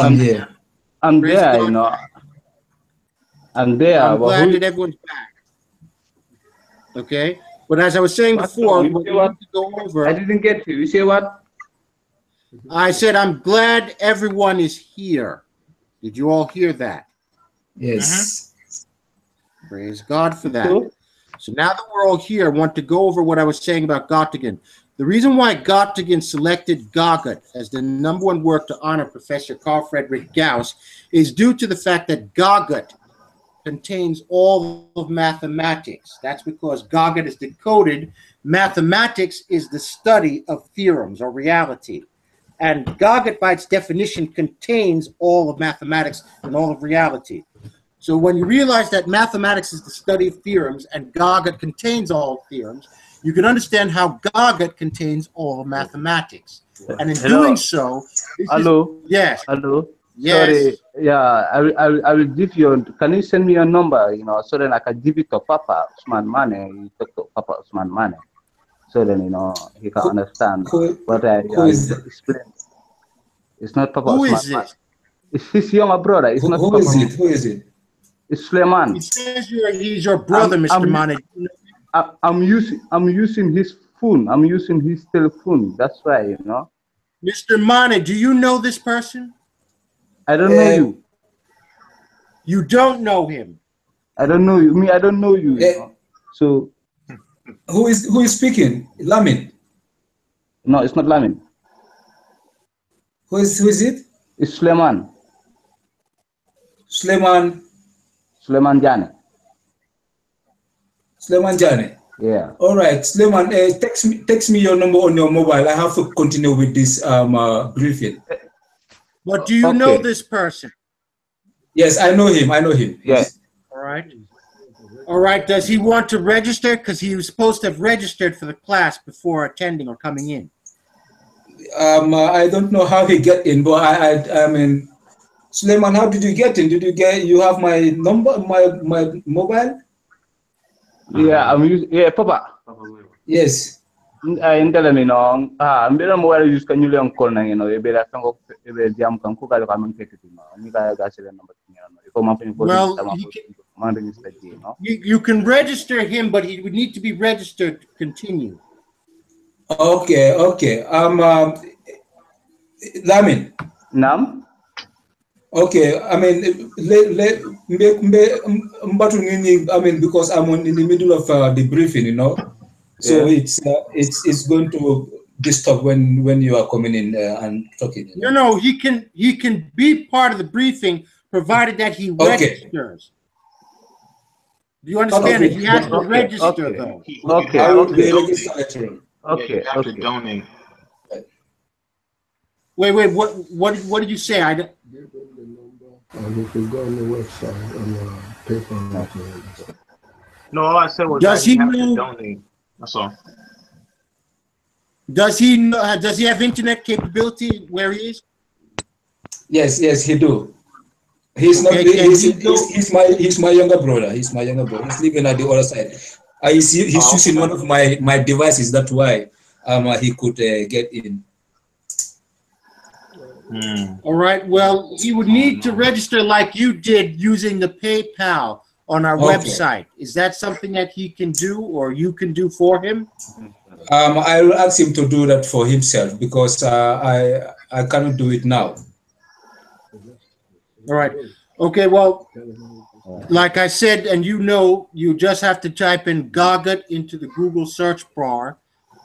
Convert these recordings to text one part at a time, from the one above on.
I'm here. I'm Praise there, God. you know. I'm there. I'm but glad that everyone's back. Okay? But as I was saying before, what we need to go over, I didn't get you. You say what? I said I'm glad everyone is here. Did you all hear that? Yes. Praise God for that. So now that we're all here, I want to go over what I was saying about Göttingen. The reason why Göttingen selected GAGUT as the #1 work to honor Professor Carl Friedrich Gauss is due to the fact that GAGUT contains all of mathematics. That's because GAGUT is decoded. Mathematics is the study of theorems or reality. And GAGUT, by its definition, contains all of mathematics and all of reality. So when you realize that mathematics is the study of theorems and GAGUT contains all theorems, you can understand how GAGUT contains all of mathematics. And in doing so, yes. Hello. Yes. Sorry. Yeah, I will give you. Can you send me your number? You know, so then I can give it to Papa Usman Mane. You talk to Papa Usman Mane, so then you know he can understand what I explain. It's not Papa Who Usman is this? It's his younger brother. It's not who Papa. Is it? Who is it? It's Suleiman. He says he's your brother, Mr. Mane. I'm using his phone. I'm using his telephone. That's why, you know. Mr. Mane, do you know this person? I don't know you. You don't know him. I don't know you. Me, I don't know you. You know? So who is speaking? Lamin? No, it's not Lamin. Who is it? It's Suleiman. Suleiman Jane. Suleiman Jane. Yeah. All right, Suleiman. Text me your number on your mobile. I have to continue with this briefing. But do you know this person? Yes, I know him. I know him. Yes. All right. All right. Does he want to register? Because he was supposed to have registered for the class before attending or coming in. I don't know how he get in, but I mean, Suleiman, how did you get in? You have my number, my mobile? Yeah, I'm using. Yeah, Papa. Yes. I'm telling you, I'm better more use can you learn calling, you know, you better jam can cook out of take it. Well, you can register him, but he would need to be registered to continue. Okay. Lamin. Nam? Okay, I mean, because I'm in the middle of the briefing, you know, so it's going to disturb when you are coming in and talking. You know? No, he can be part of the briefing provided that he registers. Do you understand it? He has to register though. I will be registered. Okay. You have to donate. Wait. What did you say? I don't. You can go on the website and paper. No, all I said was does he have know, to donate. That's all. Does he have internet capability where he is? Yes, he do. He's not. He's my younger brother. He's my younger brother. He's living at the other side. He's using one of my devices. That's why he could get in. All right. Well, he would need to register like you did using the PayPal on our website. Is that something that he can do or you can do for him? I will ask him to do that for himself because I cannot do it now. All right. Okay. Well, like I said, and you just have to type in GAGUT into the Google search bar.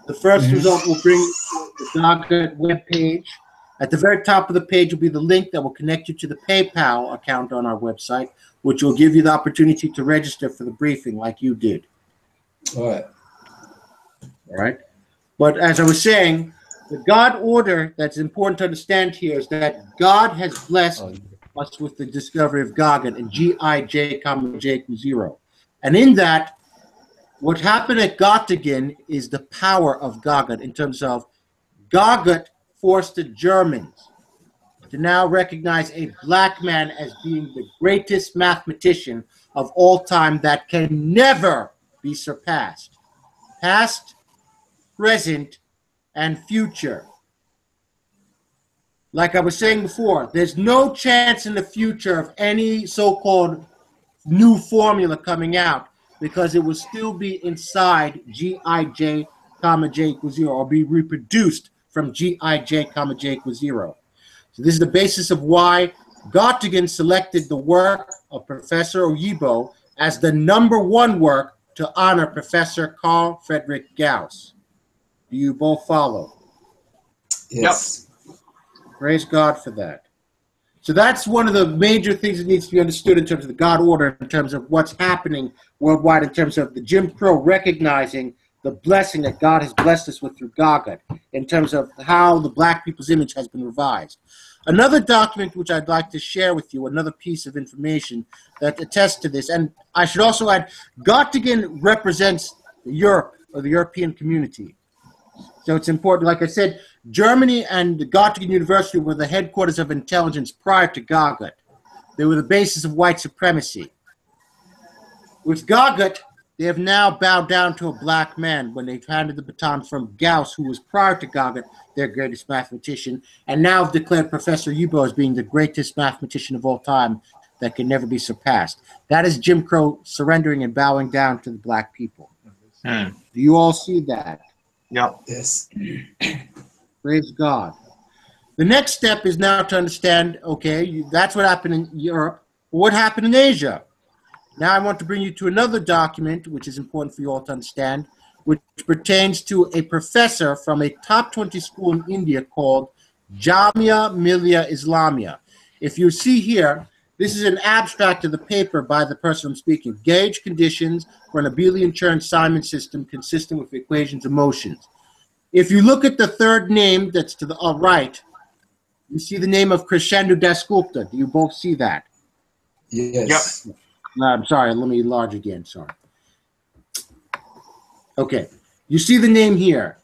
The first result will bring the GAGUT web page. At the very top of the page will be the link that will connect you to the PayPal account on our website, which will give you the opportunity to register for the briefing like you did. All right. All right. But as I was saying, the God order that's important to understand here is that God has blessed us with the discovery of GAGUT and G.I.J., J equals 0. And in that, what happened at Göttingen is the power of GAGUT in terms of GAGUT forced the Germans to now recognize a black man as being the greatest mathematician of all time that can never be surpassed. Past, present, and future. like I was saying before, there's no chance in the future of any so-called new formula coming out because it will still be inside Gij, comma j equals 0, or be reproduced from Gij, comma j equals 0. So this is the basis of why Göttingen selected the work of Professor Oyibo as the #1 work to honor Professor Carl Friedrich Gauss. Do you both follow? Yes. Yep. Praise God for that. So that's one of the major things that needs to be understood in terms of the God order, in terms of what's happening worldwide, in terms of the Jim Crow recognizing the blessing that God has blessed us with through GAGUT, in terms of how the black people's image has been revised. Another document which I'd like to share with you, another piece of information that attests to this, and I should also add, Göttingen represents Europe, or the European community. So it's important, like I said, Germany and the Göttingen University were the headquarters of intelligence prior to GAGUT. They were the basis of white supremacy. With GAGUT, they have now bowed down to a black man when they've handed the baton from Gauss, who was prior to GAGUT their greatest mathematician, and now have declared Professor Oyibo as being the greatest mathematician of all time that can never be surpassed. That is Jim Crow surrendering and bowing down to the black people. Do you all see that? Yep. Yes. Praise God. The next step is now to understand, okay, that's what happened in Europe. What happened in Asia? Now I want to bring you to another document, which is important for you all to understand, which pertains to a professor from a top 20 school in India called Jamia Millia Islamia. If you see here, this is an abstract of the paper by the person I'm speaking. Gauge conditions for an abelian Chern-Simon system consistent with equations of motions. If you look at the third name that's to the right, you see the name of Krishendu Dasgupta. Do you both see that? Yes. Yep. No, I'm sorry. Let me enlarge again. Sorry. Okay. You see the name here.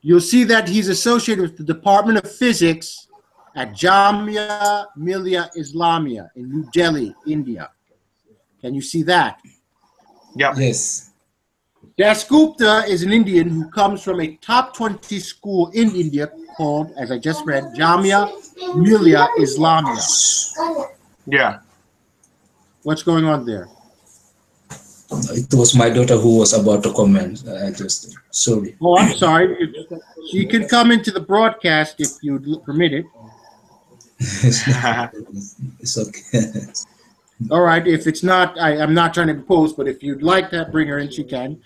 You'll see that he's associated with the Department of Physics at Jamia Millia Islamia in New Delhi, India. Can you see that? Yep. Yes. Dasgupta is an Indian who comes from a top 20 school in India called, as I just read, Jamia Millia Islamia. Yeah. What's going on there? It was my daughter who was about to comment. I just, sorry. Oh, I'm sorry. You can come into the broadcast if you permit it. It's okay. All right. If it's not, I'm not trying to impose, but if you'd like to bring her in, she can.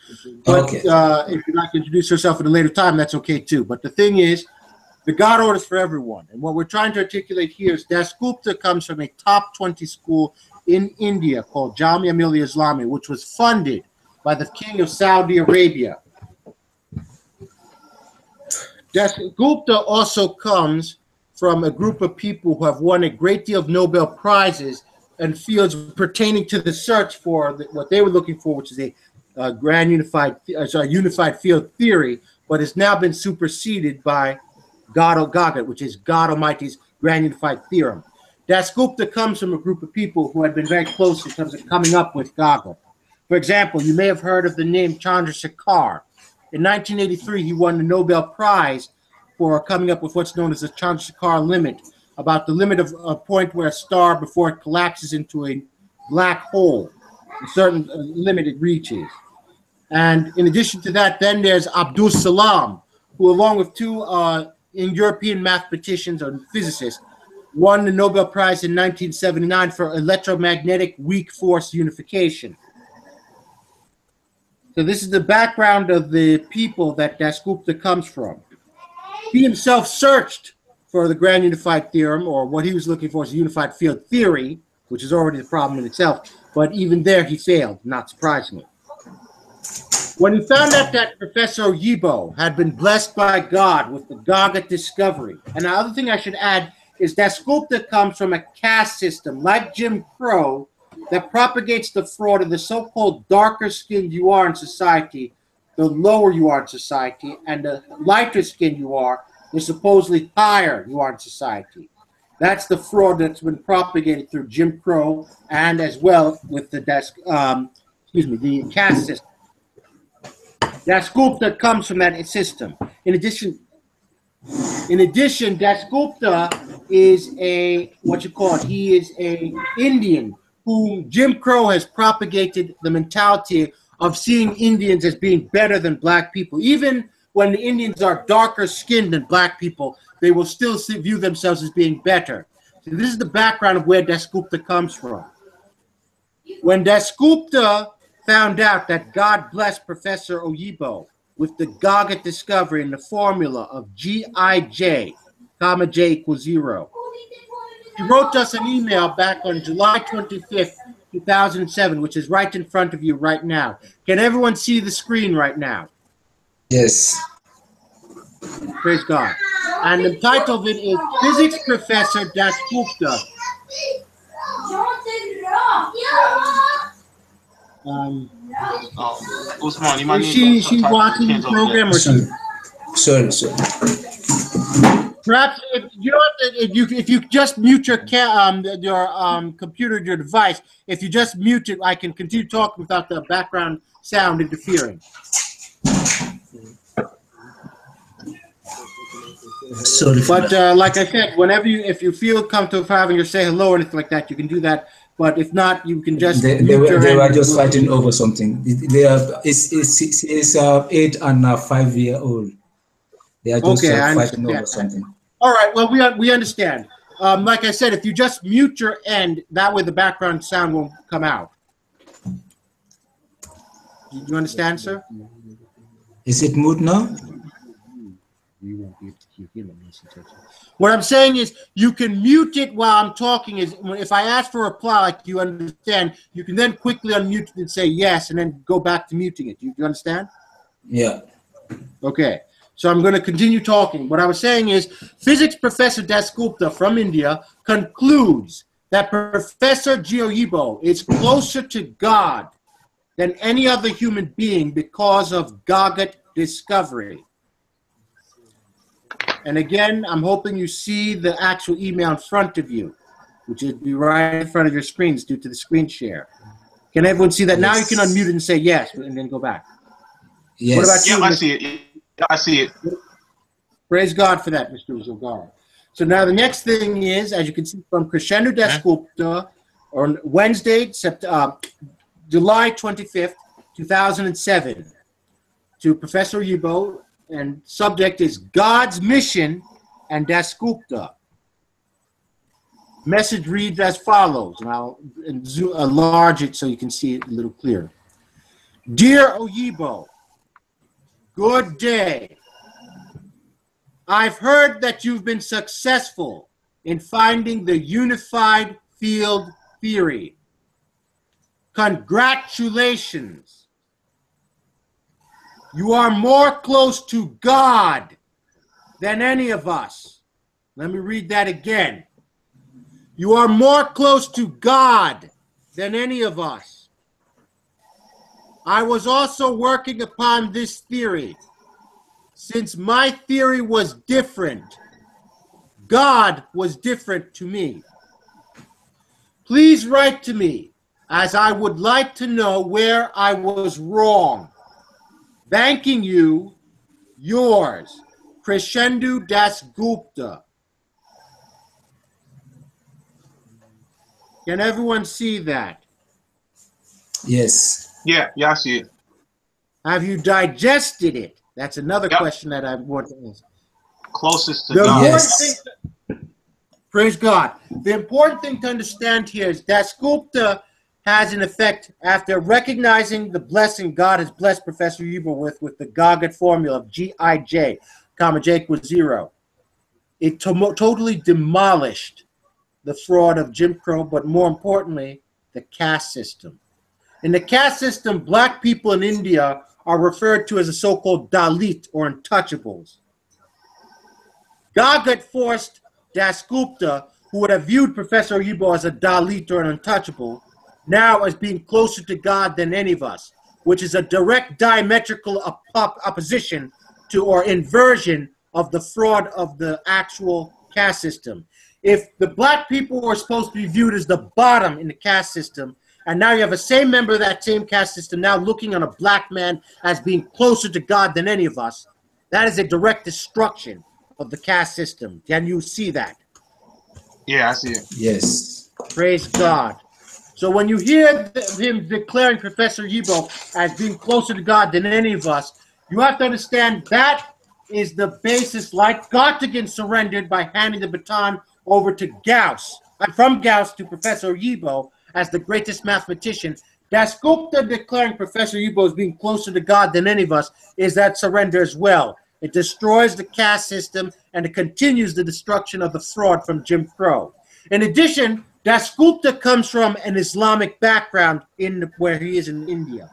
But Okay. if you'd like to introduce herself at a later time, that's okay too. But the thing is, the God order is for everyone. And what we're trying to articulate here is Dasgupta comes from a top 20 school in India called Jamia Millia Islamia, which was funded by the King of Saudi Arabia. Dasgupta also comes from a group of people who have won a great deal of Nobel Prizes and fields pertaining to the search for what they were looking for, which is a unified field theory, but has now been superseded by GAGUT, which is God Almighty's Grand Unified Theorem. Dasgupta comes from a group of people who had been very close in terms of coming up with GAGUT. For example, you may have heard of the name Chandrasekhar. In 1983, he won the Nobel Prize for coming up with what's known as the Chandrasekhar limit, about the limit of a point where a star, before it collapses into a black hole, a certain limit it reaches. And in addition to that, then there's Abdus Salam, who along with two European mathematicians or physicists, won the Nobel Prize in 1979 for electromagnetic weak force unification. So this is the background of the people that Dasgupta comes from. He himself searched for the Grand Unified Theorem, or what he was looking for is a unified field theory, which is already the problem in itself, but even there he failed, not surprisingly. When he found out that Professor Oyibo had been blessed by God with the GAGUT discovery, and the other thing I should add is Dasgupta comes from a caste system, like Jim Crow, that propagates the fraud of the so-called darker skinned you are in society, the lower you are in society, and the lighter skinned you are, the supposedly higher you are in society. That's the fraud that's been propagated through Jim Crow and as well with the the caste system. Dasgupta comes from that system. In addition, Dasgupta is a, he is a Indian whom Jim Crow has propagated the mentality of seeing Indians as being better than black people. Even when the Indians are darker skinned than black people, they will still view themselves as being better. So this is the background of where Dasgupta comes from. When Dasgupta found out that God blessed Professor Oyibo with the GAGUT discovery and the formula of G2j, comma j equals 0, he wrote us an email back on July 25th, 2007, which is right in front of you right now. Can everyone see the screen right now? Yes. Praise God. And the title of it is Physics Professor Dasgupta. Usman, is she watching the program or she? Sorry. Perhaps if you just mute your computer, your device, if you just mute it, I can continue talking without the background sound interfering. Sorry. But like I said, whenever if you feel comfortable having to say hello or anything like that, you can do that. But if not, you can just. They were just fighting over something. It's 8 and 5 year old. They are just fighting over something. All right. Well, we understand. Like I said, if you just mute your end, that way the background sound won't come out. Do you understand, sir? Is it mute now? You won't be able to hear him. What I'm saying is you can mute it while I'm talking. If I ask for a reply, like you understand, you can then quickly unmute it and say yes, and then go back to muting it. Do you understand? Yeah. Okay. So I'm going to continue talking. What I was saying is physics professor Dasgupta from India concludes that Professor Oyibo is closer to God than any other human being because of GAGUT discovery. And again, I'm hoping you see the actual email in front of you, which would be right in front of your screens due to the screen share. Can everyone see that? Yes. Now you can unmute it and say yes, and then go back. Yes. What about you? Yeah, I see it. Yeah, I see it. Praise God for that, Mr. Zulgar. So now the next thing is, as you can see from Krishendu Dasgupta, on Wednesday, July 25th, 2007, to Professor Oyibo, and subject is God's Mission and Dasgupta. Message reads as follows, and I'll enlarge it so you can see it a little clearer. Dear Oyibo, good day. I've heard that you've been successful in finding the unified field theory. Congratulations. You are more close to God than any of us. Let me read that again. You are more close to God than any of us. I was also working upon this theory. Since my theory was different, God was different to me. Please write to me, as I would like to know where I was wrong. Thanking you, yours, Krishendu Dasgupta. Can everyone see that? Yes. Yeah, I see it. Have you digested it? That's another question that I want to ask. Closest to God. Yes. Praise God. The important thing to understand here is Dasgupta has an effect after recognizing the blessing God has blessed Professor Oyibo with the GAGUT formula of G2j, comma j equals 0. It totally demolished the fraud of Jim Crow, but more importantly, the caste system. In the caste system, black people in India are referred to as the so-called Dalit or untouchables. GAGUT forced Dasgupta, who would have viewed Professor Oyibo as a Dalit or an untouchable, now as being closer to God than any of us, which is a direct diametrical opposition to or inversion of the fraud of the actual caste system. If the black people were supposed to be viewed as the bottom in the caste system, and now you have a same member of that same caste system now looking on a black man as being closer to God than any of us, that is a direct destruction of the caste system. Can you see that? Yeah, I see it. Yes. Praise God. So when you hear him declaring Professor Oyibo as being closer to God than any of us, you have to understand that is the basis, like Göttingen surrendered by handing the baton over to Gauss, from Gauss to Professor Oyibo as the greatest mathematician. Dasgupta declaring Professor Oyibo as being closer to God than any of us is that surrender as well. It destroys the caste system and it continues the destruction of the fraud from Jim Crow. In addition, Dasgupta comes from an Islamic background where he is in India,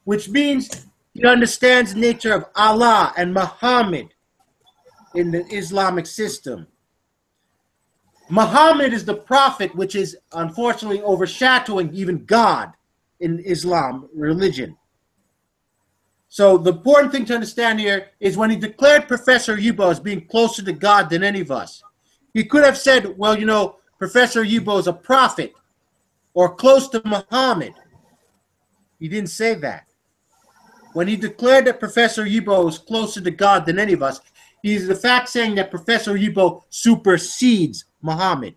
which means he understands the nature of Allah and Muhammad in the Islamic system. Muhammad is the prophet, which is unfortunately overshadowing even God in Islam religion. So the important thing to understand here is when he declared Professor Oyibo as being closer to God than any of us, he could have said, well, you know, Professor Oyibo is a prophet or close to Muhammad. He didn't say that. When he declared that Professor Oyibo is closer to God than any of us, he is in fact saying that Professor Oyibo supersedes Muhammad.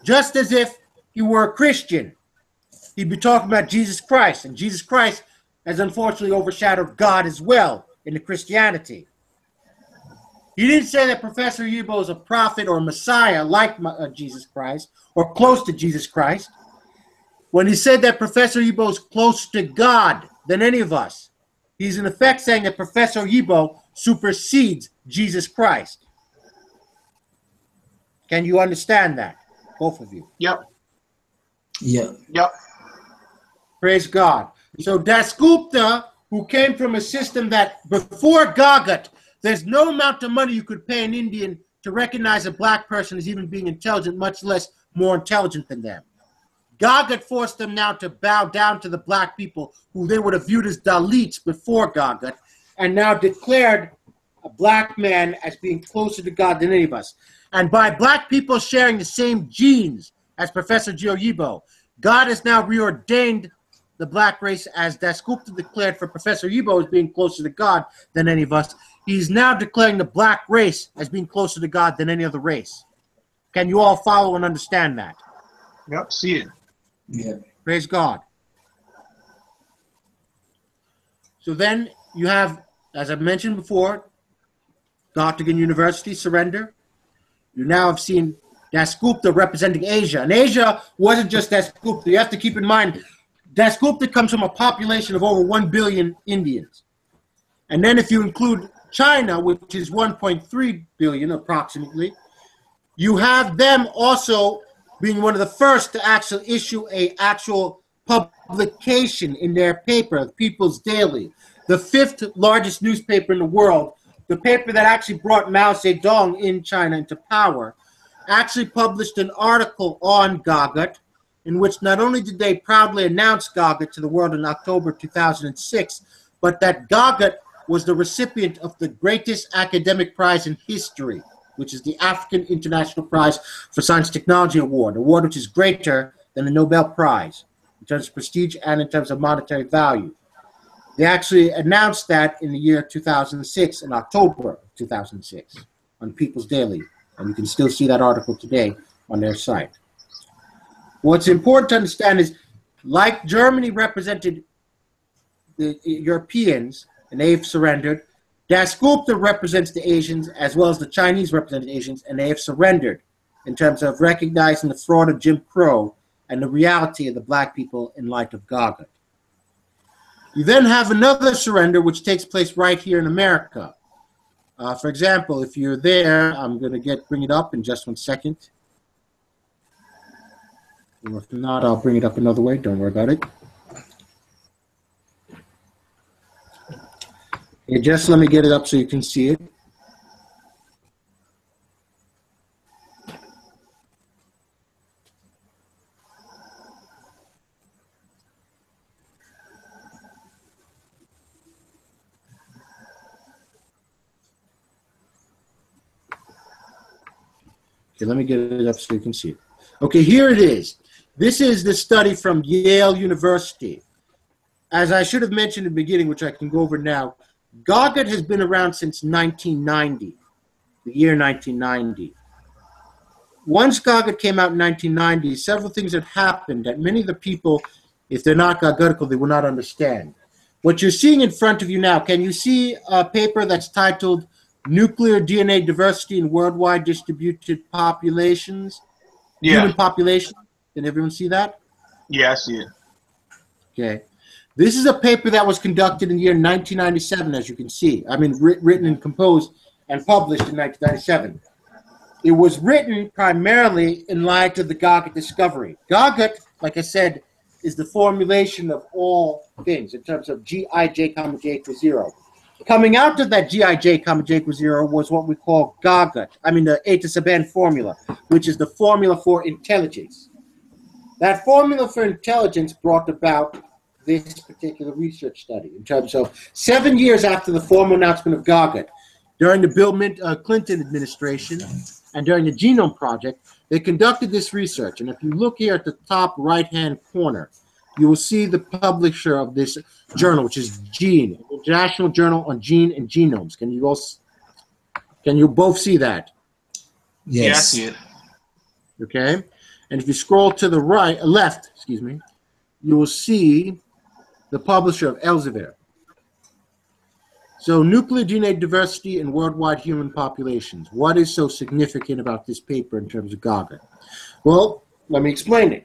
Just as if he were a Christian, he'd be talking about Jesus Christ, and Jesus Christ has unfortunately overshadowed God as well in the Christianity. He didn't say that Professor Oyibo is a prophet or a Messiah like Jesus Christ or close to Jesus Christ. When he said that Professor Oyibo is closer to God than any of us, he's in effect saying that Professor Oyibo supersedes Jesus Christ. Can you understand that, both of you? Yep. Yeah. Yep. Praise God. So Dasgupta, who came from a system that before GAGUT, there's no amount of money you could pay an Indian to recognize a black person as even being intelligent, much less more intelligent than them. GAGUT forced them now to bow down to the black people who they would have viewed as Dalits before GAGUT, and now declared a black man as being closer to God than any of us. And by black people sharing the same genes as Professor Oyibo, God has now reordained the black race, as Dasgupta declared for Professor Oyibo as being closer to God than any of us. He's now declaring the black race as being closer to God than any other race. Can you all follow and understand that? Yep. See it. Yeah. Praise God. So then you have, as I mentioned before, Göttingen University surrender. You now have seen Dasgupta representing Asia. And Asia wasn't just Dasgupta. You have to keep in mind, Dasgupta comes from a population of over 1 billion Indians. And then if you include China, which is 1.3 billion approximately, you have them also being one of the first to actually issue an actual publication in their paper, People's Daily, the 5th largest newspaper in the world, the paper that actually brought Mao Zedong in China into power, actually published an article on GAGUT, in which not only did they proudly announce GAGUT to the world in October 2006, but that GAGUT was the recipient of the greatest academic prize in history, which is the African International Prize for Science and Technology Award, which is greater than the Nobel Prize in terms of prestige and in terms of monetary value. They actually announced that in the year 2006, in October of 2006, on People's Daily. And you can still see that article today on their site. What's important to understand is, like Germany represented the Europeans, and they've surrendered, Dasgupta represents the Asians as well as the Chinese represent the Asians, and they have surrendered in terms of recognizing the fraud of Jim Crow and the reality of the black people in light of GAGUT. You then have another surrender which takes place right here in America. For example, if you're there, I'm going to bring it up in just 1 second. Or if not, I'll bring it up another way. Don't worry about it. Okay, just let me get it up so you can see it. Okay, let me get it up so you can see it. Okay, here it is. This is the study from Yale University. As I should have mentioned in the beginning, which I can go over now, GAGUT has been around since 1990, the year 1990. once GAGUT came out in 1990, several things had happened that many of the people, if they're not GAGUTical, they will not understand. What you're seeing in front of you now, can you see a paper that's titled Nuclear DNA Diversity in Worldwide Distributed Populations? Yeah. Human population? Can everyone see that? Yeah, I see it. Okay. This is a paper that was conducted in the year 1997, as you can see. I mean, written and composed and published in 1997. It was written primarily in light of the GAGUT discovery. GAGUT, like I said, is the formulation of all things in terms of Gij, comma j equals 0. Coming out of that Gij, comma j equals 0 was what we call GAGUT. I mean, the eta sub n formula, which is the formula for intelligence. That formula for intelligence brought about this particular research study in terms of 7 years after the formal announcement of GAGUT, during the Bill Clinton administration and during the Genome Project, they conducted this research. And if you look here at the top right-hand corner, you will see the publisher of this journal, which is Gene, International Journal on Gene and Genomes. Can you both see that? Yes. Yeah, I see it. Okay. And if you scroll to the left, you will see the publisher of Elsevier. So nuclear DNA diversity in worldwide human populations. What is so significant about this paper in terms of GAGUT? Well, let me explain it.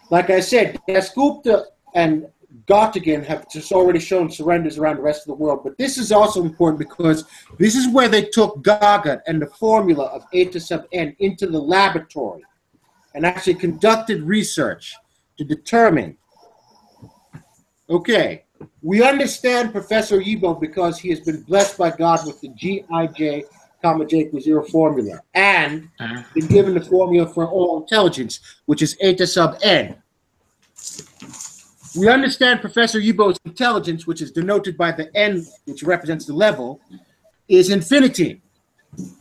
Like I said, Dasgupta and Gottingen have just already shown surrenders around the rest of the world, but this is also important because this is where they took GAGUT and the formula of eta sub n into the laboratory and actually conducted research to determine, okay, we understand Professor Oyibo because he has been blessed by God with the Gij, comma j equals 0 formula and been given the formula for all intelligence, which is eta sub n. We understand Professor Oyibo's intelligence, which is denoted by the n, which represents the level, is infinity.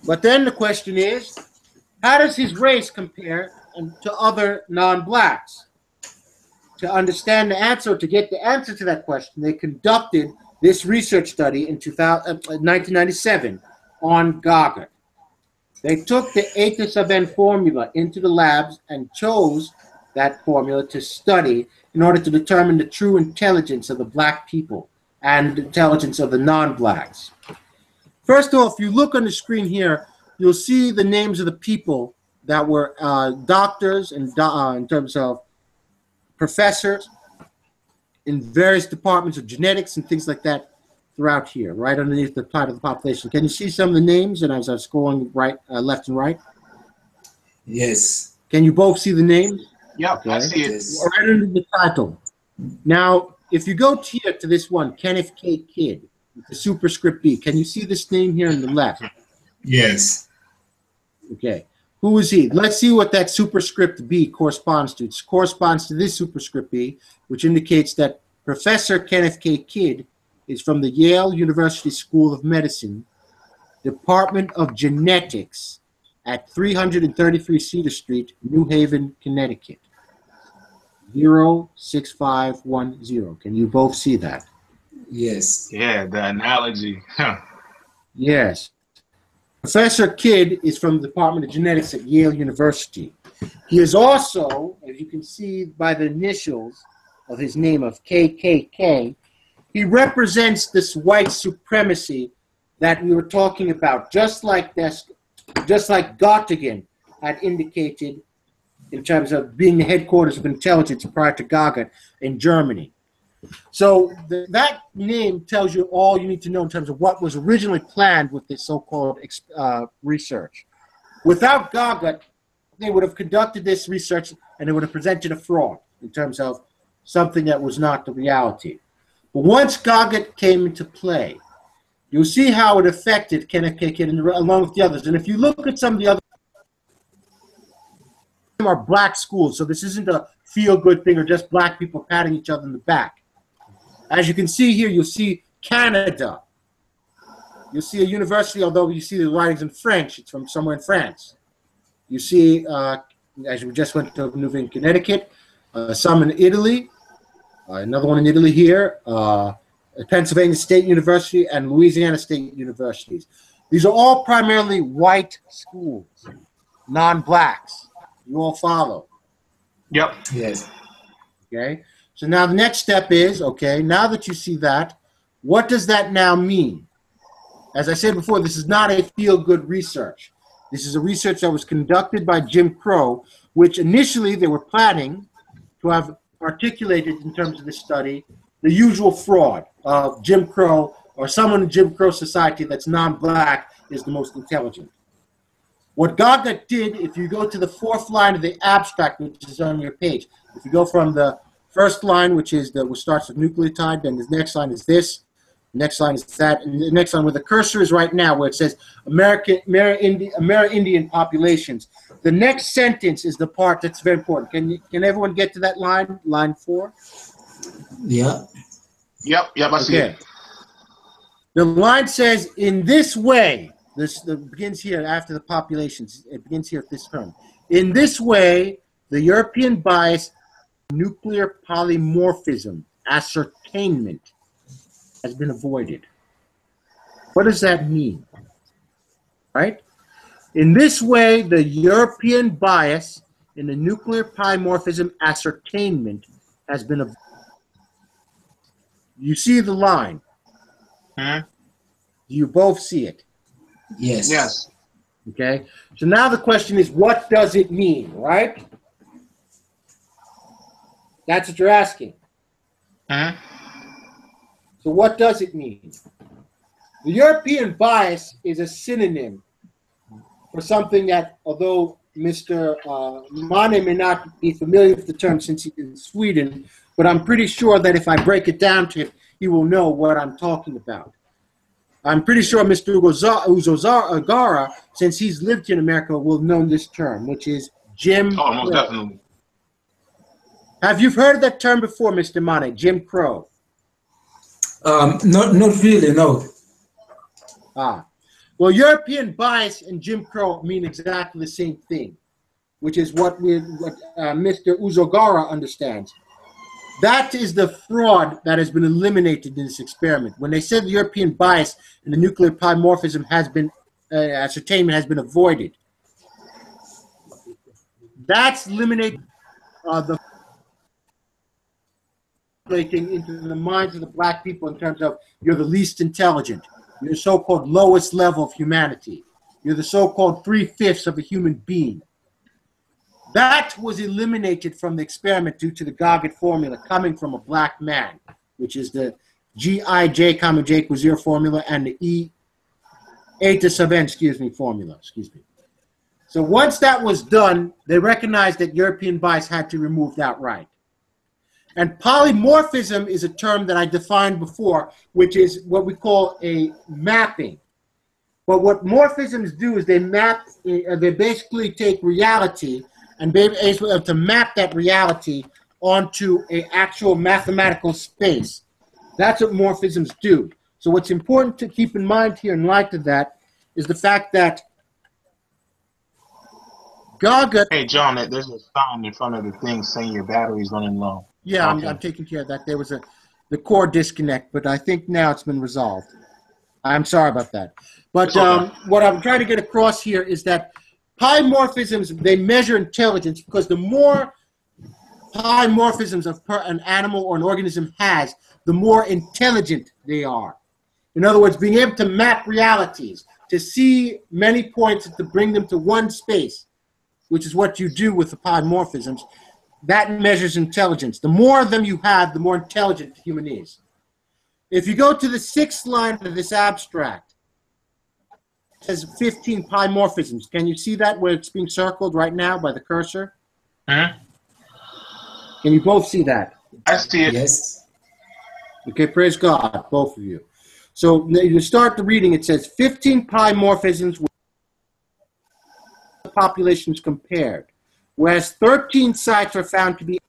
But then the question is, how does his race compare to other non-blacks? To understand the answer, to get the answer to that question, they conducted this research study in 1997 on GAGUT. They took the eta sub n formula into the labs and chose that formula to study in order to determine the true intelligence of the black people and the intelligence of the non-blacks. First of all, if you look on the screen here, you'll see the names of the people that were doctors and in terms of professors in various departments of genetics and things like that throughout here, right underneath the part of the population. Can you see some of the names? And as I was going right, left and right. Yes. Can you both see the names? Yep, Okay. I see it. Yes. Right under the title. Now, if you go here to this one, Kenneth K. Kidd, the superscript B, can you see this name here on the left? Yes. Okay. Who is he? Let's see what that superscript B corresponds to. It corresponds to this superscript B, which indicates that Professor Kenneth K. Kidd is from the Yale University School of Medicine, Department of Genetics at 333 Cedar Street, New Haven, Connecticut. 06510. Can you both see that? Yes. Yeah, the analogy. Yes. Professor Kidd is from the Department of Genetics at Yale University. He is also, as you can see by the initials of his name of KKK, he represents this white supremacy that we were talking about, just like Gottingen had indicated in terms of being the headquarters of intelligence prior to GAGUT in Germany. So that name tells you all you need to know in terms of what was originally planned with this so-called research. Without GAGUT, they would have conducted this research and they would have presented a fraud in terms of something that was not the reality. But once GAGUT came into play, you'll see how it affected Kenneth K. Kidd along with the others. And if you look at some of the other are black schools, so this isn't a feel-good thing or just black people patting each other in the back. As you can see here, you'll see Canada. You'll see a university, although you see the writings in French, it's from somewhere in France. You see, as we just went to New Haven, Connecticut, some in Italy, another one in Italy here, Pennsylvania State University and Louisiana State Universities. These are all primarily white schools. non-blacks. You all follow? Yep. Yes. Okay. So now the next step is, okay, now that you see that, what does that now mean? As I said before, this is not a feel-good research. This is a research that was conducted by Jim Crow, which initially they were planning to have articulated in terms of this study the usual fraud of Jim Crow, or someone in Jim Crow society that's non-black is the most intelligent. What GAGUT did, if you go to the fourth line of the abstract, which is on your page, if you go from the first line, which starts with nucleotide, then the next line is this, the next line is that, and the next line where the cursor is right now, where it says Amerindian populations. The next sentence is the part that's very important. Can everyone get to that line, line 4? Yeah. Yep, I see it. The line says, in this way, this begins here after the populations. It begins here at this term. In this way, the European bias, nuclear polymorphism, ascertainment, has been avoided. What does that mean? Right? In this way, the European bias in the nuclear polymorphism ascertainment has been avoided. You see the line? Hmm? You both see it? Yes. Yes. Okay, so now the question is, what does it mean, right? That's what you're asking. Hmm? So what does it mean? The European bias is a synonym for something that, although Mr. Mane may not be familiar with the term since he's in Sweden, but I'm pretty sure that if I break it down to him, he will know what I'm talking about. I'm pretty sure Mr. Uzogara, since he's lived in America, will know this term, which is Jim Oh, most Crow. definitely. Have you heard of that term before, Mr. Mane, Jim Crow? Not really, no. Well, European bias and Jim Crow mean exactly the same thing, which is what Mr. Uzogara understands. That is the fraud that has been eliminated in this experiment. When they said the European bias and the nuclear polymorphism has been ascertainment has been avoided, that's eliminated the into the minds of the black people in terms of you're the least intelligent, you're the so-called lowest level of humanity, you're the so-called 3/5 of a human being. That was eliminated from the experiment due to the GAGUT formula coming from a black man, which is the G2j, J equals 0 formula, and the E eta sub n, formula, So once that was done, they recognized that European bias had to be removed outright. And polymorphism is a term that I defined before, which is what we call a mapping. But what morphisms do is they map, they basically take reality and be able to map that reality onto an actual mathematical space. That's what morphisms do. So what's important to keep in mind here in light of that is the fact that GAGUT... Hey, John, there's a sign in front of the thing saying your battery's running low. Yeah, Okay. I'm taking care of that. There was the core disconnect, but I think now it's been resolved. I'm sorry about that. But what I'm trying to get across here is that polymorphisms, they measure intelligence because the more polymorphisms an animal or an organism has, the more intelligent they are. In other words, being able to map realities, to see many points and to bring them to one space, which is what you do with the polymorphisms, that measures intelligence. The more of them you have, the more intelligent the human is. If you go to the 6th line of this abstract, it says 15 polymorphisms. Can you see that where it's being circled right now by the cursor? Huh? Can you both see that? I see it. Yes. Okay, praise God, both of you. So you start the reading, it says 15 polymorphisms with populations compared, whereas 13 sites are found to be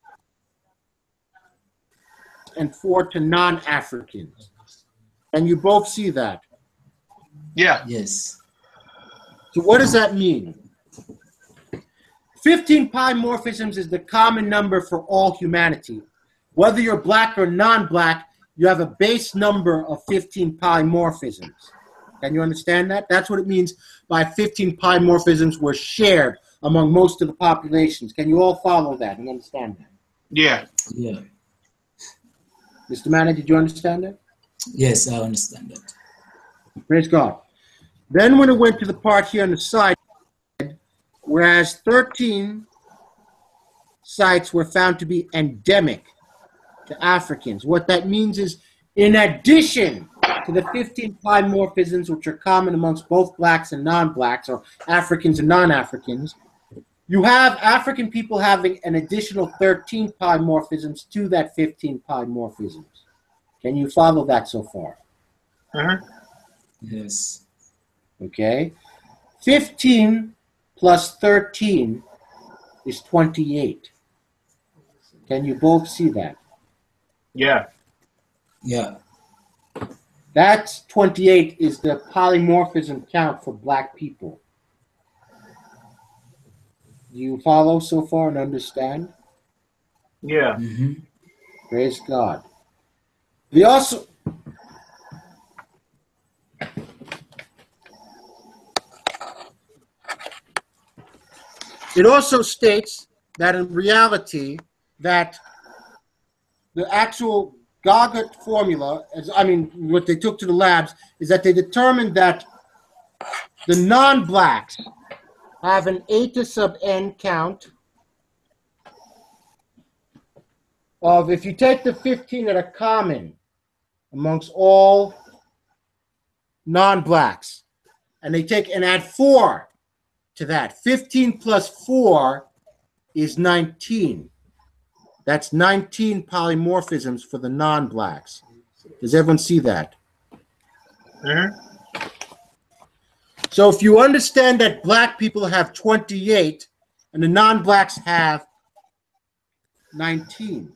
and 4 to non-Africans. And you both see that. Yeah. Yes. So what does that mean? 15 polymorphisms is the common number for all humanity. Whether you're black or non-black, you have a base number of 15 polymorphisms. Can you understand that? That's what it means by 15 polymorphisms were shared among most of the populations. Can you all follow that and understand that? Yeah. Yeah. Mr. Manny, did you understand that? Yes, I understand that. Praise God. Then when it went to the part here on the side, whereas 13 sites were found to be endemic to Africans. What that means is, in addition to the 15 polymorphisms which are common amongst both blacks and non-blacks, or Africans and non-Africans, you have African people having an additional 13 polymorphisms to that 15 polymorphisms. Can you follow that so far? Yes. Okay. 15 plus 13 is 28. Can you both see that? Yeah. Yeah. That's 28 is the polymorphism count for black people. Do you follow so far and understand? Yeah. Mm-hmm. Praise God. We also... It also states that in reality, that the actual GAGUT formula, what they took to the labs, is that they determined that the non-blacks have an eta sub n count of, if you take the 15 that are common amongst all non-blacks, and they take and add 4 to that. 15 plus 4 is 19. That's 19 polymorphisms for the non-blacks. Does everyone see that? So if you understand that black people have 28 and the non-blacks have 19,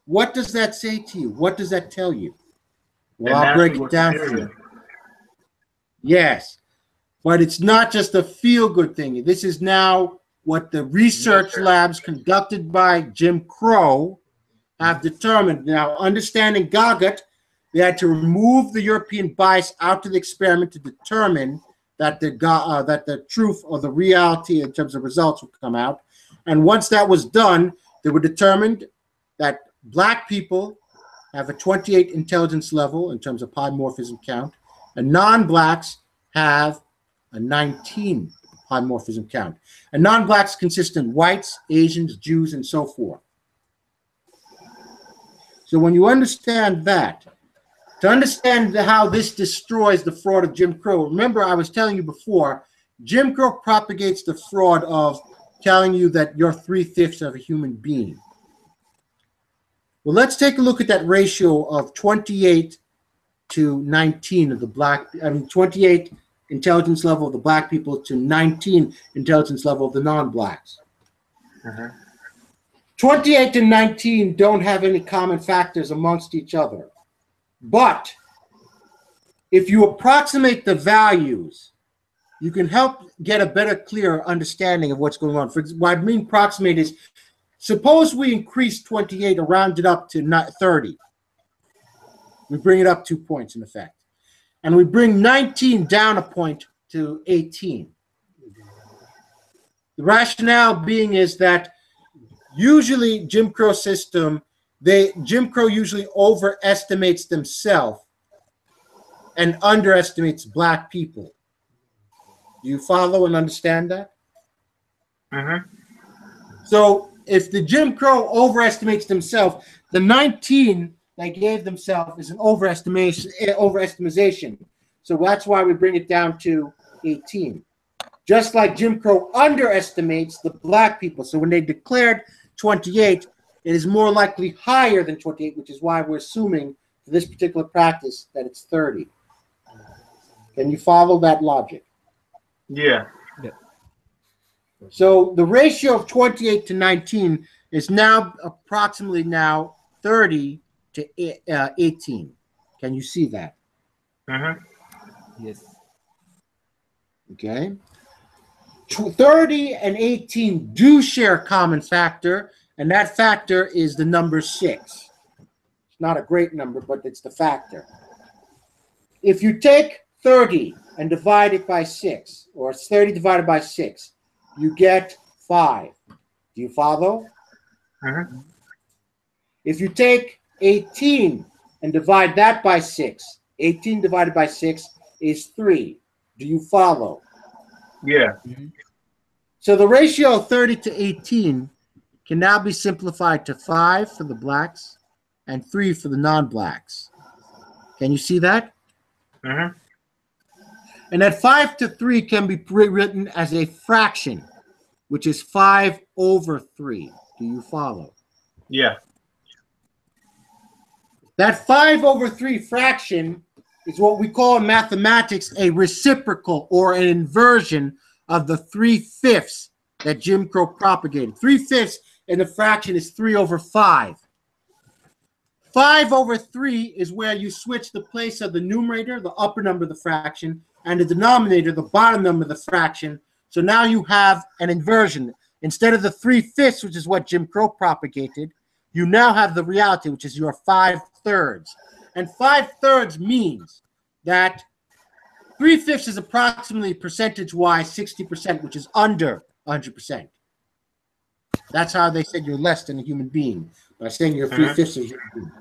what does that say to you? What does that tell you? Well, I'll break it down for you. Yes, but it's not just a feel-good thing. This is now what the research labs conducted by Jim Crow have determined. Now, understanding GAGUT, they had to remove the European bias out of the experiment to determine that the truth or the reality in terms of results would come out. And once that was done, they were determined that black people have a 28 intelligence level in terms of polymorphism count, and non-blacks have a 19 polymorphism count. And non-blacks consist of whites, Asians, Jews, and so forth. So when you understand that, to understand how this destroys the fraud of Jim Crow, remember I was telling you before, Jim Crow propagates the fraud of telling you that you're 3/5 of a human being. Well, let's take a look at that ratio of 28 to 19 of the 28 intelligence level of the black people to 19 intelligence level of the non-blacks. 28 to 19 don't have any common factors amongst each other. But if you approximate the values, you can help get a better, clearer understanding of what's going on. What I mean approximate is, suppose we increase 28 or round it up to 30. We bring it up 2 points in effect. And we bring 19 down a point to 18. The rationale being is that usually Jim Crow system, Jim Crow usually overestimates themselves and underestimates black people. Do you follow and understand that? So if the Jim Crow overestimates themselves, the 19 they gave themselves is an overestimation. So that's why we bring it down to 18. Just like Jim Crow underestimates the black people. So when they declared 28, it is more likely higher than 28, which is why we're assuming for this particular practice that it's 30. Can you follow that logic? Yeah. So the ratio of 28 to 19 is now approximately 30 to 18. Can you see that? Yes. Okay. 30 and 18 do share a common factor, and that factor is the number 6. It's not a great number, but it's the factor. If you take 30 and divide it by 6, or 30 divided by 6, you get 5. Do you follow? If you take 18 and divide that by 6, 18 divided by 6 is 3. Do you follow? Yeah. So the ratio of 30 to 18 can now be simplified to 5 for the blacks and 3 for the non-blacks. Can you see that? And that 5 to 3 can be written as a fraction, which is 5 over 3. Do you follow? Yeah. That 5 over 3 fraction is what we call in mathematics a reciprocal or an inversion of the 3/5 that Jim Crow propagated. 3/5 in the fraction is 3 over 5. 5 over 3 is where you switch the place of the numerator, the upper number of the fraction, and the denominator, the bottom number of the fraction. So now you have an inversion. Instead of the 3/5, which is what Jim Crow propagated, you now have the reality, which is your 5/3. And 5/3 means that 3/5 is approximately percentage-wise 60%, which is under 100%. That's how they said you're less than a human being, by saying you're 3/5 of a human being.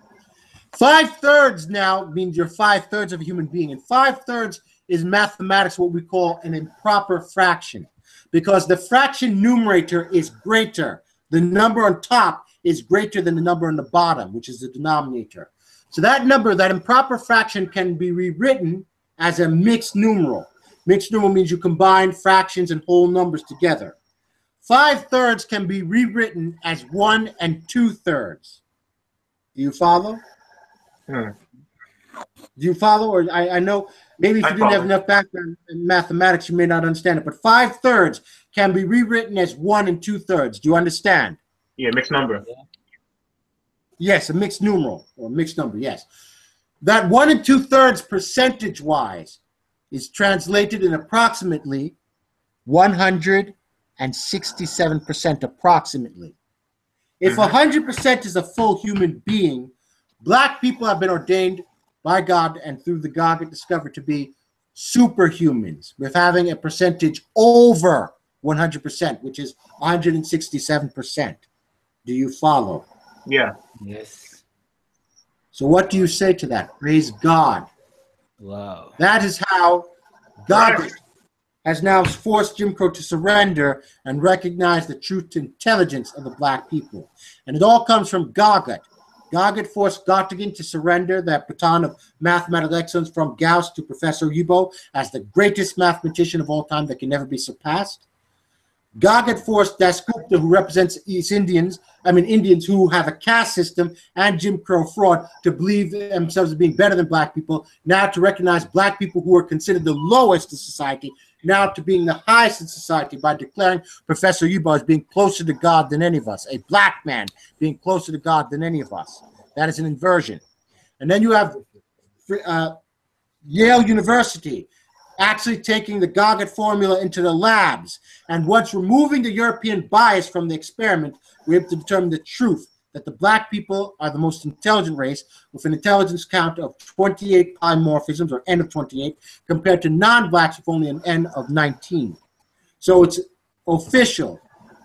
5/3 now means you're 5/3 of a human being, and 5/3 is mathematics what we call an improper fraction, because the fraction numerator is greater. The number on top is greater than the number on the bottom, which is the denominator. So that number, that improper fraction, can be rewritten as a mixed numeral. Mixed numeral means you combine fractions and whole numbers together. 5/3 can be rewritten as 1 2/3. Do you follow? Do you follow? Or I know maybe if you didn't have enough background in mathematics, you may not understand it. But 5/3 can be rewritten as 1 2/3. Do you understand? Yeah, mixed number. Yes, a mixed numeral or mixed number. Yes, that 1 2/3 percentage-wise is translated in approximately 167% approximately. If 100% is a full human being, black people have been ordained by God and through the GAGUT discovered to be superhumans, with having a percentage over 100%, which is 167%. Do you follow? Yeah. Yes. So what do you say to that? Praise God. Wow. That is how God has now forced Jim Crow to surrender and recognize the true intelligence of the black people. And it all comes from GAGUT. GAGUT forced Göttingen to surrender that baton of mathematical excellence from Gauss to Professor Oyibo as the greatest mathematician of all time that can never be surpassed. GAGUT forced Dasgupta, who represents Indians who have a caste system and Jim Crow fraud, to believe themselves as being better than black people, now to recognize black people who are considered the lowest in society, now to being the highest in society by declaring Professor Oyibo as being closer to God than any of us, a black man being closer to God than any of us. That is an inversion. And then you have Yale University actually taking the GAGUT formula into the labs. And once removing the European bias from the experiment, we're able to determine the truth that the black people are the most intelligent race with an intelligence count of 28 polymorphisms, or n of 28, compared to non-blacks with only an n of 19. So it's official.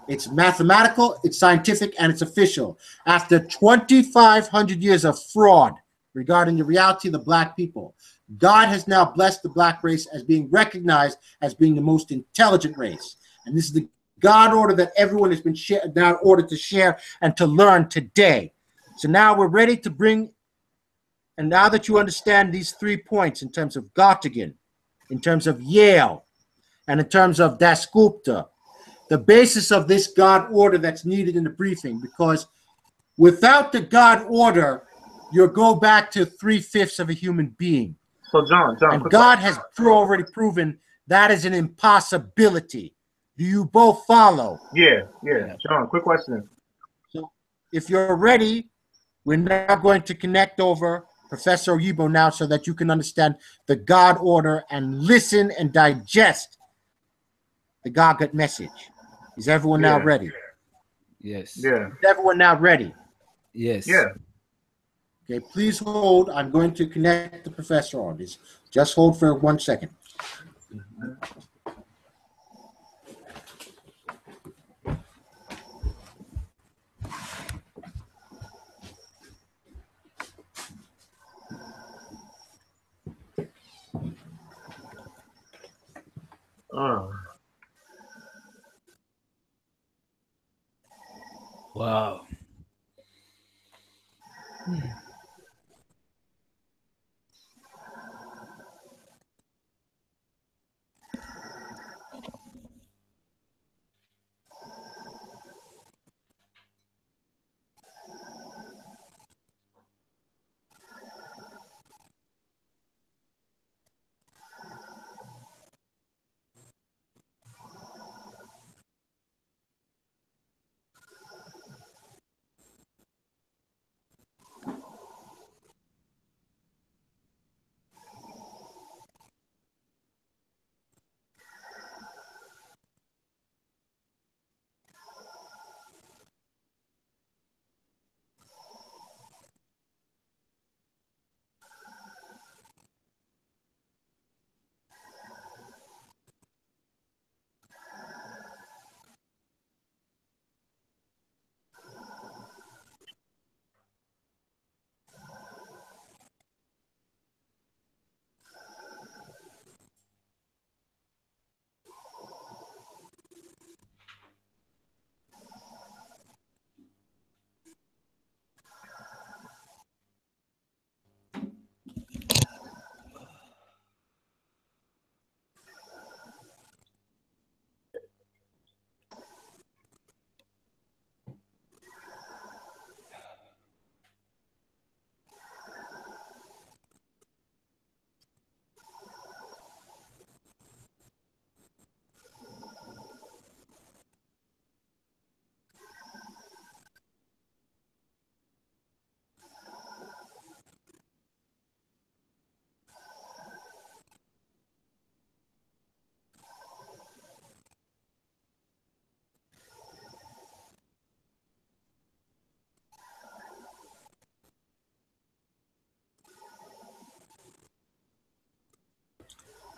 It's mathematical, it's scientific, and it's official. After 2,500 years of fraud regarding the reality of the black people, God has now blessed the black race as being recognized as being the most intelligent race. And this is the God order that everyone has been now ordered to share and to learn today. So now we're ready to bring, and now that you understand these 3 points in terms of Göttingen, in terms of Yale, and in terms of Dasgupta, the basis of this God order that's needed in the briefing, because without the God order, you'll go back to 3/5 of a human being. So John, and God has already proven that is an impossibility. Do you both follow? Yeah. John, quick question. So if you're ready, we're now going to connect over Professor Oyibo now so that you can understand the God order and listen and digest the GAGUT message. Is everyone now ready? Yes. Yeah. Is everyone now ready? Yes. Yeah. Okay, please hold. I'm going to connect the professor on this. Just hold for 1 second. Wow.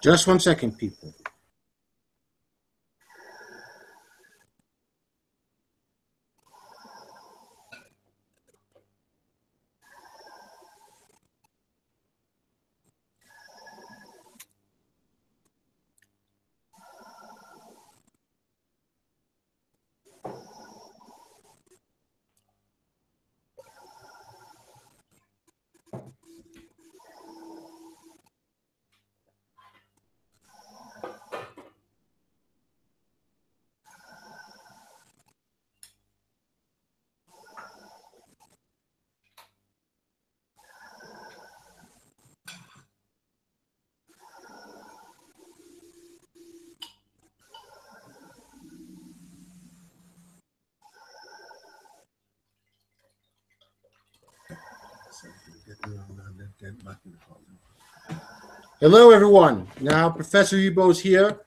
Just 1 second, people. Hello, everyone. Now, Professor Oyibo's here.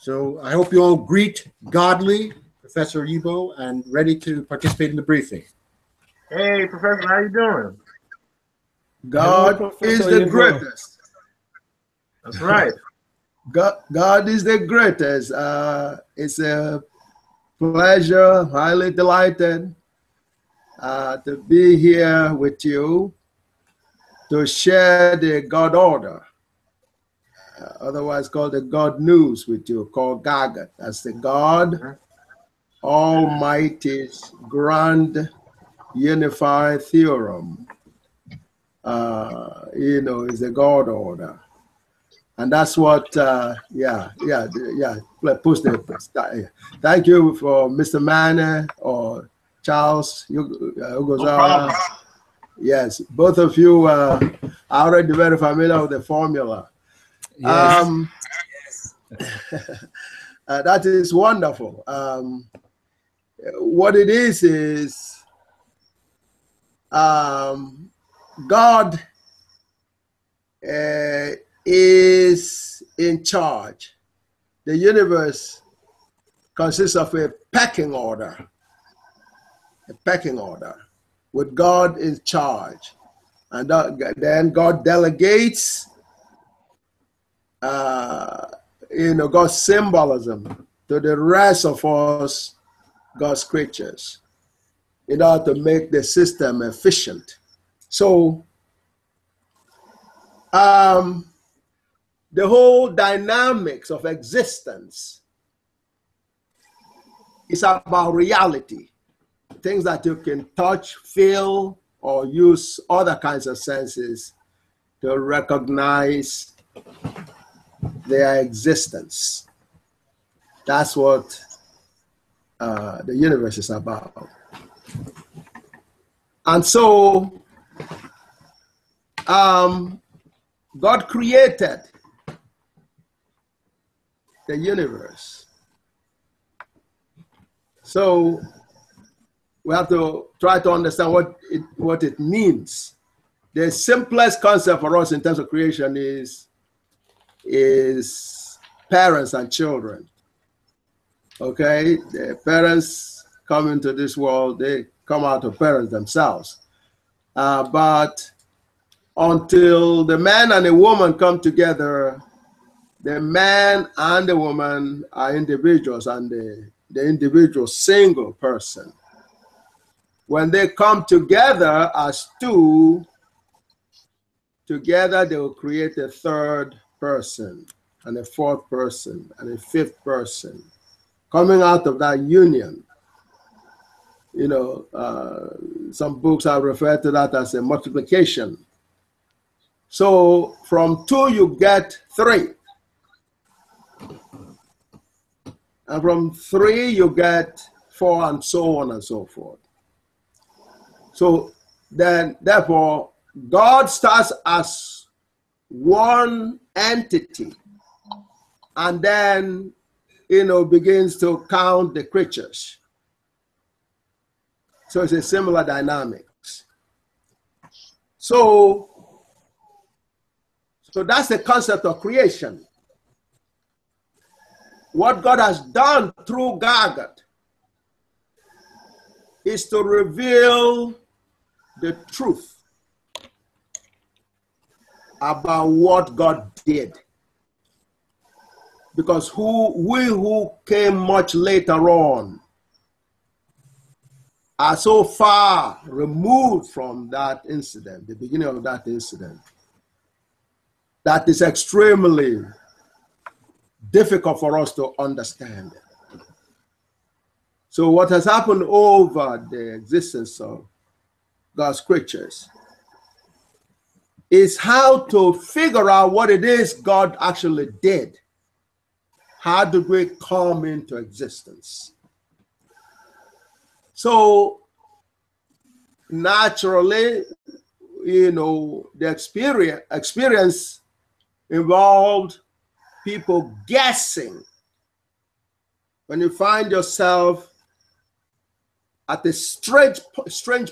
So I hope you all greet godly Professor Oyibo and ready to participate in the briefing. Hey, Professor, how you doing? God is the greatest. That's right. God is the greatest. It's a pleasure, highly delighted to be here with you to share the God order, otherwise called the God news with you, called GAGUT. That's the God Almighty's Grand Unified Theorem. Is the God order. And that's what, push the, thank you for Mr. Manner or Charles Ugozara. Yes, both of you are already very familiar with the formula. Yes. That is wonderful. What it is God is in charge. The universe consists of a pecking order with God in charge. And then God delegates, God's symbolism to the rest of us, God's creatures, in order to make the system efficient. So, the whole dynamics of existence is about reality, things that you can touch, feel, or use other kinds of senses to recognize their existence. That's what the universe is about. And so God created the universe. So we have to try to understand what it means. The simplest concept for us in terms of creation is parents and children. Okay, the parents come into this world, they come out of parents themselves. But until the man and the woman come together, the man and the woman are individuals, and the individual single person. When they come together as two, together they will create a third person, and a fourth person, and a fifth person, coming out of that union. You know, some books have referred to that as a multiplication. So from 2 you get 3. And from 3 you get 4, and so on and so forth. So then, therefore, God starts as one entity, and then, you know, begins to count the creatures. So it's a similar dynamics. So that's the concept of creation. What God has done through GAGUT is to reveal the truth about what God did. Because we who came much later on are so far removed from that incident, the beginning of that incident, that is extremely difficult for us to understand. So what has happened over the existence of God's creatures is how to figure out what it is God actually did. How did we come into existence? So naturally, you know, the experience involved people guessing. When you find yourself at a strange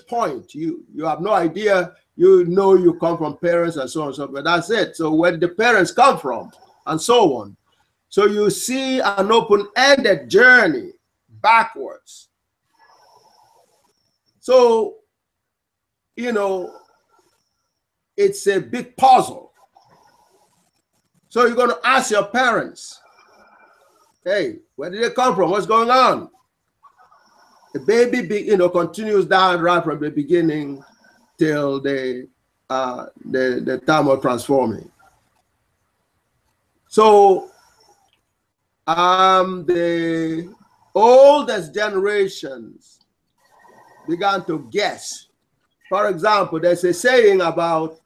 point, you have no idea. You know you come from parents and so on and so forth, but that's it. So where did the parents come from, and so on. So you see an open-ended journey backwards. So, you know, it's a big puzzle. So you're going to ask your parents, hey, where did they come from? What's going on? The baby, you know, continues down right from the beginning till the time of transforming. So the oldest generations began to guess. For example, there's a saying about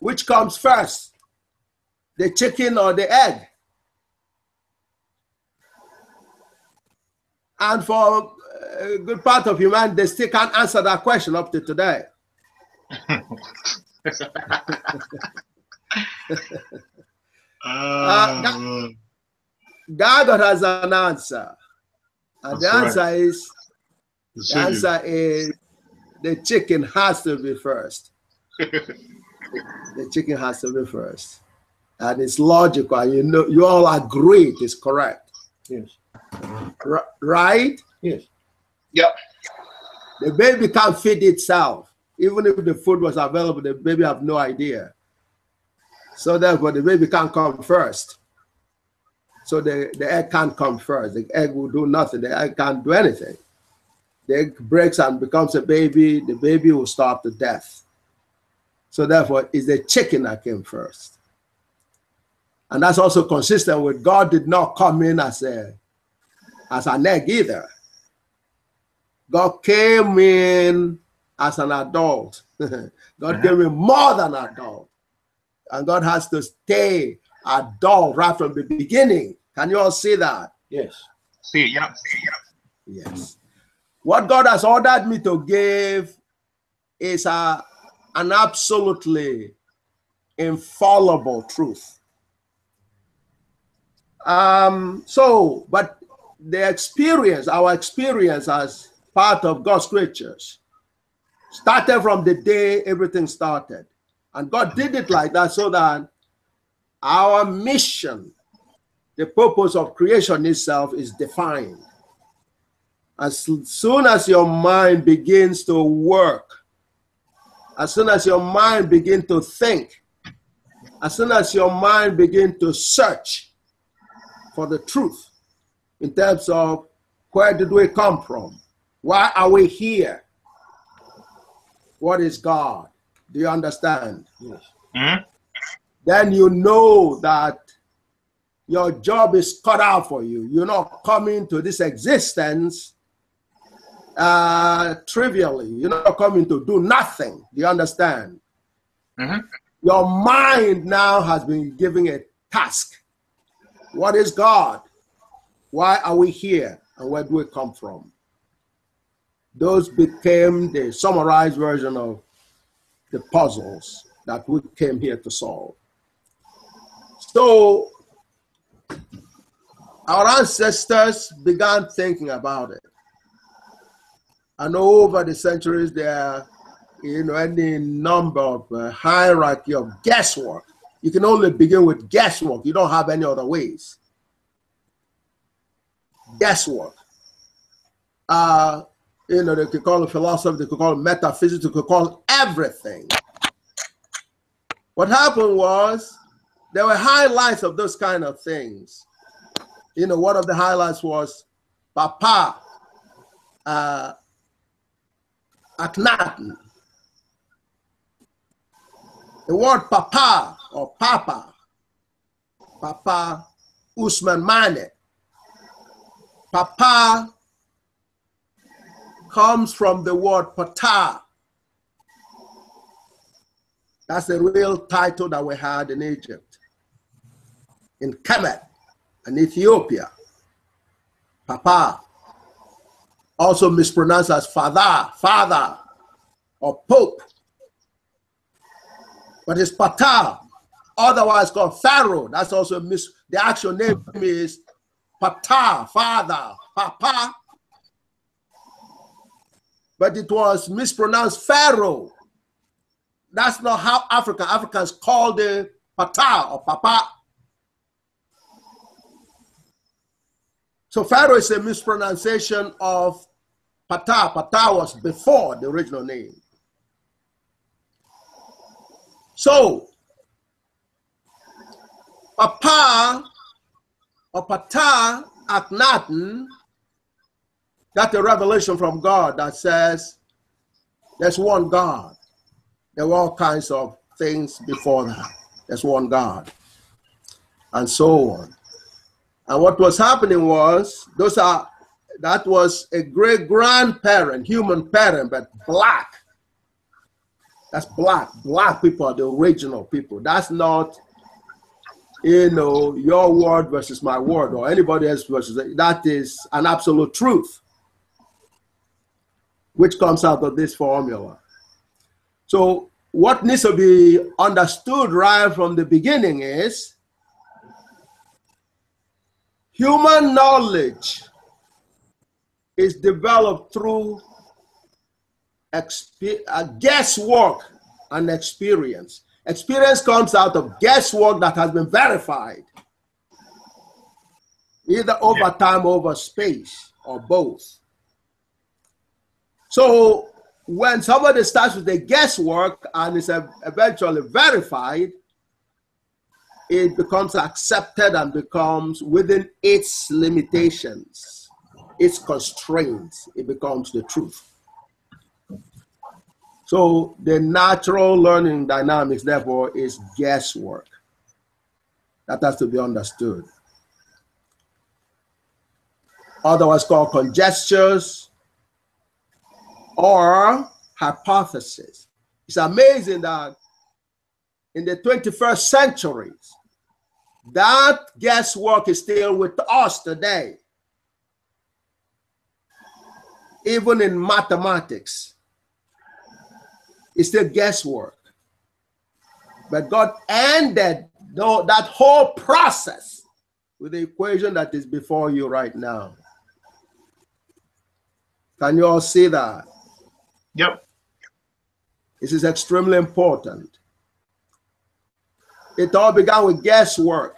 which comes first, the chicken or the egg? And for a good part of humanity, they still can't answer that question up to today. GAGUT has an answer. And the answer is the chicken has to be first. The chicken has to be first. And it's logical. And you know, you all agree it is correct. Yes. Right? Yes. Yep. The baby can't feed itself. Even if the food was available, the baby have no idea. So therefore, the baby can't come first. So the egg can't come first. The egg will do nothing. The egg can't do anything. The egg breaks and becomes a baby. The baby will starve to death. So therefore, it's the chicken that came first. And that's also consistent with God did not come in as an egg either. God came in as an adult. God came in more than adult. And God has to stay adult right from the beginning. Can you all see that? Yes. See it, yeah. Yes. What God has ordered me to give is an absolutely infallible truth. But the experience, our experience as part of God's creatures, started from the day everything started. And God did it like that so that our mission, the purpose of creation itself, is defined. As soon as your mind begins to work, as soon as your mind begins to think, as soon as your mind begins to search for the truth in terms of where did we come from? Why are we here? What is God? Do you understand? Yes. Mm-hmm. Then you know that your job is cut out for you. You're not coming to this existence trivially. You're not coming to do nothing. Do you understand? Mm-hmm. Your mind now has been given a task. What is God? Why are we here? And where do we come from? Those became the summarized version of the puzzles that we came here to solve. So our ancestors began thinking about it. And over the centuries, there are, any number of hierarchy of guesswork. You can only begin with guesswork. You don't have any other ways. Guesswork. They could call it philosophy, they could call it metaphysics, they could call it everything. What happened was there were highlights of those kind of things. One of the highlights was Papa Akhenaten. The word Papa or Papa Usman Mane. Papa comes from the word Ptah. That's the real title that we had in Egypt. In Kemet, in Ethiopia. Papa. Also mispronounced as father, or pope. But it's Ptah, otherwise called Pharaoh. That's also the actual name is Ptah, father, Papa. But it was mispronounced Pharaoh. That's not how Africans call the Ptah or Papa. So Pharaoh is a mispronunciation of Ptah. Ptah was before the original name. So Papa or Ptah Akhenaten got a revelation from God that says there's one God. There were all kinds of things before that. There's one God. And so on. And what was happening was, that was a great-grandparent, human parent, but black. That's black. Black people are the original people. That's not, your word versus my word or anybody else versus that is an absolute truth, which comes out of this formula. So what needs to be understood right from the beginning is human knowledge is developed through guesswork and experience. Experience comes out of guesswork that has been verified, either over time or over space, or both. So when somebody starts with the guesswork and is eventually verified, it becomes accepted and becomes within its limitations, its constraints. It becomes the truth. So the natural learning dynamics, therefore, is guesswork. That has to be understood. Otherwise called conjectures or hypothesis. It's amazing that in the 21st century, that guesswork is still with us today. Even in mathematics, it's still guesswork. But God ended that whole process with the equation that is before you right now. Can you all see that? Yep. This is extremely important. It all began with guesswork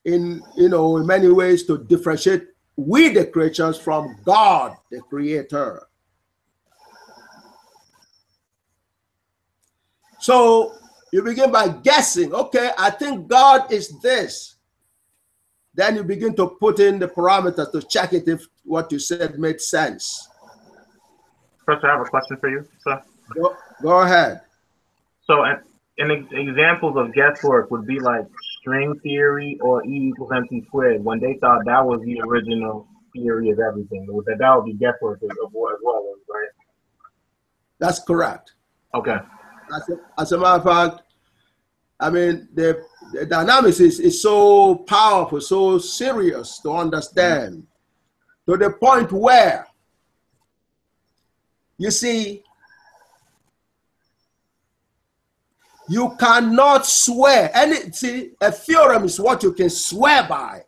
in many ways to differentiate we the creatures from God, the creator. So you begin by guessing, okay, I think God is this. Then you begin to put in the parameters to check it if what you said made sense. Professor, I have a question for you, sir. Go ahead. So examples of guesswork would be like string theory or E equals MC squared, when they thought that was the original theory of everything. That would be guesswork as well, right? That's correct. Okay. As a matter of fact, I mean, the dynamics is so powerful, so serious to understand, to the point where, you see, you cannot swear. A theorem is what you can swear by.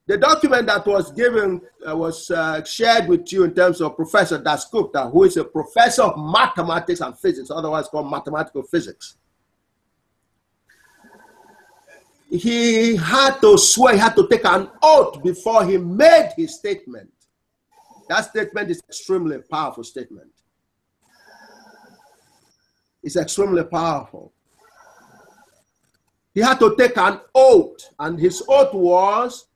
The document that was given was shared with you in terms of Professor Dasgupta, who is a professor of mathematics and physics, otherwise called mathematical physics. He had to swear, he had to take an oath before he made his statement. That statement is extremely powerful statement. It's extremely powerful. He had to take an oath, and his oath was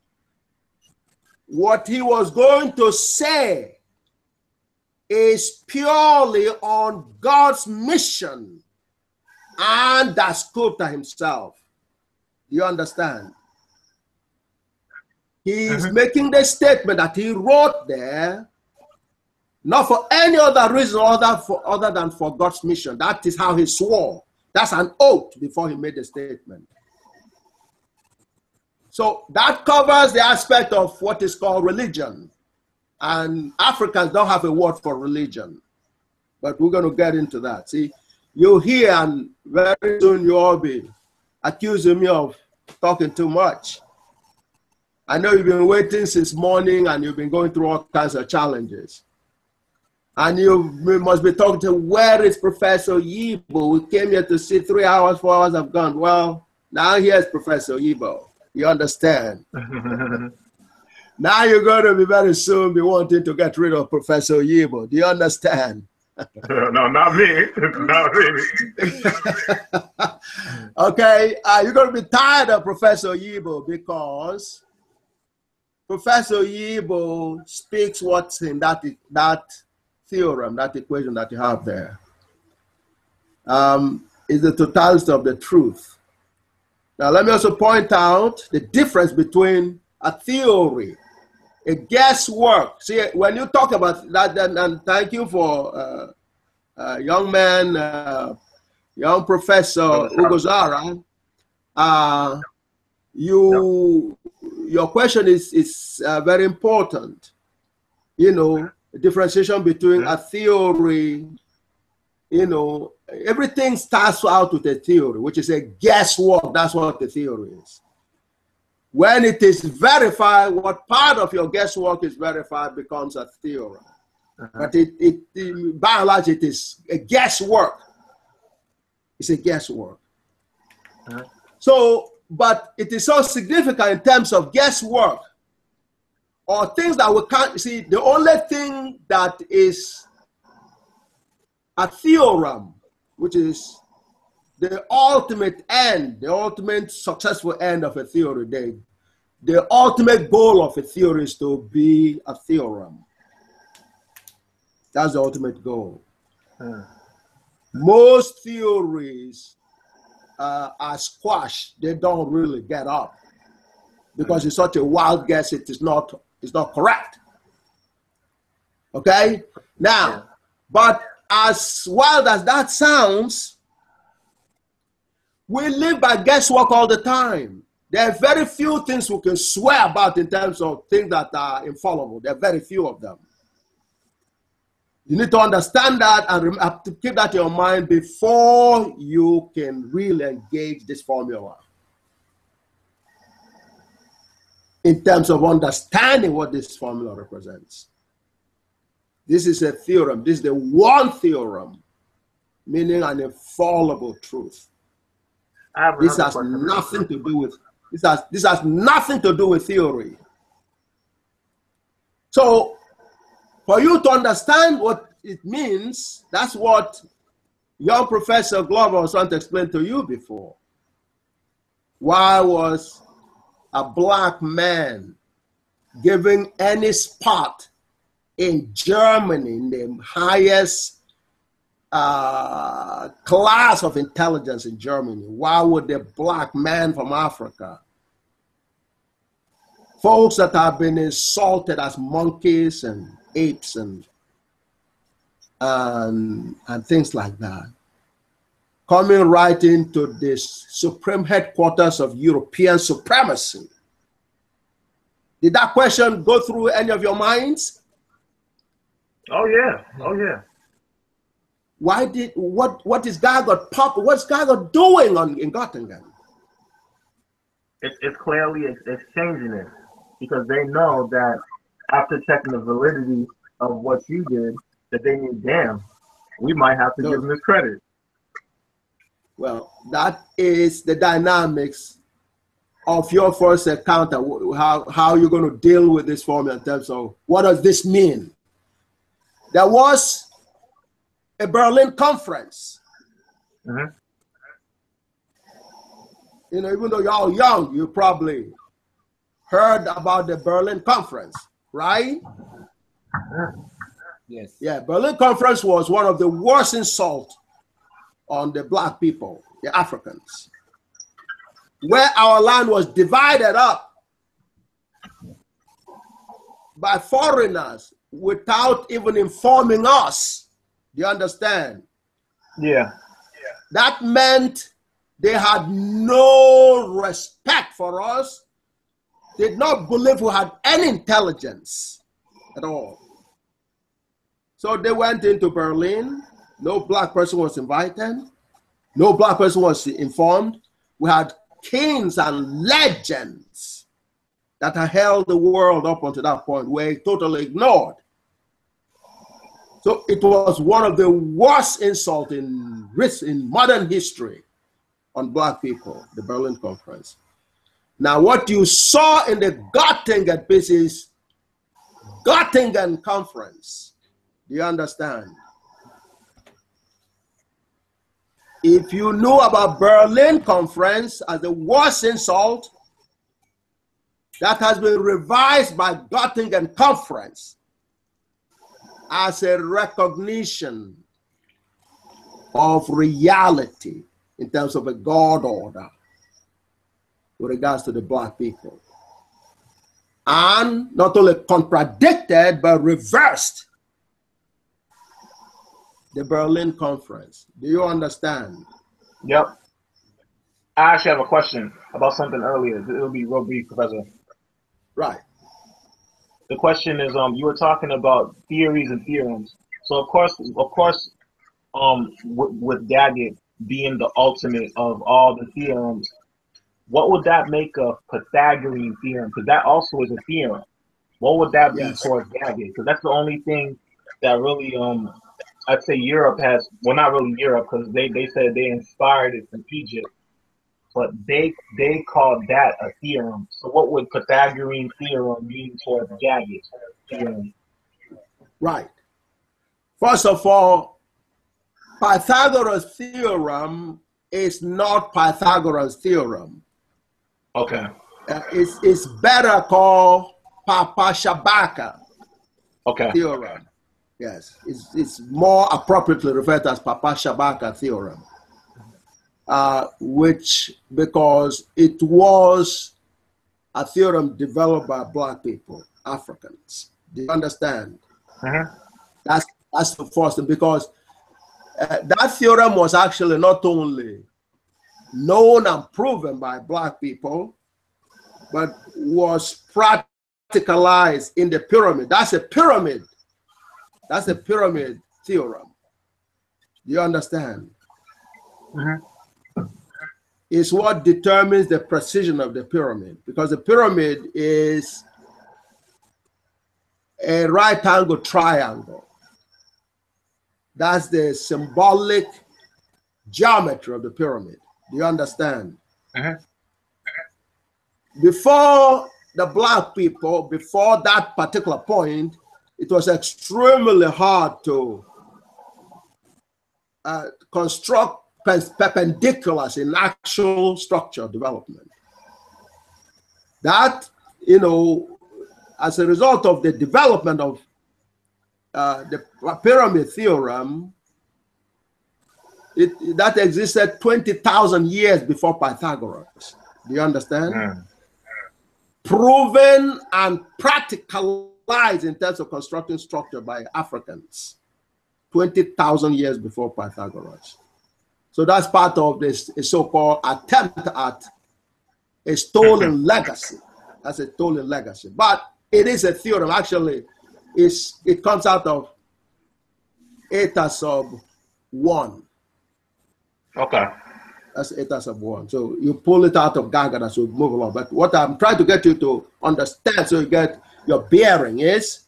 what he was going to say is purely on God's mission and Dasgupta himself. You understand? He's making the statement that he wrote there, not for any other reason other than for God's mission. That is how he swore. That's an oath before he made the statement. So that covers the aspect of what is called religion. And Africans don't have a word for religion. But we're going to get into that. See, you hear, and very soon you'll all be accusing me of talking too much. I know you've been waiting since morning and you've been going through all kinds of challenges. And you must be talking to, where is Professor Oyibo? We came here to see 3 hours, 4 hours have gone. Well, now here's Professor Oyibo. You understand? Now you're going to be very soon be wanting to get rid of Professor Oyibo. Do you understand? No, not me. Not really. Okay, you're going to be tired of Professor Oyibo because Professor Oyibo speaks what's in that theorem, that equation that you have there. Is the totality of the truth. Now, let me also point out the difference between a theory, a guesswork. See, when you talk about that, and thank you for young man, young Professor Ugozara, your question is very important. You know, the differentiation between a theory, you know, everything starts out with a theory, which is a guesswork. That's what the theory is. When it is verified, what part of your guesswork is verified becomes a theorem. But by and large, it is a guesswork. It's a guesswork. So, but it is so significant in terms of guesswork or things that we can't see. The only thing that is a theorem, which is the ultimate end, the ultimate successful end of a theory, the ultimate goal of a theory is to be a theorem. That's the ultimate goal. Most theories are squashed. They don't really get up because it's such a wild guess. It's not correct. Okay. Now, but as wild as that sounds, we live by guesswork all the time. There are very few things we can swear about in terms of things that are infallible. There are very few of them. You need to understand that and have to keep that in your mind before you can really engage this formula in terms of understanding what this formula represents. This is a theorem. This is the one theorem, meaning an infallible truth. This has nothing to do with this has nothing to do with theory. So, for you to understand what it means, that's what young Professor Glover was trying to explain to you before. Why was a black man given any spot in Germany, in the highest class of intelligence in Germany? Why would the black man from Africa, folks that have been insulted as monkeys and apes and things like that, coming right into this supreme headquarters of European supremacy? Did that question go through any of your minds? Oh yeah, oh yeah. Why did what is GAGUT what's GAGUT doing in Göttingen? It's clearly exchanging it because they know that after checking the validity of what you did, that they need, damn, we might have to give them this credit. Well, that is the dynamics of your first encounter, how you're going to deal with this formula in terms of what does this mean? There was a Berlin conference. Mm-hmm. You know, even though you're all young, you probably heard about the Berlin conference, right? Yes. Yeah, Berlin conference was one of the worst insults on the black people, the Africans, where our land was divided up by foreigners without even informing us. Do you understand? Yeah. That meant they had no respect for us, did not believe we had any intelligence at all. So they went into Berlin. No black person was invited. No black person was informed. We had kings and legends that had held the world up until that point were totally ignored. So it was one of the worst insults in modern history on black people, the Berlin Conference. Now, what you saw in the Göttingen piece is Göttingen Conference. Do you understand? If you knew about Berlin Conference as the worst insult, that has been revised by Göttingen Conference as a recognition of reality in terms of a God order with regards to the black people. And not only contradicted, but reversed the Berlin Conference. Do you understand? Yep. I actually have a question about something earlier. It'll be real brief, Professor. Right. The question is, you were talking about theories and theorems. So of course, with GAGUT being the ultimate of all the theorems, what would that make a Pythagorean theorem? Because that also is a theorem. What would that be for GAGUT? Because that's the only thing that really, I'd say Europe has, well, not really Europe, because they said they inspired it from Egypt, but they called that a theorem. So what would Pythagorean theorem mean for the GAGUT theorem? Right. First of all, Pythagoras' theorem is not Pythagoras' theorem. Okay. It's better called Papa Shabaka theorem. Yes, it's more appropriately referred to as Papa-Shabaka theorem, which, because it was a theorem developed by black people, Africans. Do you understand? That's the first thing, because that theorem was actually not only known and proven by black people, but was practicalized in the pyramid. That's a pyramid. That's a pyramid theorem. Do you understand? It's what determines the precision of the pyramid, because the pyramid is a right angle triangle. That's the symbolic geometry of the pyramid. Do you understand? Before the black people, before that particular point, it was extremely hard to construct perpendiculars in actual structure development. That, you know, as a result of the development of the pyramid theorem, that existed 20,000 years before Pythagoras. Do you understand? Proven and practicalized in terms of constructing structure by Africans 20,000 years before Pythagoras. So that's part of this so-called attempt at a stolen legacy. That's a stolen legacy. But it is a theorem. Actually, it comes out of eta sub 1. Okay. That's eta sub 1. So you pull it out of GAGUT as we move along. But what I'm trying to get you to understand, so you get your bearing, is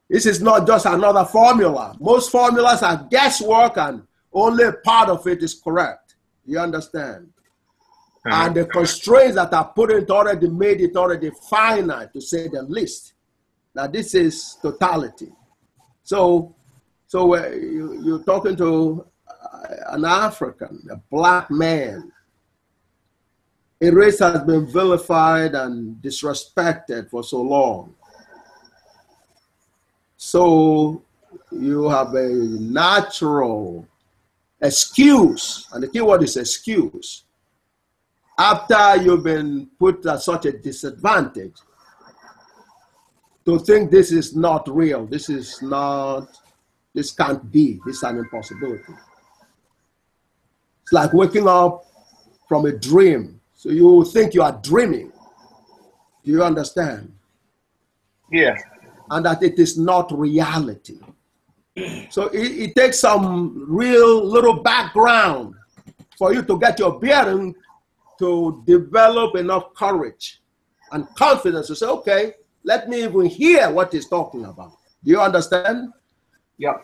this is not just another formula. Most formulas are guesswork, and only part of it is correct. You understand? And the constraints that are put into already made it already finite, to say the least. Now this is totality. So you're talking to an African, a black man. A race has been vilified and disrespected for so long. So you have a natural excuse, and the key word is excuse. After you've been put at such a disadvantage, to think this is not real, this can't be, this is an impossibility. It's like waking up from a dream. So you think you are dreaming. Do you understand? Yeah. And that it is not reality. So it takes some real little background for you to get your bearing, to develop enough courage and confidence to say, okay, let me even hear what he's talking about. Do you understand? Yeah.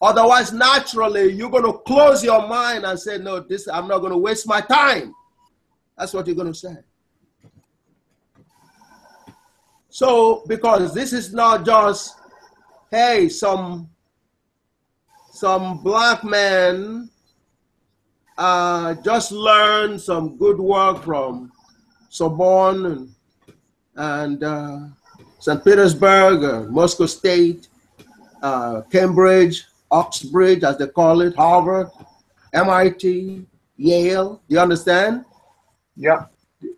Otherwise, naturally, you're going to close your mind and say, no, I'm not going to waste my time. That's what you're going to say. So, because this is not just, hey, some black man just learned some good work from Sorbonne and St. Petersburg, Moscow State, Cambridge, Oxbridge, as they call it, Harvard, MIT, Yale. Do you understand? Yeah.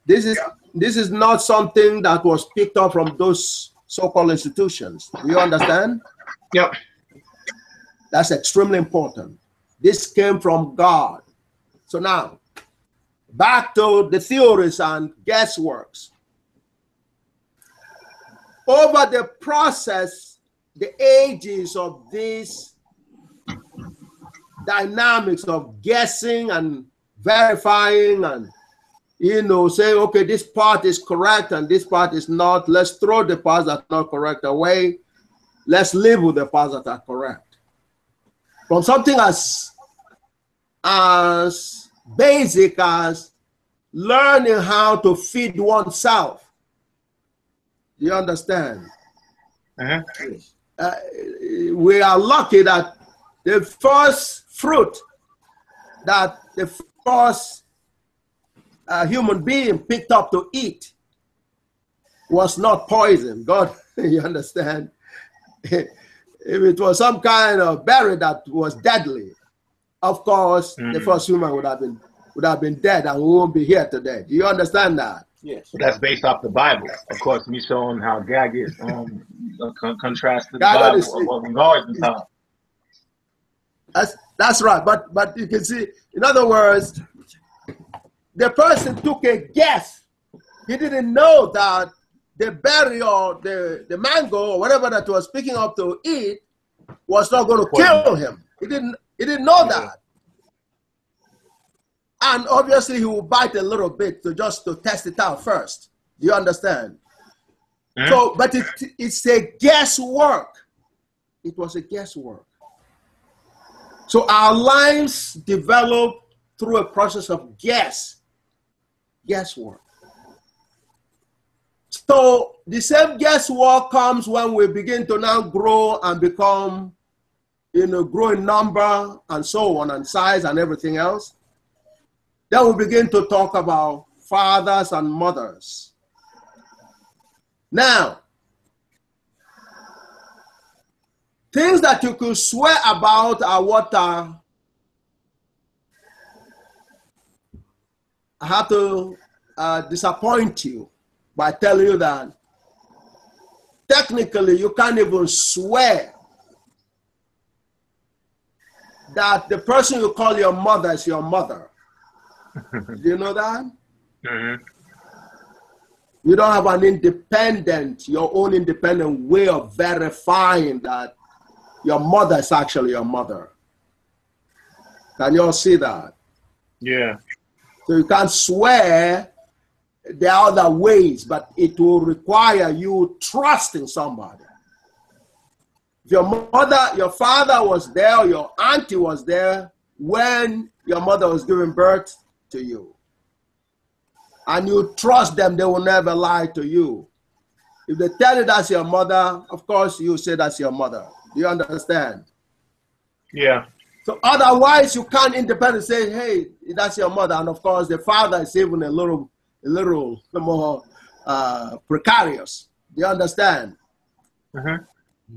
This is not something that was picked up from those so-called institutions. Do you understand? Yep. That's extremely important. This came from God. So now, back to the theories and guessworks. Over the process, the ages of these dynamics of guessing and verifying and, you know, say, okay, this part is correct and this part is not. Let's throw the parts that are not correct away. Let's live with the parts that are correct. From something as basic as learning how to feed oneself. Do you understand? We are lucky that the first fruit that the first human being picked up to eat was not poison. God, you understand? if it was some kind of berry that was deadly, of course, the first human would have been dead, and we won't be here today. Do you understand that? Yes. But that's based off the Bible. Of course, me showing how GAGUT contrasts to the Bible of what we've always been taught. That's right. But you can see, in other words, the person took a guess. He didn't know that the berry or the mango or whatever that was picking up to eat was not going to kill him. He didn't know that. And obviously he will bite a little bit just to test it out first. Do you understand? So, but it's a guesswork. It was a guesswork. So our lives develop through a process of guesswork. So the same guesswork comes when we begin to now grow and become, grow in number and so on, and size and everything else. Then we begin to talk about fathers and mothers. Now, things that you could swear about are what I have to disappoint you by telling you that technically you can't even swear that the person you call your mother is your mother. Do you know that? You don't have your own independent way of verifying that your mother is actually your mother. Can you all see that? Yeah. So you can't swear there are other ways, but it will require you trusting somebody. If your father was there, or your auntie was there when your mother was giving birth to you, and you trust them, they will never lie to you. If they tell you that's your mother, of course you say that's your mother. Do you understand? Yeah. So otherwise you can't independently say, hey, that's your mother. And of course the father is even a little more precarious. Do you understand?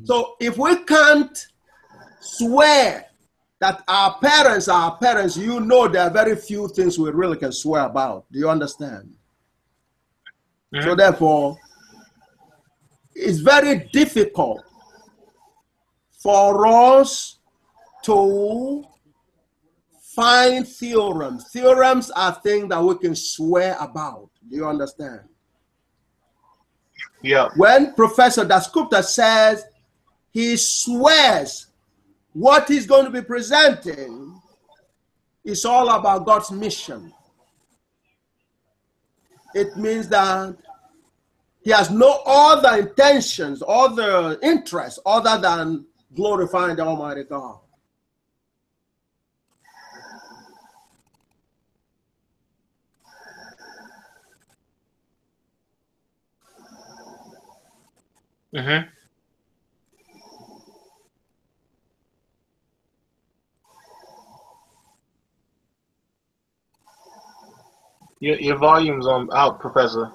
So if we can't swear that our parents are our parents, there are very few things we really can swear about. Do you understand? So therefore, it's very difficult for us to find theorems. Theorems are things that we can swear about. Do you understand? Yeah. When Professor Dasgupta says he swears what he's going to be presenting is all about God's mission, it means that he has no other intentions, other interests, other than glorifying the Almighty God. Your volume's out, Professor.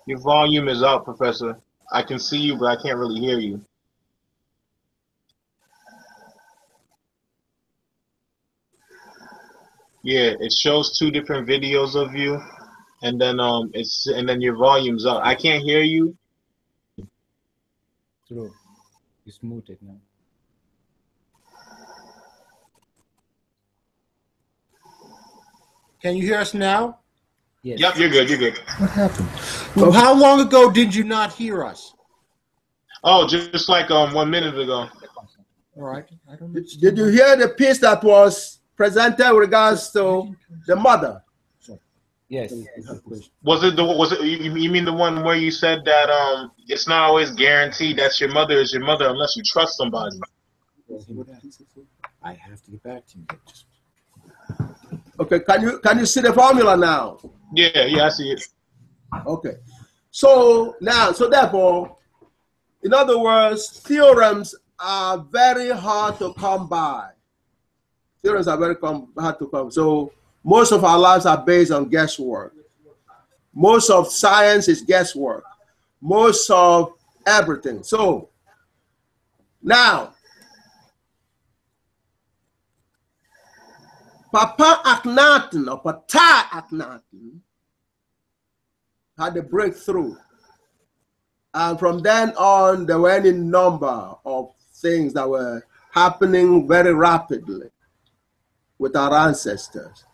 Your volume is out, Professor. I can see you, but I can't really hear you. Yeah, it shows two different videos of you, and then your volume's up. I can't hear you. True. It's muted now. Can you hear us now? Yes. Yep, you're good. You're good. What happened? Well, how long ago did you not hear us? Oh, just like 1 minute ago. All right. I don't know. Did you hear the piece that was presented with regards to the mother? Yes. Was it you mean the one where you said that it's not always guaranteed that your mother is your mother unless you trust somebody? I have to get back to you. Okay, can you see the formula now? Yeah, I see it. Okay. So therefore, in other words, theorems are very hard to come by. Theorems are very hard to come. So most of our lives are based on guesswork. Most of science is guesswork. most of everything. So now, Papa Akhenaten or Pata Akhenaten had a breakthrough. And from then on, there were any number of things that were happening very rapidly with our ancestors,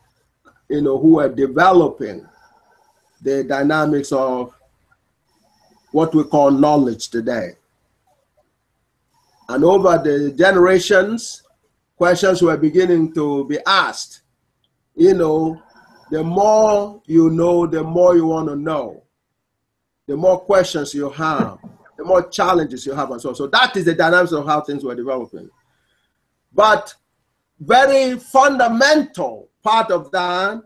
you know, who were developing the dynamics of what we call knowledge today. And over the generations, questions were beginning to be asked. You know, the more you know, the more you want to know. The more questions you have, the more challenges you have, and so on. So that is the dynamics of how things were developing. But very fundamental part of that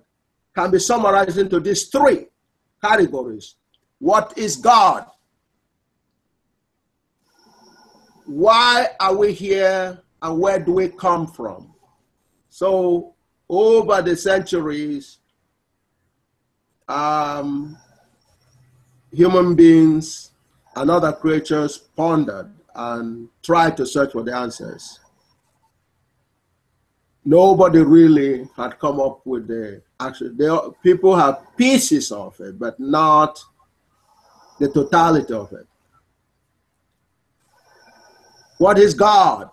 can be summarized into these three categories. What is God? Why are we here, and where do we come from? So over the centuries, human beings and other creatures pondered and tried to search for the answers. Nobody really had come up with the actual. People have pieces of it, but not the totality of it. What is God?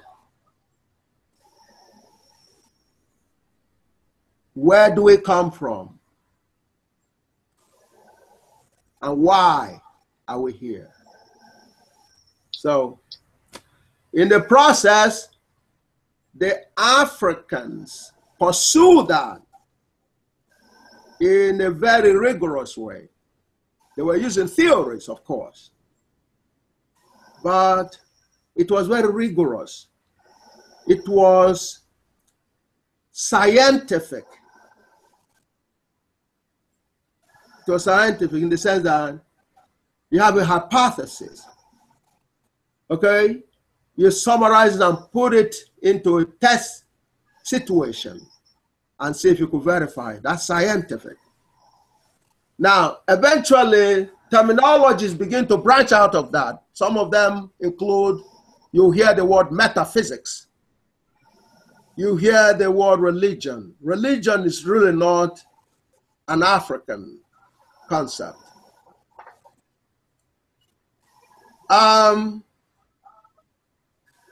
Where do we come from? And why are we here? So, in the process, the Africans pursue that in a very rigorous way. They were using theories, of course, but it was very rigorous. It was scientific. It was scientific in the sense that you have a hypothesis, okay? You summarize it and put it into a test situation and see if you could verify it. That's scientific. Now, eventually, terminologies begin to branch out of that. Some of them include, you hear the word metaphysics. You hear the word religion. Religion is really not an African concept.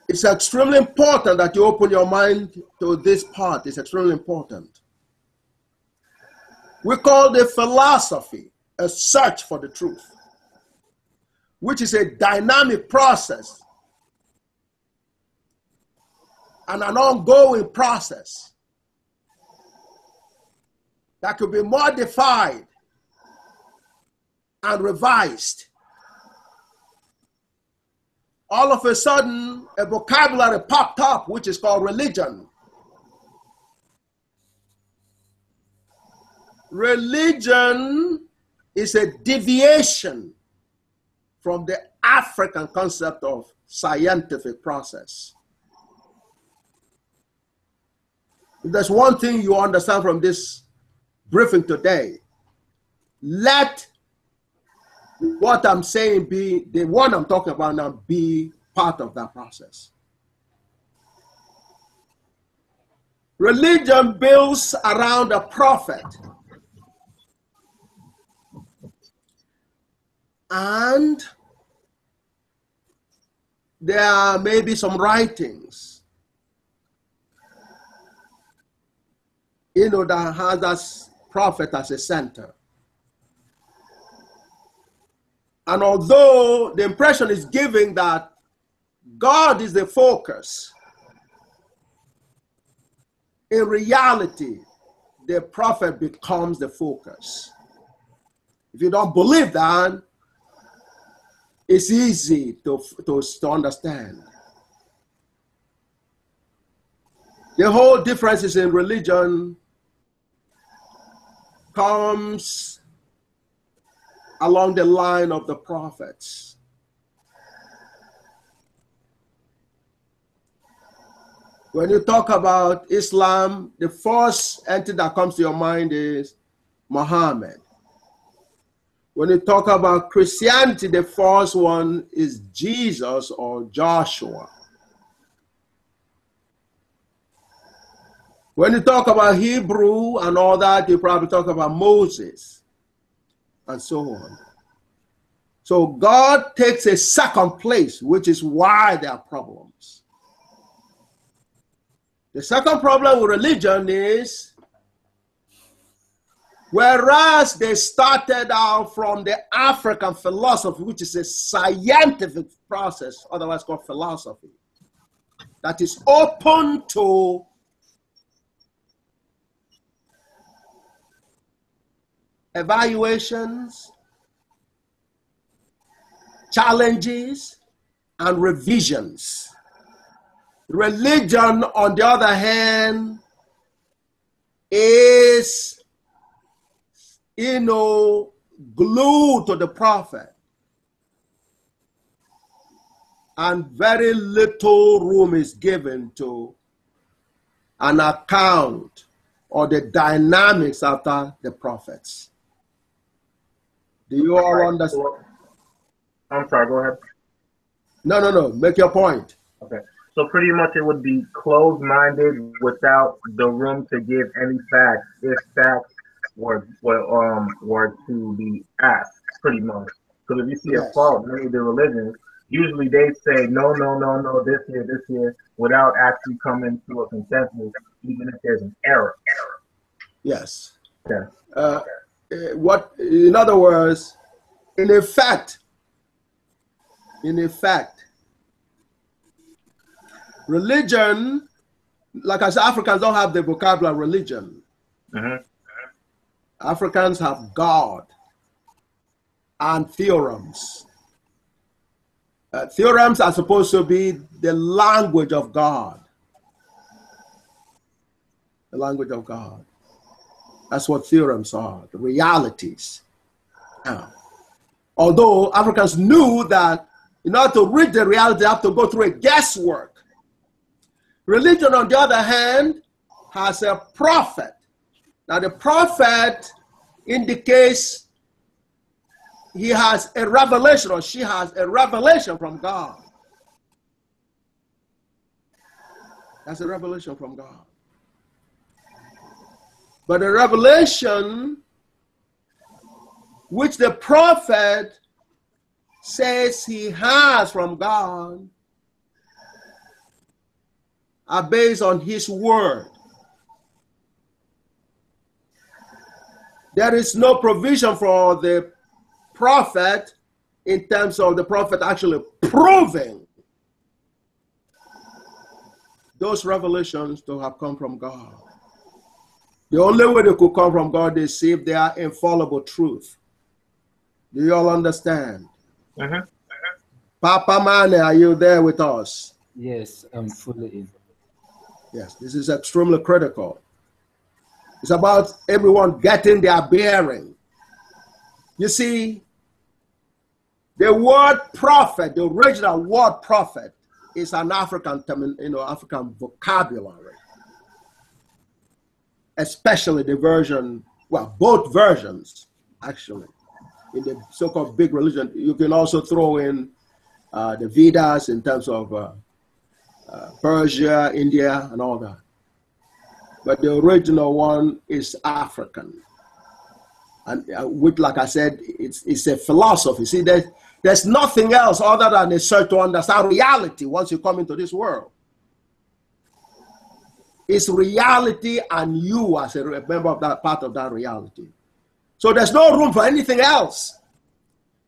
It's extremely important that you open your mind to this part. It's extremely important. We call the philosophy a search for the truth, which is a dynamic process and an ongoing process that could be modified and revised. All of a sudden, a vocabulary popped up, which is called religion. Religion is a deviation from the African concept of scientific process. If there's one thing you understand from this briefing today, let what I'm saying be, the one I'm talking about now, be part of that process. Religion builds around a prophet. And there may be some writings, you know, that has that prophet as a center. And although the impression is given that God is the focus, in reality, the prophet becomes the focus. If you don't believe that, it's easy to understand. The whole differences in religion comes along the line of the prophets. When you talk about Islam, the first entity that comes to your mind is Muhammad. When you talk about Christianity, the first one is Jesus or Joshua. When you talk about Hebrew and all that, you probably talk about Moses and so on. So God takes a second place, which is why there are problems. The second problem with religion is, whereas they started out from the African philosophy, which is a scientific process, otherwise called philosophy, that is open to evaluations, challenges, and revisions. Religion, on the other hand, is, glued to the prophet, and very little room is given to an account or the dynamics after the prophets. Do you all understand? I'm sorry, go ahead. No. Make your point. Okay. So pretty much it would be closed-minded without the room to give any facts, if facts were to be asked, pretty much. Because if you see a fault in any of the religions, usually they say no, this here, without actually coming to a consensus, even if there's an error. Yes. Okay. In other words, in effect, religion, like I said, Africans don't have the vocabulary religion. Mm-hmm. Africans have God and theorems. Theorems are supposed to be the language of God. The language of God. That's what theorems are, the realities. Now, although Africans knew that in order to read the reality, they have to go through a guesswork. Religion, on the other hand, has a prophet. Now, the prophet indicates he has a revelation, or she has a revelation from God. That's a revelation from God. But the revelation which the prophet says he has from God are based on his word. There is no provision for the prophet in terms of the prophet actually proving those revelations to have come from God. The only way they could come from God is if they are infallible truth. Do you all understand? Mm-hmm. Papa Mane, are you there with us? Yes, I'm fully in. Yes, this is extremely critical. It's about everyone getting their bearing. You see, the word prophet, the original word prophet, is an African term, African vocabulary. Especially the version, well, both versions, actually. In the so-called big religion, you can also throw in the Vedas in terms of Persia, India, and all that. But the original one is African. And which, like I said, it's a philosophy. See, there's nothing else other than a search to understand reality once you come into this world. It's reality and you as a member of that part of that reality. So there's no room for anything else.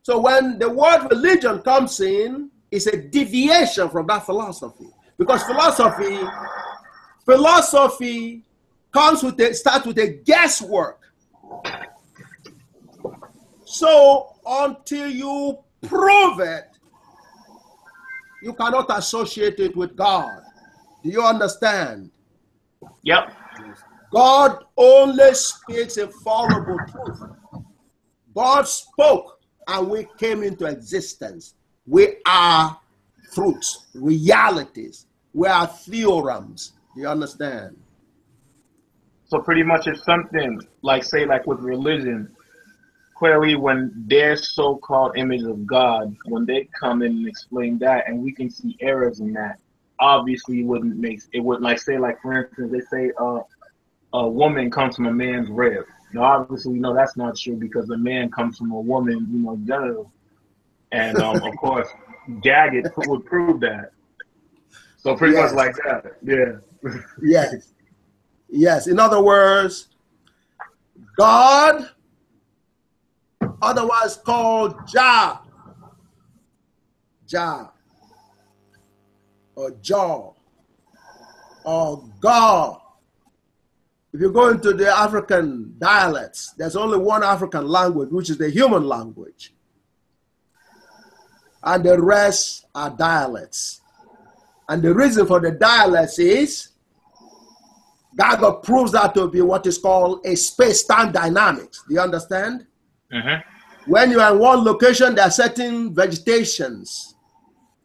So when the word religion comes in, it's a deviation from that philosophy. Because philosophy starts with a guesswork. So until you prove it, you cannot associate it with God. Do you understand? Yep. God only speaks infallible truth. God spoke and we came into existence. We are truths, realities. We are theorems. Do you understand? So pretty much it's something like, say, like with religion, clearly when their so-called image of God, when they come in and explain that, and we can see errors in that, obviously wouldn't make it would like say like for instance they say a woman comes from a man's rib. Now obviously we know that's not true because a man comes from a woman, you know, genital. And of course GAGUT would prove that. So pretty much like that. Yeah. Yes. Yes. In other words, God, otherwise called Jah, or Jah, or God. If you go into the African dialects, there's only one African language, which is the human language. And the rest are dialects. And the reason for the dialects is GAGUT proves that to be what is called a space-time dynamics. Do you understand? When you are in one location, there are certain vegetations,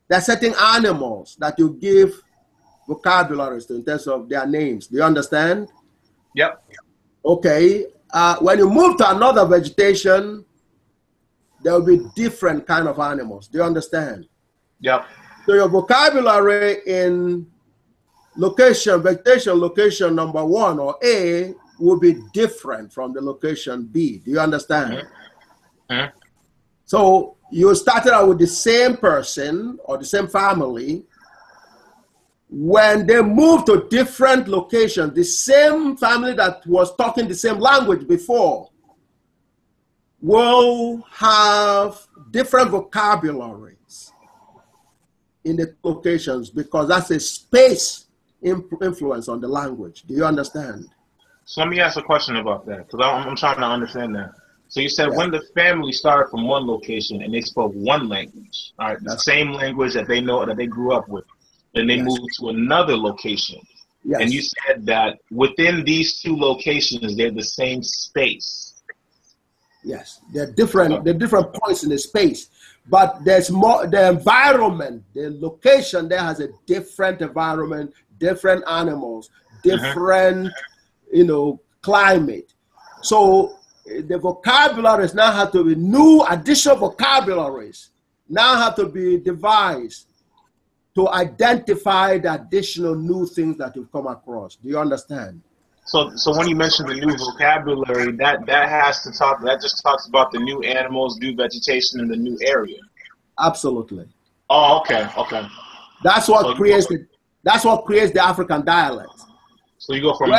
there are certain animals that you give vocabularies to in terms of their names. Do you understand? Yep. Okay. When you move to another vegetation, there will be different kind of animals. Do you understand? Yep. So your vocabulary in vegetation location number 1 or A will be different from the location B. Do you understand? So you started out with the same person or the same family. When they move to different locations, the same family that was talking the same language before will have different vocabularies in the locations because that's a space influence on the language. Do you understand? So let me ask a question about that because I'm trying to understand that. So you said when the family started from one location and they spoke one language, all right, the same language that they know that they grew up with, then they moved to another location. And you said that within these two locations, they're the same space. Yes, they're different. They're different points in the space, but there's more. The environment, the location there has a different environment, different animals, different, you know, climate. So the vocabularies now have to be new, additional vocabularies now have to be devised to identify the additional new things that you've come across. Do you understand? So when you mention the new vocabulary, that just talks about the new animals, new vegetation in the new area. Absolutely. Oh, okay, okay. That's what creates the African dialect. So you go from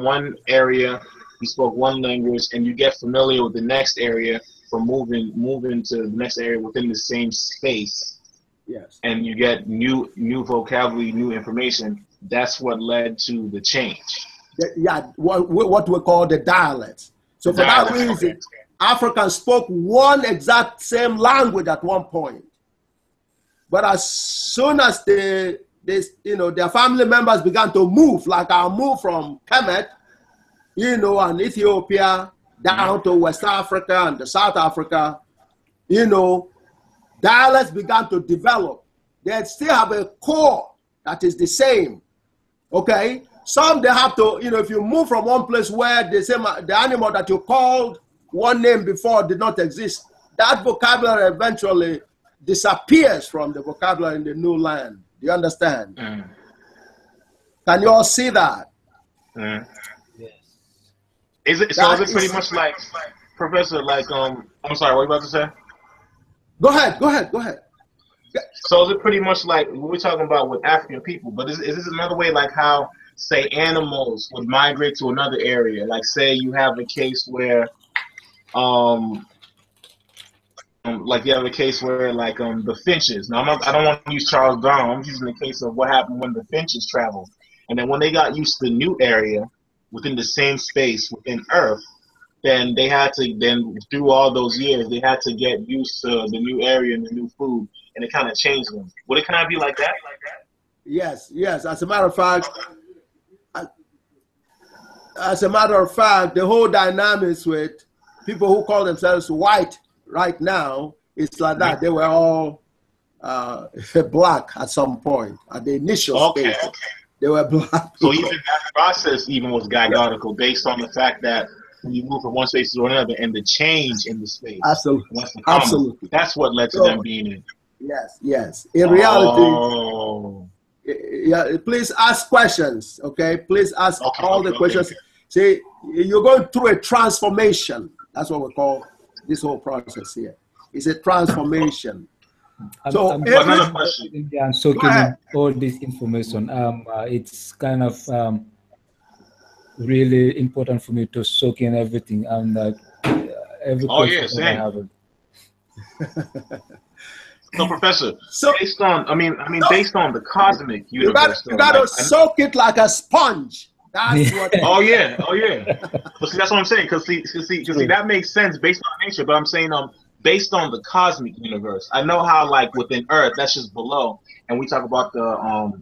one area, you spoke one language, and you get familiar with the next area from moving to the next area within the same space. Yes. And you get new vocabulary, new information. That's what led to the change. Yeah, what we call the dialects. So for that reason, Africans spoke one exact same language at one point. But as soon as their family members began to move, like our move from Kemet, and Ethiopia down to West Africa and the South Africa, dialects began to develop. They still have a core that is the same. Okay? Some they have to, if you move from one place where the animal that you called one name before did not exist, that vocabulary eventually disappears from the vocabulary in the new land. Do you understand? Can you all see that? Yes. Is it pretty much like, Professor, like, I'm sorry, what are you about to say? Go ahead. So is it pretty much like what we're talking about with African people, but is this another way like how, say, animals would migrate to another area? Like, say you have a case where, the finches. Now, I don't want to use Charles Darwin. I'm using the case of what happened when the finches traveled. And then when they got used to the new area within the same space within Earth, then they had to, through all those years, they had to get used to the new area and the new food, and it kind of changed them. Would it kind of be like that? Yes. As a matter of fact, the whole dynamics with people who call themselves white right now, it's like that. They were all black at some point, at the initial stage. Okay. They were black. So even that process was GAGUTical based on the fact that when you move from one space to another, and the change in the space. Absolutely. That's the comma. Absolutely. That's what led to them being in. Yes, yes. In reality, yeah, please ask questions, okay? Please ask all the questions. See, you're going through a transformation. That's what we call this whole process here. It's a transformation. So another question. I'm soaking in all this information. It's kind of really important for me to soak in everything. And every question I have. So, Professor, based on, based on the cosmic universe, you gotta soak it like a sponge. That's what. Oh yeah. But see, that's what I'm saying. Cause see, that makes sense based on nature. But I'm saying, based on the cosmic universe, I know how, like, within Earth, that's just below, and we talk about the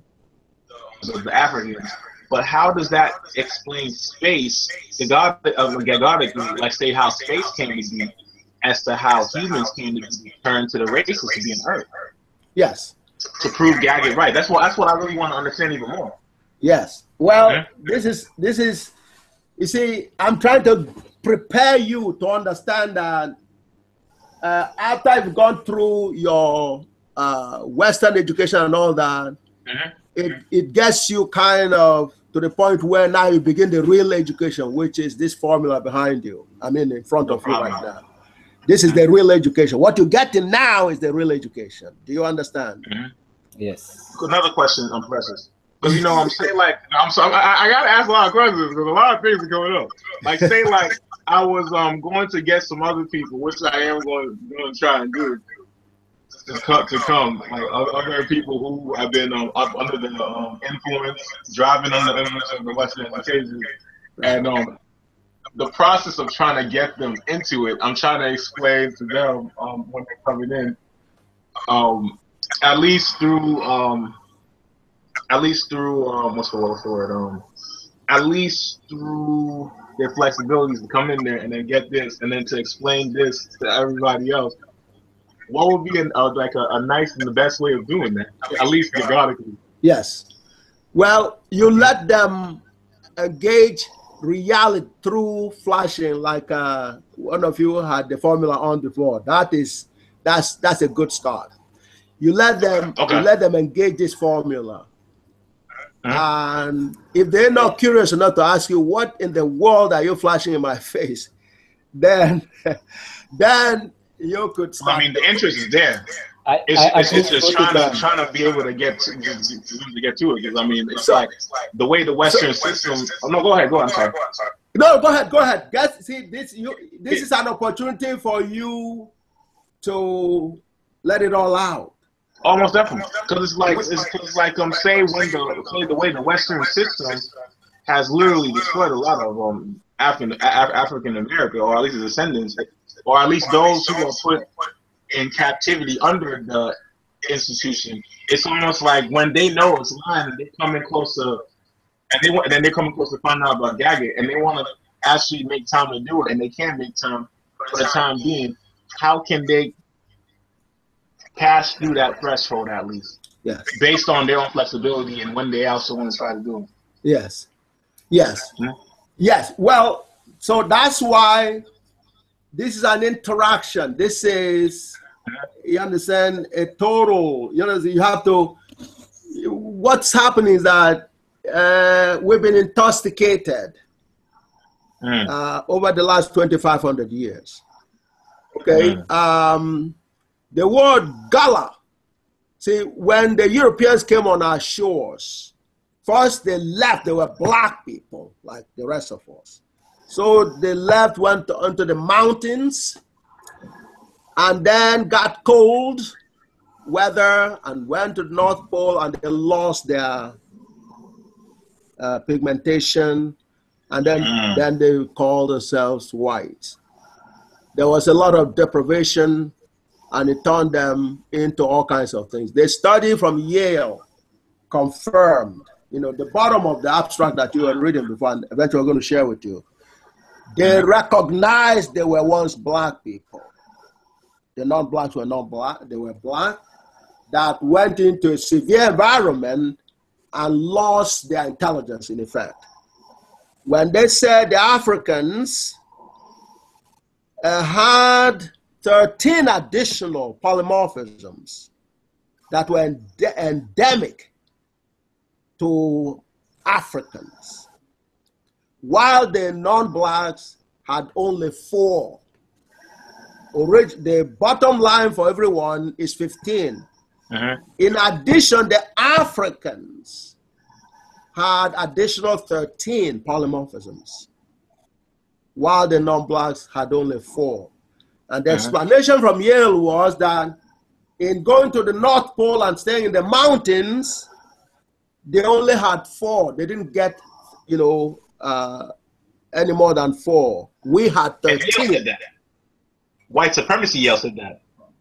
Africans. But how does that explain space? The God of GAGUT, like, say how space came to be, as to how humans came to turn to the races to be on Earth. Yes. To prove GAGUT right. That's what I really want to understand even more. Yes. Well, this is, you see, I'm trying to prepare you to understand that after you've gone through your Western education and all that, it gets you kind of to the point where now you begin the real education, which is this formula behind you. I mean, in front of you right now. This is the real education. What you're getting now is the real education. Do you understand? Yes. Another question, Professor. Because, you know, I'm saying, like, I got to ask a lot of questions because a lot of things are going up. Like, say, like, I was going to get some other people, which I am going to try and do, to come. Like, other people who have been up under the influence, driving under the influence of the Western education. And the process of trying to get them into it, I'm trying to explain to them when they're coming in, at least through what's the word? At least through their flexibilities to come in there and then get this, and then to explain this to everybody else. What would be a nice and the best way of doing that? At least theoretically. Yes. Well, you let them engage reality through flashing, like one of you had the formula on before. That's a good start. You let them engage this formula. And if they're not curious enough to ask you what in the world are you flashing in my face, then you could start. I mean, the interest is there. It's just trying to be able to get to it. Because I mean, it's like the way the Western system. Oh no, go ahead. I'm sorry. No, go ahead. Guys, see, this is an opportunity for you to let it all out. Almost definitely, because it's like say the way the Western system has literally destroyed a lot of African American, or at least the descendants, or at least those who are put in captivity under the institution. It's almost like when they know it's lying and they come in closer, and then they come in close to find out about GAGUT, and they want to actually make time to do it, and they can't make time for the time being. How can they pass through that threshold at least? Yes. Based on their own flexibility and when they also want to try to do it. Yes. Yes. Yes. Well, so that's why this is an interaction. This is, you understand, a total, you have to, what's happening is that we've been intoxicated over the last 2,500 years. Okay. The word gala, see, when the Europeans came on our shores, first they left, they were black people like the rest of us. So they left, went onto the mountains, and then got cold weather and went to the North Pole, and they lost their pigmentation, and then they called themselves white. There was a lot of deprivation, and it turned them into all kinds of things. They studied from Yale, confirmed, the bottom of the abstract that you were reading before, and eventually I'm going to share with you. They recognized they were once black people. The non-blacks were not black, they were black, that went into a severe environment and lost their intelligence, in effect. When they said the Africans had 13 additional polymorphisms that were endemic to Africans, while the non-blacks had only 4. The bottom line for everyone is 15. In addition, the Africans had additional 13 polymorphisms, while the non-blacks had only 4. And the explanation from Yale was that in going to the North Pole and staying in the mountains, they only had 4. They didn't get, you know, any more than 4. We had 13. White supremacy Yale said that.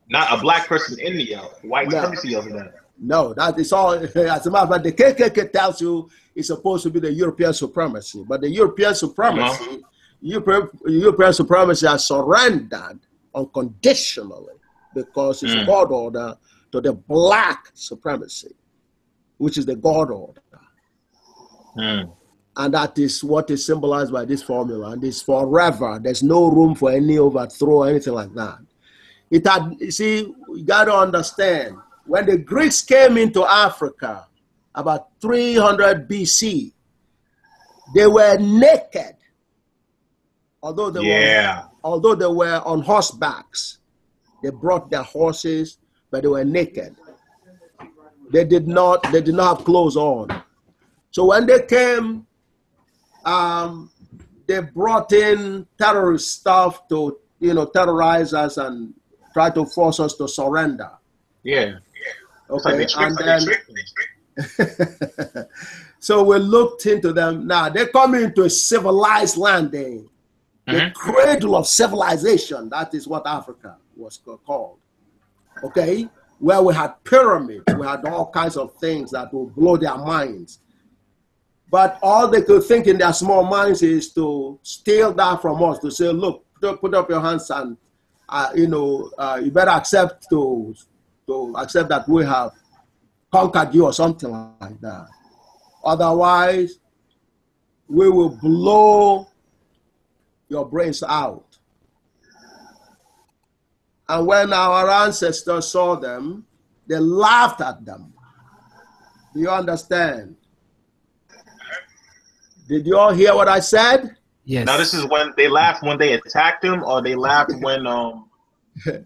Not a black person in the Yale. White supremacy Yale said that. No, that is all. As a matter of fact, the KKK tells you it's supposed to be the European supremacy. But the European supremacy, European supremacy has surrendered unconditionally because it's a God order to the black supremacy, which is the God order. And that is what is symbolized by this formula. And it's forever. There's no room for any overthrow or anything like that. It had, you see, you got to understand, when the Greeks came into Africa about 300 BC, they were naked, although they were on horsebacks. They brought their horses, but they were naked. They did not have clothes on. So when they came, they brought in terrorist stuff to, you know, terrorize us and try to force us to surrender. Yeah. Okay. And then, so we looked into them. Now they come into a civilized land. The cradle of civilization. That is what Africa was called. Okay. Where we had pyramids, we had all kinds of things that will blow their minds. But all they could think in their small minds is to steal that from us, to say, look, put up your hands and, you better accept to accept that we have conquered you or something like that. Otherwise, we will blow your brains out. And when our ancestors saw them, they laughed at them. Do you understand? Did you all hear what I said? Yes. Now this is when they laughed when they attacked him, or they laughed when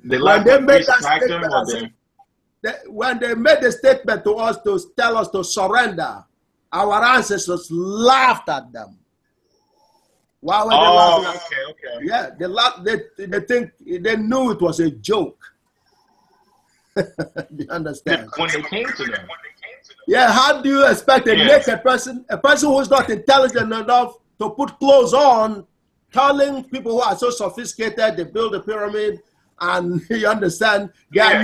they laughed when when they attacked him, or when they made the statement to us to tell us to surrender, our ancestors laughed at them. Why were they laughing? Okay. Yeah, they laughed. They knew it was a joke. Do you understand? When they came to them. Yeah, how do you expect a naked person, a person who's not intelligent enough to put clothes on, telling people who are so sophisticated, they build a pyramid, and you understand, their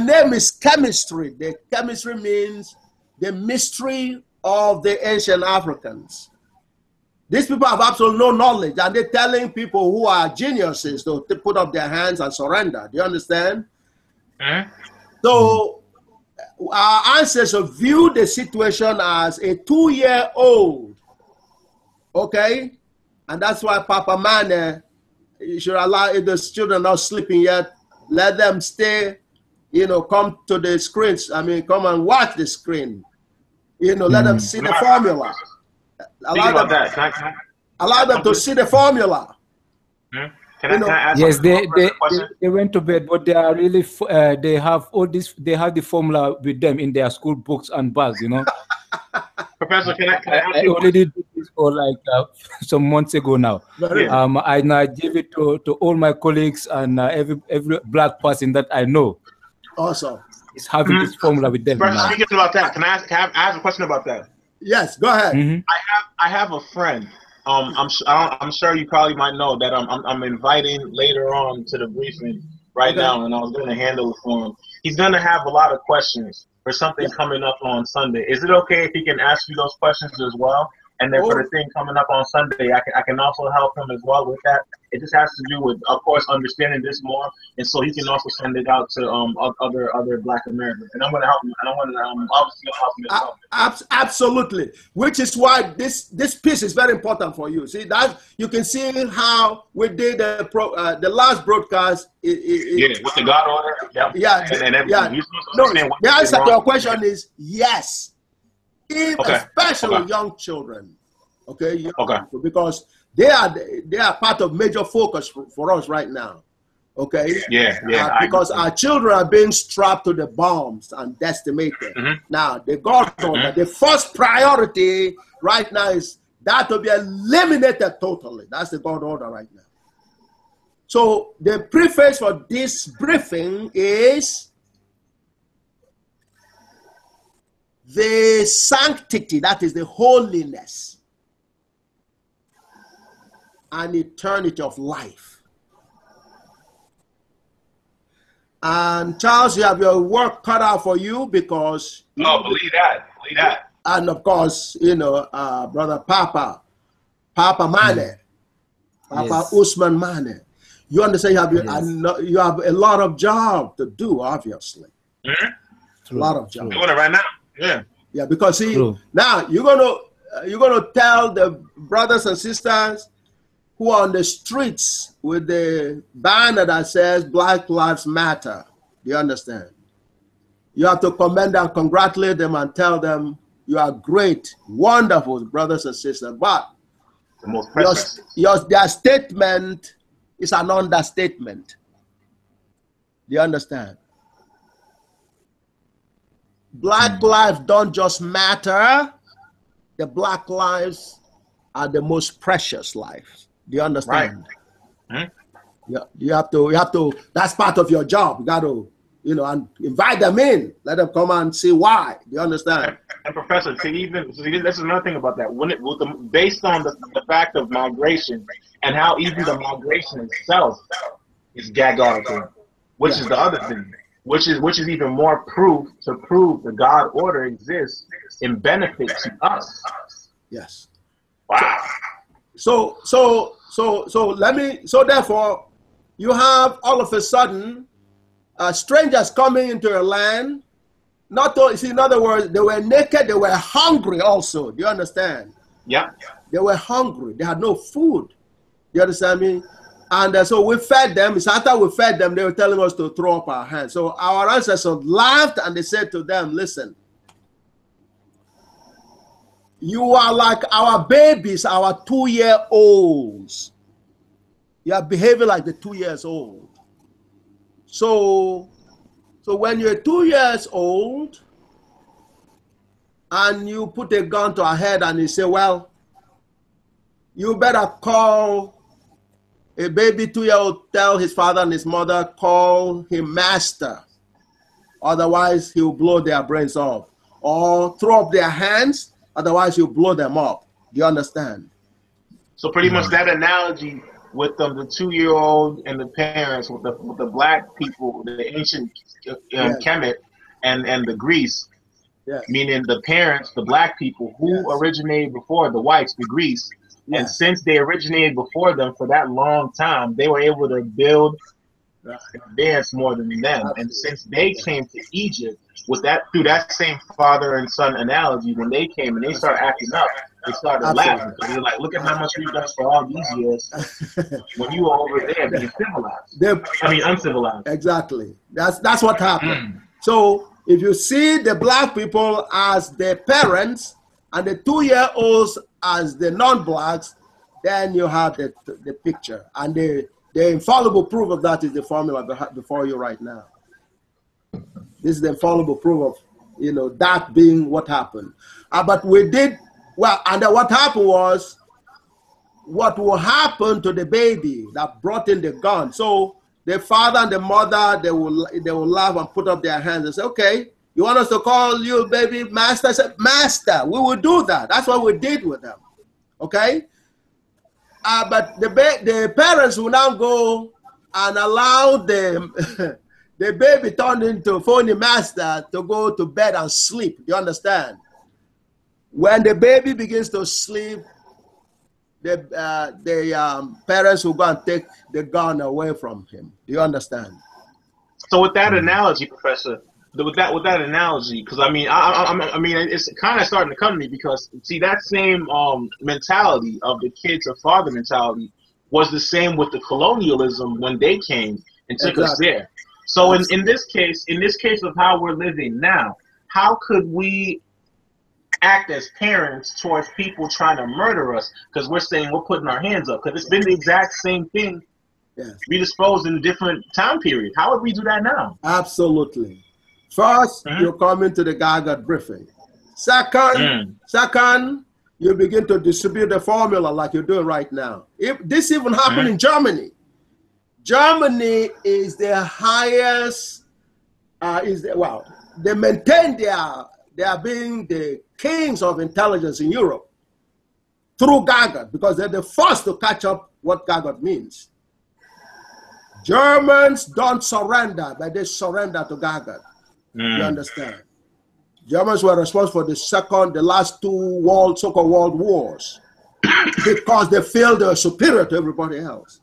name is chemistry. The chemistry means the mystery of the ancient Africans. These people have absolutely no knowledge, and they're telling people who are geniuses to put up their hands and surrender. Do you understand? So our ancestors viewed the situation as a 2-year-old, okay? And that's why Papa Mane, you should allow, if the children not sleeping yet, let them stay, come to the screens. I mean, come and watch the screen. Let them see the formula. Allow them to see the formula. Can I ask yes, they went to bed, but they are really they have all this. They have the formula with them in their school books and bags. Professor, can I ask you? I already did this for like some months ago now. I give it to all my colleagues and every black person that I know. Awesome. Is having this formula with them. Speaking about that, can I ask a question about that? Yes, go ahead. I have a friend. I'm sure you probably might know that I'm inviting later on to the briefing now, and I was going to handle it for him. He's going to have a lot of questions for something coming up on Sunday. Is it okay if he can ask you those questions as well? And then for the thing coming up on Sunday, I can also help him as well with that. It just has to do with, of course, understanding this more, and so he can also send it out to other Black Americans. And I'm going to help him. And I'm going to obviously help him as well. Absolutely, which is why this piece is very important for you. See that you can see how we did the last broadcast. With the God order. Yep. Yeah, and everything. No, the answer to your question is yes. Especially young children, because they are part of major focus for us right now, because our children are being strapped to the bombs and decimated. Now, the God order, the first priority right now is that to be eliminated totally. That's the God order right now. So the preface for this briefing is the sanctity, that is the holiness and eternity of life. And Charles, you have your work cut out for you because... Oh, believe that. And of course, Brother Papa Mane, Usman Mane. You understand you have a lot of job to do, obviously. A lot of job. Doing it right now. Yeah, because see, now you're gonna tell the brothers and sisters who are on the streets with the banner that says Black Lives Matter. Do you understand? You have to commend and congratulate them and tell them you are great, wonderful brothers and sisters. But the most precious. Their statement is an understatement. Do you understand? Black lives don't just matter. The Black lives are the most precious lives. Do you understand? Right. Yeah, you have to. That's part of your job. You got to, and invite them in. Let them come and see why. Do you understand? And Professor, this is another thing about that. Based on the fact of migration and how even the migration itself is GAGUT, which is the other thing. Which is even more proof to prove the God order exists in benefit to us. Yes. Wow. So therefore, you have all of a sudden strangers coming into your land. In other words, they were naked, they were hungry also. Do you understand? Yeah. They were hungry. They had no food. Do you understand me? And so we fed them. It's after we fed them, they were telling us to throw up our hands. So our ancestors laughed and they said to them, listen, you are like our babies, our 2-year-olds. You are behaving like the 2 years old. So when you're 2 years old and you put a gun to our head and you say, well, you better call a baby 2-year-old, tell his father and his mother, call him master. Otherwise, he'll blow their brains off. Or throw up their hands, otherwise he'll blow them up. Do you understand? So pretty much that analogy with the 2-year-old and the parents, with the Black people, the ancient Kemet and the Greece, meaning the parents, the Black people who originated before the whites, the Greece. And since they originated before them for that long time, they were able to build and advance more than them. And since they came to Egypt through that same father and son analogy, when they came and they started acting up, they started laughing. So they're like, look at how much we've done for all these years when you were over there being civilized. Uncivilized. Exactly. That's what happened. So if you see the Black people as their parents and the 2-year-olds as the non-Blacks, then you have the picture. And the infallible proof of that is the formula before you right now. This is the infallible proof of, that being what happened. But we did, and then what happened was, what will happen to the baby that brought in the gun? So the father and the mother, they will laugh and put up their hands and say, okay, you want us to call you baby master? I said, master, we will do that. That's what we did with them. Okay? But the parents will now go and allow them, the baby turned into phony master to go to bed and sleep. You understand? When the baby begins to sleep, the parents will go and take the gun away from him. Do you understand? So with that analogy, Professor, with that analogy, because I mean, I mean, it's kind of starting to come to me because see that same mentality of the kids of father mentality was the same with the colonialism when they came and took us there. So in this case of how we're living now, how could we act as parents towards people trying to murder us because we're saying we're putting our hands up? Because it's been the exact same thing redisposed in a different time period. How would we do that now? Absolutely. First, you come into the GAGUT briefing. Second, you begin to distribute the formula like you're doing right now. If this even happened in Germany. Germany is the highest, they maintain their being the kings of intelligence in Europe through GAGUT because they're the first to catch up what GAGUT means. Germans don't surrender, but they surrender to GAGUT. You understand? Germans were responsible for the last two so-called world wars because they feel they were superior to everybody else.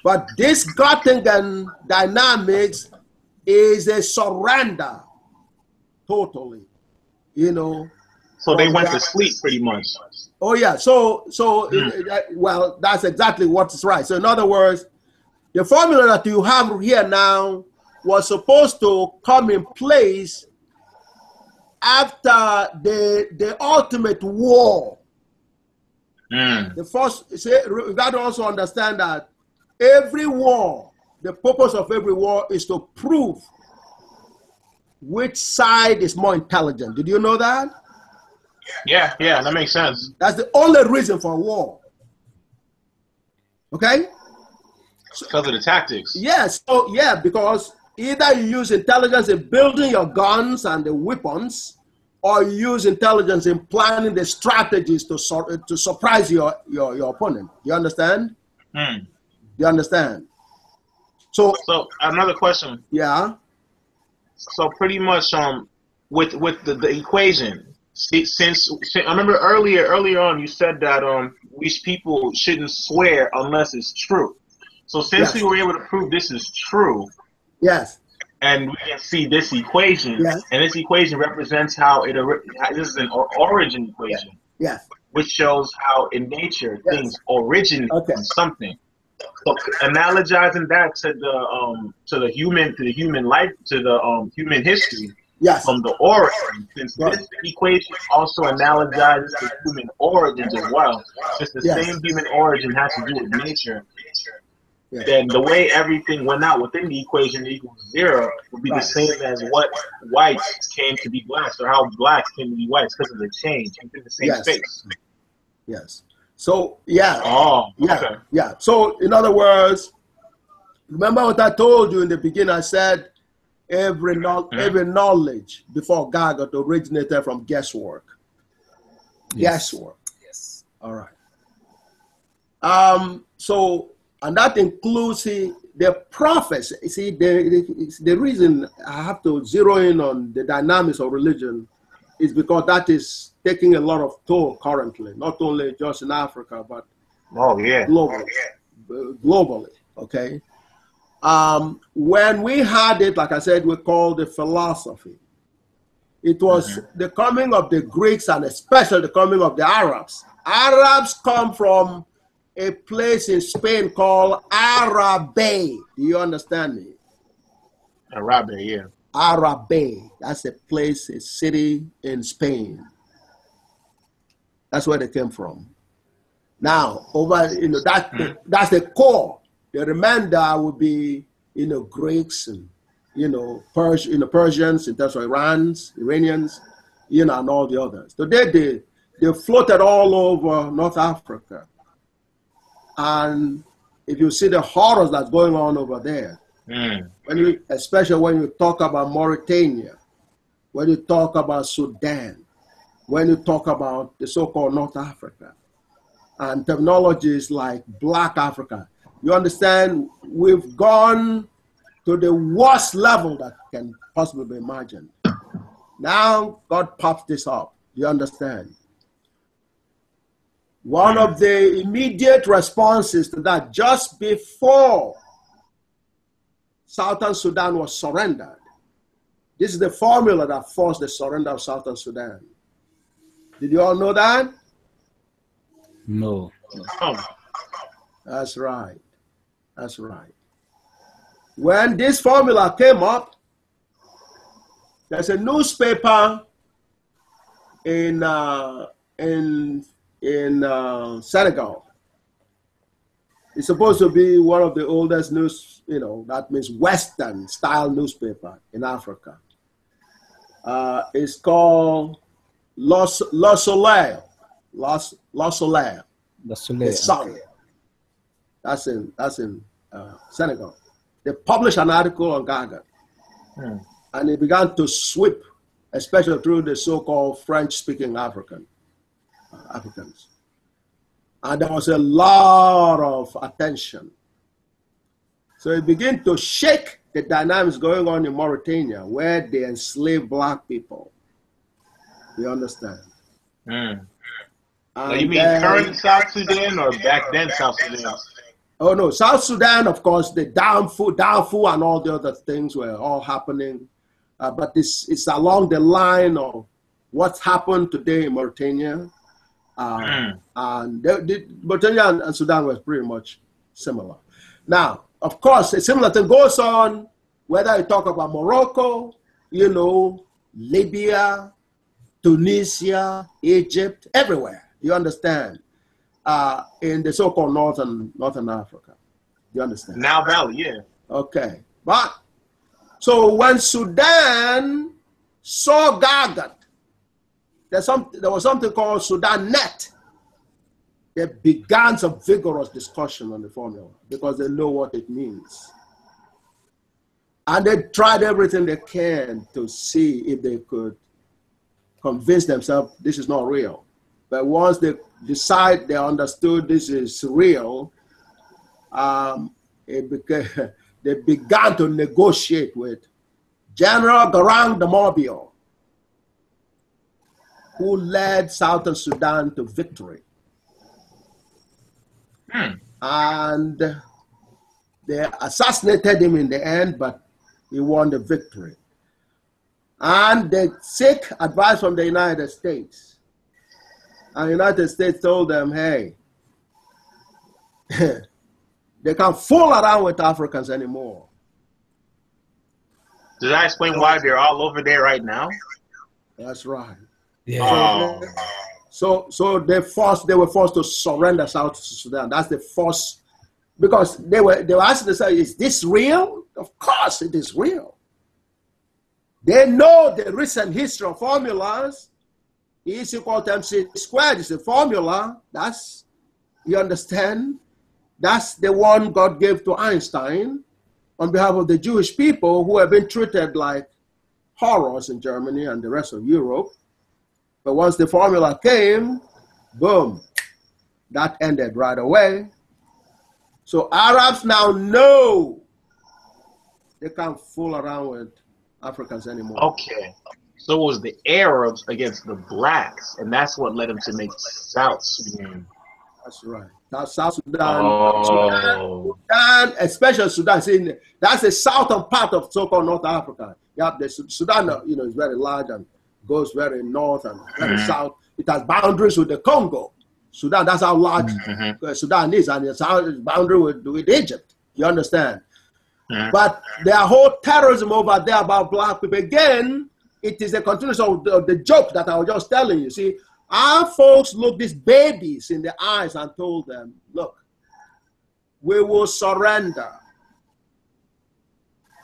But this Göttingen dynamics is a surrender, totally, you know. So they went to sleep pretty much. Oh yeah, well, that's exactly what's right. So in other words, the formula that you have here now was supposed to come in place after the ultimate war. The first, you got to also understand that every war, the purpose of every war is to prove which side is more intelligent. Did you know that? Yeah, that makes sense. That's the only reason for war. Okay? Because of the tactics. Yes, because either you use intelligence in building your guns and the weapons, or you use intelligence in planning the strategies to surprise your opponent. You understand? You understand? So another question. Yeah. So pretty much with the equation. Since I remember earlier on you said that we people shouldn't swear unless it's true. So since we were able to prove this is true, and we can see this equation, and this equation represents how this is an origin equation, which shows how in nature things originate from something. So analogizing that to the human life, to the human history. From the origin, since this equation also analogizes to human origins as well, since the same human origin has to do with nature, then the way everything went out within the equation equals 0 would be the same as what whites came to be blacks, or how blacks came to be whites because of the change within the same space. So okay. So in other words, remember what I told you in the beginning? I said every knowledge before GAGUT originated from guesswork. Guesswork. Yes. All right. And that includes the prophecy. See, the reason I have to zero in on the dynamics of religion is because that is taking a lot of toll currently, not only just in Africa, but globally. Okay. When we had it, like I said, we called it philosophy. It was the coming of the Greeks and especially the coming of the Arabs. Arabs come from a place in Spain called Arabe. Do you understand me? Arabe, yeah. Arabe. That's a place, a city in Spain. That's where they came from. Now, that's the core. The remainder would be, Greeks and, Persians, in terms of Iranians, and all the others. Today, they floated all over North Africa. And if you see the horrors that's going on over there, especially when you talk about Mauritania, when you talk about Sudan, when you talk about the so-called North Africa, and terminologies like Black Africa, you understand, we've gone to the worst level that can possibly be imagined. Now, God pops this up. You understand? One of the immediate responses to that, just before Southern Sudan was surrendered, this is the formula that forced the surrender of Southern Sudan. Did you all know that? No. That's right. That's right. When this formula came up, there's a newspaper in Senegal. It's supposed to be one of the oldest news, that means Western style newspaper in Africa. It's called Le Soleil. Le Soleil. The sun. That's in Senegal. They published an article on GAGUT. And it began to sweep, especially through the so-called French-speaking Africans. And there was a lot of attention. So it began to shake the dynamics going on in Mauritania, where they enslave black people. You understand? So you mean current South Sudan or back then South Sudan? Oh no, South Sudan, of course, the Darfur and all the other things were all happening. But it's along the line of what's happened today in Mauritania. And Mauritania and Sudan was pretty much similar. Now, of course, a similar thing goes on, whether you talk about Morocco, Libya, Tunisia, Egypt, everywhere. You understand? In the so-called Northern Africa. You understand? Nile Valley, yeah. Okay. But, so when Sudan saw GAGUT, there was something called Sudan Net. They began some vigorous discussion on the formula because they know what it means. And they tried everything they can to see if they could convince themselves this is not real. But once they they understood this is real, they began to negotiate with General Garang de Mobile, who led Southern Sudan to victory. And they assassinated him in the end, but he won the victory. And they seek advice from the United States. And the United States told them, hey, they can't fool around with Africans anymore. Did I explain why they're all over there right now? That's right. Yeah. So they were forced to surrender South Sudan. That's the force, because they were asking themselves, is this real? Of course it is real. They know the recent history of formulas. E is equal to MC squared is a formula. You understand? That's the one God gave to Einstein on behalf of the Jewish people who have been treated like horrors in Germany and the rest of Europe. But once the formula came, boom, that ended right away. So Arabs now know they can't fool around with Africans anymore. Okay. So it was the Arabs against the blacks, and that's what led them to make South Sudan. That's right. That's South Sudan. Sudan, especially Sudan. That's the southern part of so-called North Africa. Yeah, the Sudan, is very large and goes very north and very south. It has boundaries with the Congo. Sudan, that's how large Sudan is, and it's boundary with Egypt. You understand? But there are whole terrorism over there about black people. Again, it is a continuation of the joke that I was just telling you. See, our folks looked these babies in the eyes and told them, look, we will surrender,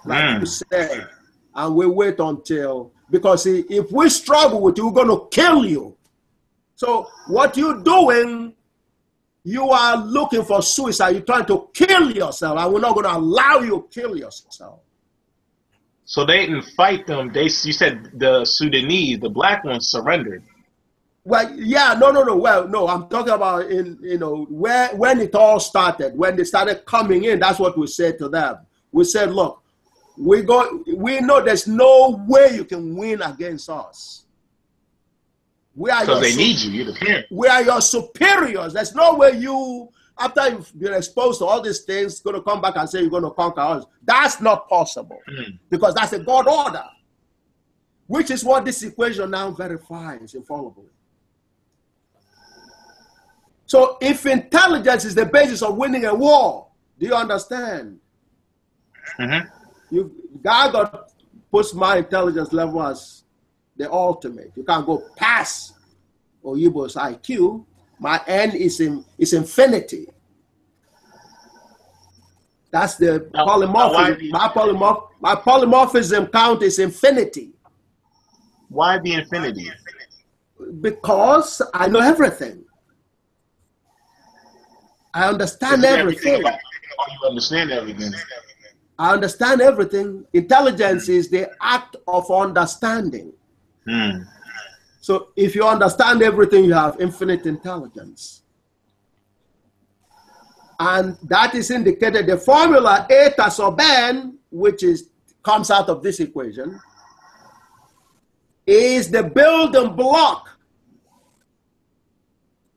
like you said, and we wait until, because see, if we struggle with you, we're going to kill you. So what you're doing, you are looking for suicide. You're trying to kill yourself, and we're not going to allow you to kill yourself. So they didn't fight them. You said the Sudanese, the black ones, surrendered. Well, yeah, no. Well, no, I'm talking about when it all started, when they started coming in. That's what we said to them. We said, look, we know there's no way you can win against us. We are because they need you. You're the parent. We are your superiors. There's no way you, after you've been exposed to all these things, going to come back and say you're going to conquer us. That's not possible because that's a God order, which is what this equation now verifies infallibly. So if intelligence is the basis of winning a war, do you understand? GAGUT puts my intelligence level as the ultimate. You can't go past Oyibo's IQ. My N is infinity. That's the polymorphism. My polymorphism count is infinity. Why the infinity? Because I know everything. I understand everything. You understand everything. I understand everything. Intelligence is the act of understanding. So if you understand everything, you have infinite intelligence. And that is indicated, the formula eta sub n, which comes out of this equation, is the building block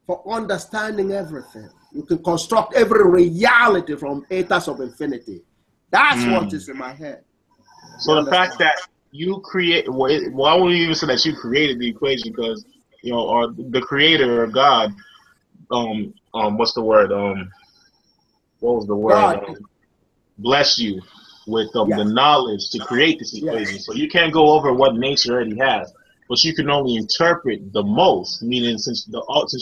for understanding everything. You can construct every reality from eta sub infinity. That's what is in my head. So the fact that you create, why would you even say that you created the equation? Because, you know, or the creator of God, what's the word? What was the word? Bless you with the knowledge to create this equation. So you can't go over what nature already has, but you can only interpret the most, meaning since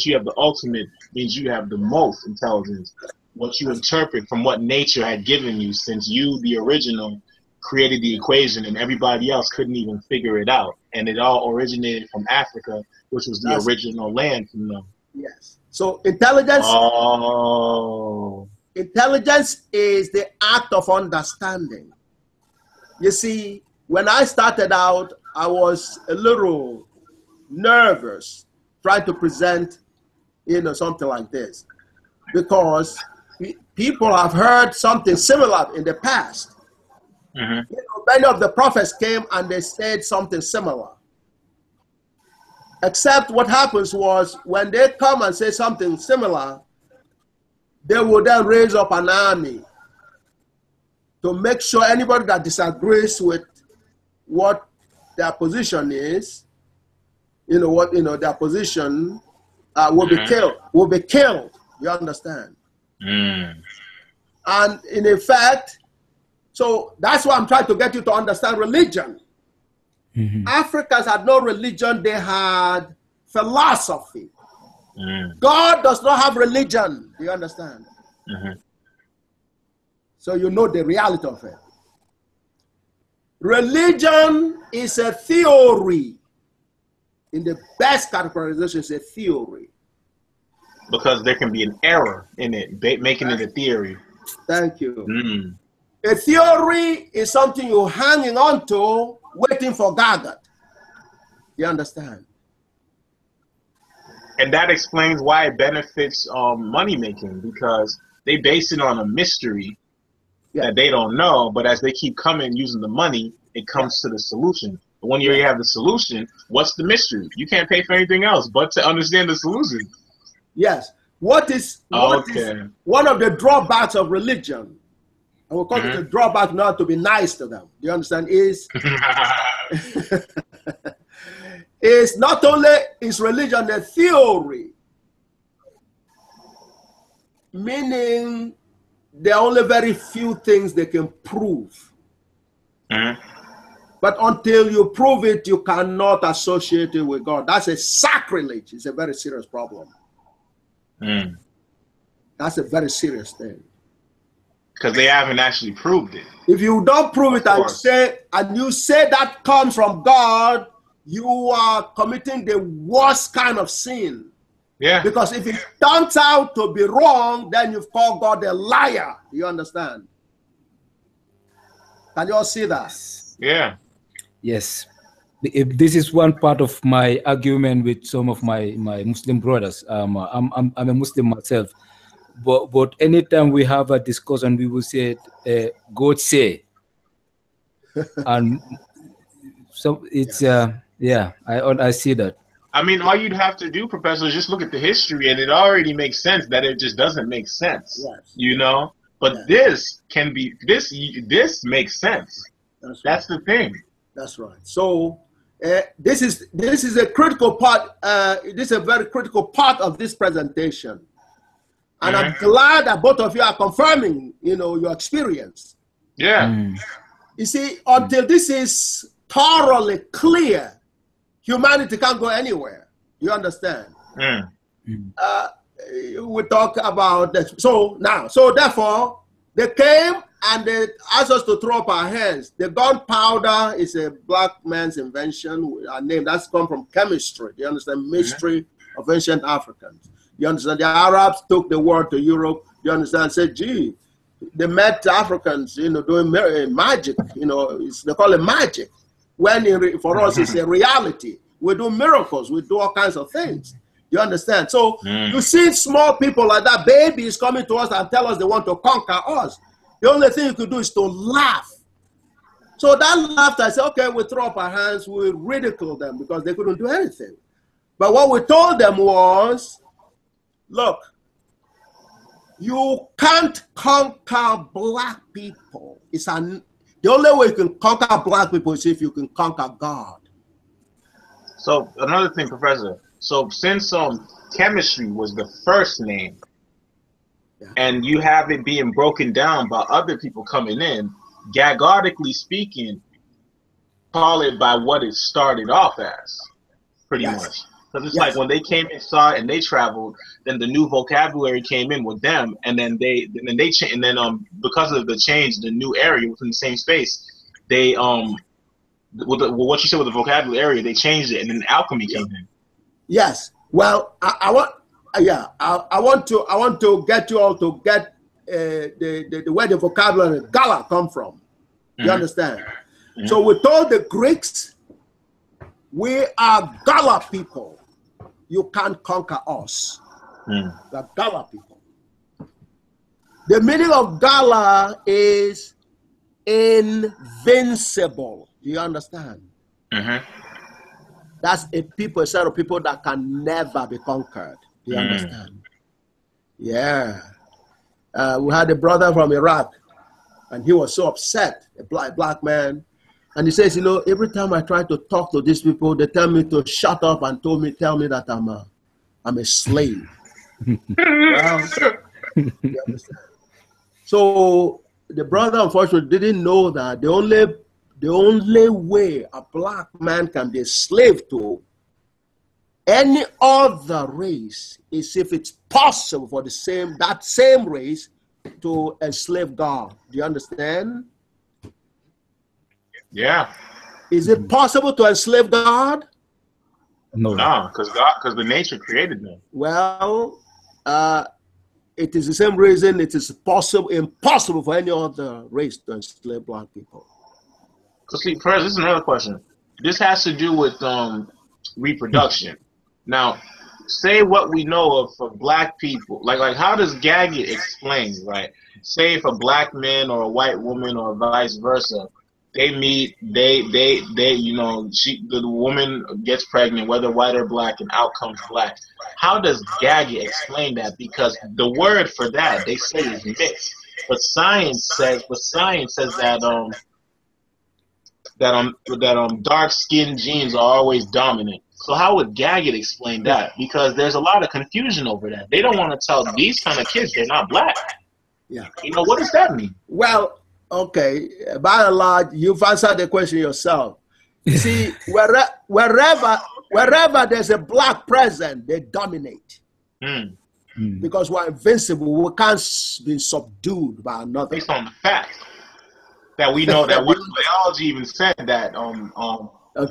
you have the ultimate, means you have the most intelligence. What you interpret from what nature had given you, since you, the original, created the equation and everybody else couldn't even figure it out. And it all originated from Africa, which was the original land from them. Yes. So intelligence, intelligence is the act of understanding. You see, when I started out, I was a little nervous trying to present, you know, something like this, because people have heard something similar in the past. You know, many of the prophets came and they said something similar. Except what happens was when they come and say something similar, they will then raise up an army to make sure anybody that disagrees with what their position is, their position will be killed. You understand? And in effect, so that's why I'm trying to get you to understand religion. Africans had no religion, they had philosophy. God does not have religion. Do you understand? So you know the reality of it. Religion is a theory. In the best categorization, it's a theory. Because there can be an error in it, making it a theory. Thank you. A theory is something you're hanging on to, waiting for GAGUT. You understand? And that explains why it benefits money making, because they base it on a mystery that they don't know, but as they keep coming using the money, it comes to the solution. But when you already have the solution, what's the mystery? You can't pay for anything else but to understand the solution. Yes. What is one of the drawbacks of religion? I will call it a drawback not to be nice to them. Do you understand? Is not only is religion a theory, meaning there are only very few things they can prove. But until you prove it, you cannot associate it with God. That's a sacrilege. It's a very serious problem. That's a very serious thing. Because they haven't actually proved it. If you don't prove it and you say that comes from God, you are committing the worst kind of sin. Yeah. Because if it turns out to be wrong, then you've called God a liar. You understand? Can you all see that? Yeah. Yes. This is one part of my argument with some of my Muslim brothers. I'm a Muslim myself. But anytime we have a discussion, we will say, God say. And so it's, I see that. I mean, all you'd have to do, Professor, is just look at the history, and it already makes sense that it just doesn't make sense. Yes. You know? But this can be, this makes sense. That's the thing. That's right. So this is a critical part. This is a very critical part of this presentation, and I'm glad that both of you are confirming, your experience. Yeah. You see, until this is thoroughly clear, humanity can't go anywhere. You understand? We talk about this. So therefore, they came and they asked us to throw up our hands. The gunpowder is a black man's invention. Our name that's come from chemistry. You understand? Mystery of ancient Africans. You understand? The Arabs took the word to Europe. You understand? Said, gee, they met Africans, doing magic. They call it magic. When for us it's a reality. We do miracles. We do all kinds of things. You understand? So you see small people like that, babies coming to us and tell us they want to conquer us. The only thing you could do is to laugh. So that laughter, I said, okay, we throw up our hands, we ridicule them because they couldn't do anything. But what we told them was, look, you can't conquer black people. The only way you can conquer black people is if you can conquer God. So another thing, Professor. So since chemistry was the first name, and you have it being broken down by other people coming in, gagotically speaking, call it by what it started off as, pretty much. Because it's like when they came and saw it and they traveled, then the new vocabulary came in with them, and then because of the change, the new area within the same space, they what you said with the vocabulary area, they changed it, and then alchemy came in. Yes. Well, I want to get you all to get the where the vocabulary gala come from. You understand? So we told the Greeks, we are gala people. You can't conquer us. The gala people. The meaning of gala is invincible. Do you understand? That's a set of people that can never be conquered. Do you understand? Yeah. We had a brother from Iraq, and he was so upset, a black man. And he says, every time I try to talk to these people, they tell me to shut up and tell me that I'm a slave. Well, you understand? So the brother, unfortunately, didn't know that the only way a black man can be a slave to any other race is if it's possible for that same race to enslave God. Do you understand? Yeah. Is it possible to enslave God? No, because the nature created them. Well, it is the same reason it is impossible for any other race to enslave black people. So see, first, this is another question. This has to do with reproduction. Now, say what we know of for black people. Like how does GAGUT explain, right? Say if a black man or a white woman or vice versa, they meet, the woman gets pregnant, whether white or black, and out comes black. How does GAGUT explain that? Because the word for that, they say, is mixed. But science says that dark-skinned genes are always dominant. So how would GAGUT explain that? Because there's a lot of confusion over that. They don't want to tell these kind of kids they're not black. Yeah. What does that mean? Well, okay, by and large, you've answered the question yourself. You see, wherever there's a black present, they dominate. Because we're invincible. We can't be subdued by another. Based on the fact that we know that biology even said that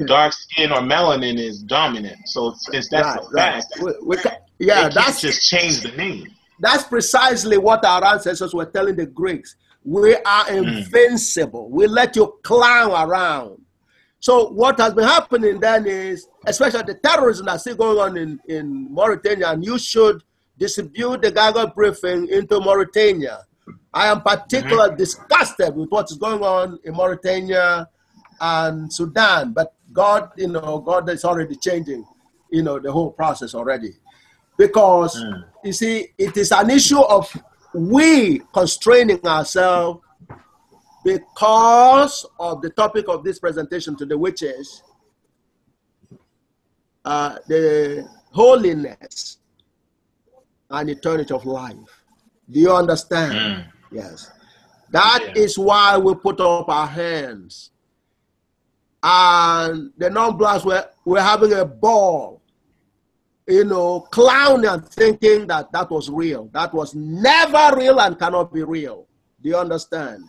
dark skin or melanin is dominant. So since that's a fact, that's just change the name. That's precisely what our ancestors were telling the Greeks. We are invincible. We let you clown around. So what has been happening then is, especially the terrorism that's still going on in Mauritania, and you should distribute the GAGUT briefing into Mauritania. I am particularly disgusted with what is going on in Mauritania and Sudan, but God is already changing. you know, the whole process already. Because, you see, it is an issue of we constraining ourselves because of the topic of this presentation today, which is the holiness and eternity of life. Do you understand? Yes. That is why we put up our hands. And the non-blacks were having a ball, you know, clowning and thinking that that was real. That was never real and cannot be real. Do you understand?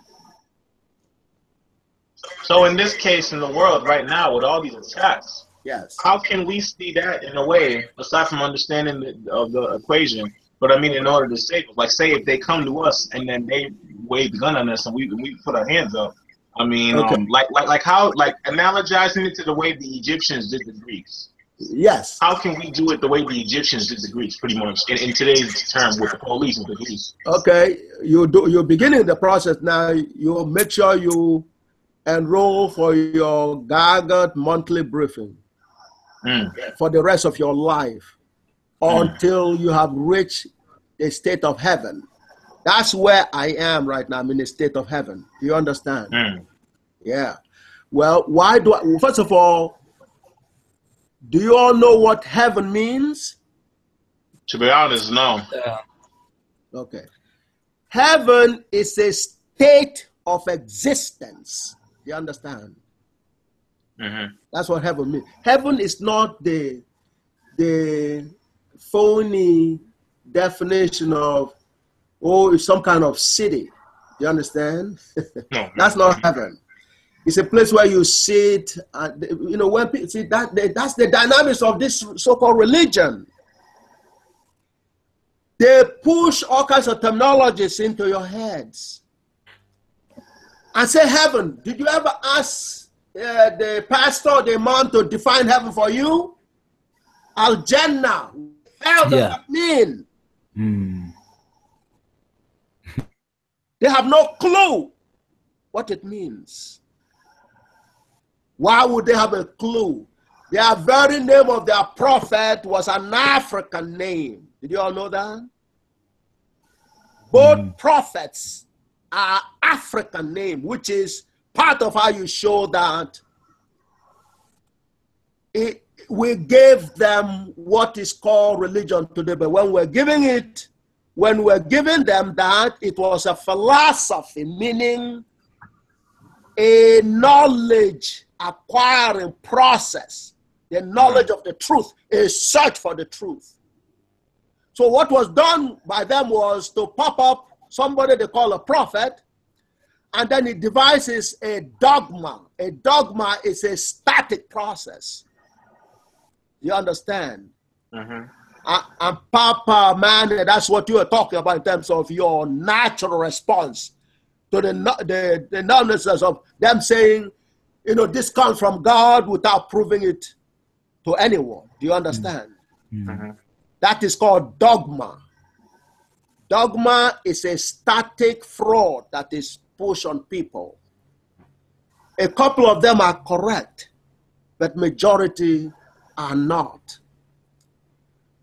So in this case, in the world right now, with all these attacks, yes, how can we see that in a way, aside from understanding the equation? But I mean, in order to save us, like say if they come to us and then they wave the gun on us and we put our hands up. I mean, like how, like analogizing it to the way the Egyptians did the Greeks. Yes. How can we do it the way the Egyptians did the Greeks, pretty much, in today's term with the police and the Greeks? Okay, you're beginning the process now. You make sure you enroll for your GAGUT monthly briefing for the rest of your life until you have reached the state of heaven. That's where I am right now. I'm in the state of heaven. Do you understand? Yeah. Well, why do I? Well, first of all, do you all know what heaven means? To be honest, no. Okay. Heaven is a state of existence. Do you understand? That's what heaven means. Heaven is not the phony definition of, oh, it's some kind of city. Do you understand? No. That's not heaven. It's a place where you sit, and, you know, when people see that, that's the dynamics of this so-called religion. They push all kinds of terminologies into your heads and say heaven. Did you ever ask the pastor or the imam to define heaven for you? Al-Jannah. Hell does that mean? They have no clue what it means. Why would they have a clue? Their very name of their prophet was an African name. Did you all know that? Both prophets are African name, which is part of how you show that we gave them what is called religion today. But when we're giving them that, it was a philosophy, meaning a knowledge acquiring process, the knowledge of the truth, a search for the truth. So what was done by them was to pop up somebody they call a prophet, and then it devises a dogma. A dogma is a static process. You understand? And Papa, man, that's what you are talking about in terms of your natural response to the nonsense of them saying, you know, this comes from God without proving it to anyone. Do you understand? That is called dogma. Dogma is a static fraud that is pushed on people. A couple of them are correct, but majority are not.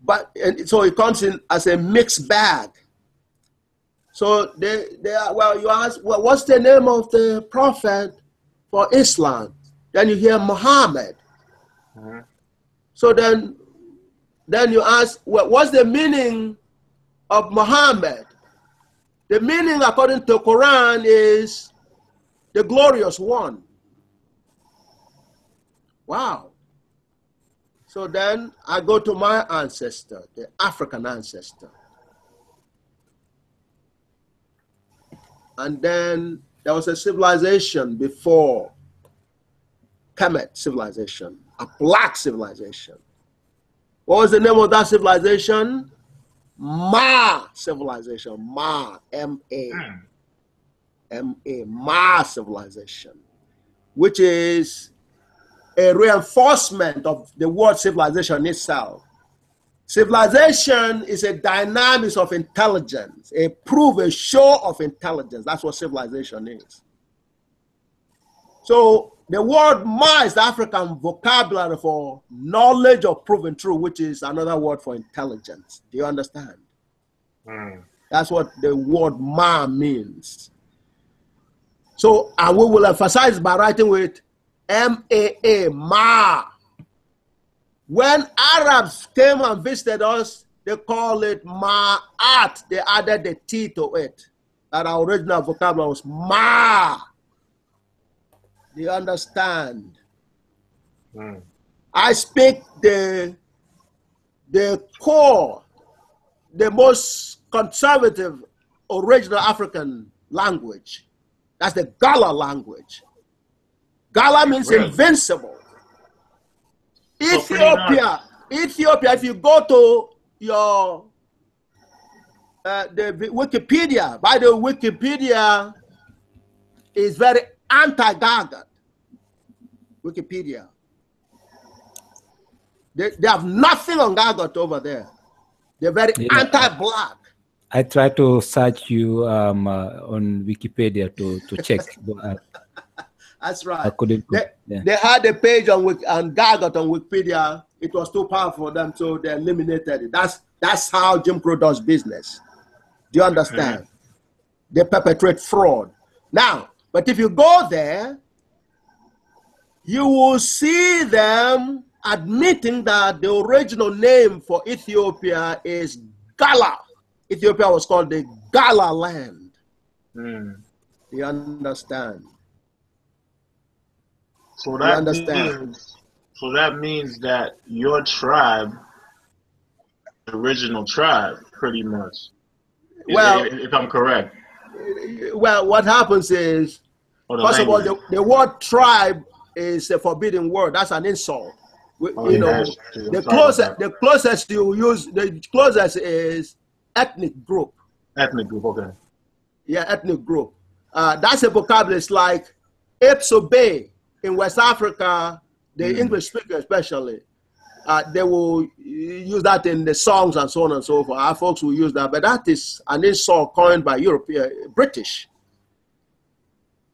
But so it comes in as a mixed bag. So they are, well, you ask, well, what's the name of the prophet for Islam? Then you hear Muhammad. So then you ask, well, what's the meaning of Muhammad? The meaning according to Quran is the glorious one. Wow. So then I go to my ancestor, the African ancestor. And then there was a civilization before Kemet civilization, a black civilization. What was the name of that civilization? Ma civilization. Ma, M-A. M-A, Ma civilization, which is a reinforcement of the word civilization itself. Civilization is a dynamics of intelligence, a proof, a show of intelligence. That's what civilization is. So The word ma is the African vocabulary for knowledge or proven true, which is another word for intelligence. Do you understand? That's what the word ma means. So, and we will emphasize by writing with M-A-A, ma. When Arabs came and visited us, they call it ma'at. They added the T to it. And our original vocabulary was ma. Do you understand? I speak the core, the most conservative, original African language. That's the Gala language. Gala means invincible. Ethiopia, if you go to your the Wikipedia, by the way, Wikipedia is very anti-GAGUT. Wikipedia. They have nothing on GAGUT over there. They're very anti-black. I try to search you on Wikipedia to check. That's right. I couldn't. They had a page on GAGUT on Wikipedia. It was too powerful for them, so they eliminated it. That's how Jim Crow does business. Do you understand? They perpetrate fraud. Now, but if you go there, you will see them admitting that the original name for Ethiopia is Gala. Ethiopia was called the Gala land. Do you understand? So that means that your tribe, the original tribe, pretty much. Well, if I'm correct. Well, what happens is, first of all, the word tribe is a forbidden word. That's an insult. The closest you use, the closest is ethnic group. Ethnic group, okay. Yeah, ethnic group. That's a vocabulary. It's like apes obey. In West Africa, the English speakers especially, they will use that in the songs and so on and so forth. Our folks will use that, but that is an insult coined by British.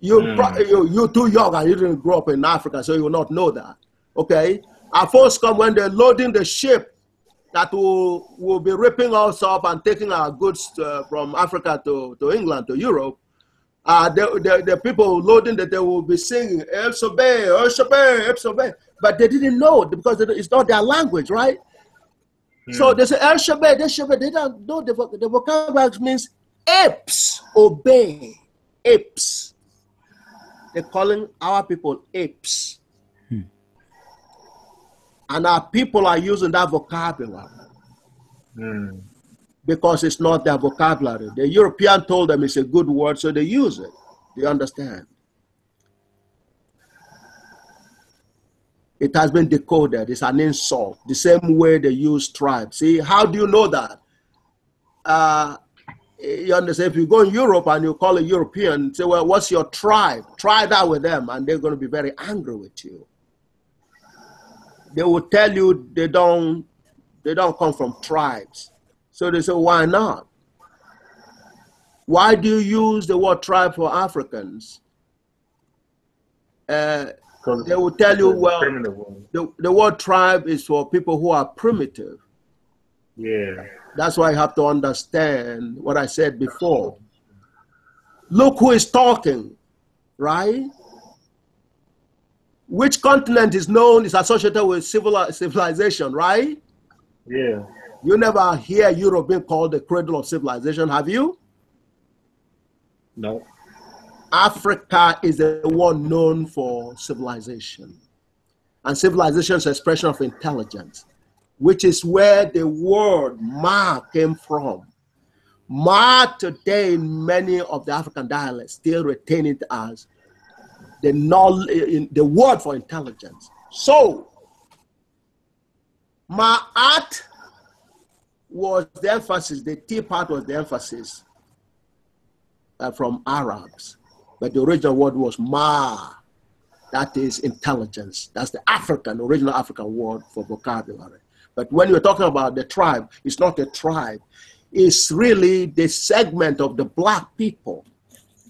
You're too young and you didn't grow up in Africa, so you will not know that. Okay? Our folks come when they're loading the ship that will be ripping us up and taking our goods from Africa to England, to Europe. The people loading that they will be singing El Sobe, El Sobe, El Sobe, but they didn't know because it's not their language, right? So they say El Sobe, they don't know the vocabulary means apes obey, apes. They're calling our people apes, and our people are using that vocabulary. Because it's not their vocabulary. The European told them it's a good word, so they use it. Do you understand? It has been decoded. It's an insult. The same way they use tribe. See, how do you know that? You understand? If you go in Europe and you call a European, say, well, what's your tribe? Try that with them, and they're going to be very angry with you. They will tell you they don't come from tribes. So they say, why not? Why do you use the word tribe for Africans? They will tell you, well, the word tribe is for people who are primitive. Yeah. That's why you have to understand what I said before. Look who is talking, right? Which continent is associated with civilization, right? Yeah. You never hear Europe being called the cradle of civilization, have you? No. Africa is the one known for civilization. And civilization is an expression of intelligence, which is where the word Ma came from. Ma today in many of the African dialects still retain it as the word for intelligence. So, Ma'at was the emphasis, the T part was the emphasis from Arabs. But the original word was Ma. That is intelligence. That's the original African word for vocabulary. But when you're talking about the tribe, it's not a tribe. It's really the segment of the black people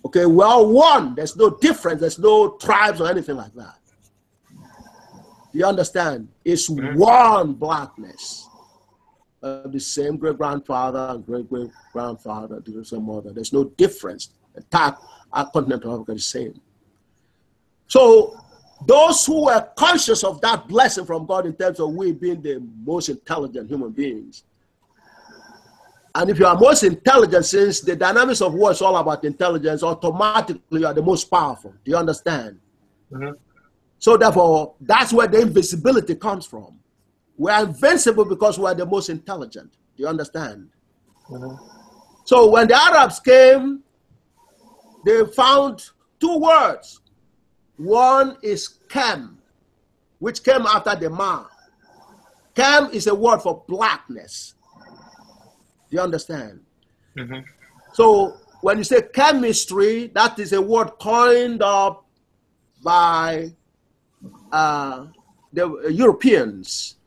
Okay, we're all one. There's no difference. There's no tribes or anything like that. You understand? It's one blackness. The same great-grandfather and great-great-grandfather, the same mother. There's no difference. The type, our continent of Africa is the same. So those who were conscious of that blessing from God in terms of we being the most intelligent human beings, and if you are most intelligent, since the dynamics of war is all about intelligence, automatically you are the most powerful. Do you understand? So therefore, that's where the invisibility comes from. We are invincible because we are the most intelligent. Do you understand? So when the Arabs came, they found two words. One is Kem, which came after the Ma. Kem is a word for blackness. Do you understand? So when you say chemistry, that is a word coined up by the Europeans.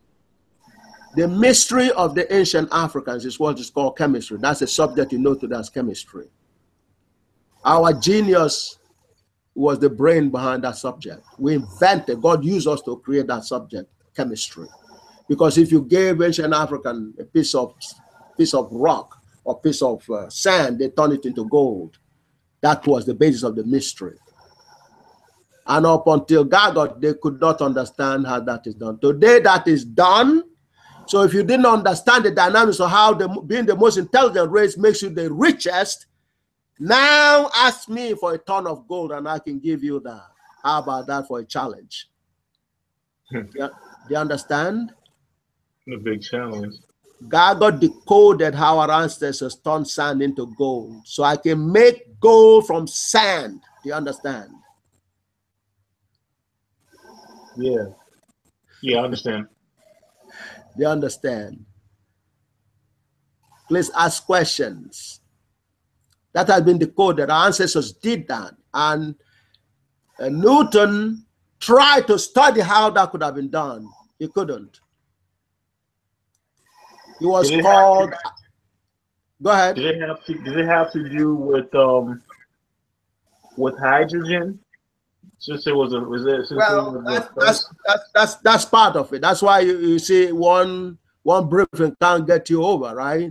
The mystery of the ancient Africans is what is called chemistry. That's a subject you know today as chemistry. Our genius was the brain behind that subject. We invented, God used us to create that subject, chemistry. Because if you gave ancient African a piece of rock or piece of sand, they turn it into gold. That was the basis of the mystery. And up until GAGUT, they could not understand how that is done. Today, that is done. So if you didn't understand the dynamics of how being the most intelligent race makes you the richest, now ask me for a ton of gold and I can give you that. How about that for a challenge? Do you understand? A big challenge. GAGUT decoded how our ancestors turned sand into gold. So I can make gold from sand. Do you understand? Yeah. Yeah, I understand. Do you understand? Please ask questions. That has been decoded. Our ancestors did that. And Newton tried to study how that could have been done. He couldn't. He was called. Go ahead. Did it have to do with hydrogen? Since it was that's part of it. That's why you see one briefing can't get you over, right?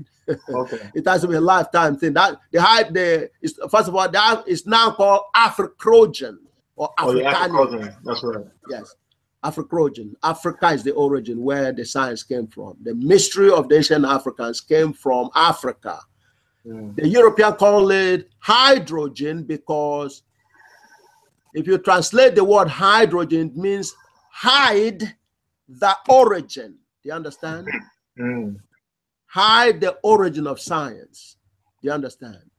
Okay. It has to be a lifetime thing. First of all, that is now called Afro-Crojan or Africanian. That's right. Yes, Afro-Crojan. Africa is the origin where the science came from. The mystery of the ancient Africans came from Africa. The European call it hydrogen because if you translate the word hydrogen, it means hide the origin. Do you understand? Hide the origin of science. Do you understand?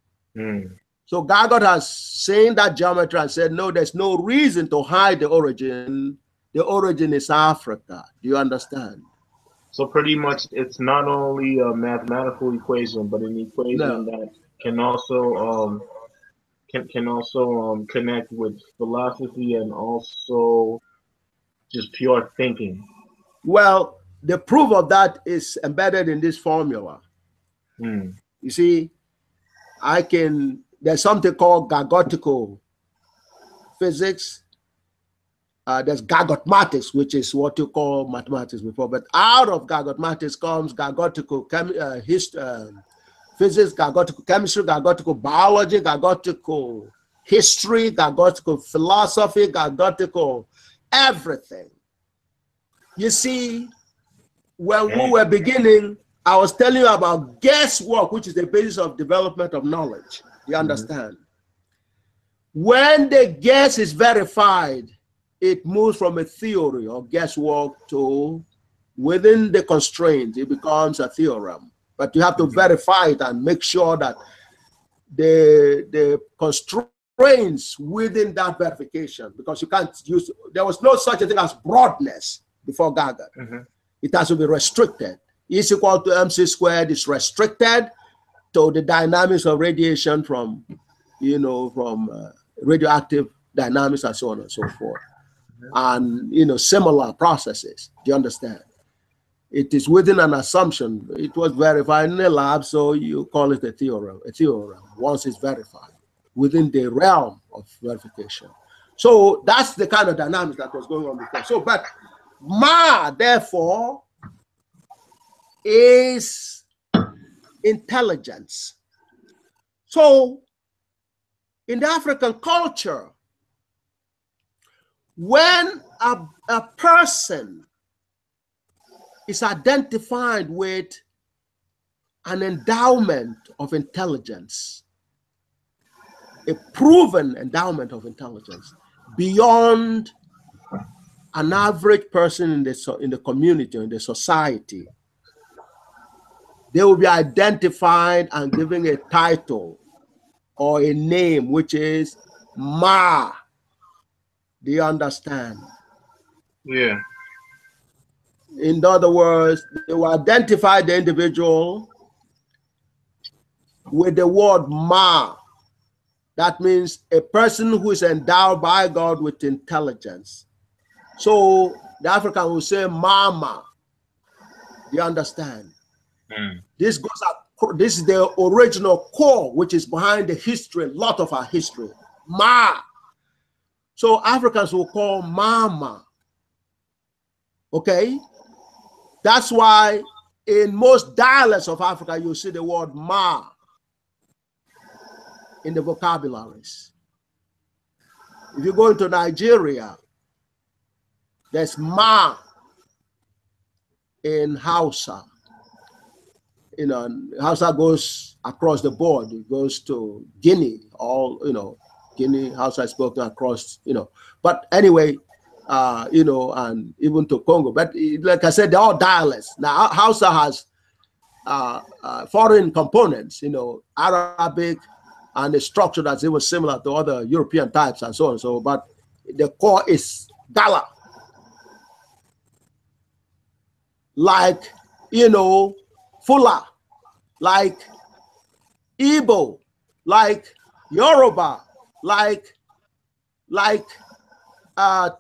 So GAGUT has seen that geometry and said, no, there's no reason to hide the origin. The origin is Africa. Do you understand? So pretty much it's not only a mathematical equation, but an equation that can also connect with philosophy and also just pure thinking. Well, the proof of that is embedded in this formula. You see, there's something called Gagutical physics. There's Gagutmatics, which is what you call mathematics before. But out of Gagutmatics comes Gagutical physics, Gagutical chemistry, Gagutical biology, Gagutical history, Gagutical philosophy, Gagutical everything. You see, when we were beginning, I was telling you about guesswork, which is the basis of development of knowledge. You understand? When the guess is verified, it moves from a theory or guesswork to within the constraints, it becomes a theorem. But you have to verify it and make sure that the constraints within that verification, because you can't use, there was no such a thing as broadness before GAGUT. It has to be restricted. E is equal to mc squared is restricted to the dynamics of radiation from, radioactive dynamics and so on and so forth. And, similar processes. Do you understand? It is within an assumption. It was verified in the lab, so you call it a theorem once it's verified. within the realm of verification. So that's the kind of dynamics that was going on before. So, but Ma, therefore, is intelligence. So, in the African culture, when a person is identified with an endowment of intelligence, a proven endowment of intelligence beyond an average person in the community, in the society, they will be identified and given a title or a name, which is Ma. Do you understand? Yeah. In other words, they will identify the individual with the word Ma. That means a person who is endowed by God with intelligence. So the African will say Mama. Do you understand? Mm. This goes up. This is the original core, which is behind the history, a lot of our history. Ma. So Africans will call Mama. Okay? That's why in most dialects of Africa, you see the word Ma in the vocabularies. If you go into Nigeria, there's Ma in Hausa. You know, Hausa goes across the board. It goes to Guinea, all, you know, Guinea, Hausa is spoken across, you know. But anyway, you know, and even to Congo. But like I said, they're all dialects. Now, Hausa has foreign components, you know, Arabic, and a structure that's even similar to other European types and so on. So, but the core is Gala. Like, you know, Fula, like Igbo, like Yoruba, like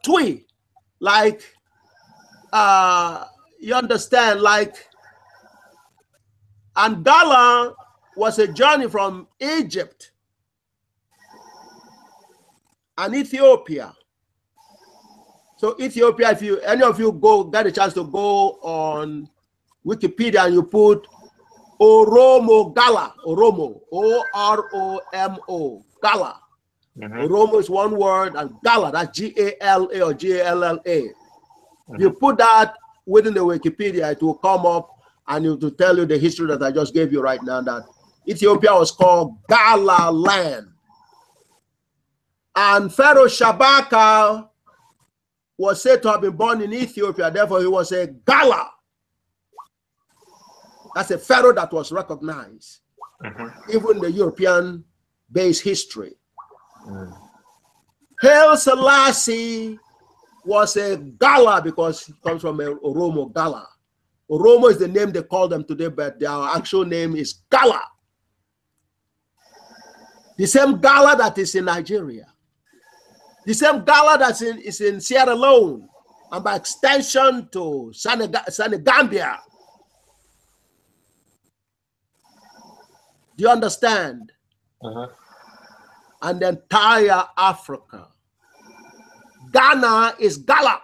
Twi, like you understand, like, and Gala was a journey from Egypt and Ethiopia. So Ethiopia, if you any of you get a chance to go on Wikipedia and you put Oromo Gala, Oromo, O-R-O-M-O, Gala. Oromo is one word, and Gala, that's G-A-L-A or G-A-L-L-A. You put that within the Wikipedia, it will come up and it will tell you the history that I just gave you right now, that Ethiopia was called Gala land. And Pharaoh Shabaka was said to have been born in Ethiopia, therefore he was a Gala. That's a pharaoh that was recognized, even the European-based history. Haile Selassie was a Gala because he comes from a Oromo Gala. Oromo is the name they call them today, but their actual name is Gala. The same Gala that is in Nigeria. The same Gala that is in Sierra Leone, and by extension to Senegambia. Do you understand? And the entire Africa. Ghana is Gala.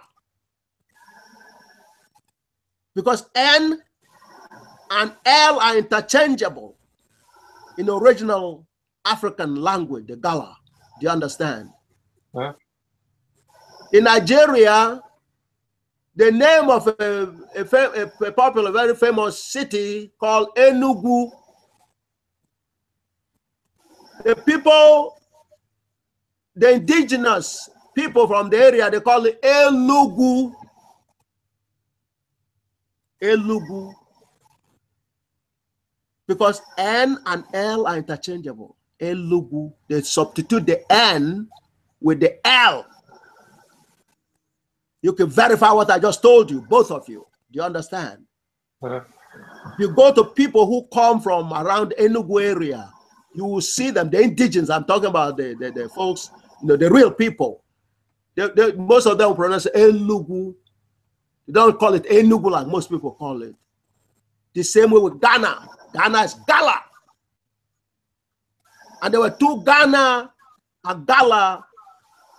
Because N and L are interchangeable in original African language, the Gala. Do you understand? In Nigeria, the name of a popular, very famous city called Enugu, the people, the indigenous people from the area, they call it Elugu. Elugu. Because N and L are interchangeable. Elugu. They substitute the N with the L. You can verify what I just told you, both of you. Do you understand? If you go to people who come from around Enugu area, you will see them, the indigenous. I'm talking about the folks, you know, the real people. Most of them will pronounce Elugu. They don't call it Enugu like most people call it. The same way with Ghana. Ghana is Gala. And there were two Ghana and Gala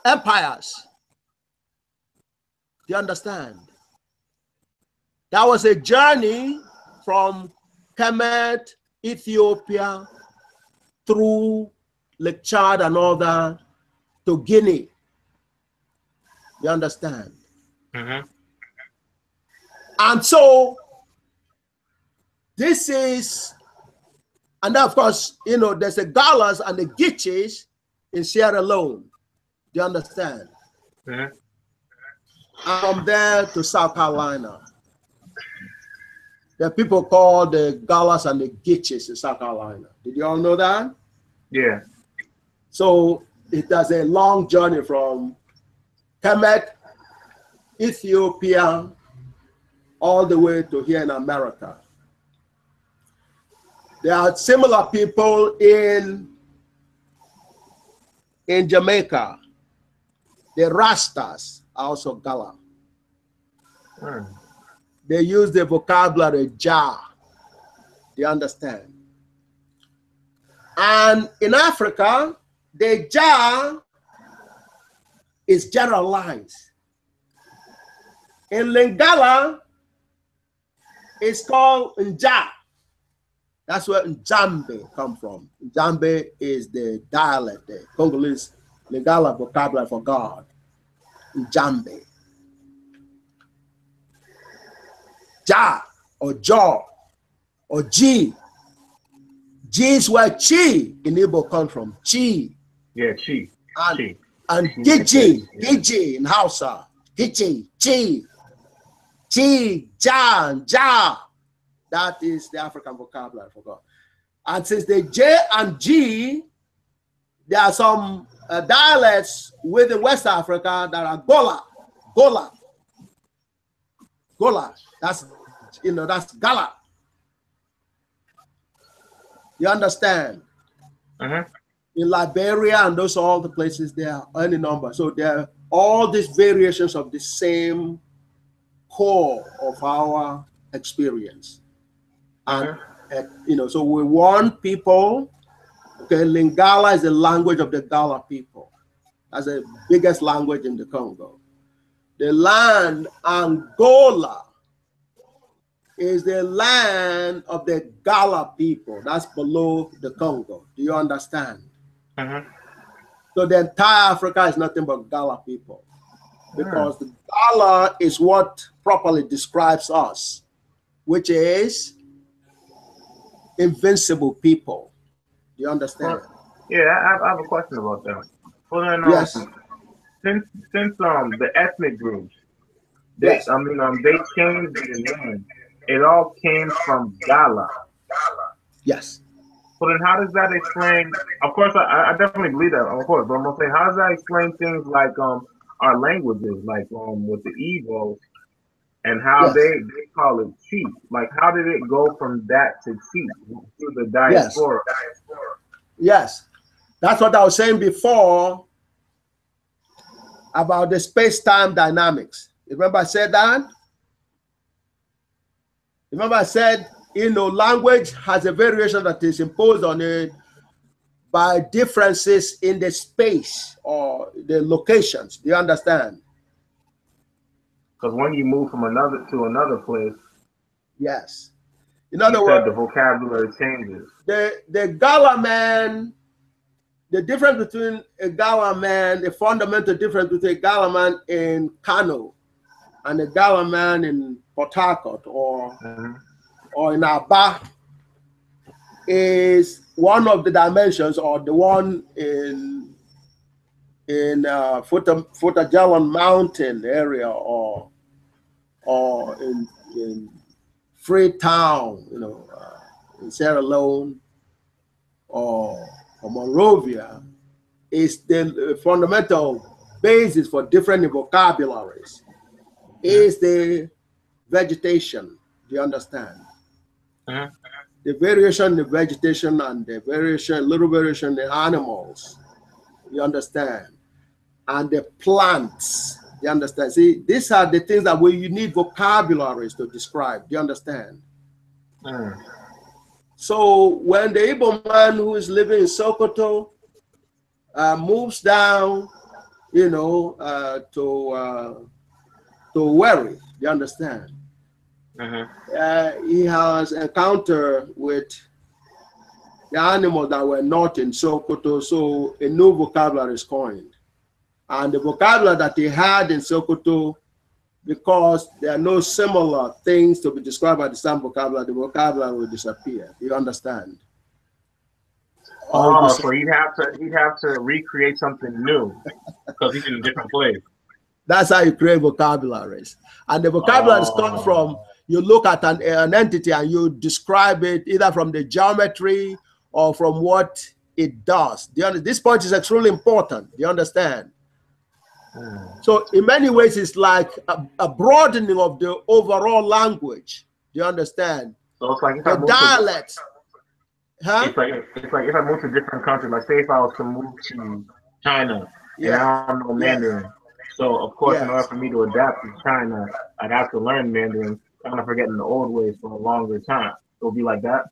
empires. Do you understand? That was a journey from Kemet, Ethiopia, through Lake Chad and all that to Guinea. You understand? Mm-hmm. And so this is, and of course, you know, there's the Galas and the Gitches in Sierra Leone. Do you understand? Mm-hmm. And from there to South Carolina. There are people called the Galas and the Gitches in South Carolina. Did you all know that? Yeah. So it has a long journey from Kemet, Ethiopia, all the way to here in America. There are similar people in Jamaica. The Rastas are also Gala. They use the vocabulary Jah. Do you understand? And in Africa, the Jah is generalized. In Lingala, it's called Nja. That's where Njambe come from. Njambe is the dialect, the Congolese Lingala vocabulary for God. Njambe. Ja or Jaw or G. G is where Chi in Igbo comes from. Chi. Yeah, Chi. And, Chi. and Gigi, Gigi in Hausa. Gigi, Chi. Chi, Ja, and Ja. That is the African vocabulary for God. And since the J and G, there are some dialects within West Africa that are Gola. Gola. Gola. That's, you know, that's Gala. You understand? Uh-huh. In Liberia and those are all the places there are any number. So there are all these variations of the same core of our experience. And, you know, so we want people, okay, Lingala is the language of the Gala people. That's the biggest language in the Congo. The land Angola is the land of the Gala people. That's below the Congo. Do you understand? So the entire Africa is nothing but Gala people. Because the Gala is what properly describes us, which is invincible people. Do you understand? Yeah, I have a question about that. So then, yes. Since the ethnic groups, they, yes. they changed the name. It all came from Gala. Yes. So then how does that explain, of course, I definitely believe that, of course, but I'm going to say, how does that explain things like our languages, like with the Igbo, and how yes. they call it Chi? Like, how did it go from that to Chi, through the diaspora? Yes. That's what I was saying before about the space-time dynamics. Remember I said that? Remember I said, you know, language has a variation that is imposed on it by differences in the space or the locations. Do you understand? Because when you move from another to another place, yes. In other words, the vocabulary changes. The Gala man, the difference between a Gala man, the fundamental difference between a Gala man in Kano and a Gala man in Port Harcourt or in Aba is one of the dimensions, or the one in Footajalon Mountain area or in Freetown, you know, in Sierra Leone or Monrovia, is the fundamental basis for different vocabularies is the vegetation. Do you understand? The variation in the vegetation and the variation, little variation in the animals, you understand? And the plants, you understand? See, these are the things that you need vocabularies to describe. Do you understand? So when the Igbo man who is living in Sokoto moves down, you know, to Wari, you understand? He has encounter with the animals that were not in Sokoto, so a new vocabulary is coined. And the vocabulary that he had in Sokoto, because there are no similar things to be described by the same vocabulary, the vocabulary will disappear. You understand? Oh, so he'd have to recreate something new because he's in a different place. That's how you create vocabularies. And the vocabularies come from, you look at an entity and you describe it either from the geometry or from what it does. This point is extremely important. Do you understand? So in many ways, it's like a broadening of the overall language. Do you understand? So it's like the dialects. Huh? It's like if I move to different countries, like say if I was to move to China, and I don't know Mandarin. So of course, in order for me to adapt to China, I'd have to learn Mandarin, kind of forgetting the old ways for a longer time. It'll be like that.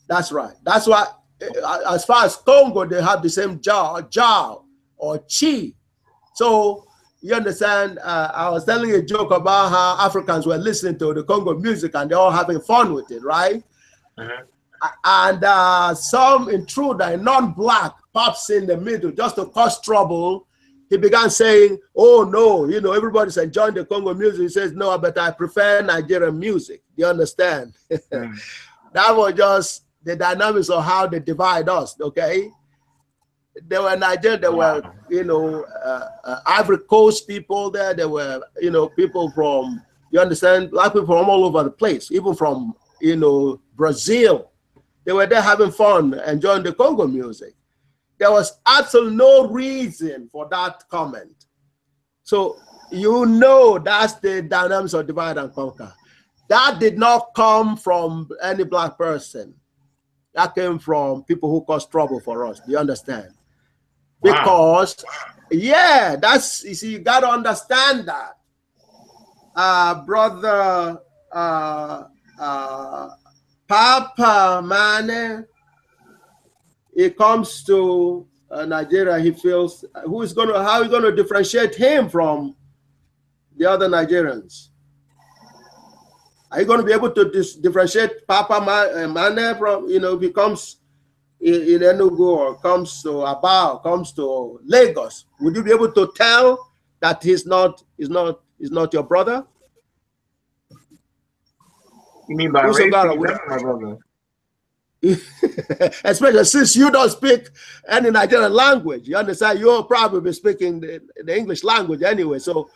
That's right. That's why, as far as Congo, they have the same jiao or chi. So you understand? I was telling a joke about how Africans were listening to the Congo music and they're all having fun with it, right? And some intruder, a non-black, pops in the middle just to cause trouble. He began saying, "Oh no, you know, everybody's enjoying the Congo music." He says, "No, but I prefer Nigerian music." Do you understand? That was just the dynamics of how they divide us. Okay, there were Nigerian, there were, you know, Ivory Coast people there. There were, you know, people from, you understand, black people from all over the place, even from, you know, Brazil. They were there having fun, enjoying the Congo music. There was absolutely no reason for that comment. So, you know, that's the dynamics of divide and conquer. That did not come from any black person. That came from people who caused trouble for us. Do you understand? Because, yeah, that's, you see, you got to understand that. Brother Papa Mane, he comes to Nigeria, he feels, how is he going to differentiate him from the other Nigerians? Are you going to be able to differentiate Papa Mane from, you know, if he comes in Enugu or comes to Aba, comes to Lagos? Would you be able to tell that he's not your brother? You mean by race? My brother. Especially since you don't speak any Nigerian language, you understand? You'll probably be speaking the English language anyway. So,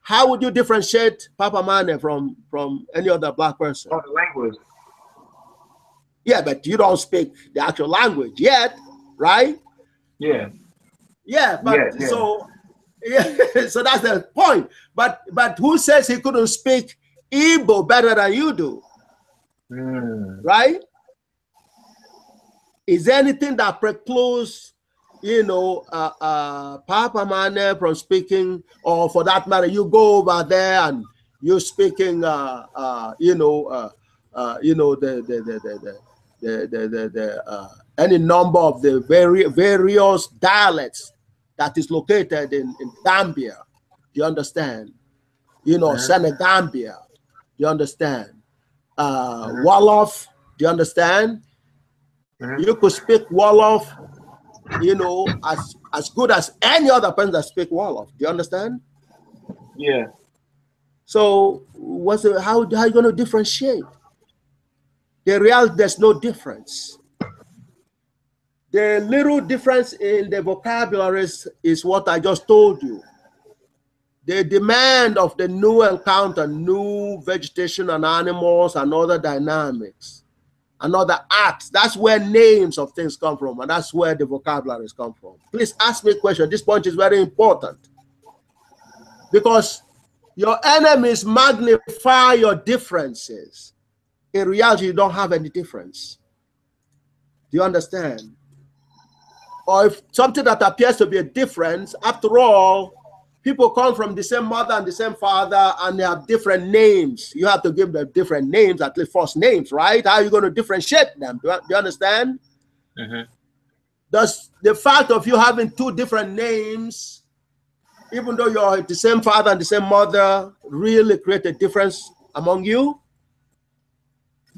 how would you differentiate Papa Mane from any other black person? Oh, the language. Yeah, but you don't speak the actual language yet, right? Yeah. Yeah, but so so that's the point. But who says he couldn't speak Igbo better than you do? Right? Is there anything that precludes, you know, Papa Mane from speaking, or for that matter, you go over there and you're speaking, you know, any number of the various dialects that is located in Gambia? Do you understand? You know, Senegambia. Do you understand? Wolof. Do you understand? You could speak Wolof, you know, as good as any other person that speak Wolof. Do you understand? Yeah. So how are you going to differentiate? The reality, there's no difference. The little difference in the vocabularies is what I just told you. The demand of the new encounter, new vegetation and animals and other dynamics, and other acts. That's where names of things come from, and that's where the vocabularies come from. Please ask me a question. This point is very important. Because your enemies magnify your differences. In reality, you don't have any difference. Do you understand? Or if something that appears to be a difference, after all, people come from the same mother and the same father, and they have different names. You have to give them different names, at least first names, right? How are you going to differentiate them? Do you understand? Does the fact of you having two different names, even though you're the same father and the same mother, really create a difference among you?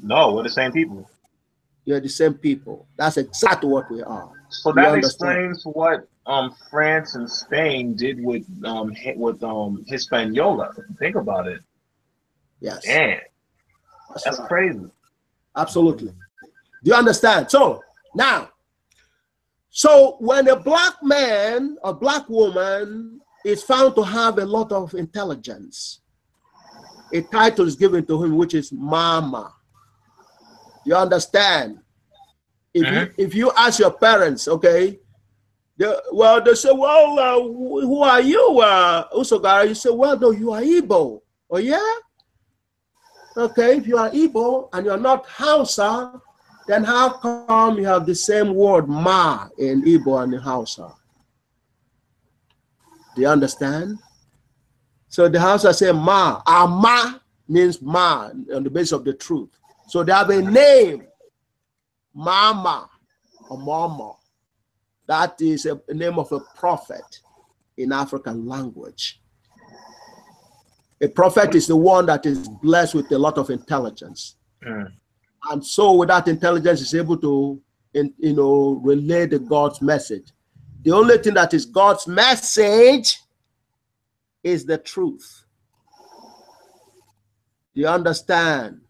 No, we're the same people. You're the same people. That's exactly what we are. So that explains what France and Spain did with Hispaniola. Think about it. Yes. Damn. That's right. Crazy. Absolutely. Do you understand? So now, so when a black man or black woman is found to have a lot of intelligence, a title is given to him, which is mama. You understand? If you ask your parents, okay, they say, well, who are you, Usogara? You say, well, no, you are Igbo. Oh yeah? Okay, if you are Igbo and you're not Hausa, then how come you have the same word ma in Igbo and in Hausa? Do you understand? So the Hausa say ma. Ma means ma on the basis of the truth. So they have a name, Mama or Mama. That is a name of a prophet in African language. A prophet is the one that is blessed with a lot of intelligence. And so with that intelligence is able to, relay the God's message. The only thing that is God's message is the truth. Do you understand?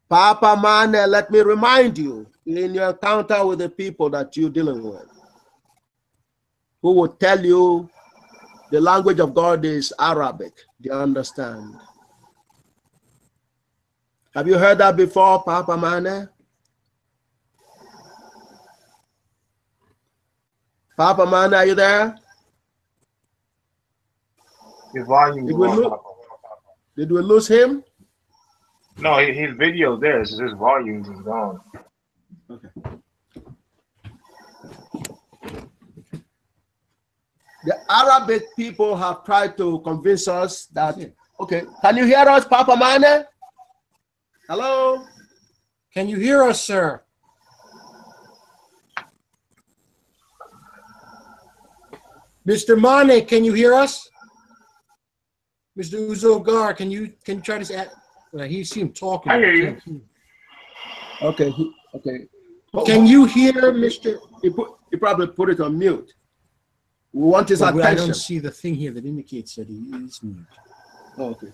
Papa Mane, let me remind you, in your encounter with the people that you're dealing with, who will tell you the language of God is Arabic. Do you understand? Have you heard that before, Papa Mane? Papa Mane, are you there? His volume is on. Did we lose him? No, his video's there. It's just his volume is gone. Okay. The Arabic people have tried to convince us that, okay, can you hear us, Papa Mane? Hello? Can you hear us, sir? Mr. Mane, can you hear us? Mr. Uzogar, can you try to add? Well, he seemed talking. I hear you. Okay, okay. Can you hear Mr.? He probably put it on mute. We want his attention. I don't see the thing here that indicates that he is mute. Oh, okay.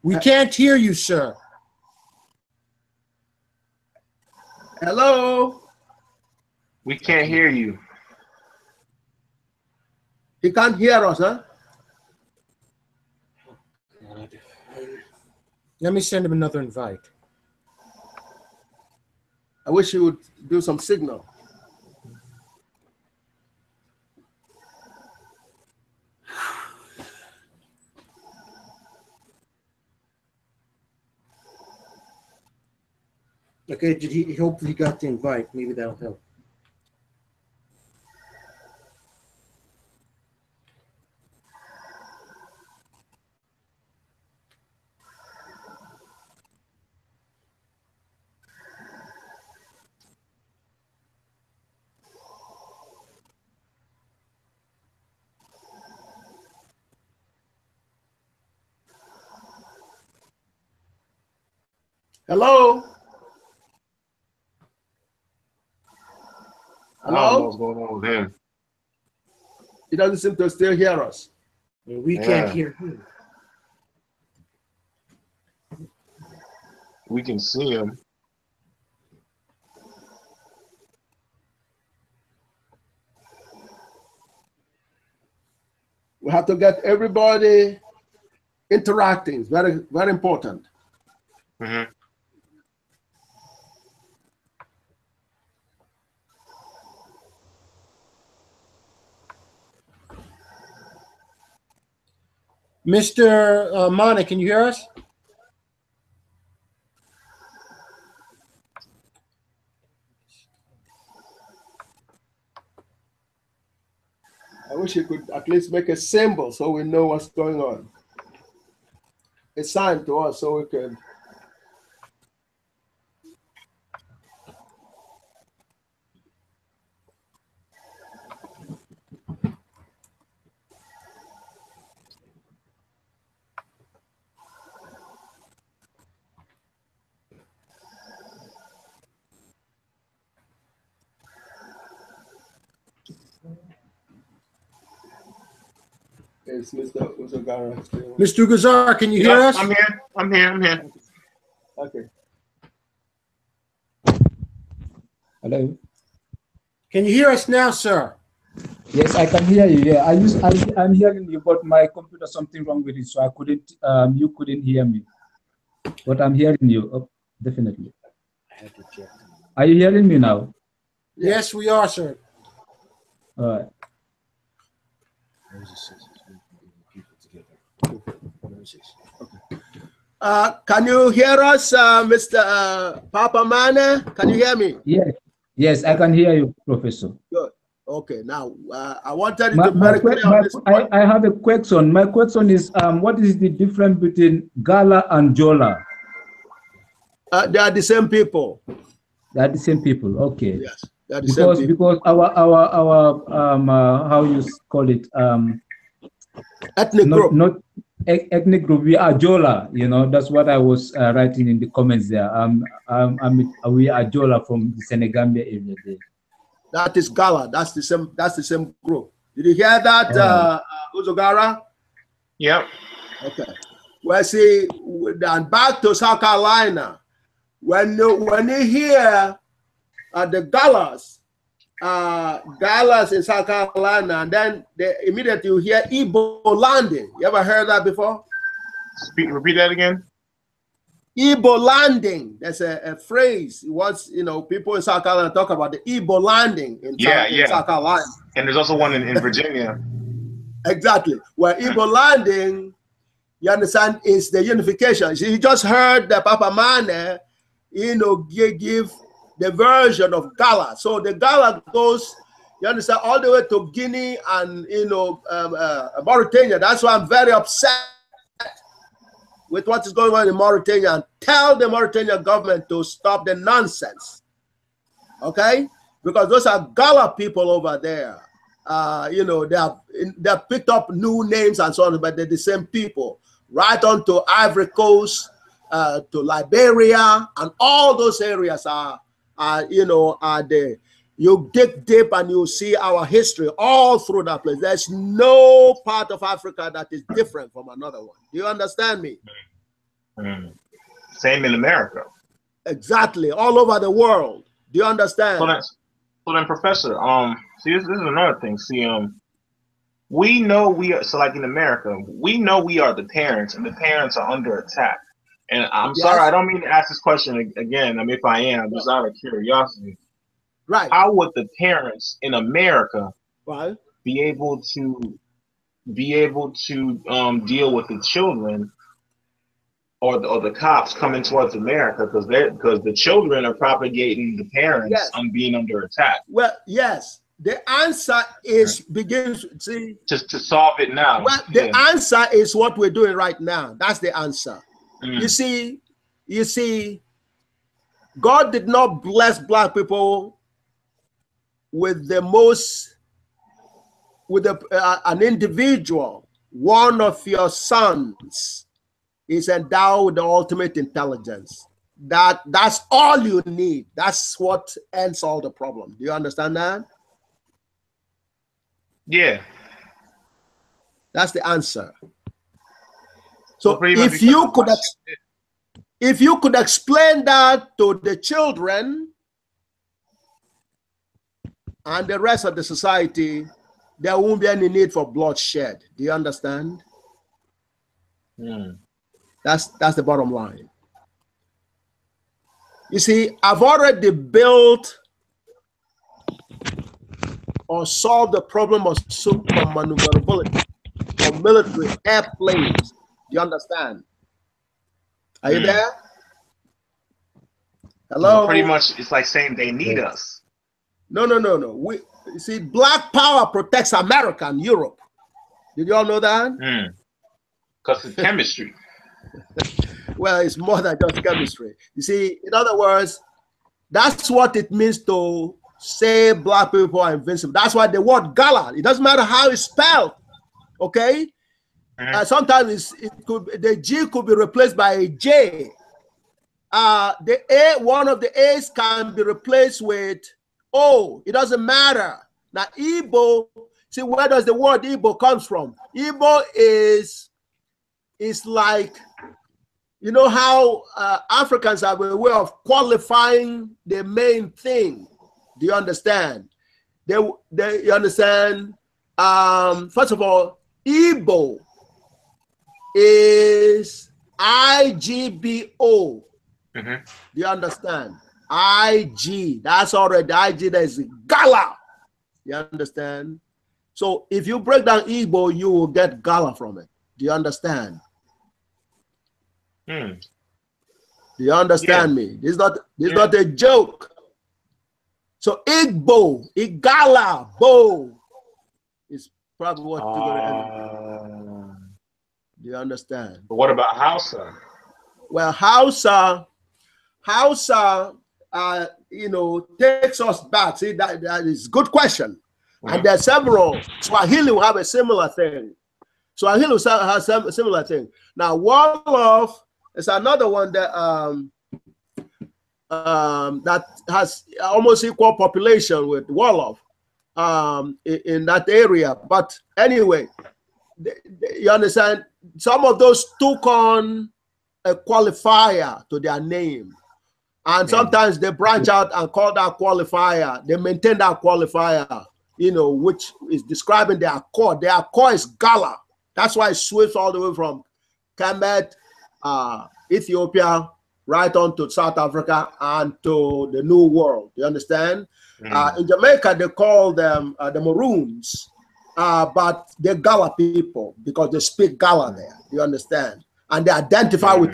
We can't hear you, sir. Hello? We can't hear you. He can't hear us, huh? Let me send him another invite. I wish you would do some signal. Okay, did he hopefully got the invite? Maybe that'll help. Hello? I don't know what's going on with him. He doesn't seem to still hear us. We can't hear him. We can see him. We have to get everybody interacting. It's very, very important. Mr. Mane, can you hear us? I wish you could at least make a symbol so we know what's going on. A sign to us so we can. Is Mr. Uzogara still? Mr. Gazar, can you hear us? I'm here. I'm here. I'm here. Okay. Hello. Can you hear us now, sir? Yes, I can hear you. Yeah, I'm hearing you, but my computer something wrong with it, so I couldn't. You couldn't hear me, but I'm hearing you. Definitely. I had to check. Are you hearing me now? Yes, we are, sir. All right. Can you hear us, Mr. Papa Mane? Can you hear me? Yes. Yes, I can hear you, Professor. Good. Okay. Now, I wanted you to be very clear on this point. I have a question. My question is, what is the difference between Gala and Jola? They are the same people. They are the same people. Okay. Yes. They are the same people. Because our how you call it ethnic group. Not ethnic group. We are Jola. You know, that's what I was writing in the comments there. We are Jola from the Senegambia area there. That is Gala. That's the same. That's the same group. Did you hear that, Uzogara? Yep. Okay. Well, see, and back to South Carolina. When you hear the Galas in South Carolina, and then immediately you hear Igbo landing. You ever heard that before? Repeat that again. Igbo landing. That's a phrase. Once people in South Carolina talk about the Igbo landing in South Carolina. And there's also one in Virginia. Exactly. Where Igbo landing, you understand, is the unification. So you just heard the Papa Mane, give the version of Gala. So the Gala goes, you understand, all the way to Guinea and Mauritania. That's why I'm very upset with what is going on in Mauritania, and tell the Mauritanian government to stop the nonsense. Okay? Because those are Gala people over there. They have picked up new names and so on, but they're the same people. Right on to Ivory Coast, to Liberia, and all those areas are there. You dig deep and you see our history all through that place. There's no part of Africa that is different from another one. Do you understand me? Same in America. Exactly, all over the world. Do you understand? So then, Professor, see, this is another thing. See, we know we are, so like in America, we know we are the parents, and the parents are under attack. And I'm sorry, I don't mean to ask this question again. I mean, if I am, just out of curiosity. Right. How would the parents in America be able to deal with the children or the cops coming towards America, because the children are propagating the parents on being under attack? Well, yes. The answer is begins just to solve it now. Well, the answer is what we're doing right now. That's the answer. You see, God did not bless black people with an individual. One of your sons is endowed with the ultimate intelligence. That's all you need. That's what ends all the problem. Do you understand that? Yeah. That's the answer. So if you could explain that to the children and the rest of the society, there won't be any need for bloodshed. Do you understand? That's the bottom line. You see, I've already built or solved the problem of supermaneuverability of military airplanes. Do you understand? Are you there? Hello? So pretty much, it's like saying they need us. No. You see, black power protects America and Europe. Did you all know that? Because it's chemistry. Well, it's more than just chemistry. You see, in other words, that's what it means to say black people are invincible. That's why the word gala, it doesn't matter how it's spelled, okay? Sometimes the G could be replaced by a J. The A, one of the A's can be replaced with O. It doesn't matter. Now, Igbo, see, where does the word Igbo comes from? Igbo is like, you know how Africans have a way of qualifying the main thing. Do you understand? You understand? First of all, Igbo is IGBO. Do you understand? IG. That's already IG. That is gala. You understand? So if you break down Igbo, you will get gala from it. Do you understand? Do you understand me? This is not a joke. So Igbo, Igala, Bo is probably what you're gonna end. Do you understand? But what about Hausa? Well, Hausa, you know, takes us back. See, that is a good question. And there are several. Swahili will have a similar thing. Swahili has a similar thing. Now, Wolof is another one that that has almost equal population with Wolof in that area. But anyway, you understand, some of those took on a qualifier to their name. And sometimes they branch out and call that qualifier. They maintain that qualifier, you know, which is describing their core. Their core is Gala. That's why it sweeps all the way from Kemet, Ethiopia, right on to South Africa and to the New World. You understand? In Jamaica, they call them the Maroons, but they're Gala people because they speak Gala there. You understand? And they identify with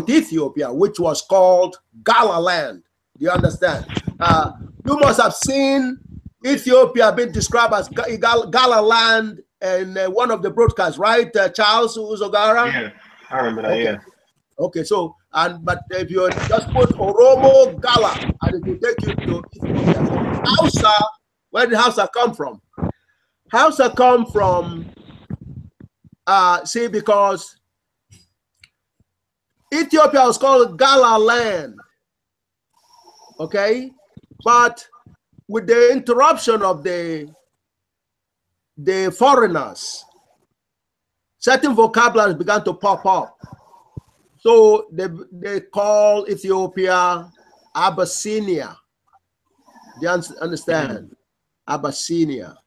Ethiopia, which was called Gala land. Do you understand? You must have seen Ethiopia being described as Gala land in one of the broadcasts, right, Charles Uzogara? Yeah, I remember that. Yeah. Okay, so but if you just put Oromo Gala, and it will take you to Ethiopia. So Hausa, where did Hausa come from? Hausa come from see, because Ethiopia was called Gala land, okay, but with the interruption of the foreigners, certain vocabularies began to pop up. So they call Ethiopia Abyssinia. Do you understand? Abyssinia.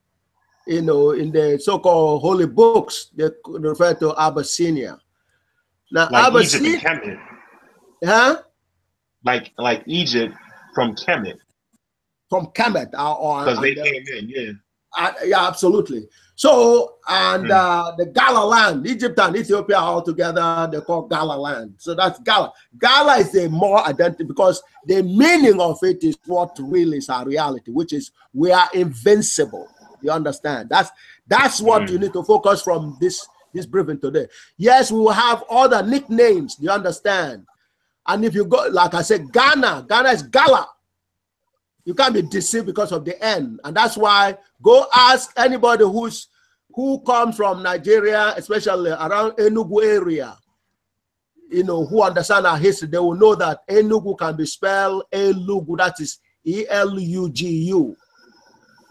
You know, in the so-called holy books, they refer to Abyssinia. Now, like Abyssinia, Egypt and Kemet. Huh? Like Egypt from Kemet. From Kemet. Because they came in, yeah. Yeah, absolutely. So, and the Gala land, Egypt and Ethiopia all together, they call Gala land. So that's Gala. Gala is a more identity because the meaning of it is what really is our reality, which is we are invincible. You understand? That's what you need to focus from this briefing today. Yes, we will have other nicknames. Do you understand? And if you go, like I said, Ghana is Gala. You can't be deceived because of the N. And that's why go ask anybody who comes from Nigeria, especially around Enugu area, you know, who understand our history. They will know that Enugu can be spelled Elugu, that is E-L-U-G-U.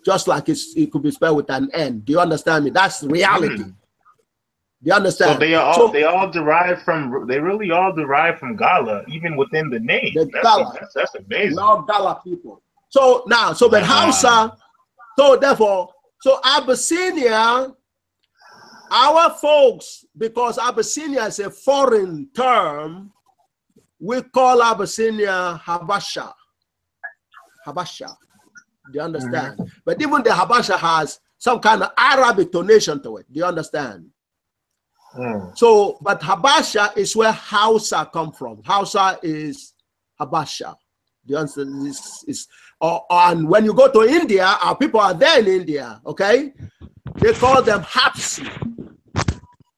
Just like it could be spelled with an N. Do you understand me? That's reality. Do you understand? So they all derive from, they really all derive from Gala, even within the name. That's amazing. We're all Gala people. So now, but Hausa, so Abyssinia, our folks, because Abyssinia is a foreign term, we call Abyssinia Habasha. Habasha. Do you understand? But even the Habasha has some kind of Arabic tonation to it. Do you understand? So, but Habasha is where Hausa come from. Hausa is Habasha. Do you understand? and when you go to India, our people are there in India, okay? They call them Hapsi.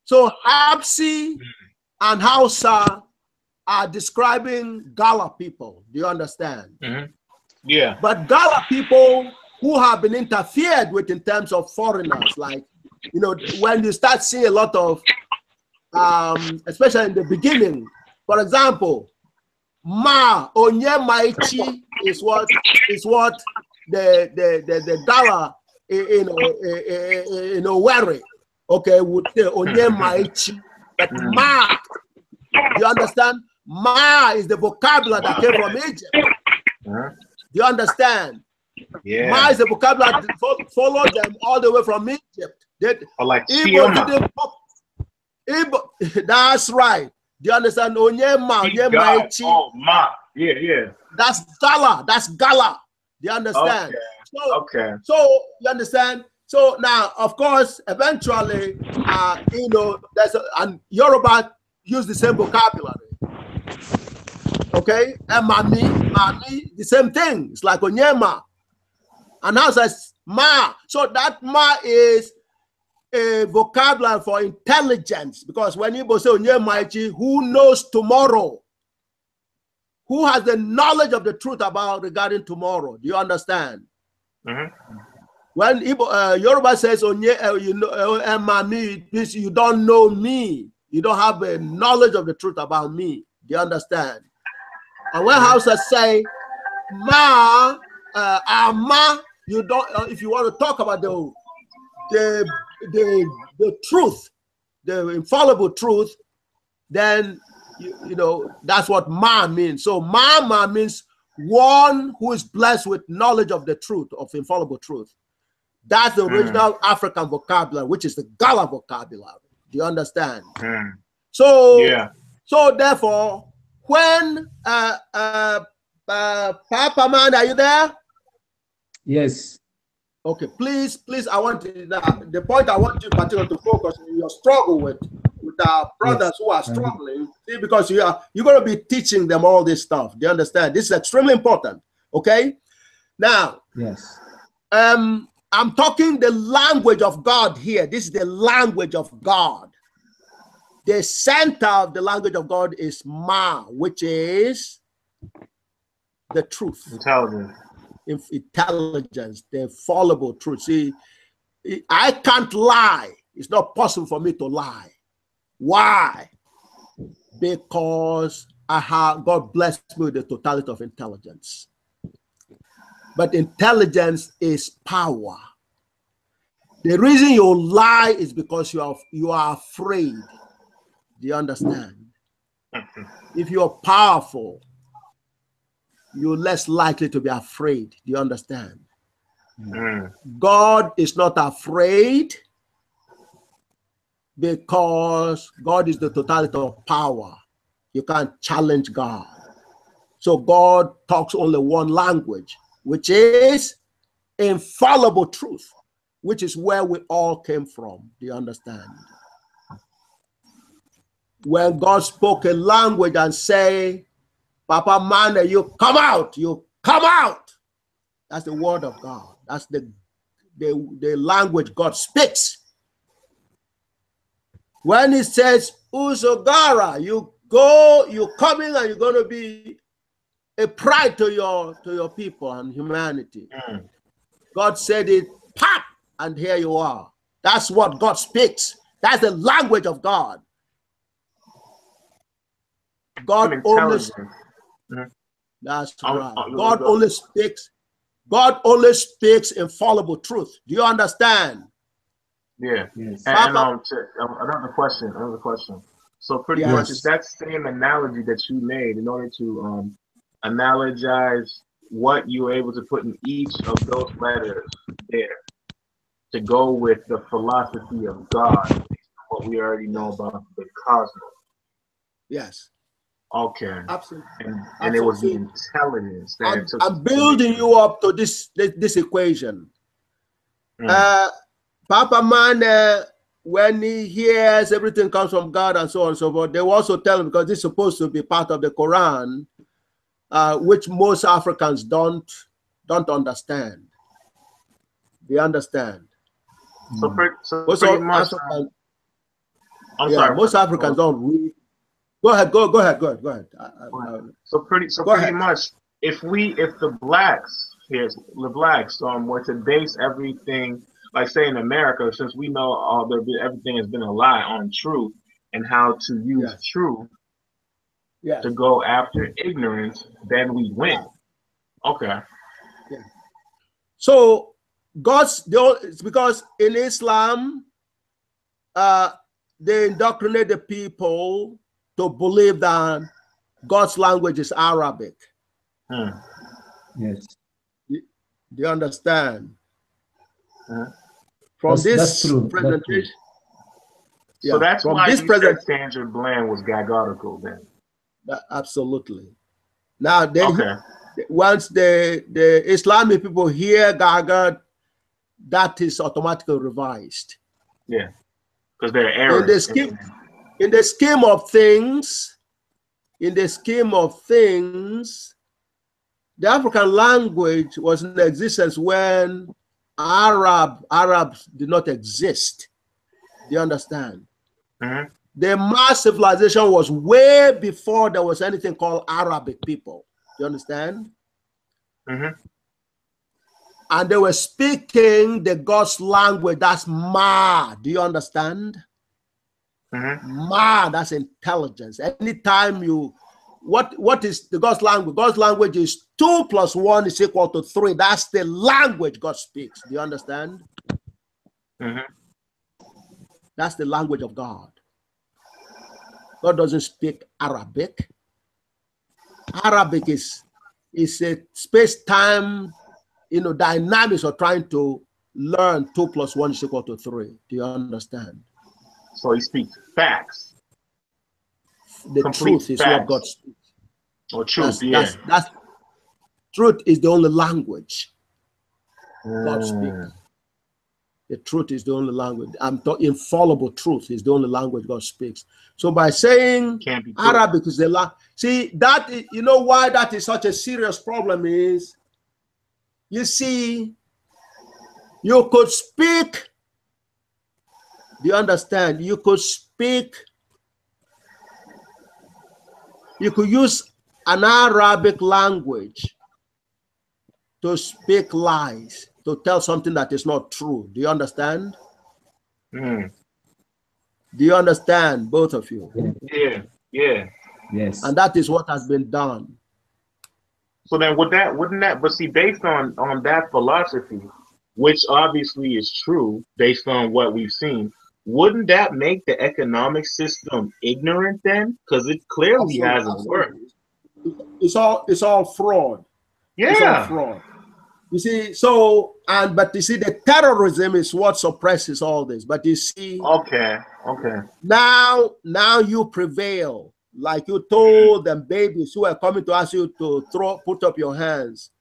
So Hapsi and Hausa are describing Gala people. Do you understand? Yeah. But Gala people who have been interfered with in terms of foreigners, like, you know, when you start seeing a lot of, especially in the beginning, for example, Ma Onye Maichi is what the Gala in Owerri, okay, would say Onye Maichi, but Ma, you understand? Ma is the vocabulary that came from Egypt. Do you understand? Yeah. Ma is the vocabulary that followed them all the way from Egypt. Or like Igbo, that's right. Do you understand? Onye Ma, Onye Maichi. Oh, Ma. Yeah, yeah. That's Gala. That's Gala. Do you understand? Okay. So you understand? So now, of course, eventually, you know, and Yoruba use the same vocabulary. Okay, and mami, the same thing. It's like Onyema. And now says Ma. So that Ma is a vocabulary for intelligence, because when you say Onyemaichi, who knows tomorrow? Who has the knowledge of the truth regarding tomorrow? Do you understand? When Yoruba says you know, Mami, this you don't know me. You don't have a knowledge of the truth about me. Do you understand? And when Hausa say Ma, Ma, you don't. If you want to talk about the truth, the infallible truth, then you know that's what Ma means. So Ma means one who is blessed with knowledge of the truth, of infallible truth. That's the original African vocabulary, which is the Gala vocabulary. Do you understand? So yeah. So therefore, when Papa Man, are you there? Yes. Okay, please, I want the point I want you particularly to focus on your struggle with our brothers who are struggling. See, because you're going to be teaching them all this stuff. Do you understand? This is extremely important. Okay. Now, yes. I'm talking the language of God here. This is the language of God. The center of the language of God is Ma, which is the truth. Intelligence, the infallible truth. See, I can't lie. It's not possible for me to lie. Why? Because God blessed me with the totality of intelligence. But intelligence is power. The reason you lie is because you are afraid. Do you understand? If you're powerful, you're less likely to be afraid. Do you understand? God is not afraid because God is the totality of power. You can't challenge God. So God talks only one language, which is infallible truth, which is where we all came from. Do you understand? When God spoke a language and say, Papa Man, you come out, you come out. That's the word of God. That's the language God speaks. When he says, Uzogara, you go, you coming and you're going to be a pride to your people and humanity. God said it, pop, and here you are. That's what God speaks. That's the language of God. God only that's right. God only speaks. God only speaks infallible truth. Do you understand? Yeah. Yes. And another question. So pretty much it's that same analogy that you made in order to analogize what you were able to put in each of those letters there to go with the philosophy of God, what we already know about the cosmos. Yes. Okay. Absolutely. And it was the intelligence that it took. I'm building you up to this equation. Papa Man, when he hears everything comes from God and so on and so forth, they will also tell him, because this is supposed to be part of the Quran, which most Africans don't don't understand. They understand. So pretty Most much. Africans, Sorry. most Africans don't read. Go ahead. So pretty much, if the blacks were to base everything, like say in America, since we know everything has been a lie on truth and how to use truth to go after ignorance, then we win. Okay. Yeah. So it's because in Islam, they indoctrinate the people to believe that God's language is Arabic. Yes. Do you understand? From this presentation. So that's why you said Sandra Bland was gagutical then. Absolutely. Now, once the Islamic people hear GAGUT, that is automatically revised. Yeah, because they're errors. In the scheme of things, the African language was in existence when Arabs did not exist. Do you understand? The mass civilization was way before there was anything called Arabic people. Do you understand? And they were speaking the God's language. That's Ma. Do you understand? Ma, that's intelligence. Anytime what is the God's language? God's language is 2 + 1 is equal to 3. That's the language God speaks. Do you understand? That's the language of God. God doesn't speak Arabic. Arabic is a space-time, dynamics of trying to learn 2 + 1 is equal to 3. Do you understand? So he speaks facts. The truth is what God speaks. Or truth, that's truth is the only language God speaks. The truth is the only language. I'm talking infallible truth is the only language God speaks. So by saying Arabic is the language, see that you know why that is such a serious problem is, you see, you could speak. Do you understand? You could speak. You could use an Arabic language to speak lies, to tell something that is not true. Do you understand? Do you understand, both of you? Yeah. Yes. And that is what has been done. So then but see, based on that philosophy, which obviously is true based on what we've seen, wouldn't that make the economic system ignorant then? Because it clearly hasn't worked. It's all fraud. Yeah. It's all fraud. You see, but you see, the terrorism is what suppresses all this. But you see, okay. Now you prevail, like you told them babies who are coming to ask you to put up your hands.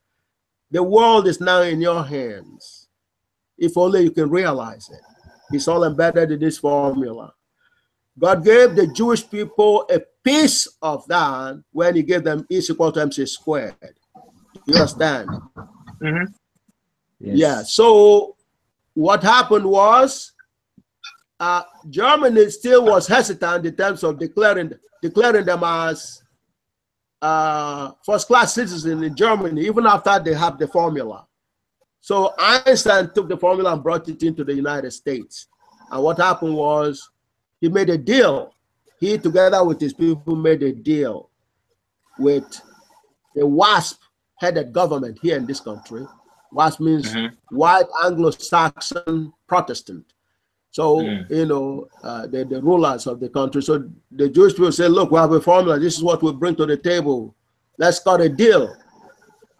The world is now in your hands. If only you can realize it. It's all embedded in this formula. God gave the Jewish people a piece of that when he gave them E = MC². You understand? Yes. Yeah. So what happened was Germany still was hesitant in terms of declaring them as first-class citizens in Germany, even after they have the formula. So Einstein took the formula and brought it into the United States. And what happened was he made a deal. He, together with his people, made a deal with the WASP-headed government here in this country. WASP means White Anglo-Saxon Protestant. So, the rulers of the country. So the Jewish people say, look, we have a formula. This is what we bring to the table. Let's cut a deal.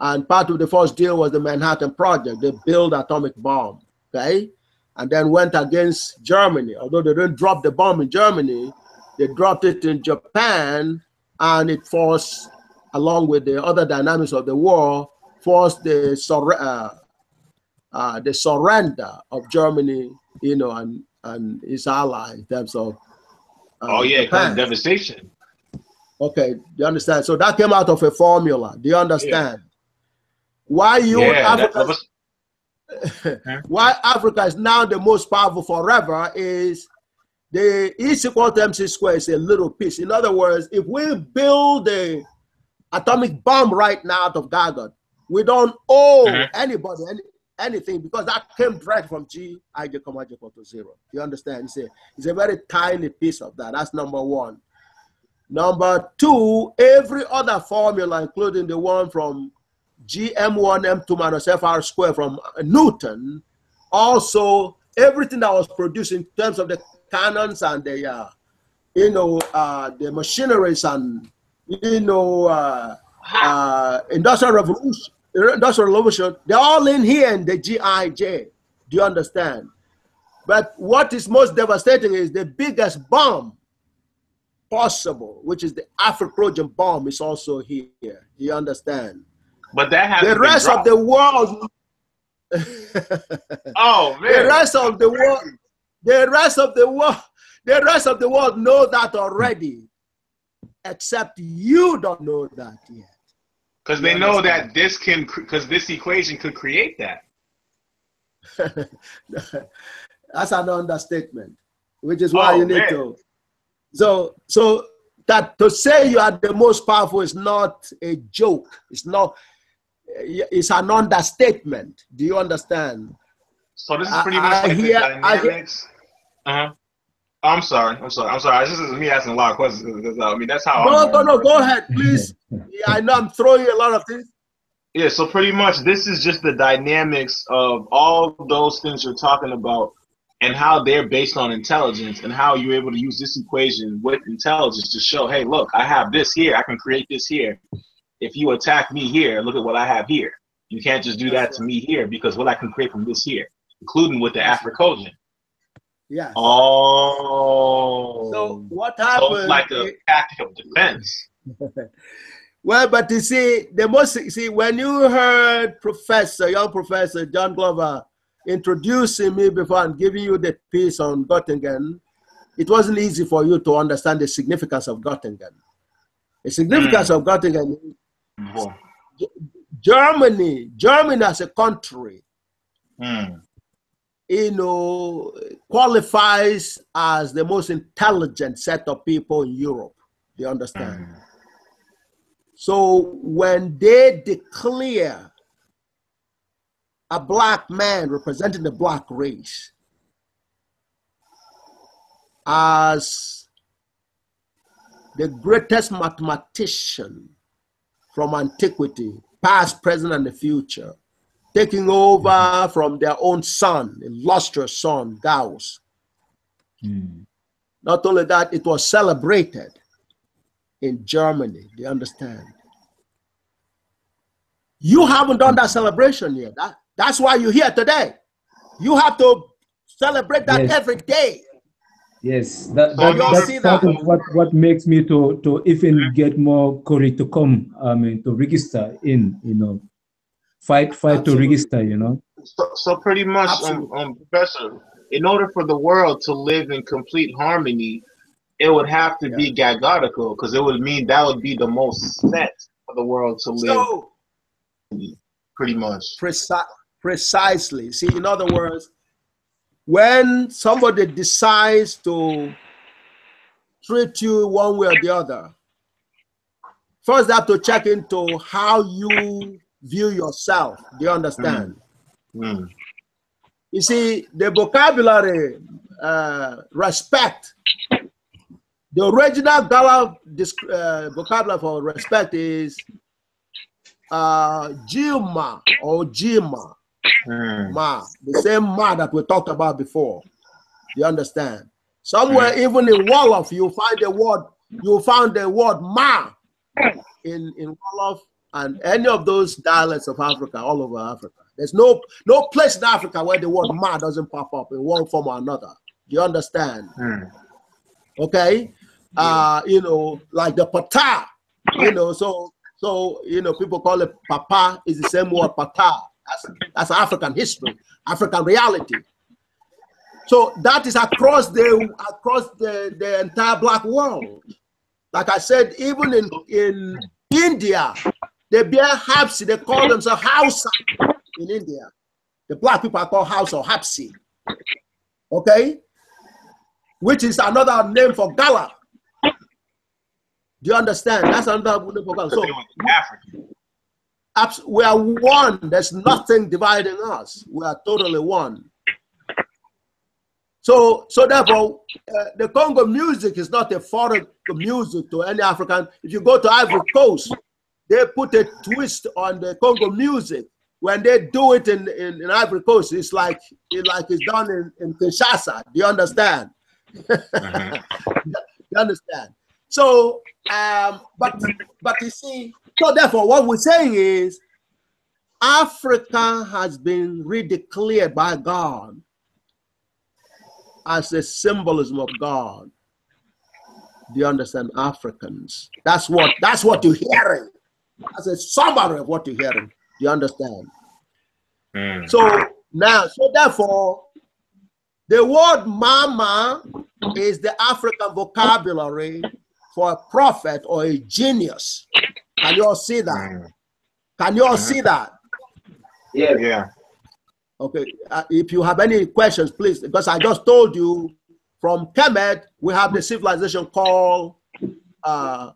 And part of the first deal was the Manhattan Project. They built atomic bomb, okay? And then went against Germany. Although they didn't drop the bomb in Germany, they dropped it in Japan, and it forced, along with the other dynamics of the war, forced the surrender of Germany, and its ally in terms of Japan. Devastation. Okay, do you understand? So that came out of a formula. Do you understand? Why Africa why Africa is now the most powerful forever is the E is equal to MC squared is a little piece. In other words, if we build a atomic bomb right now out of GAGUT, we don't owe anybody anything because that came direct from G, I equal to 0. You understand? It's a very tiny piece of that. That's number one. Number two, every other formula, including the one from GM1 M2 minus FR squared from Newton, also everything that was produced in terms of the cannons and the the machineries and industrial revolution, they're all in here in the GIJ. Do you understand? But what is most devastating is the biggest bomb possible, which is the Afro-Trojan bomb, is also here. Do you understand? But that has the rest of the world. Oh man! The rest of the world know that already, except you don't know that yet. Because they know that this equation could create that. That's an understatement, which is why you need to. So that to say you are the most powerful is not a joke. It's not. It's an understatement. Do you understand? So this is pretty much like the dynamics. I'm sorry. This is me asking a lot of questions. I mean, that's how. No. Go ahead, please. I know I'm throwing you a lot of things. Yeah. So pretty much, this is just the dynamics of all those things you're talking about, and how they're based on intelligence, and how you're able to use this equation with intelligence to show, hey, look, I have this here. I can create this here. If you attack me here, look at what I have here. You can't just do that to me here because what I can create from this here, including with the Afro-Trojan. Yeah. Oh. So what happened? So it's like a tactic of defense. Well, but you see, when you heard young Professor John Glover introducing me before and giving you the piece on Göttingen, it wasn't easy for you to understand the significance of Göttingen. The significance of Göttingen is Germany as a country, qualifies as the most intelligent set of people in Europe. Do you understand? So when they declare a black man representing the black race as the greatest mathematician from antiquity, past, present, and the future, taking over from their own son, illustrious son, Gauss. Not only that, it was celebrated in Germany. Do you understand? You haven't done that celebration yet. That's why you're here today. You have to celebrate that every day. Yes, that's part of what makes me to even get more courage to come, to register in, fight to register, So pretty much, Professor, in order for the world to live in complete harmony, it would have to be GAGUTical, because it would mean that would be the most set for the world to live. Pretty much. Precisely. See, in other words, when somebody decides to treat you one way or the other, first they have to check into how you view yourself. Do you understand? You see, the vocabulary, respect, the original vocabulary for respect is Gilma or Gima. Ma, the same ma that we talked about before. You understand? Somewhere, even in Wolof, you find the word ma in Wolof and any of those dialects of Africa, all over Africa. There's no place in Africa where the word ma doesn't pop up in one form or another. Do you understand? Okay? Like the pata, so people call it papa, is the same word pata. That's African history, African reality. So that is across the entire black world. Like I said, even in India, They bear Hapsi. They call themselves Hausa in India. The black people are called Hausa or Hapsi. Okay? Which is another name for Gala. Do you understand? That's another name for Gala. So we are one. There's nothing dividing us. We are totally one. So therefore, the Congo music is not a foreign music to any African. If you go to Ivory Coast, they put a twist on the Congo music. When they do it in Ivory Coast, it's like it's done in Kinshasa. Do you understand? You understand? So, but you see, so therefore, what we're saying is, Africa has been redeclared by God as a symbolism of God. Do you understand? Africans. That's what you're hearing. That's a summary of what you're hearing. Do you understand? So therefore, the word mama is the African vocabulary for a prophet or a genius. Can you all see that? Can you all see that? Yeah. Okay. If you have any questions, please, because I just told you from Kemet, we have the civilization called Ma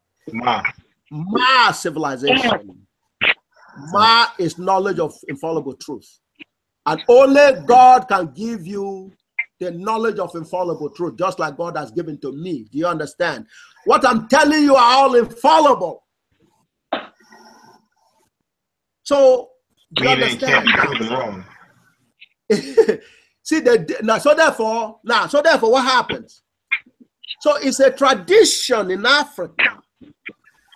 civilization. Ma is knowledge of infallible truth. And only God can give you the knowledge of infallible truth, just like God has given to me. Do you understand? What I'm telling you are all infallible. So, do you understand? Can't be proven wrong. See, so therefore, what happens? So it's a tradition in Africa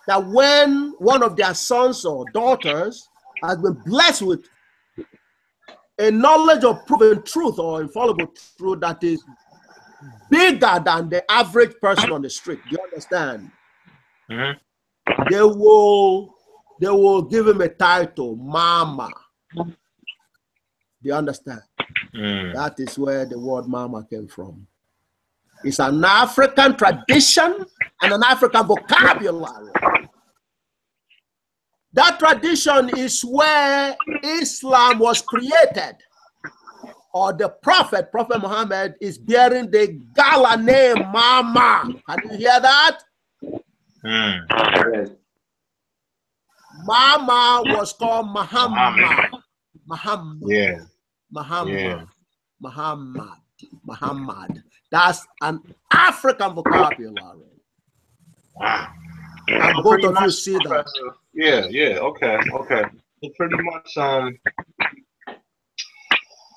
that when one of their sons or daughters has been blessed with a knowledge of proven truth or infallible truth that is bigger than the average person on the street, do you understand? They will give him a title, Mama. Do you understand? That is where the word mama came from. It's an African tradition and an African vocabulary. That tradition is where Islam was created. Or the Prophet Muhammad, is bearing the gala name Mama. Can you hear that? Mama was called Muhammad. Muhammad. That's an African vocabulary. And both of you see that. Yeah, okay. It's pretty much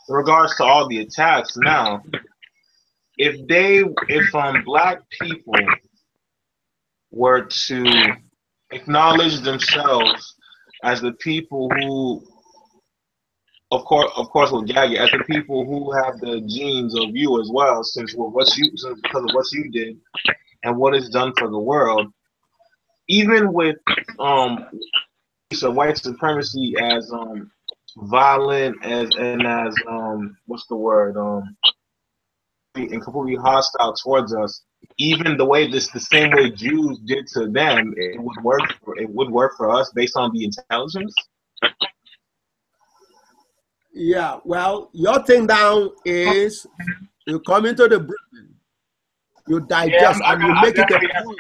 in regards to all the attacks now, if black people were to acknowledge themselves as the people who, of course, with GAGUT, as the people who have the genes of you as well, because of what you did and what it's done for the world, even with white supremacy as violent and what's the word, and completely hostile towards us, even the same way Jews did to them, it would work for us based on the intelligence. Yeah, well, your thing down is you come into the briefing, you digest, and you make it a point.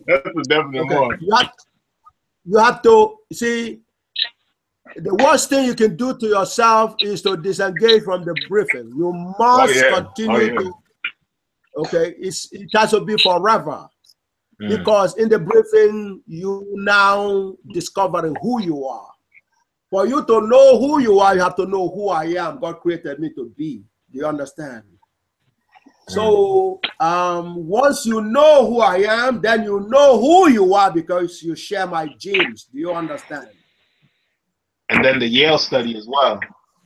That's definitely more. You have to see. The worst thing you can do to yourself is to disengage from the briefing. You must continue to. Okay, it has to be forever, because in the briefing you now discovering who you are. For you to know who you are, you have to know who I am. God created me to be. Do you understand? So once you know who I am, then you know who you are because you share my genes. Do you understand? And then the Yale study as well.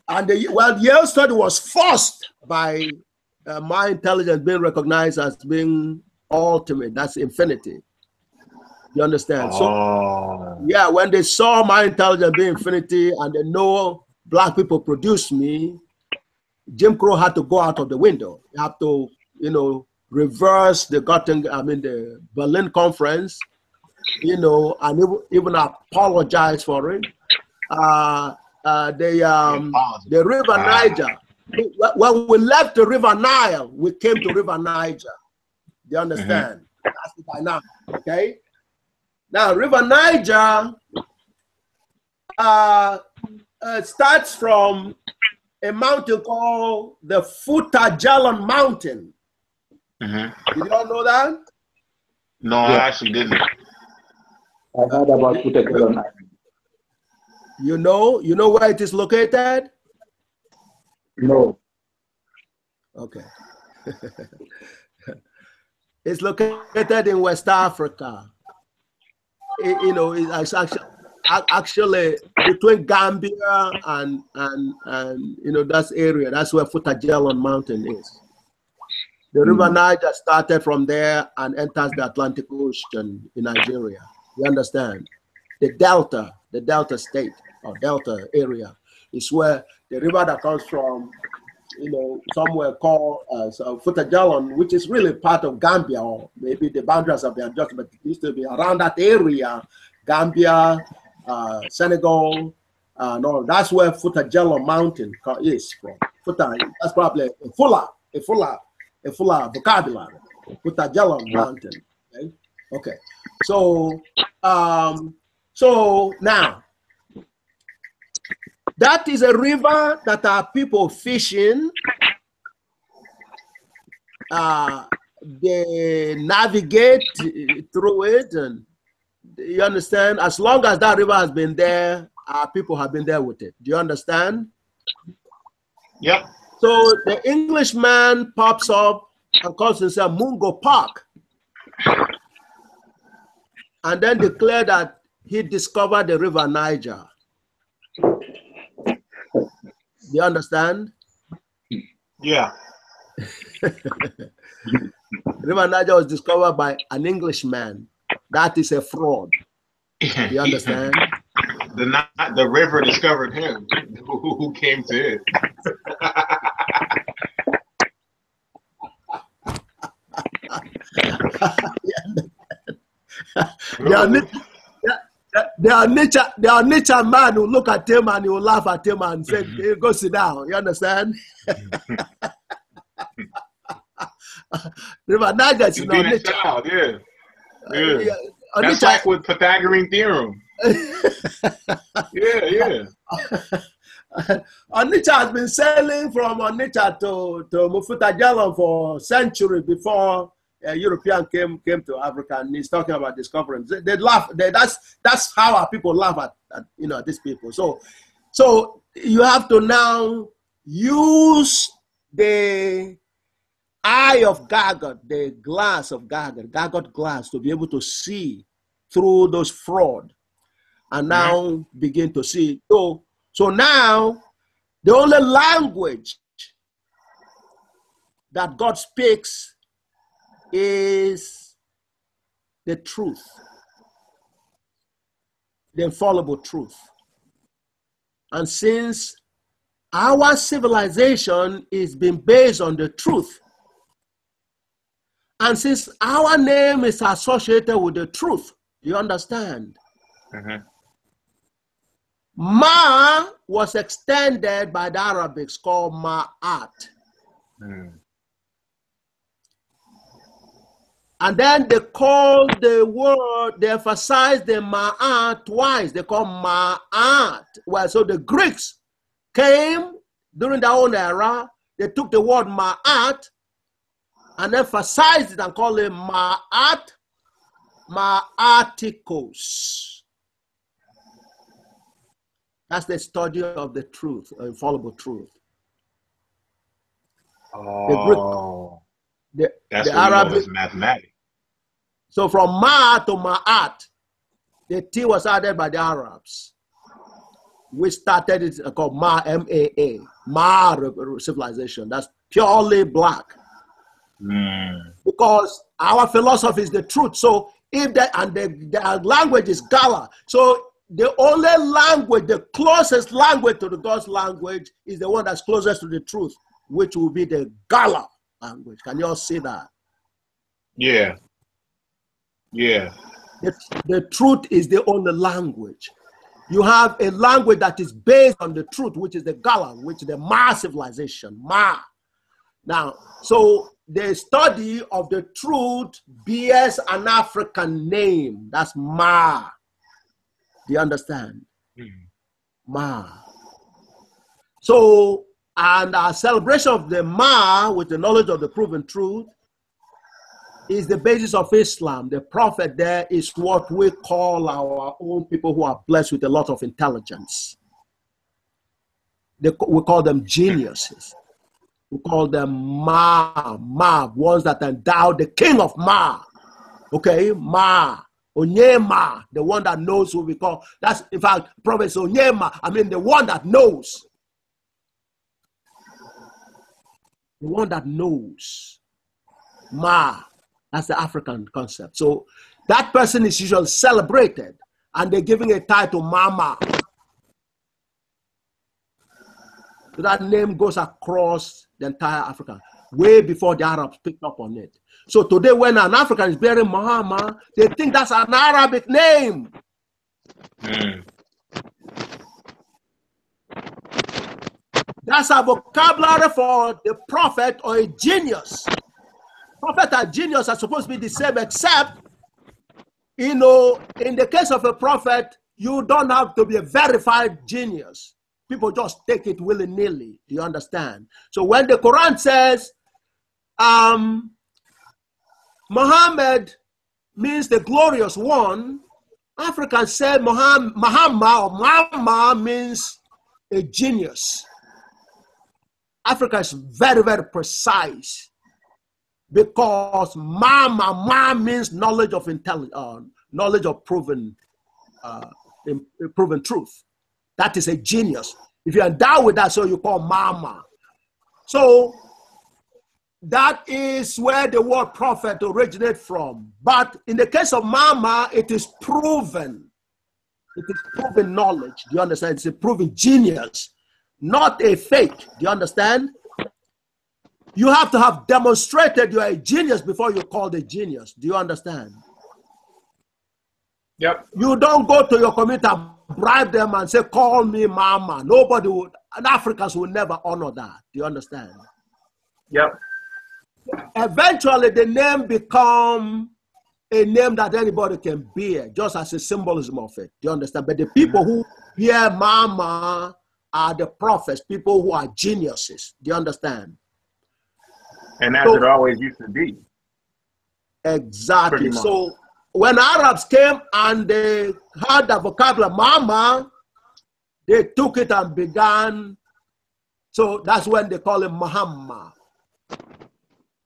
And Yale study was forced by my intelligence being recognized as being ultimate. That's infinity. You understand? So, yeah, when they saw my intelligence being infinity and they know black people produced me, Jim Crow had to go out of the window. You have to, reverse the Berlin Conference you know, and even apologize for it. The River Niger. When we left the River Nile, we came to River Niger. Do you understand? That's the dynamic. Okay. Now, River Niger starts from a mountain called the Futajalon Mountain. Did you all know that? No, I actually didn't. I heard about Futajalon. You know where it is located? No. Okay. It's located in West Africa. You know, it's actually between Gambia and you know, that's area. That's where Futajalon Mountain is. The River Niger started from there and enters the Atlantic Ocean in Nigeria. You understand? The Delta state or Delta area is where the river that comes from, you know, somewhere called Futajalon, which is really part of Gambia, or maybe the boundaries have been adjusted, but it used to be around that area, Gambia, Senegal, no, that's where Futajalon Mountain is from. That's probably a fuller vocabulary. Futajalon Mountain. Okay. So now, that is a river that are people fishing. They navigate through it, and you understand? As long as that river has been there, our people have been there with it. Do you understand? Yep. So the Englishman pops up and calls himself Mungo Park, and then declare that he discovered the River Niger. Do you understand? Yeah. River Niger was discovered by an Englishman. That is a fraud. Do you understand? The river discovered him. Who came to it? There are nature man who look at him and he will laugh at him and say, hey, go sit down. You understand? River Niger is in our nature. Yeah. That's like with Pythagorean theorem. Yeah. Onitsha has been sailing from Onitsha to Futajalon for centuries before a European came to Africa, and he's talking about discovering. They laugh. That's how our people laugh at you know, these people. So you have to now use the eye of GAGUT, the glass of GAGUT glass, to be able to see through those fraud, and now begin to see. So now the only language that God speaks is the truth, the infallible truth. And since our civilization is being based on the truth, and since our name is associated with the truth, you understand? Ma was extended by the Arabics, called ma'at. And then they called the word, they emphasized the ma'at twice. They called ma'at. Well, so the Greeks came during their own era. They took the word ma'at and emphasized it and called it ma'at, ma'atikos. That's the study of the truth, infallible truth. Oh. That's the what Arabic we know as mathematics. So from Ma to Ma'at, the T was added by the Arabs. We started it called Ma, M-A-A, Ma civilization. That's purely black. Because our philosophy is the truth. So if that, and the language is Gala. So the only language, the closest language to the God's language is the one that's closest to the truth, which will be the Gala language. Can you all see that? Yeah. The truth is the only language. You have a language that is based on the truth, which is the GAGUT, which is the Ma civilization, Ma. Now, so the study of the truth bears an African name. That's Ma. Do you understand? Ma. So, and our celebration of the Ma with the knowledge of the proven truth is the basis of Islam. The prophet there is what we call our own people who are blessed with a lot of intelligence. We call them geniuses. We call them Ma, ones that endowed the king of Ma. Okay, Ma, Onyema, the one that knows who we call. That's, in fact, Prophet Onyema, I mean the one that knows. The one that knows. Ma. That's the African concept. So that person is usually celebrated and they're giving a title Mama. So that name goes across the entire Africa, way before the Arabs picked up on it. So today when an African is bearing Muhammad, they think that's an Arabic name. That's a vocabulary for the prophet or a genius. Prophet and genius are supposed to be the same, except, you know, in the case of a prophet, you don't have to be a verified genius. People just take it willy-nilly. Do you understand? So when the Quran says, Muhammad means the glorious one, Africans say Muhammad or Mama means a genius. Africa is very, very precise. Because Ma means knowledge of intelligence, knowledge of proven truth. That is a genius. If you are endowed with that, so you call Mama. So that is where the word prophet originates from. But in the case of Mama, it is proven. It is proven knowledge. Do you understand? It's a proven genius, not a fake. Do you understand? You have to have demonstrated you are a genius before you're called a genius. Do you understand? Yep. You don't go to your community and bribe them and say, call me Mama. Nobody would, and Africans will never honor that. Do you understand? Yep. Eventually, the name become a name that anybody can bear, just as a symbolism of it. Do you understand? But the people who bear Mama are the prophets, people who are geniuses. Do you understand? And as it always used to be. Exactly. So when Arabs came and they had the vocabulary Mama, they took it and began. So that's when they call him Muhammad.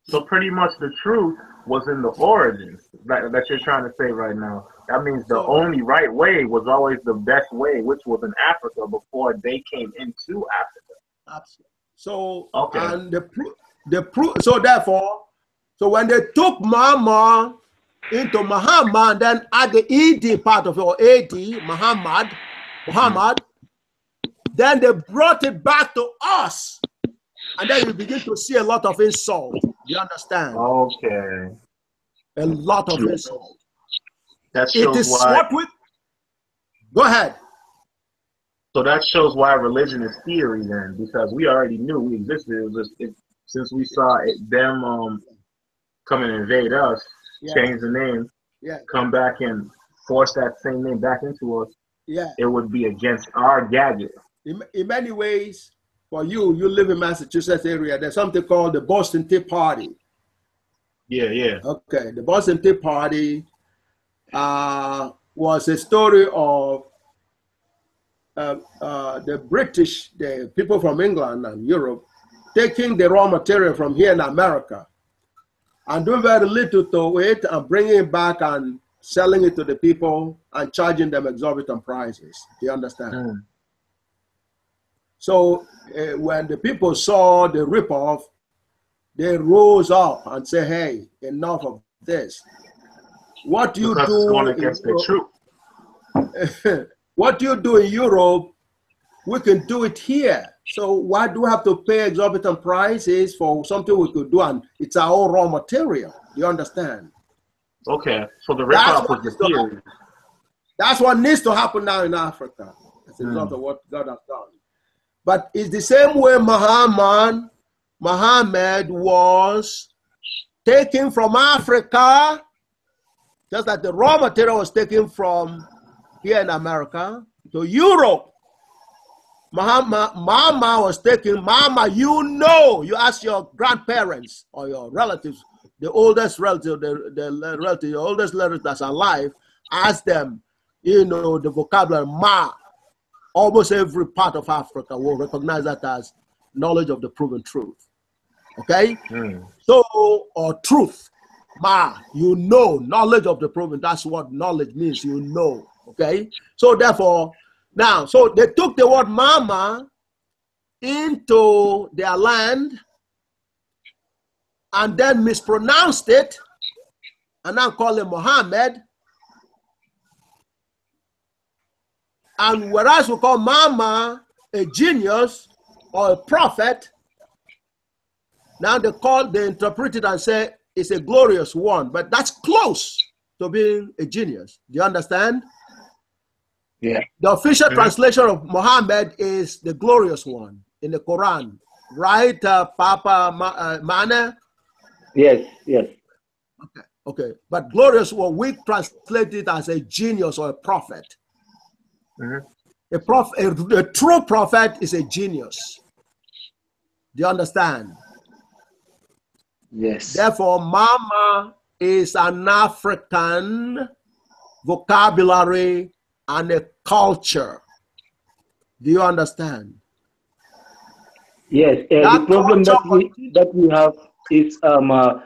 So pretty much the truth was in the origins that you're trying to say right now. That means the only right way was always the best way, which was in Africa before they came into Africa. Absolutely. So, okay. And so therefore, so when they took Mama into Muhammad, then add the ED part of your AD, Muhammad, then they brought it back to us. And then you begin to see a lot of insult. You understand? Okay. A lot of insult. That shows why. Go ahead. So that shows why religion is theory then, because we already knew we existed. It was just, since we saw them come and invade us, change the name, come back and force that same name back into us, it would be against our GAGUT. In many ways, for you live in Massachusetts area, there's something called the Boston Tea Party. Yeah. Okay, the Boston Tea Party was a story of the British, the people from England and Europe, taking the raw material from here in America and doing very little to it and bringing it back and selling it to the people and charging them exorbitant prices. Do you understand? So when the people saw the ripoff, they rose up and said, hey, enough of this. What you do going against the truth. What you do in Europe, we can do it here. So why do we have to pay exorbitant prices for something we could do? And it's our own raw material. Do you understand? Okay, so the ripoff was the theory. That's what needs to happen now in Africa as a result of what God has done. But it's the same way Muhammad was taken from Africa, just like the raw material was taken from here in America to Europe. Mama was taken. Mama, you ask your grandparents or your relatives, the oldest relative, the relative, the oldest relative that's alive, ask them, the vocabulary ma. Almost every part of Africa will recognize that as knowledge of the proven truth. Okay? So, or truth, ma, knowledge of the proven. That's what knowledge means, Okay? So therefore, now, so they took the word mama into their land and then mispronounced it and now call him Muhammad. And whereas we call mama a genius or a prophet, now they interpret it and say it's a glorious one, but that's close to being a genius. Do you understand? Yeah. The official translation of Muhammad is the glorious one in the Quran, right, Papa Mane? Yes, yes. Okay. But glorious one, we translate it as a genius or a prophet. A true prophet is a genius. Do you understand? Yes. Therefore, mama is an African vocabulary and a culture. Do you understand? Yes. The problem that we have is our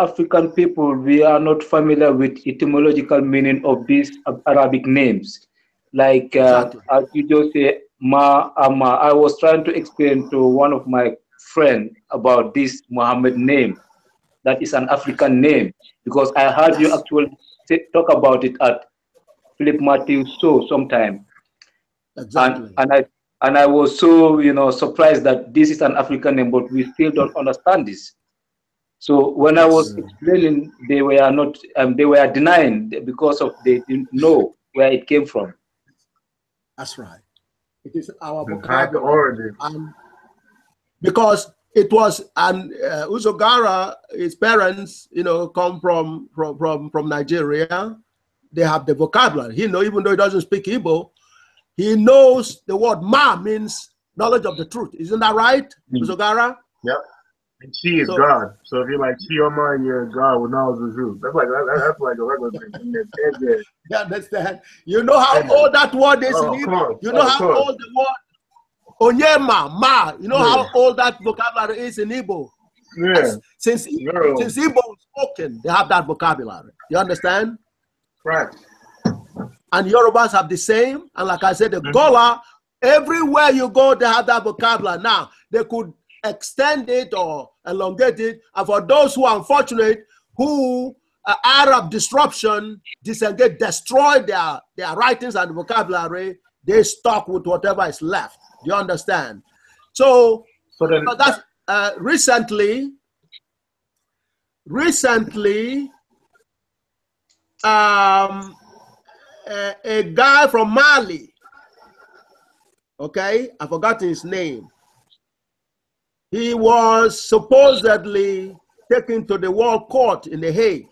African people, we are not familiar with etymological meaning of these Arabic names. Like Exactly. as you just say, Ma, Ama. I was trying to explain to one of my friends about this Muhammad name. That is an African name, because I heard you actually talk about it at Philip Matthew's show sometime. Exactly. And I was so surprised that this is an African name, but we still don't understand this. So when I was explaining, they were not, they were denying because of they didn't know where it came from. That's right. It is our the origin. Because it was, and Uzogara, his parents, come from Nigeria. They have the vocabulary. Even though he doesn't speak Igbo, he knows the word ma means knowledge of the truth. Isn't that right, Uzogara? Yep. And she is God. So if you're like Chioma, you're God with knowledge of the truth. That's like a regular thing. You understand? You know how old that word is in Igbo? You know how old the word Onyema, ma. You know how old that vocabulary is in Igbo? Yeah. Since Igbo was spoken, they have that vocabulary. You understand? Right. And Yorubas have the same. And like I said, the Gola, everywhere you go, they have that vocabulary. Now, they could extend it or elongate it. And for those who are unfortunate, who Arab disruption, disengage, destroy their writings and vocabulary, they stuck with whatever is left. Do you understand? So then, that's recently, a guy from Mali, okay, I forgot his name. He was supposedly taken to the World Court in The Hague.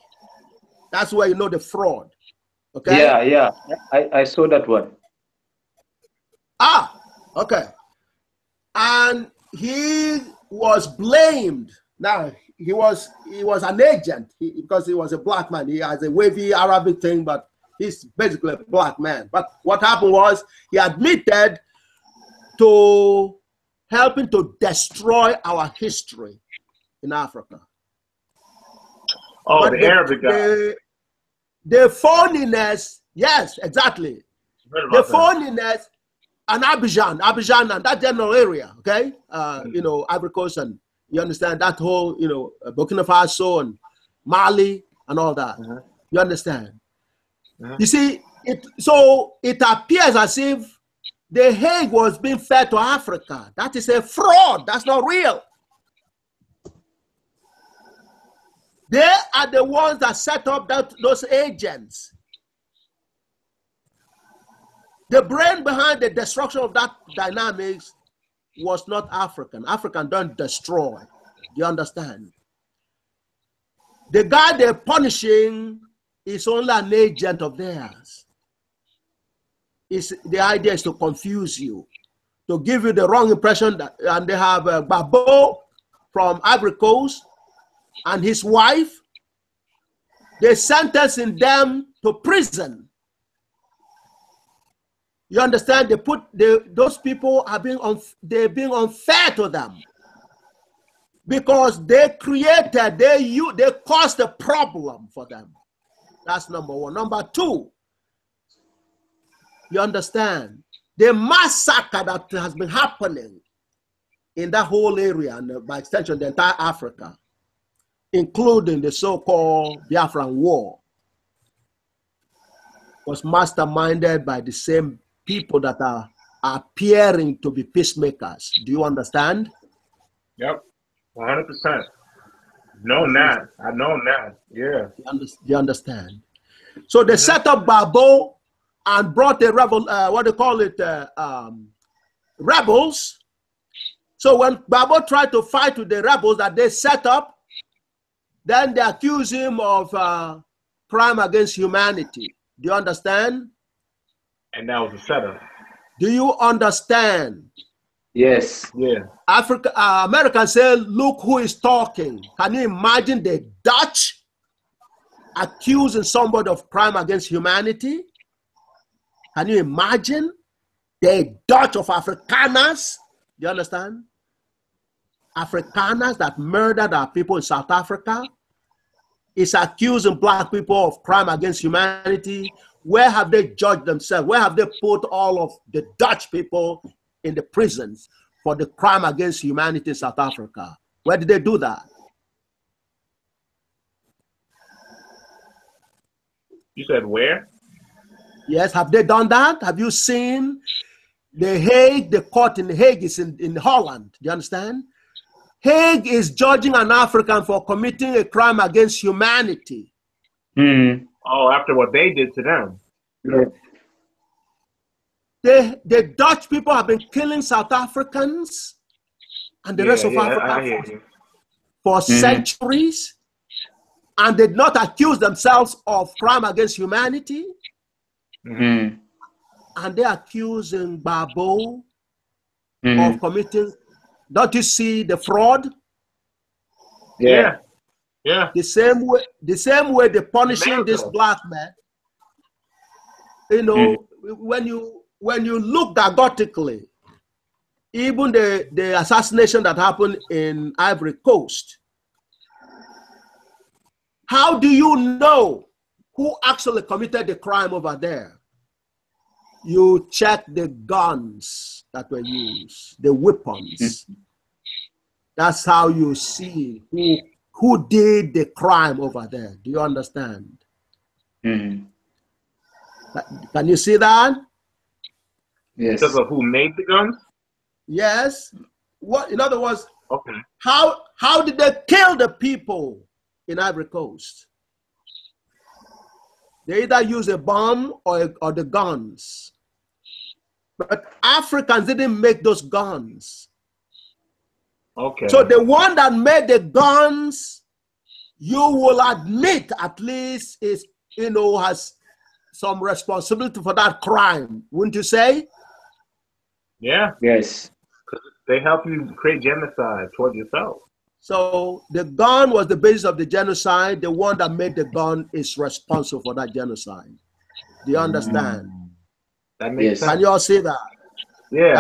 That's where the fraud. Okay. Yeah. I saw that one. Okay. And he was blamed. Now he was an agent because he was a black man. He has a wavy Arabic thing, but he's basically a black man. But what happened was he admitted to helping to destroy our history in Africa. Oh, but the Arabic guy. The phoniness, yes, exactly. The phoniness and Abidjan and that general area, okay? Ivory Coast and you understand that whole, Burkina Faso and Mali and all that. You understand? You see, it appears as if The Hague was being fed to Africa. That is a fraud. That's not real. They are the ones that set up those agents. The brain behind the destruction of that dynamics was not African. African don't destroy. Do you understand? The guy they're punishing is only an agent of theirs. The idea is to confuse you, to give you the wrong impression that, and they have Babo from Ivory Coast and his wife. They sentencing them to prison. You understand? They put those people are they're being unfair to them because they created, they caused a problem for them. That's number one. Number two, you understand? The massacre that has been happening in that whole area and by extension the entire Africa, including the so-called Biafran War, was masterminded by the same people that are appearing to be peacemakers. Do you understand? Yep, 100%. Known that. I know that. Yeah. You understand? So they set up Babo and brought the rebels. So when Babo tried to fight with the rebels that they set up, then they accuse him of crime against humanity. Do you understand? And that was a setup. Do you understand? Yes. Yeah. Americans say, look who is talking. Can you imagine the Dutch accusing somebody of crime against humanity? Can you imagine the Dutch of Afrikaners? Do you understand? Afrikaners that murdered our people in South Africa is accusing black people of crime against humanity. Where have they judged themselves? Where have they put all of the Dutch people in the prisons for the crime against humanity in South Africa? Where did they do that? You said where? Yes, have they done that? Have you seen the Hague? The court in The Hague is in Holland. Do you understand? Hague is judging an African for committing a crime against humanity. Mm. Oh, after what they did to them. Yeah. The Dutch people have been killing South Africans and the rest of Africa for centuries, and did not accuse themselves of crime against humanity. Mm. And they're accusing Babo of committing. Don't you see the fraud? Yeah. Yeah. The same way they're punishing this black man. You know, when you look diagotically, even the assassination that happened in Ivory Coast, how do you know who actually committed the crime over there? You check the guns that were used, the weapons. That's how you see who did the crime over there. Do you understand? Can you see that? Yes. Because of who made the guns? Yes. What, in other words, okay. How did they kill the people in Ivory Coast? They either use a bomb or the guns. But Africans didn't make those guns. Okay. So the one that made the guns, you will admit at least is, has some responsibility for that crime, wouldn't you say? Yeah. Yes. They help you create genocide towards yourself. So the gun was the basis of the genocide. The one that made the gun is responsible for that genocide. Do you understand? That makes sense. Can you all see that? Yeah.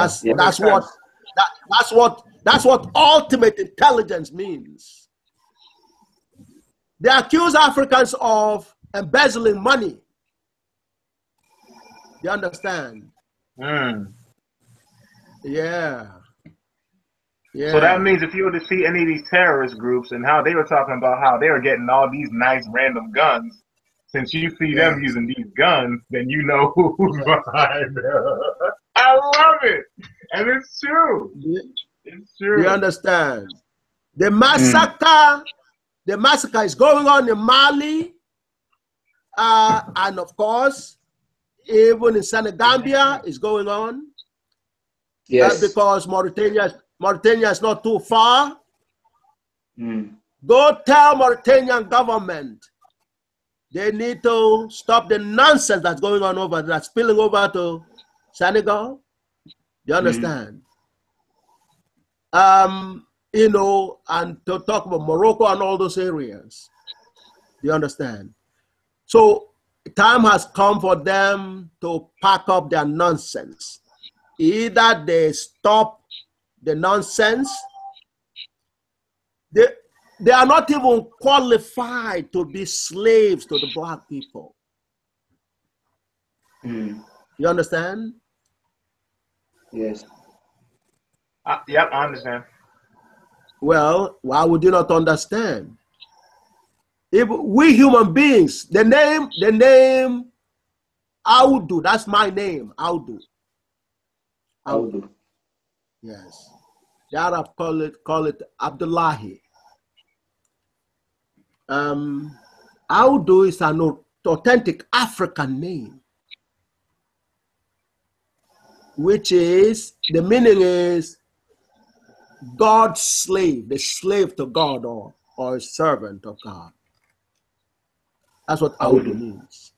That's what ultimate intelligence means. They accuse Africans of embezzling money. You understand? Yeah. So that means if you were to see any of these terrorist groups and how they were talking about how they were getting all these nice random guns, since you see them using these guns, then you know who's behind them. I love it. And it's true. It's true. You understand? The massacre The massacre is going on in Mali, and of course, even in Senegambia is going on. Yes. Because Mauritania is not too far. Mm. Go tell Mauritanian government they need to stop the nonsense that's going on over there, that's spilling over to Senegal. You understand? You know, and to talk about Morocco and all those areas. You understand? So time has come for them to pack up their nonsense. Either they stop the nonsense, they are not even qualified to be slaves to the black people. Mm. You understand? Yes. Yep, I understand. Well, why would you not understand? If we human beings, the name Audu, that's my name, Audu. Audu. Yes. The Arab call it Abdullahi. Audu is an authentic African name, which is, the meaning is God's slave, the slave to God, or a servant of God. That's what Audu means.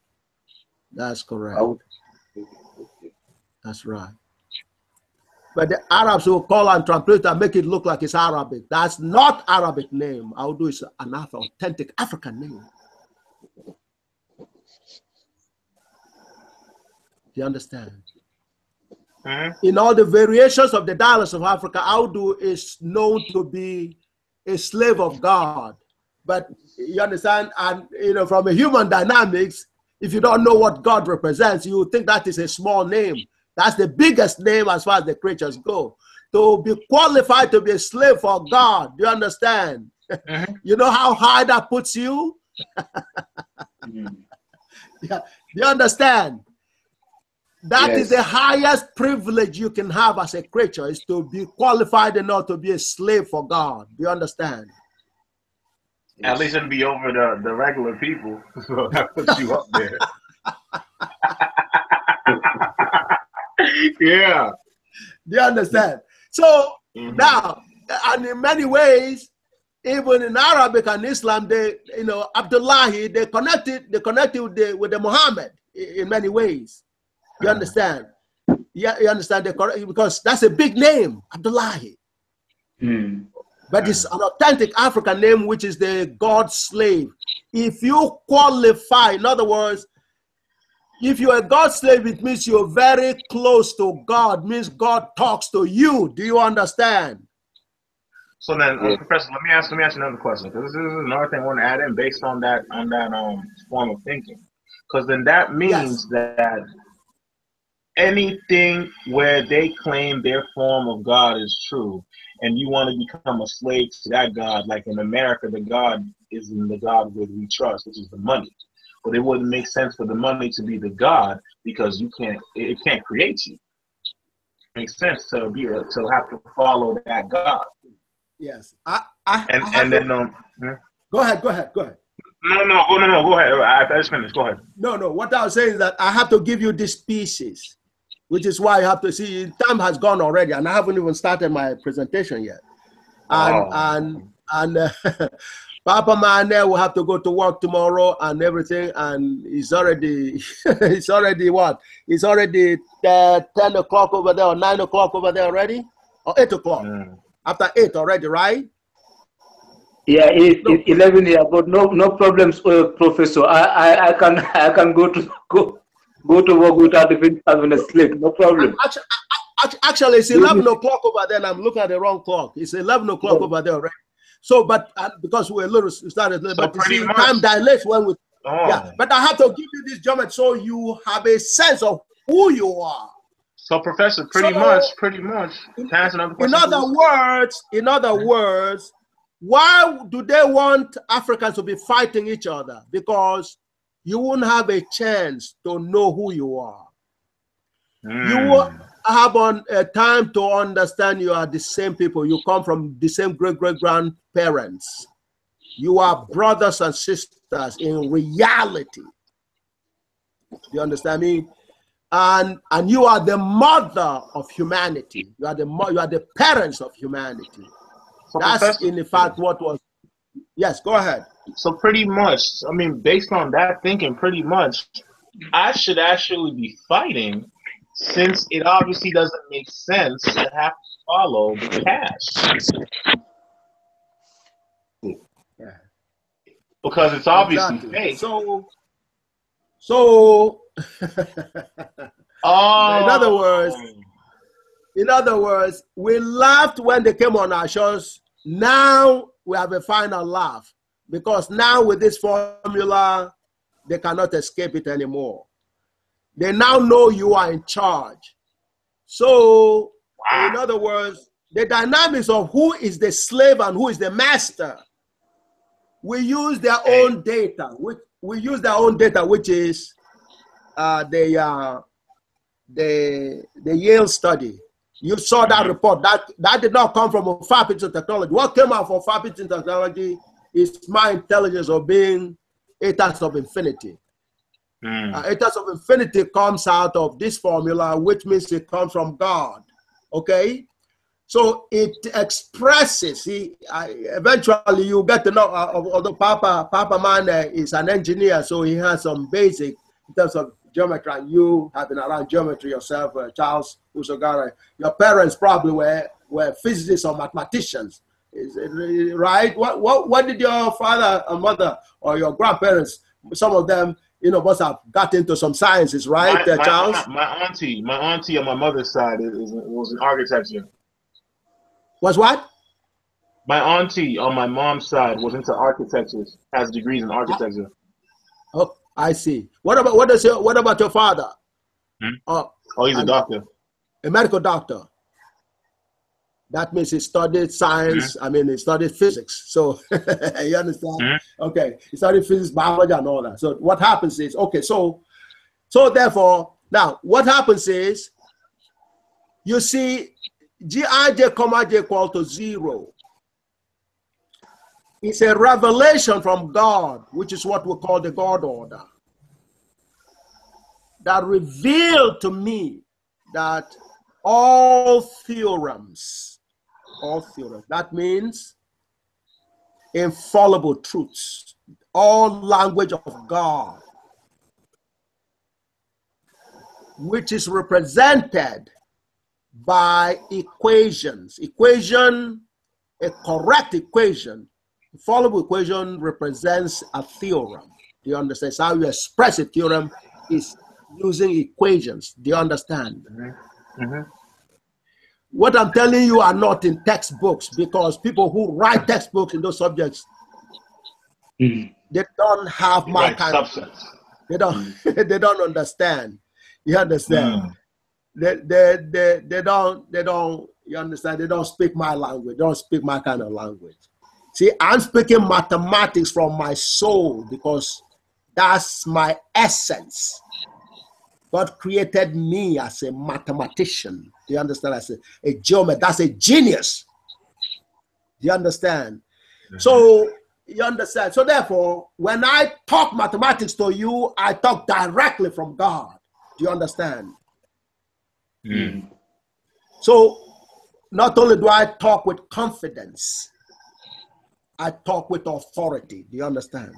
That's correct. That's right. But the Arabs will call and translate and make it look like it's Arabic. That's not Arabic name. Audu is an authentic African name. Do you understand? In all the variations of the dialects of Africa, Audu is known to be a slave of God. But you understand, and you know, from a human dynamics, if you don't know what God represents, you think that is a small name. That's the biggest name as far as the creatures go. To be qualified to be a slave for God, do you understand? You know how high that puts you? Yeah. Do you understand? That is the highest privilege you can have as a creature, is to be qualified enough to be a slave for God. Do you understand? At least it'll be over the regular people. So that puts you up there. Yeah. Do you understand? So now, and in many ways, even in Arabic and Islam, they, you know, Abdullahi, they connected with the Muhammad in many ways. You understand? Yeah, you understand, because that's a big name, Abdullahi. But it's an authentic African name, which is the God's slave. If you qualify, in other words, if you're a God's slave, it means you're very close to God, means God talks to you. Do you understand? So then, Professor, let me ask another question. Because this is another thing I want to add in based on that form of thinking. Because then that means that anything where they claim their form of God is true, and you want to become a slave to that God, like in America, the God is in the God where we trust, which is the money. But it wouldn't make sense for the money to be the God, because it can't create you. It makes sense to have to follow that God. Yes. Go ahead. No, go ahead. Go ahead. I just finished. Go ahead. No. What I was saying is that I have to give you this pieces, which is why you have to see. Time has gone already, and I haven't even started my presentation yet. And Papa Mane will have to go to work tomorrow and everything, and he's already it's already what? It's already 10 o'clock over there, or 9 o'clock over there already, or 8 o'clock. After 8 already, right? Yeah, it's 11 here, but no problems, Professor. I can go to work without even having a sleep. No problem. Actually, it's 11 o'clock over there, and I'm looking at the wrong clock. It's 11 o'clock over there already. So, but because we're a little started, but time dilates when we. Yeah, but I have to give you this geometry so you have a sense of who you are. So, Professor, pretty much. In other words, why do they want Africans to be fighting each other? Because you won't have a chance to know who you are. You will have a time to understand you are the same people. You come from the same great-great-grandparents. You are brothers and sisters in reality. Do you understand me? And you are the mother of humanity. You are the parents of humanity. So that's in fact what was. Yes, go ahead. So pretty much, I mean, based on that thinking, pretty much, I should actually be fighting, since it obviously doesn't make sense to have to follow the cash. Yeah. Because it's obviously fake. So oh. in other words, we laughed when they came on our shows. Now we have a final laugh, because now with this formula, they cannot escape it anymore. They now know you are in charge. So, in other words, the dynamics of who is the slave and who is the master, we use their own data. We use their own data, which is the Yale study. You saw that report. That did not come from far-pitching technology. What came out from far-pitching technology is my intelligence of being ethers of infinity. Ethers of infinity comes out of this formula, which means it comes from God. Okay? So it expresses, eventually you get to know, although Papa Man is an engineer, so he has some basic in terms of geometry, and you have been around geometry yourself, Charles Usogara. Your parents probably were physicists or mathematicians, is it right? What did your father and mother or your grandparents, some of them, must have got into some sciences, right, Charles? My auntie on my mother's side was in architecture. Was what? My auntie on my mom's side was into architecture, has degrees in architecture. Oh, I see. What about your father? He's a doctor. A medical doctor. That means he studied science. I mean, he studied physics. So you understand? Okay, he studied physics, biology, and all that. So what happens is, okay, so therefore, now what happens is, you see, Gij, comma j equal to 0. It's a revelation from God, which is what we call the God order, that revealed to me that all theorems, that means infallible truths, all language of God, which is represented by equations. A correct equation, infallible equation represents a theorem. Do you understand? It's how you express a theorem is using equations. Do you understand? What I'm telling you are not in textbooks, because people who write textbooks in those subjects, they don't have my kind of substance. They don't understand. You understand? They don't, you understand? They don't speak my language. They don't speak my kind of language. See, I'm speaking mathematics from my soul, because that's my essence. God created me as a mathematician. Do you understand? As a geometer. That's a genius. Do you understand? So, you understand? So therefore, when I talk mathematics to you, I talk directly from God. Do you understand? So, not only do I talk with confidence, I talk with authority. Do you understand?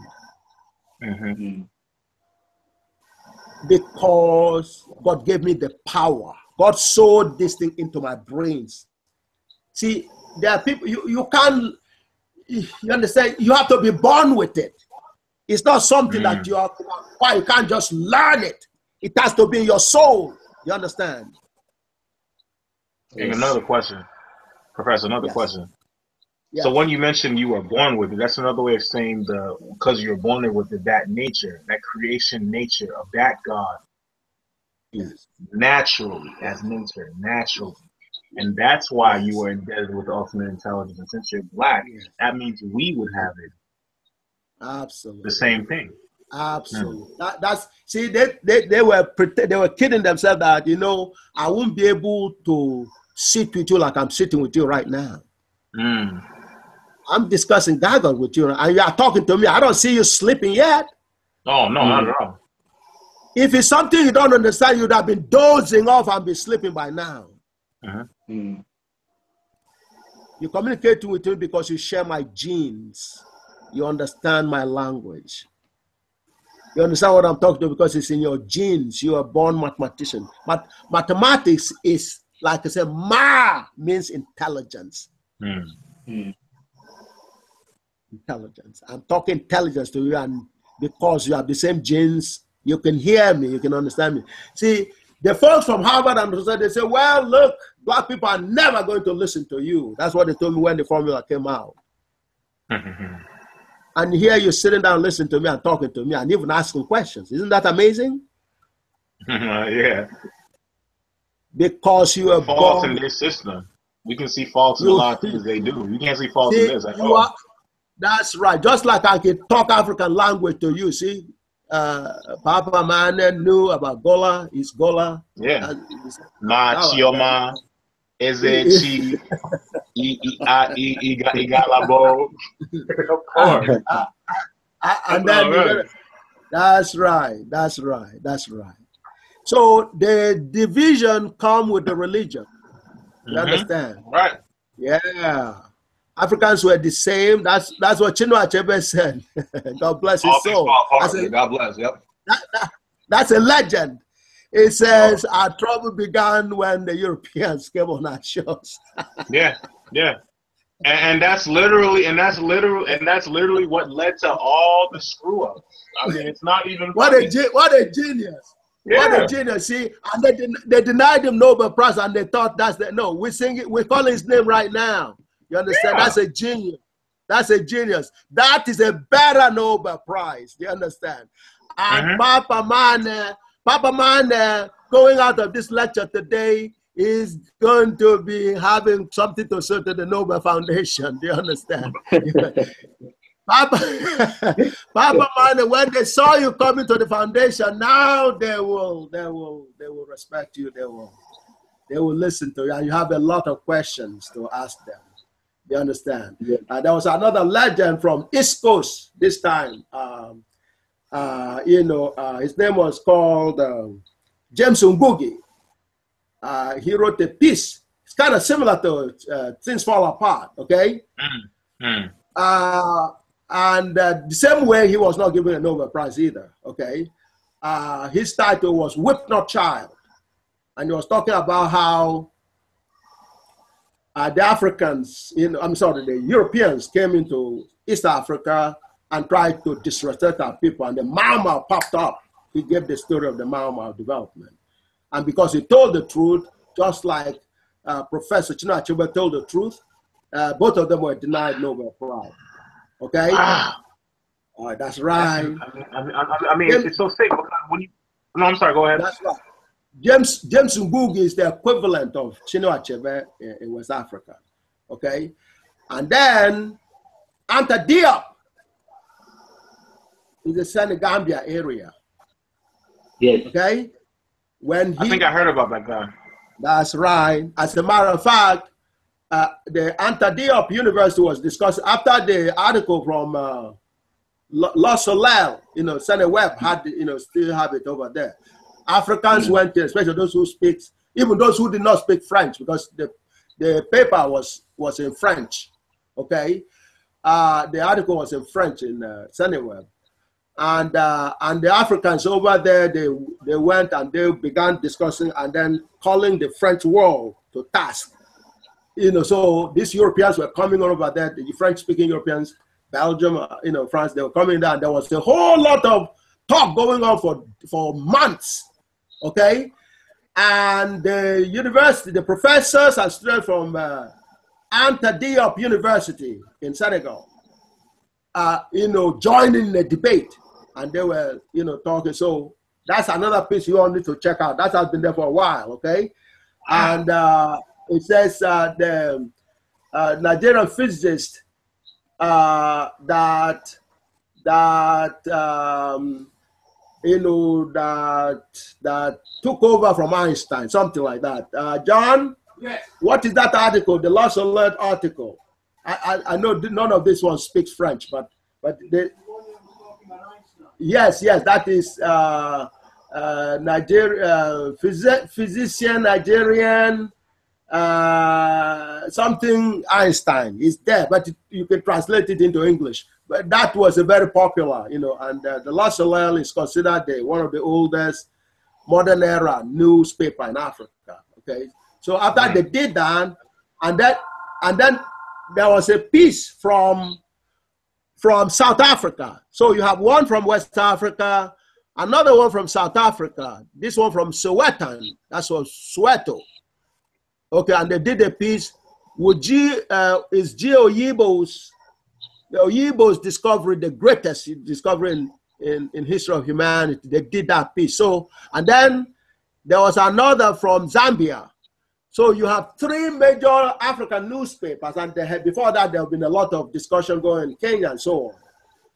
Because God gave me the power. God sowed this thing into my brains. See, there are people, you can't, you understand? You have to be born with it. It's not something that you can't just learn it. It has to be in your soul. You understand? And another question, Professor, question. Yes. So when you mentioned you were born with it, that's another way of saying because you're born with it, that nature, that creation nature of that God is naturally, as nature, naturally. And that's why you were embedded with the ultimate intelligence. And since you're black, that means we would have it. Absolutely. The same thing. Absolutely. That's see, they were kidding themselves that, I won't be able to sit with you like I'm sitting with you right now. I'm discussing GAGUT with you, and you are talking to me. I don't see you sleeping yet. Oh, no, not at all. If it's something you don't understand, you'd have been dozing off and be sleeping by now. You communicate with me because you share my genes. You understand my language. You understand what I'm talking to because it's in your genes. You are born mathematician. Mathematics is, like I said, ma means intelligence. Intelligence. I'm talking intelligence to you, and because you have the same genes, you can hear me, you can understand me. See, the folks from Harvard and they say, well, look, black people are never going to listen to you. That's what they told me when the formula came out. And here you're sitting down listening to me and talking to me and even asking questions. Isn't that amazing? Yeah. Because you are faults in their system. We can see faults in a lot of things they do. You can't see faults in this at all. That's right. Just like I can talk African language to you, see? Papa Mane knew about Gola, is Gola. Yeah. Ma Chioma, Ezechi, Igalabo. Of course. And then that's right. So the division come with the religion. You understand? Right. Yeah. Africans were the same. That's what Chinua Achebe said. God bless his soul. God bless. Yep. That's a legend. It says our trouble began when the Europeans came on our shores. Yeah. And that's literally what led to all the screw ups. I mean, it's not even what a genius. Yeah. What a genius. See, and they denied him Nobel Prize, and they thought we sing it, we call his name right now. You understand? Yeah. That's a genius. That's a genius. That is a better Nobel Prize. Do you understand? And Papa Mane, going out of this lecture today, is going to be having something to say to the Nobel Foundation. Do you understand? Papa Mane, when they saw you coming to the foundation, now they will respect you. They will listen to you, and you have a lot of questions to ask them. You understand? Yeah. There was another legend from East Coast this time. His name was called James Ngugi. He wrote a piece. It's kind of similar to Things Fall Apart, okay? And the same way, he was not given a Nobel Prize either, okay? His title was Whip Not Child. And he was talking about how the Africans, the Europeans came into East Africa and tried to disrespect our people, and the Mau Mau popped up. He gave the story of the Mau Mau development. And because he told the truth, just like Professor Chinua Achebe told the truth, both of them were denied Nobel Prize. Okay? All right, that's right. I mean, it's so sick. No, I'm sorry, go ahead. That's right. James Ngugi is the equivalent of Chinua Achebe in West Africa, okay? And then Anta Diop is the Senegambia area. Yes. Okay? I think I heard about that guy. That's right. As a matter of fact, the Anta Diop University was discussed after the article from La Soleil, Senate Web had, still have it over there. Africans went there, especially those who speak, even those who did not speak French, because the paper was in French, okay? The article was in French in Senate Web. And the Africans over there, they went and they began discussing and then calling the French world to task. So these Europeans were coming over there, the French-speaking Europeans, Belgium, France, they were coming there, and there was a whole lot of talk going on for months. Okay, and the university, the professors and students from Anta Diop University in Senegal, joining the debate, and they were, talking. So that's another piece you all need to check out. That has been there for a while. Okay, and it says the Nigerian physicist that took over from Einstein, something like that. John, yes. What is that article, the Lost Alert article? I know none of this one speaks French, but they, yes, that is Nigeria, physician, Nigerian, something Einstein is there, but you can translate it into English. But that was a very popular, you know, and the La Soleil is considered one of the oldest modern era newspaper in Africa. Okay, so after they did that, and then there was a piece from South Africa. So you have one from West Africa, another one from South Africa, this one from Sowetan, that's what Soweto. Okay, and they did a piece with is G. Oyibo's, the Oyibo's discovery, the greatest discovery in history of humanity. They did that piece. So, and then there was another from Zambia. So you have three major African newspapers, and before that there have been a lot of discussion going in Kenya and so on.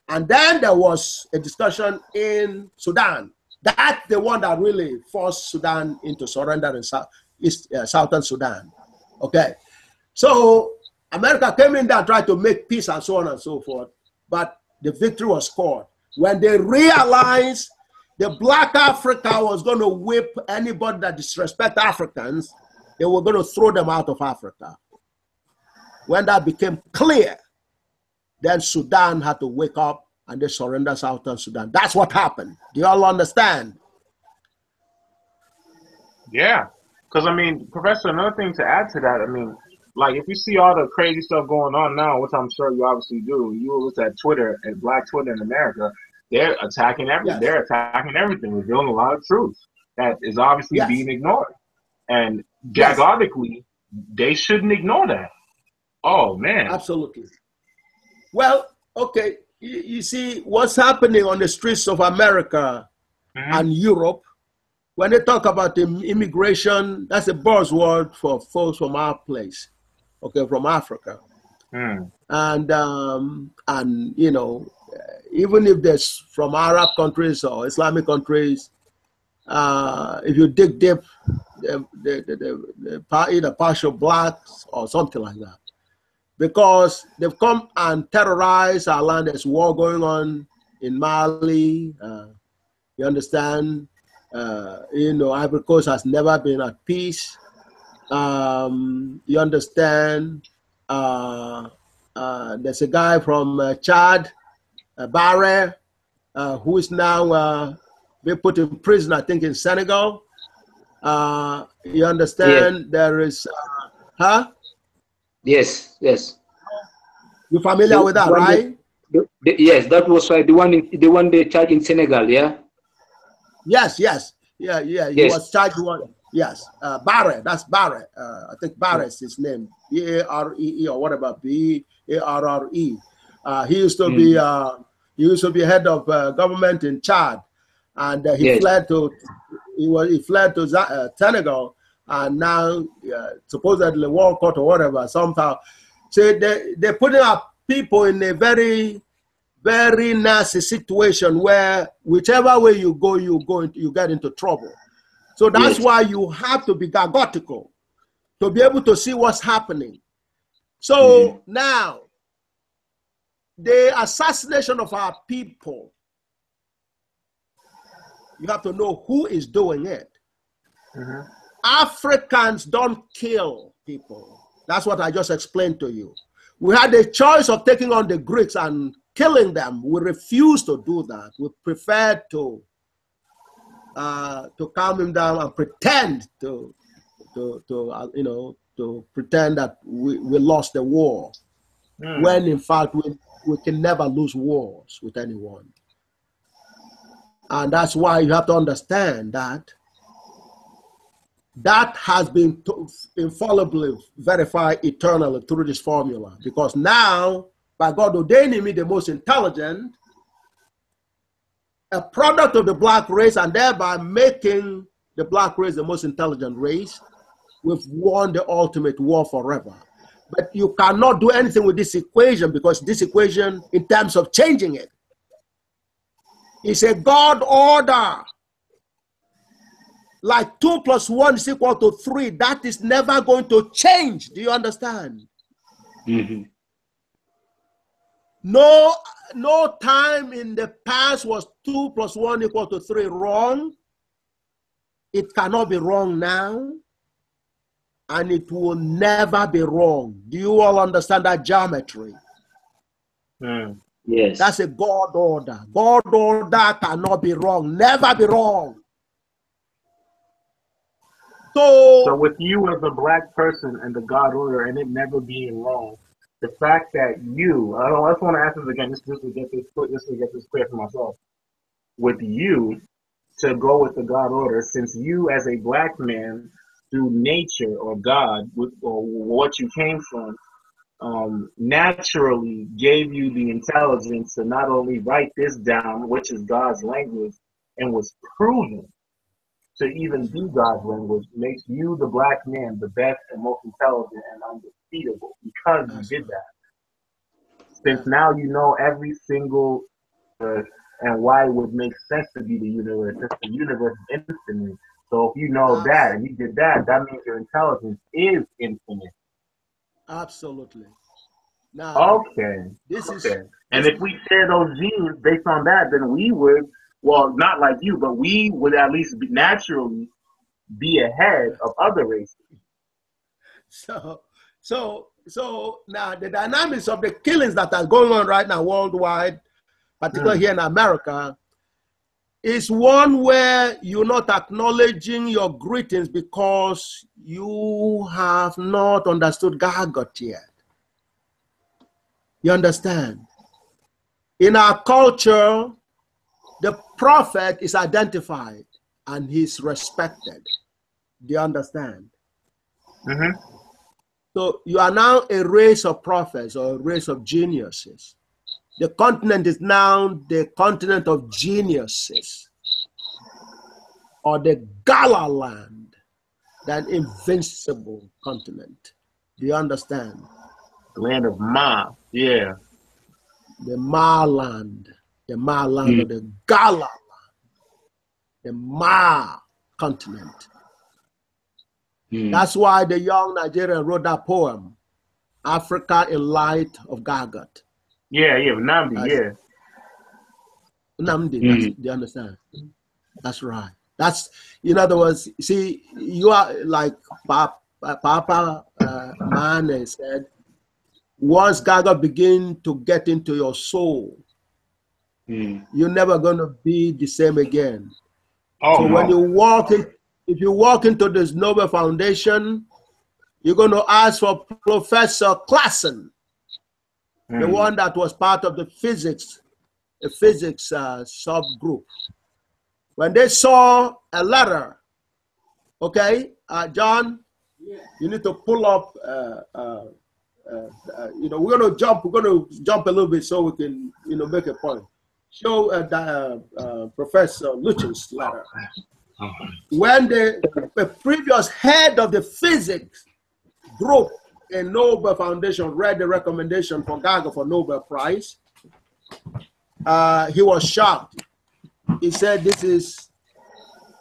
And then there was a discussion in Sudan. That's the one that really forced Sudan into surrender in Southern Sudan. Okay, so America came in there and tried to make peace and so on and so forth, but the victory was scored when they realized the Black Africa was going to whip anybody that disrespect Africans. They were going to throw them out of Africa. When that became clear, then Sudan had to wake up and they surrendered Southern Sudan. That's what happened. Do you all understand? Yeah. Because, I mean, Professor, another thing to add to that, I mean, like, if you see all the crazy stuff going on now, which I'm sure you obviously do, you look at Twitter and Black Twitter in America, they're attacking everything. Yes. They're attacking everything, revealing a lot of truth that is obviously being ignored. And jagotically, they shouldn't ignore that. Oh, man. Absolutely. Well, okay, you see what's happening on the streets of America and Europe. When they talk about immigration, that's a buzzword for folks from our place, okay, from Africa. And you know, even if they're from Arab countries or Islamic countries, if you dig deep, they're either partial blacks or something like that. Because they've come and terrorized our land. There's war going on in Mali, you understand? You know, Ivory Coast has never been at peace. You understand? There's a guy from Chad, Barre, who is now being put in prison, I think, in Senegal. You understand? Yes. There is, Yes. You familiar with that, right? Yes, that was right. The one they charged in Senegal, yeah. Yes. Yeah. He was charged one. Yes, Barre. That's Barre. I think Barre is his name. B-A-R-E-E or whatever. B-A-R-R-E. He used to be. He used to be head of government in Chad, and he fled to. He fled to Senegal, and now supposedly World Court or whatever somehow. So they're putting up people in a very, very nasty situation where whichever way you go, you get into trouble. So that's why you have to be gagotical to be able to see what's happening. So now, the assassination of our people, you have to know who is doing it. Africans don't kill people. That's what I just explained to you. We had a choice of taking on the Greeks and killing them. We refused to do that. We preferred to calm him down and pretend to pretend that we lost the war, when in fact we can never lose wars with anyone. And that's why you have to understand that has been infallibly verified eternally through this formula, because now, by God ordaining me the most intelligent, a product of the black race, and thereby making the black race the most intelligent race, we've won the ultimate war forever. But you cannot do anything with this equation, because this equation, in terms of changing it, is a God order. Like 2 + 1 is equal to 3. That is never going to change. Do you understand? No time in the past was 2 + 1 = 3 wrong. It cannot be wrong now. And it will never be wrong. Do you all understand that geometry? Yes. That's a God order. God order cannot be wrong. Never be wrong. So with you as a black person and the God order and it never being wrong, the fact that you, I just want to ask this again, just to get this clear for myself. With you to go with the God order, since you as a black man through nature or God, or what you came from, naturally gave you the intelligence to not only write this down, which is God's language, and was proven to even be God's language, makes you, the black man, the best and most intelligent and undefeatable because you did that. Since now you know every single and why it would make sense to be the universe, since the universe is infinite. So if you know that and you did that, that means your intelligence is infinite. Absolutely. Now, this is, and if we share those genes based on that, then we would, well, not like you, but we would at least naturally be ahead of other races. So now the dynamics of the killings that are going on right now worldwide, particularly here in America, is one where you're not acknowledging your greetings because you have not understood GAGUT yet. You understand? In our culture, the prophet is identified and he's respected. Do you understand? So you are now a race of prophets or a race of geniuses. The continent is now the continent of geniuses, or the Gala land, that invincible continent. Do you understand? The land of Ma, yeah. The Ma land, of the Gala land, the Ma continent. That's why the young Nigerian wrote that poem, Africa in Light of GAGUT. Yeah, Nnamdi, Nnamdi, do you understand? That's right. That's, in other words, see, you are like Papa Mane said, once GAGUT begin to get into your soul, you're never going to be the same again. So when you walk in, if you walk into this Nobel Foundation, you're going to ask for Professor Klassen, the one that was part of the physics subgroup. When they saw a letter, okay, John, you need to pull up. We're going to jump a little bit so we can, make a point. Show Professor Luchen's letter. When the previous head of the physics group in Nobel Foundation read the recommendation for GAGUT for Nobel Prize, he was shocked. He said, this is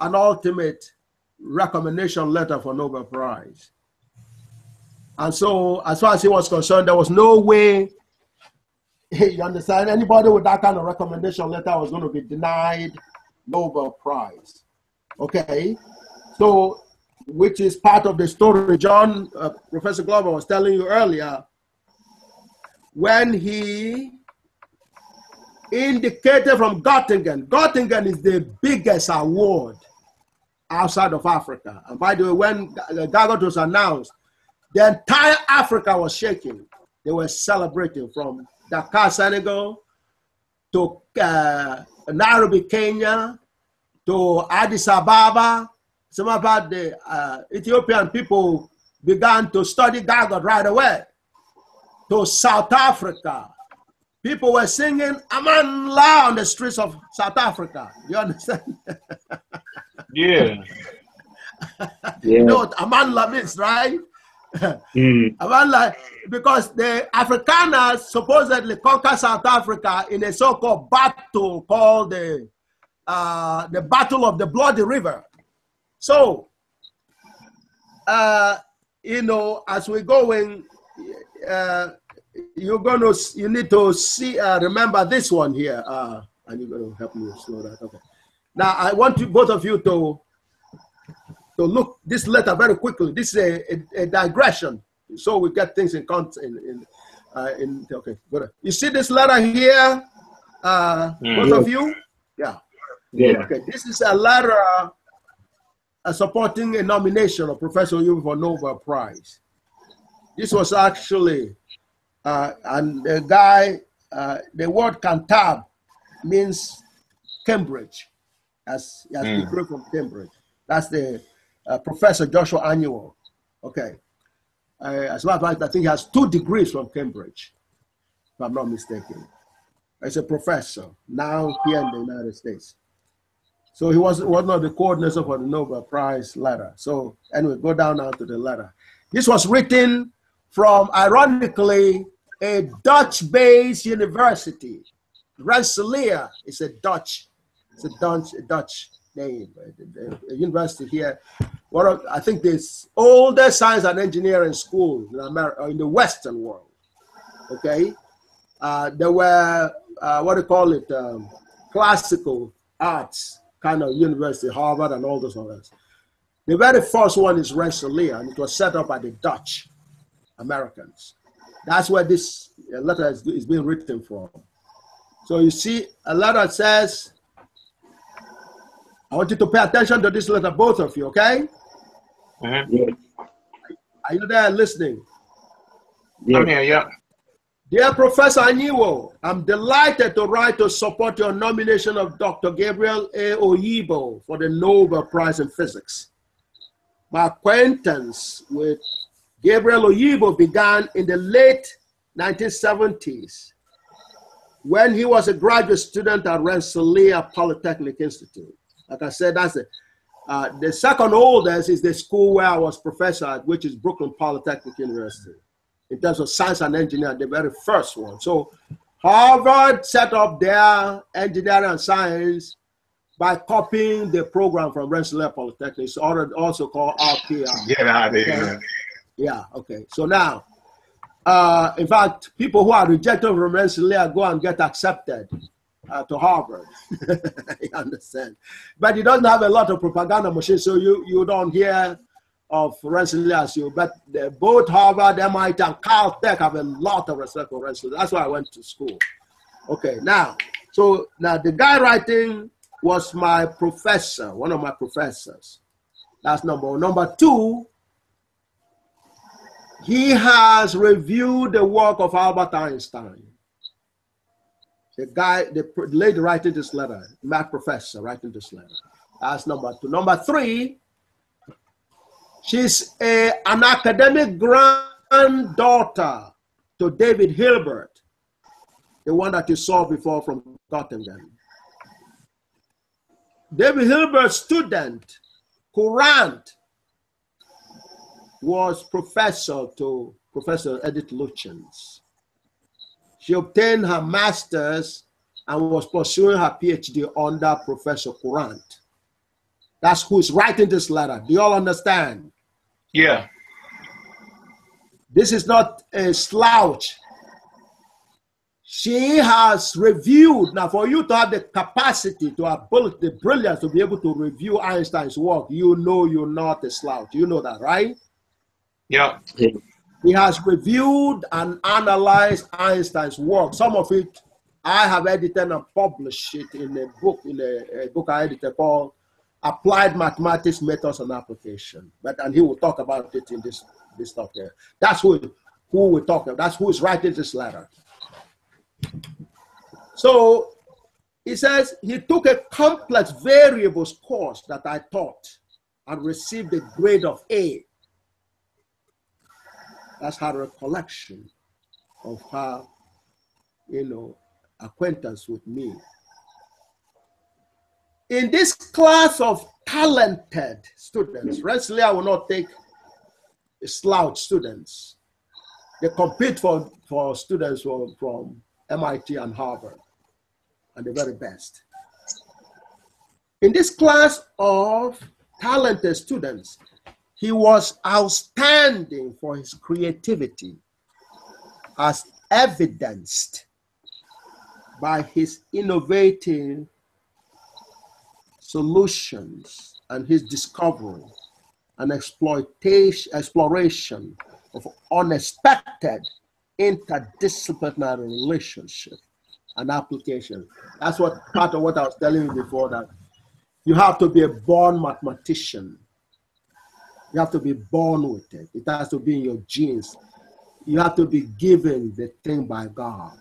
an ultimate recommendation letter for Nobel Prize. And so, as far as he was concerned, there was no way, you understand, anybody with that kind of recommendation letter was going to be denied Nobel Prize. Okay, so, which is part of the story John, Professor Glover was telling you earlier, when he indicated from Göttingen. Göttingen is the biggest award outside of Africa. And by the way, when GAGUT was announced, the entire Africa was shaking. They were celebrating from Dakar, Senegal, to Nairobi, Kenya, to Addis Ababa. Some about the Ethiopian people began to study GAGUT right away. To South Africa, people were singing Aman La on the streets of South Africa. You understand? Yeah. You know what Aman La means, right? Aman La, because the Afrikaners supposedly conquered South Africa in a so-called battle called the Battle of the Bloody River. So, as we're going, you need to see, remember this one here. And you're going to help me slow that. Okay. Now, I want you, both of you to look this letter very quickly. This is a digression, so we get things in context. Okay, good. You see this letter here, both of you? Yeah. Okay, this is a letter supporting a nomination of Professor Oyibo for Nobel Prize. This was actually, and the guy, the word Cantab means Cambridge, as degree from Cambridge. That's the Professor Joshua Annual. Okay. As a matter of fact, I think he has 2 degrees from Cambridge, if I'm not mistaken. As a professor, now here in the United States. So he was one of the coordinators for the Nobel Prize letter. So anyway, go down now to the letter. This was written from, ironically, a Dutch-based university. Rensselaer is a Dutch name. A university here. I think this oldest science and engineering school in America, in the Western world. Okay, there were what do you call it? Classical arts kind of university, Harvard and all those others. The very first one is Rensselaer, and it was set up by the Dutch Americans. That's where this letter is being written from. So you see, a letter says, I want you to pay attention to this letter, both of you, okay? Yeah. Are you there listening? I'm here, yeah. Dear Professor Oyibo, I'm delighted to write to support your nomination of Dr. Gabriel A. Oyibo for the Nobel Prize in Physics. My acquaintance with Gabriel Oyibo began in the late 1970s when he was a graduate student at Rensselaer Polytechnic Institute. Like I said, that's the second oldest is the school where I was professor at, which is Brooklyn Polytechnic University. In terms of science and engineering, the very first one. So Harvard set up their engineering and science by copying the program from Rensselaer Polytechnic. It's also called RPR. Get out of here. Okay? Yeah, okay. So now, in fact, people who are rejected from Rensselaer go and get accepted to Harvard. You understand? But it doesn't have a lot of propaganda machine, so you don't hear of Rensselaer, but both Harvard, MIT, and Caltech have a lot of respect for Rensselaer. That's why I went to school. Okay, now the guy writing was my professor, one of my professors. That's number one. Number two, he has reviewed the work of Albert Einstein. The lady writing this letter, my professor writing this letter. That's number two. Number three, she's an academic granddaughter to David Hilbert, the one that you saw before from Göttingen. David Hilbert's student, Courant, was professor to Professor Edith Lutyens. She obtained her master's and was pursuing her PhD under Professor Courant. That's who's writing this letter. Do you all understand? Yeah. This is not a slouch. She has reviewed. Now, for you to have the capacity, to have the brilliance to be able to review Einstein's work, you know you're not a slouch. You know that, right? Yeah. He has reviewed and analyzed Einstein's work. Some of it I have edited and published it in a book I edited called Applied Mathematics, Methods and Application. And he will talk about it in this stuff here. That's who we're talking about. That's who is writing this letter. So he says he took a complex variables course that I taught and received a grade of A. That's her recollection of her, acquaintance with me. In this class of talented students, Rensselaer will not take slouch students. They compete for students from MIT and Harvard, and the very best. In this class of talented students, he was outstanding for his creativity, as evidenced by his innovative solutions and his discovery and exploration of unexpected interdisciplinary relationship and application. That's what part of what I was telling you before, that you have to be a born mathematician. You have to be born with it. It has to be in your genes. You have to be given the thing by God.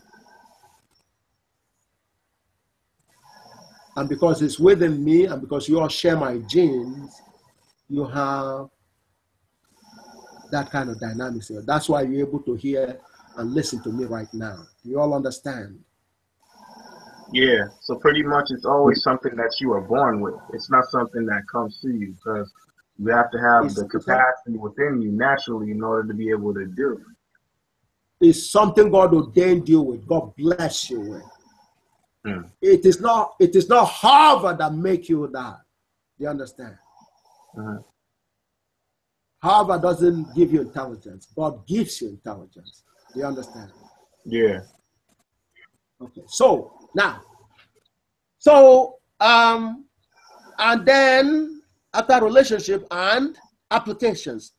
And because it's within me, and because you all share my genes, you have that kind of dynamics. That's why you're able to hear and listen to me right now. You all understand? Yeah, so pretty much it's always something that you are born with. It's not something that comes to you, because you have to have the capacity within you naturally in order to be able to do. It's something God ordained you with. God bless you with. It is not Harvard that make you that. You understand? Harvard doesn't give you intelligence. God gives you intelligence. Do you understand? Yeah. Okay. So now, and then after relationship and applications,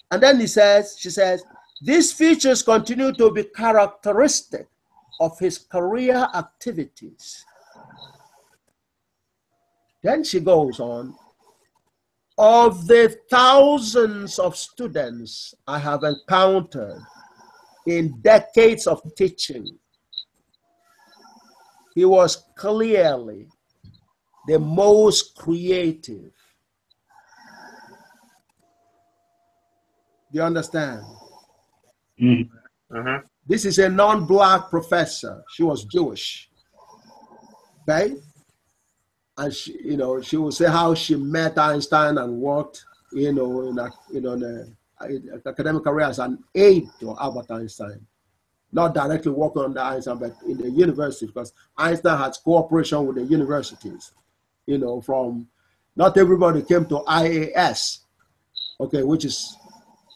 and then she says, these features continue to be characteristic of his career activities. Then she goes on, of the thousands of students I have encountered in decades of teaching, he was clearly the most creative. Do you understand? This is a non-black professor. She was Jewish. Okay? And she, she will say how she met Einstein and worked, in academic career as an aide to Albert Einstein. Not directly working under Einstein, but in the university, because Einstein has cooperation with the universities. From not everybody came to IAS, okay, which is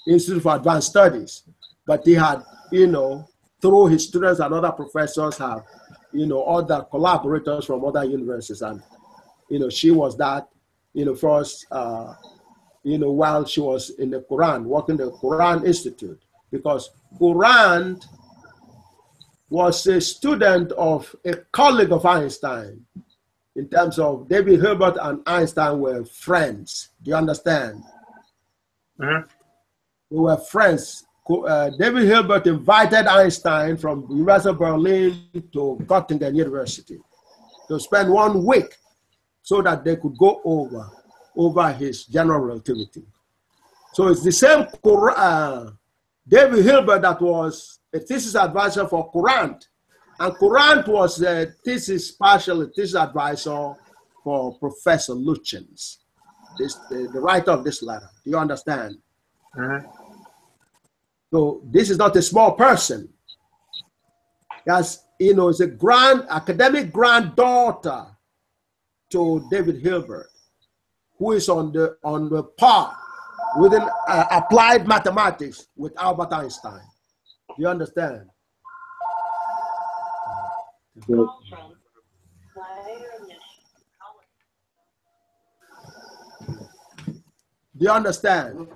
Institute for Advanced Studies, but he had, through his students and other professors have, other collaborators from other universities, and she was that, first, while she was in the Quran, working the Quran Institute, because Quran was a student of a colleague of Einstein. In terms of David Hilbert and Einstein were friends. Do you understand? They were friends. David Hilbert invited Einstein from the University of Berlin to Göttingen University to spend 1 week so that they could go over his general relativity. So it's the same David Hilbert that was a thesis advisor for Courant. And Courant was a thesis advisor for Professor Lutyens, the writer of this letter. Do you understand? So this is not a small person. Yes, is a academic granddaughter to David Hilbert, who is on the par within applied mathematics with Albert Einstein. Do you understand? Do you understand?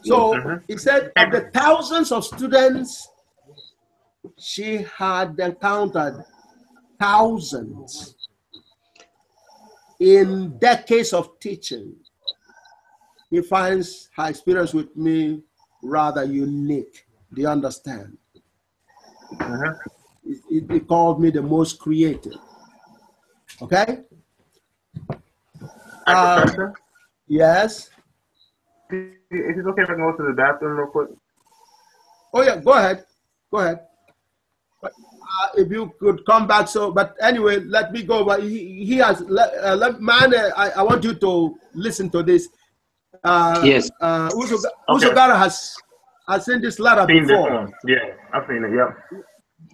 So he said, of the thousands of students she had encountered, thousands in decades of teaching, he finds her experience with me rather unique. Do you understand? He called me the most creative. Okay? Yes? Is it okay if I can go to the bathroom real quick? Oh, yeah, go ahead. Go ahead. But, if you could come back. But anyway, let me go. But he has, man, I want you to listen to this. Yes. Usogara has seen this letter before. Yeah, I've seen it, yep.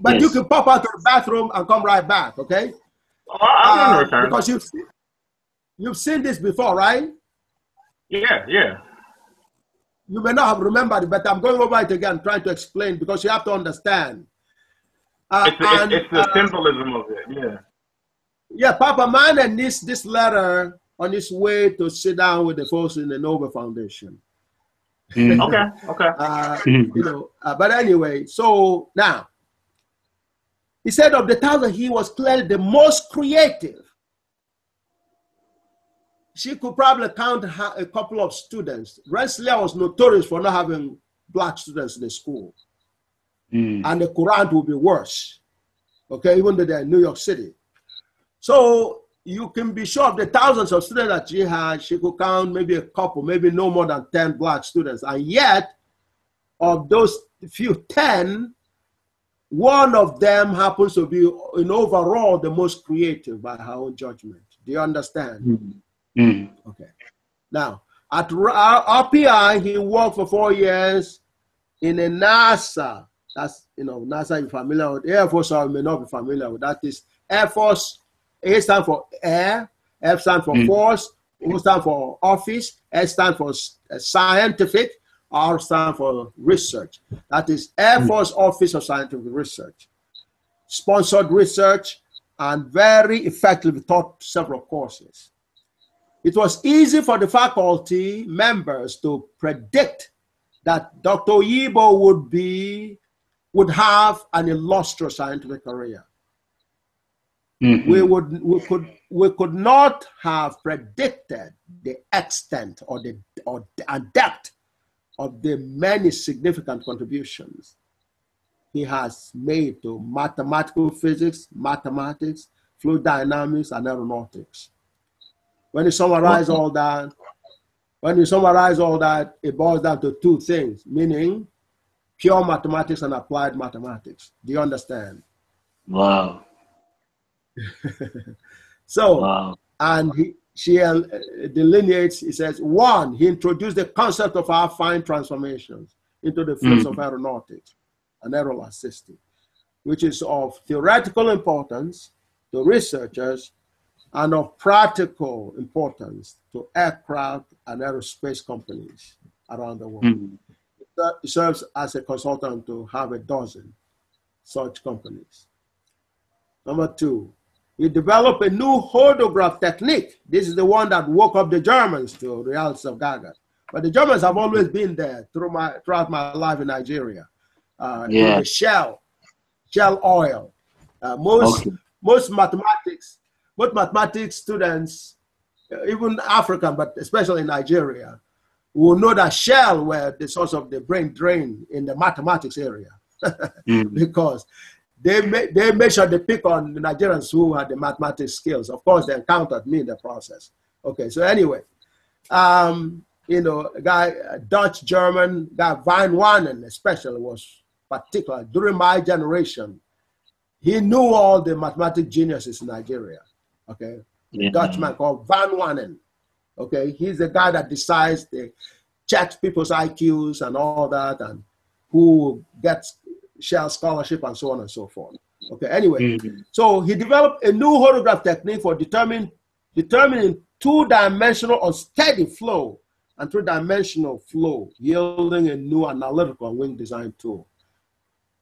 But Yes. you can pop out to the bathroom and come right back, okay? I'll return. Because you've seen this before, right? Yeah. you may not have remembered it, but I'm going over it again, trying to explain, because you have to understand. It's the symbolism of it, yeah. Yeah, Papa Mane needs this letter on his way to sit down with the folks in the Nobel Foundation. Okay. You know, but anyway, so now, he said of the 1,000, he was clearly the most creative. She could probably count a couple of students. Rensselaer was notorious for not having black students in the school. And the Quran would be worse, okay, even though they're in New York City. So you can be sure of the thousands of students that she had, she could count maybe a couple, maybe no more than 10 black students. And yet, of those few 10, one of them happens to be, in overall, the most creative by her own judgment. Do you understand? Okay. Now, at RPI, he worked for 4 years in a NASA. That's, you know, NASA, you're familiar with. Air Force, I may not be familiar with. That is Air Force. A stands for air, F stands for force, O stands for office, S stands for scientific, R stands for research. That is Air Force Office of Scientific Research. Sponsored research and very effectively taught several courses. It was easy for the faculty members to predict that Dr. Oyibo would have an illustrious scientific career. We could not have predicted the extent or the depth of the many significant contributions he has made to mathematical physics, mathematics, fluid dynamics, and aeronautics. When you summarize all that, it boils down to two things, meaning pure mathematics and applied mathematics. Do you understand? Wow. So, wow. And she delineates, he says, one, he introduced the concept of affine transformations into the fields of aeronautics and aerial system, which is of theoretical importance to researchers and of practical importance to aircraft and aerospace companies around the world. It serves as a consultant to have a dozen such companies. Number two, he developed a new hodograph technique. This is the one that woke up the Germans to the reality of GAGUT. But the Germans have always been there throughout my life in Nigeria. The shell oil. Most mathematics students, even African, but especially in Nigeria, will know that shell were the source of the brain drain in the mathematics area. Because they made sure they pick on the Nigerians who had the mathematics skills. Of course, they encountered me in the process. Okay, so anyway, you know, a guy, a Dutch, German guy, Van Wanen especially was particular. During my generation, he knew all the mathematic geniuses in Nigeria. Okay, a Dutchman called Van Wanen. Okay, he's the guy that decides, checks people's IQs and all that, and who gets Shell scholarship and so on and so forth. Okay, anyway, so he developed a new holograph technique for determining two-dimensional unsteady flow and three-dimensional flow, yielding a new analytical and wing design tool.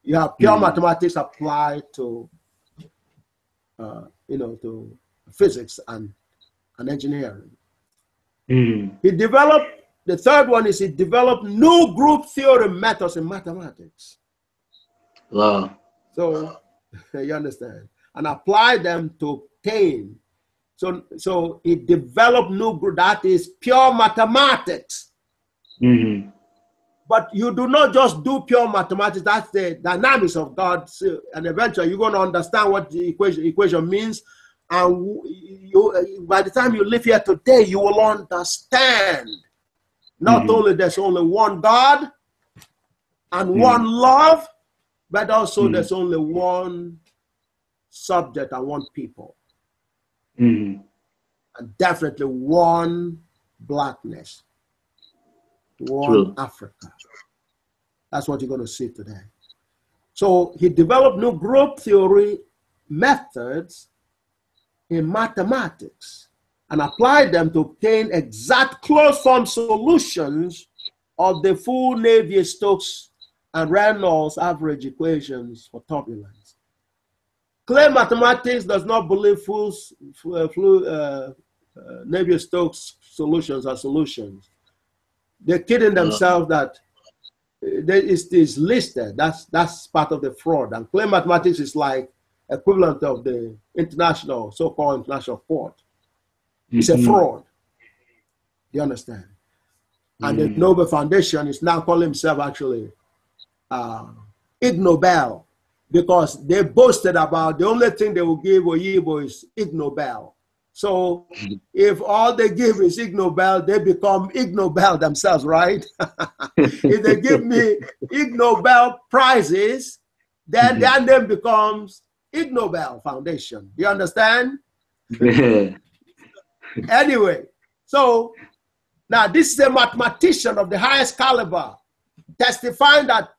You have pure mathematics applied to, you know, to physics and engineering. He developed, the third one is he developed new group theory methods in mathematics. Wow. So, you understand? And apply them to obtain. So he developed new group, that is pure mathematics. But you do not just do pure mathematics, that's the dynamics of God. And eventually you're going to understand what the equation means. And by the time you live here today, you will understand not only there's only one God and one love, but also there's only one subject and one people. And definitely one blackness, one Africa. That's what you're going to see today. So he developed new group theory methods in mathematics and applied them to obtain exact closed form solutions of the full Navier-Stokes and Reynolds average equations for turbulence. Clay mathematics does not believe full Navier-Stokes solutions are solutions. They're kidding themselves that it is listed. That's part of the fraud. And clay mathematics is like equivalent of the international, so-called international court. It's a fraud. You understand? And the Nobel Foundation is now calling himself actually Ig Nobel, because they boasted about the only thing they will give Oyibo is Ig Nobel. So if all they give is Ig Nobel, they become Ig Nobel themselves, right? If they give me Ig Nobel prizes, then their name becomes Ig Nobel Foundation. Do you understand? Anyway, so now this is a mathematician of the highest caliber testifying that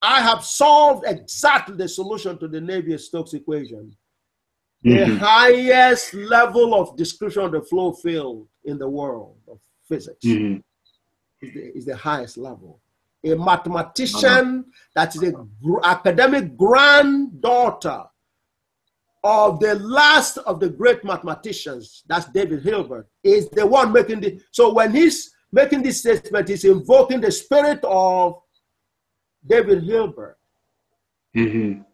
I have solved exactly the solution to the Navier-Stokes equation. The highest level of description of the flow field in the world of physics is the highest level. A mathematician that is an academic granddaughter of the last of the great mathematicians, that's David Hilbert, is the one making the, so when he's making this statement, he's invoking the spirit of David Hilbert, the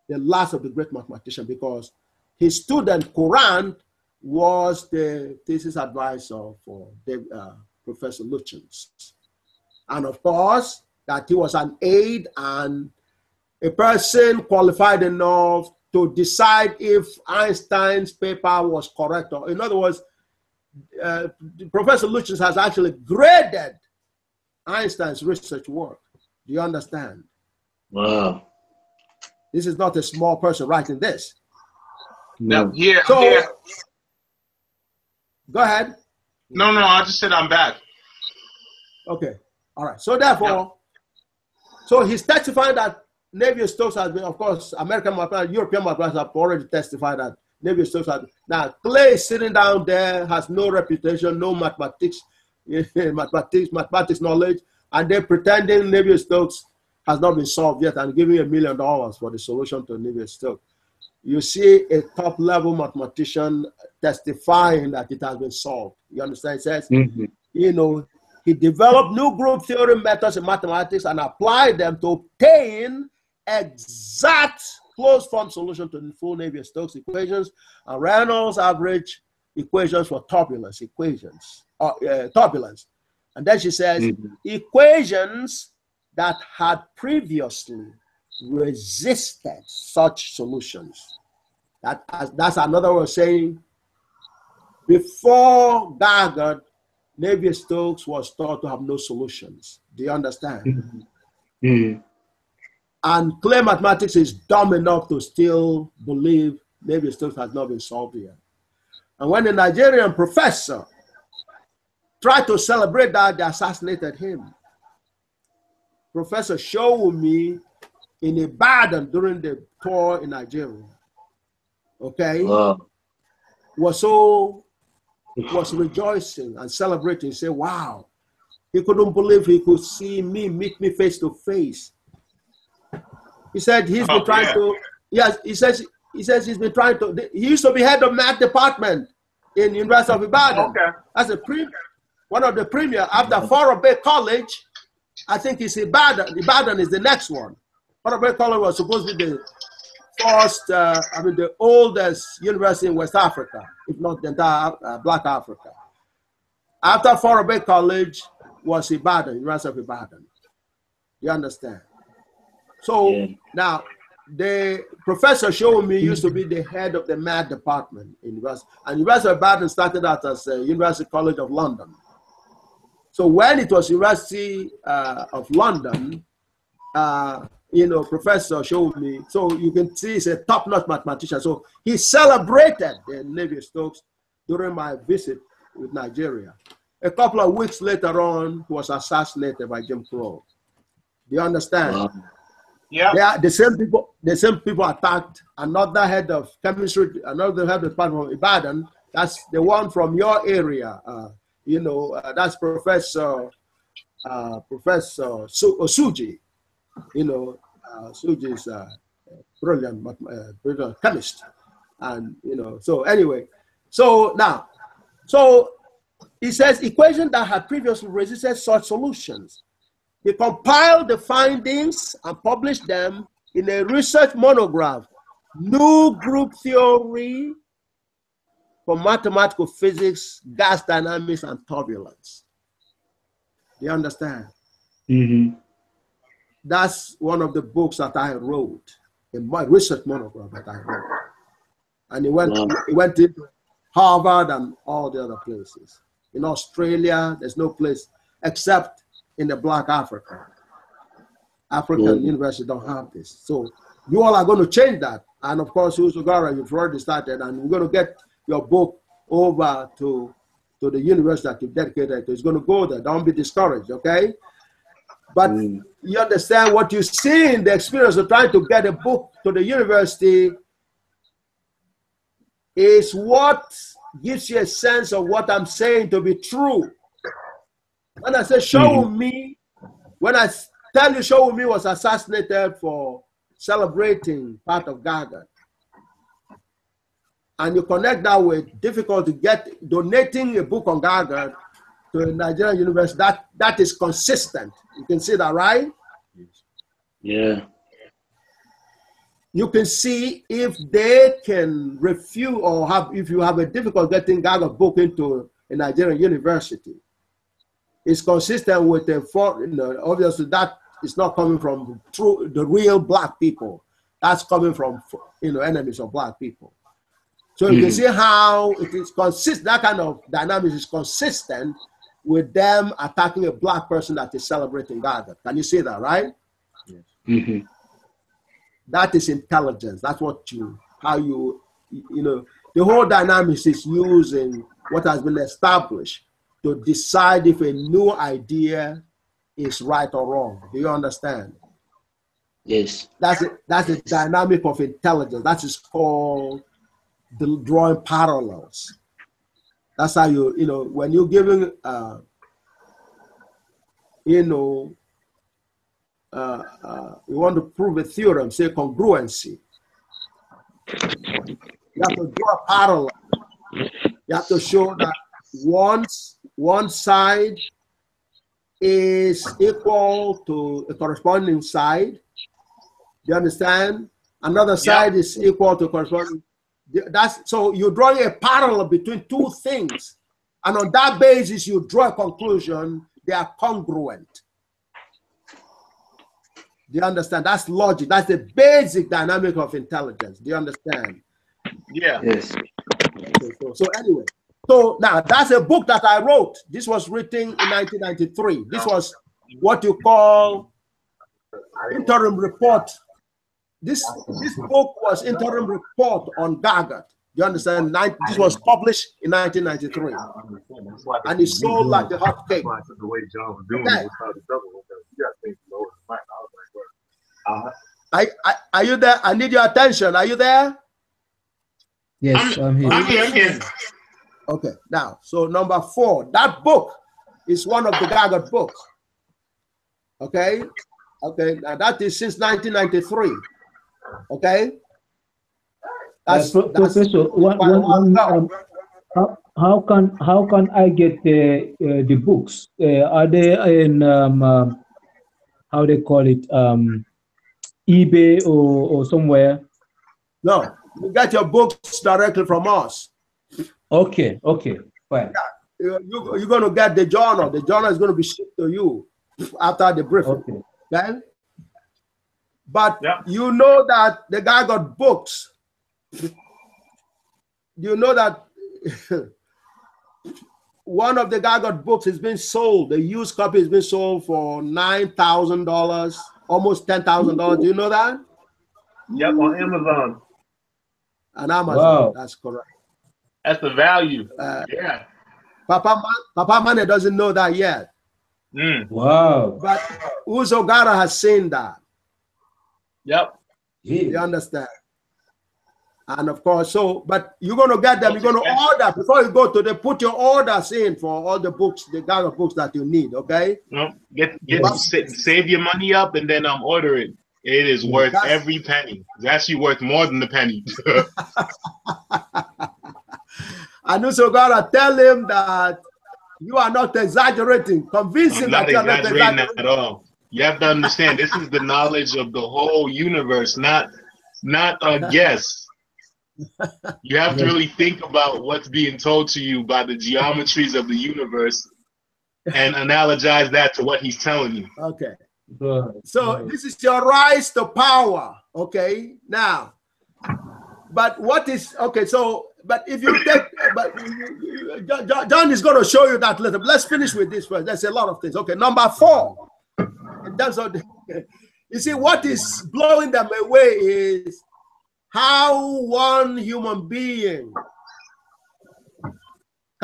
last of the great mathematician, because his student Courant was the thesis advisor for Professor Lutyens. And of course, that he was an aide and a person qualified enough to decide if Einstein's paper was correct. Or, in other words, Professor Lutyens has actually graded Einstein's research work. Do you understand? Wow. This is not a small person writing this. No. Yeah. So, yeah. Go ahead. No, I just said I'm back. Okay. All right. So therefore, so he's testifying that Navier-Stokes has been, of course, American mathematics, European mathematics have already testified that Navier-Stokes has been. Now, Clay sitting down there has no reputation, no mathematics knowledge, and they're pretending Navier-Stokes has not been solved yet and giving $1 million for the solution to Navier-Stokes. You see a top-level mathematician testifying that it has been solved. You understand? It says, you know, he developed new group theory methods in mathematics and applied them to obtain exact closed-form solution to the full Navier-Stokes equations and Reynolds average equations for turbulence equations. Turbulence. And then she says, equations that had previously resisted such solutions. That's another way of saying, before GAGUT, Navier-Stokes was thought to have no solutions. Do you understand? And Clay mathematics is dumb enough to still believe Navier-Stokes has not been solved yet. And when the Nigerian professor tried to celebrate that, they assassinated him. Professor Showumi in Ibadan during the tour in Nigeria, okay, was rejoicing and celebrating, say, wow, he couldn't believe he could see me, meet me face to face. He said he's been trying to, yes, he says he's been trying to, he used to be head of math department in University of Ibadan. As a one of the premier after Forobe College, I think it's Ibadan. Ibadan is the next one. Forobe College was supposed to be the first, the oldest university in West Africa, if not the entire Black Africa. After Forobe College was Ibadan, University of Ibadan. You understand? So now, the professor showed me used to be the head of the math department in University. And University of Ibadan started out as University College of London. So when it was University of London, professor showed me, so you can see he's a top-notch mathematician. So he celebrated the Navier-Stokes during my visit with Nigeria. A couple of weeks later on, he was assassinated by Jim Crow. Do you understand? Wow. Yeah. They are the same people attacked another head of chemistry, another head of the department of Ibadan. That's the one from your area. That's Professor Professor Suji. You know, Suji is a brilliant chemist. And, you know, so anyway, so now, so he says equations that had previously resisted such solutions. He compiled the findings and published them in a research monograph, New Group Theory for Mathematical Physics, Gas Dynamics, and Turbulence. Do you understand? Mm-hmm. That's one of the books that I wrote, in my research monograph that I wrote. And he went into Harvard and all the other places. In Australia, there's no place except in the Black Africa. African universities don't have this. So you all are going to change that. And of course, Usugara, you've already started, and we're going to get your book over to the university that you've dedicated to. It's going to go there. Don't be discouraged, okay? But you understand what you see in the experience of trying to get a book to the university is what gives you a sense of what I'm saying to be true. When I say Show-Me, when I tell you Show-Me was assassinated for celebrating part of GAGUT, and you connect that with difficult to get, donating a book on GAGUT to a Nigerian university, that is consistent. You can see that, right? Yeah. You can see if they can refute or if you have a difficult getting GAGUT book into a Nigerian university, it's consistent with the, obviously that is not coming from the real Black people. That's coming from, enemies of Black people. So you can see how it is consistent, that kind of dynamics is consistent with them attacking a Black person that is celebrating GAGUT. Can you see that, right? Mm-hmm. That is intelligence. That's what the whole dynamics is using what has been established to decide if a new idea is right or wrong. Do you understand? Yes. That's a dynamic of intelligence. That is called the drawing parallels. That's how when you're giving, you want to prove a theorem, say congruency. You have to draw a parallel. You have to show that one side is equal to a corresponding side. Do you understand? Another side is equal to corresponding. So you're drawing a parallel between two things. And on that basis, you draw a conclusion. They are congruent. Do you understand? That's logic. That's the basic dynamic of intelligence. Do you understand? Yeah. Yes. So anyway, so now that's a book that I wrote. This was written in 1993. This was what you call interim report. This book was interim report on GAGUT. You understand? This was published in 1993, and it sold like a hot cake. Okay. Are you there? I need your attention. Are you there? Yes, I'm here. I'm here. Okay. Now, so number 4, that book is one of the GAGUT books. Okay. Okay. Now that is since 1993. Okay. Professor, how can I get the books? Are they in how they call it, eBay or somewhere? No, you get your books directly from us. Okay, fine. You're going to get the journal. The journal is going to be shipped to you after the briefing. Okay? But you know that the guy got books. You know that one of the GAGUT books is being sold. The used copy has been sold for $9,000, almost $10,000. Do you know that? Yep, on Amazon. On Amazon, wow. That's correct. That's the value. Yeah. Papa Mane doesn't know that yet. Wow. But Usogara has seen that. Yep. You understand? And of course, so, but you're going to get them, you're going to order, before you go to the, put your orders in for all the books, the GAGUT books that you need, okay? No, save your money up and then order it. It is worth every penny. It's actually worth more than the penny. And also gotta tell him that you are not exaggerating, convince him that you are not exaggerating at all. You have to understand, this is the knowledge of the whole universe, not a guess. You have to really think about what's being told to you by the geometries of the universe and analogize that to what he's telling you. Okay. So this is your rise to power. Okay. Now, but what is, okay, so, but if you take, but John is going to show you that later. Let's finish with this first. There's a lot of things. Okay. Number 4. In terms of you see, what is blowing them away is how one human being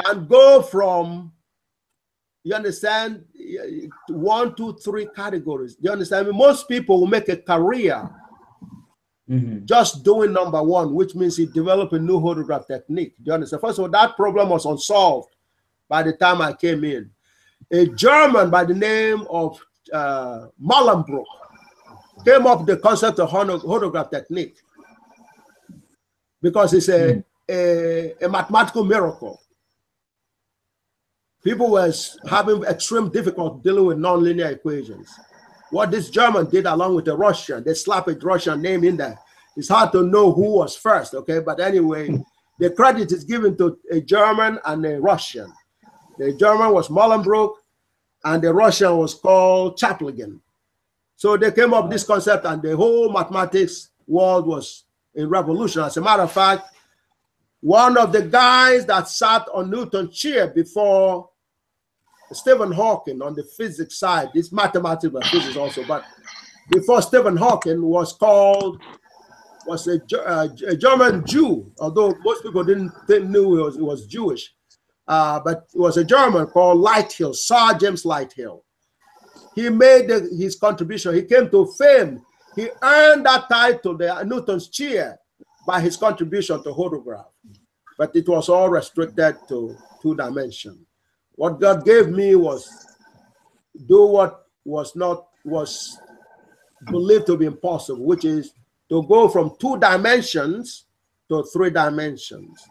can go from, you understand, 1, 2, 3 categories. You understand? I mean, most people will make a career just doing number 1, which means he developed a new holograph technique. Do you understand? First of all, that problem was unsolved by the time I came in. A German by the name of Mallenbruch came up with the concept of holograph technique because it's a mathematical miracle. People were having extreme difficulty dealing with nonlinear equations. What this German did along with the Russian, they slapped a Russian name in there. It's hard to know who was first, okay? But anyway, the credit is given to a German and a Russian. The German was Mallenbruch, and the Russian was called Chaplin. So they came up with this concept, and the whole mathematics world was in revolution. As a matter of fact, one of the guys that sat on Newton's chair before Stephen Hawking on the physics side, this mathematics and physics also, but before Stephen Hawking was a German Jew, although most people didn't knew he was Jewish, but it was a German called Lighthill, Sir James Lighthill. He made his contribution. He came to fame. He earned that title, the Newton's chair, by his contribution to holograph. But it was all restricted to 2 dimensions. What God gave me was do what was believed to be impossible, which is to go from 2 dimensions to 3 dimensions.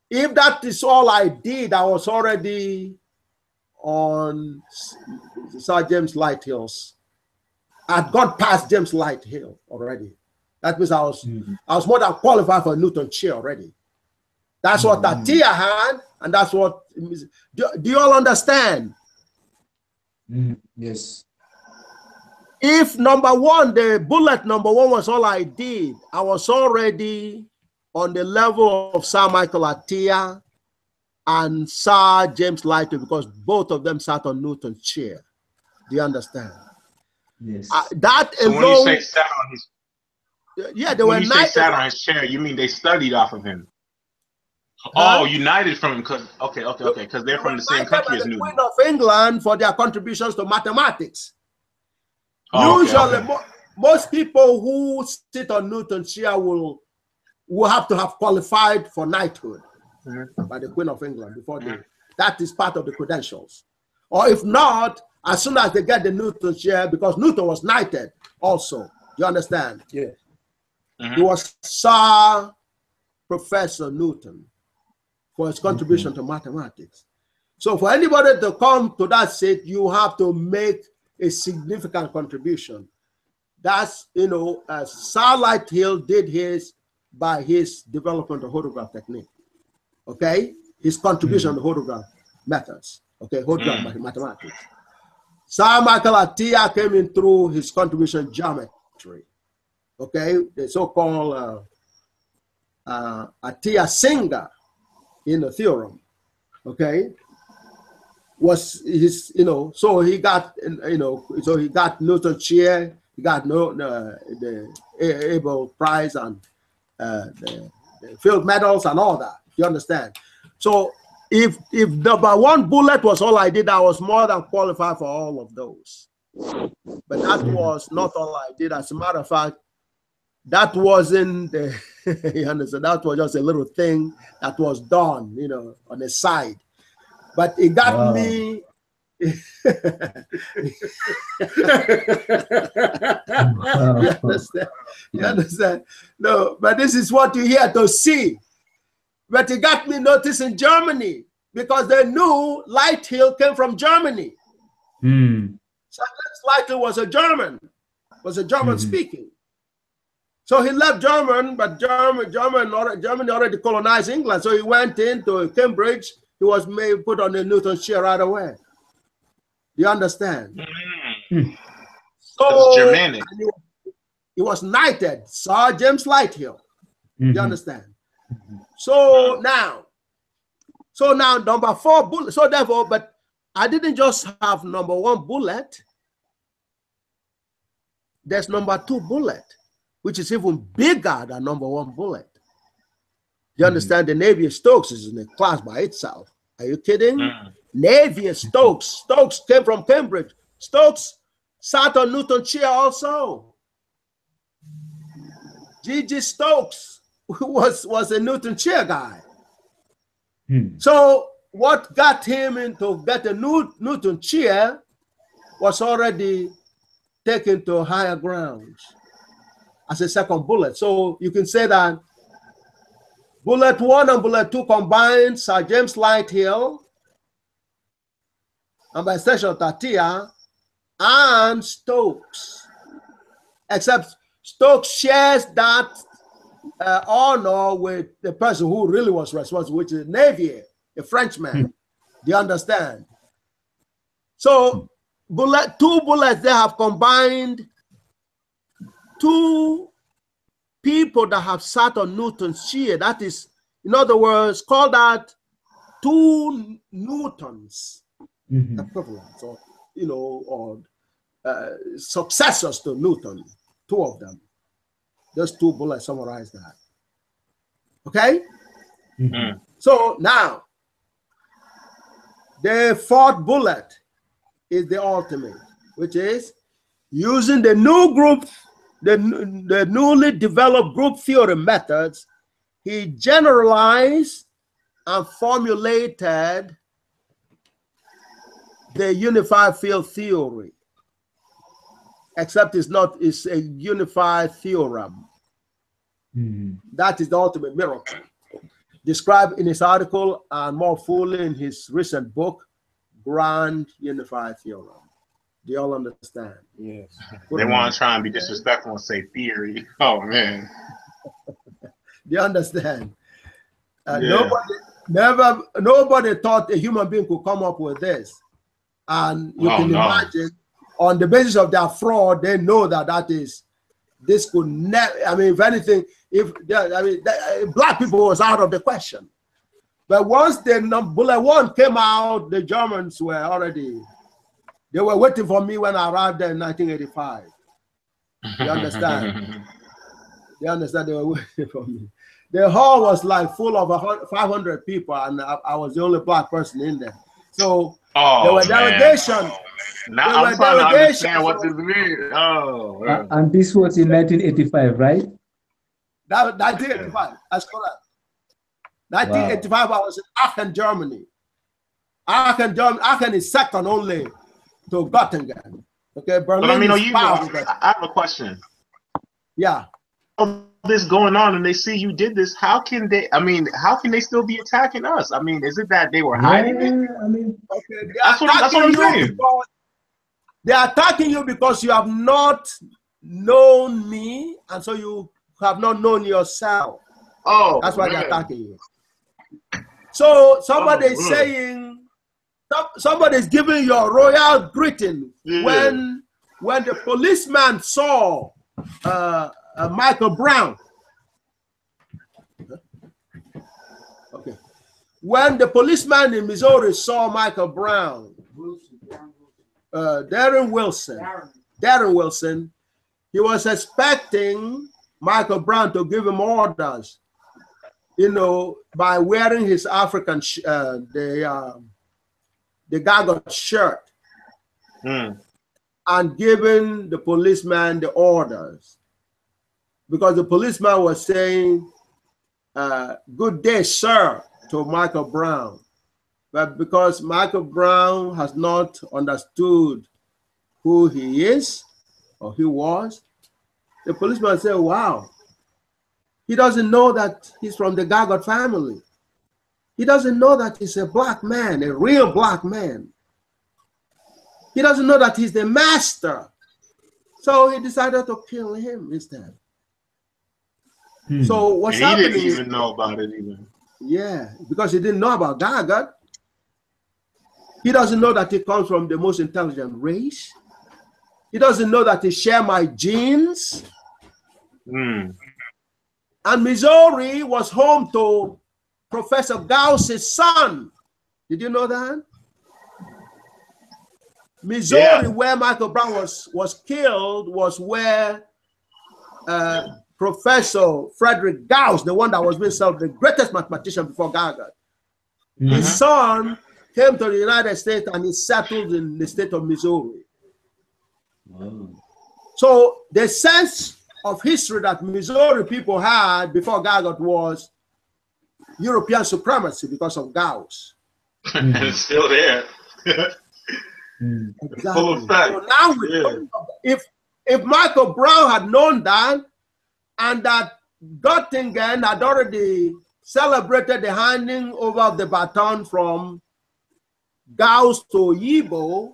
If that is all I did, I was already on Sir James Lighthill's. I'd gone past James Lighthill already. That means I was more than qualified for Newton chair already. That's what Atia had, and that's what. Do you all understand? Yes. If number 1, the bullet number 1 was all I did, I was already on the level of Sir Michael Atiyah and Sir James Lighthill, because both of them sat on Newton's chair. Do you understand? Yes. That so alone, when you say sat on his, yeah, they were sat on his chair, you mean they studied off of him? Oh, united from him, because because they're from the same country as Newton. Queen of England for their contributions to mathematics. Oh, usually, most people who sit on Newton's chair will have to have qualified for knighthood by the Queen of England before they. That is part of the credentials. Or if not, as soon as they get the Newton chair, because Newton was knighted also. You understand? Yeah. He was Sir Professor Newton for his contribution to mathematics. So for anybody to come to that seat, you have to make a significant contribution. That's, Sir Lighthill did his by his development of holograph technique. Okay? His contribution to holograph methods. Okay? Holograph mathematics. Sir Michael Atiyah came in through his contribution geometry. Okay? The so-called Atiyah Singer in the theorem. Okay? Was his, so he got, so he got Newton's chair, he got the Abel Prize and the field medals and all that. You understand? So if number 1 bullet was all I did, I was more than qualified for all of those. But that was not all I did. As a matter of fact, that wasn't the, you understand, that was just a little thing that was done, you know, on the side. But it got me. You understand? You understand? No, but this is what you hear to see. But it got me noticing Germany, because they knew Lighthill came from Germany. So Lighthill was a German, speaking. So he left German, but Germany already colonized England. So he went into Cambridge. He was put on the Newton chair right away. You understand? So Germanic. He was knighted, Sir James Lighthill. You understand? So now number 4 bullet. So therefore, but I didn't just have number 1 bullet. There's number 2 bullet, which is even bigger than number 1 bullet. You understand? The Navier-Stokes is in a class by itself. Are you kidding? Navier-Stokes. Stokes came from Cambridge. Stokes sat on Newton chair also. G.G. Stokes was a Newton chair guy. So what got him into get a Newton chair was already taken to higher grounds as a second bullet. So you can say that bullet 1 and bullet 2 combined Sir James Lighthill, and by extension Tatia, and Stokes. Except Stokes shares that honor with the person who really was responsible, which is Navier, a Frenchman. Do you understand? So 2 bullets, they have combined 2 people that have sat on Newton's chair. That is, in other words, call that 2 Newtons equivalent, or you know, or successors to Newton. 2 of them. Those 2 bullets summarize that. Okay? So now, the 4th bullet is the ultimate, which is using the new group, the newly developed group theory methods. He generalized and formulated the unified field theory. Except it's a unified theorem. That is the ultimate miracle. Described in his article and more fully in his recent book, Grand Unified Theorem. Do you all understand? Yes. They want to try and be disrespectful and say theory. Oh, man. Do you understand? Nobody thought a human being could come up with this. And you can imagine, on the basis of their fraud, they know that this could never, I mean, if anything, black people was out of the question. But once the bullet 1 came out, the Germans were already, they were waiting for me when I arrived there in 1985. You understand? You understand? They were waiting for me. The hall was like full of 500 people, and I was the only black person in there. So there were delegations. Now I'm trying to understand what this means. And this was in 1985, right? 1985. That's correct. 1985. I was in Aachen, Germany. Aachen is second only to Göttingen. Okay, Berlin. But I mean, I have a question. Yeah. All this going on, and they see you did this. How can they? I mean, how can they still be attacking us? I mean, is it that they were hiding it? I mean, okay, that's what I'm saying. They are attacking you because you have not known me, and so you have not known yourself. Oh, that's why they're attacking you. So somebody is saying, somebody is giving you a royal greeting when the policeman saw Michael Brown. Okay. When the policeman in Missouri saw Michael Brown, Darren Wilson, he was expecting Michael Brown to give him orders, you know, by wearing his African, the GAGUT shirt, and giving the policeman the orders. because the policeman was saying, good day, sir, to Michael Brown. But because Michael Brown has not understood who he is or he was, the policeman said, wow, he doesn't know that he's from the GAGUT family. He doesn't know that he's a black man, a real black man. He doesn't know that he's the master. So he decided to kill him instead. So what's happening? He didn't even know about it even. Yeah, because he didn't know about GAGUT. He doesn't know that he comes from the most intelligent race. He doesn't know that he shares my genes. And Missouri was home to Professor Gauss's son. Did you know that? Missouri, where Michael Brown was killed, was where Professor Frederick Gauss, the one that was being called the greatest mathematician before GAGUT, his son came to the United States and he settled in the state of Missouri. So the sense of history that Missouri people had before GAGUT was European supremacy because of Gauss. It's still there. Exactly. Full of fact. So now, if Michael Brown had known that, and that Göttingen had already celebrated the handing over of the baton from Gauss to Oyibo,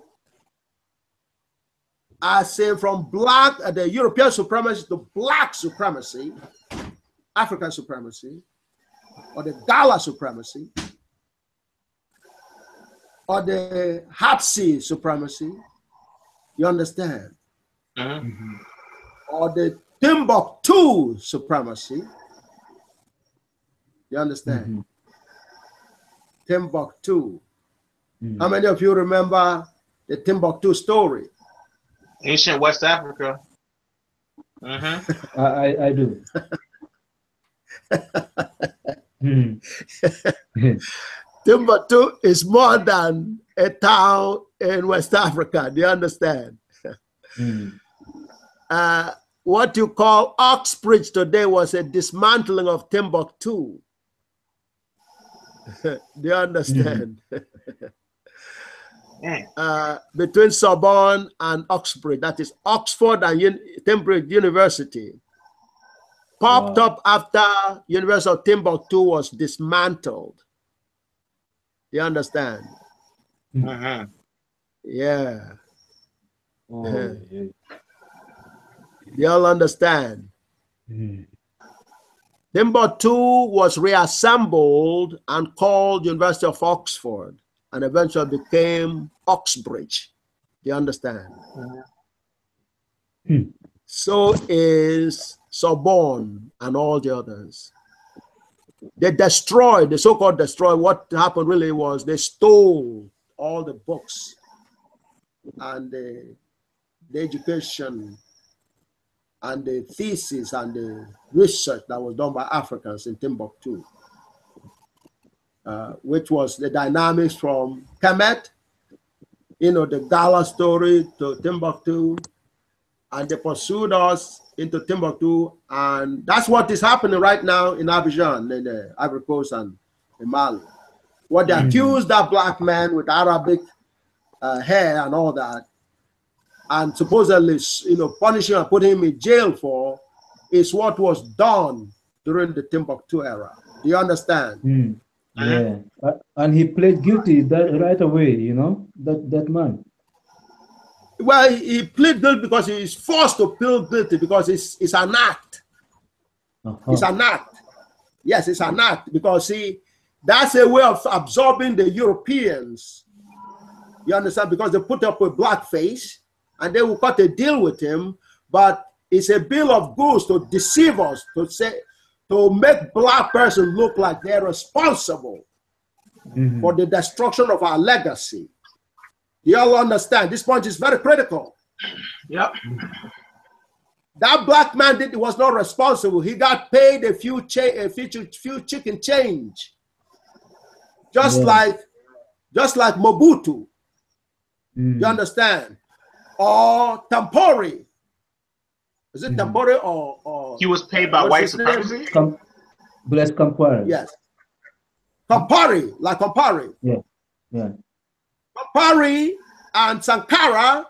I say from the European supremacy to black supremacy, African supremacy, or the Gala supremacy, or the Hapsi supremacy, you understand? Or the Timbuktu supremacy, you understand? Timbuktu. How many of you remember the Timbuktu story? Ancient West Africa. I do. Timbuktu is more than a town in West Africa. Do you understand? What you call Oxbridge today was a dismantling of Timbuktu. Do you understand? Between Sorbonne and Oxbridge, that is Oxford and Cambridge University, popped up after University of Timbuktu was dismantled. You understand? Yeah. You all understand? Timbuktu was reassembled and called University of Oxford, and eventually became Oxbridge. Do you understand? So is Sorbonne and all the others. They destroyed, the so-called destroyed. What happened really was they stole all the books and the education and the thesis and the research that was done by Africans in Timbuktu. Which was the dynamics from Kemet, the Gala story to Timbuktu, and they pursued us into Timbuktu, and that's what is happening right now in Abidjan, in the Ivory Coast and in Mali. What they accused that black man with Arabic hair and all that, and supposedly, punishing and putting him in jail for, is what was done during the Timbuktu era. Do you understand? Yeah, and he pled guilty that right away, that man. Well, he pleaded guilty because he is forced to plead guilty because it's an act. It's an act. Yes, it's an act because that's a way of absorbing the Europeans. You understand? Because they put up with blackface and they will cut a deal with him, but it's a bill of goods to deceive us, to make black person look like they're responsible for the destruction of our legacy. You all understand? This point is very critical. Yep. That black man was not responsible. He got paid a few chicken change, just like Mobutu. You understand? Or Tampori. Is it Tempore or he was paid by white supremacy? Blaise Compaoré. Yes. Compaoré, like Compaoré. Yeah. Yeah. Compaoré and Sankara,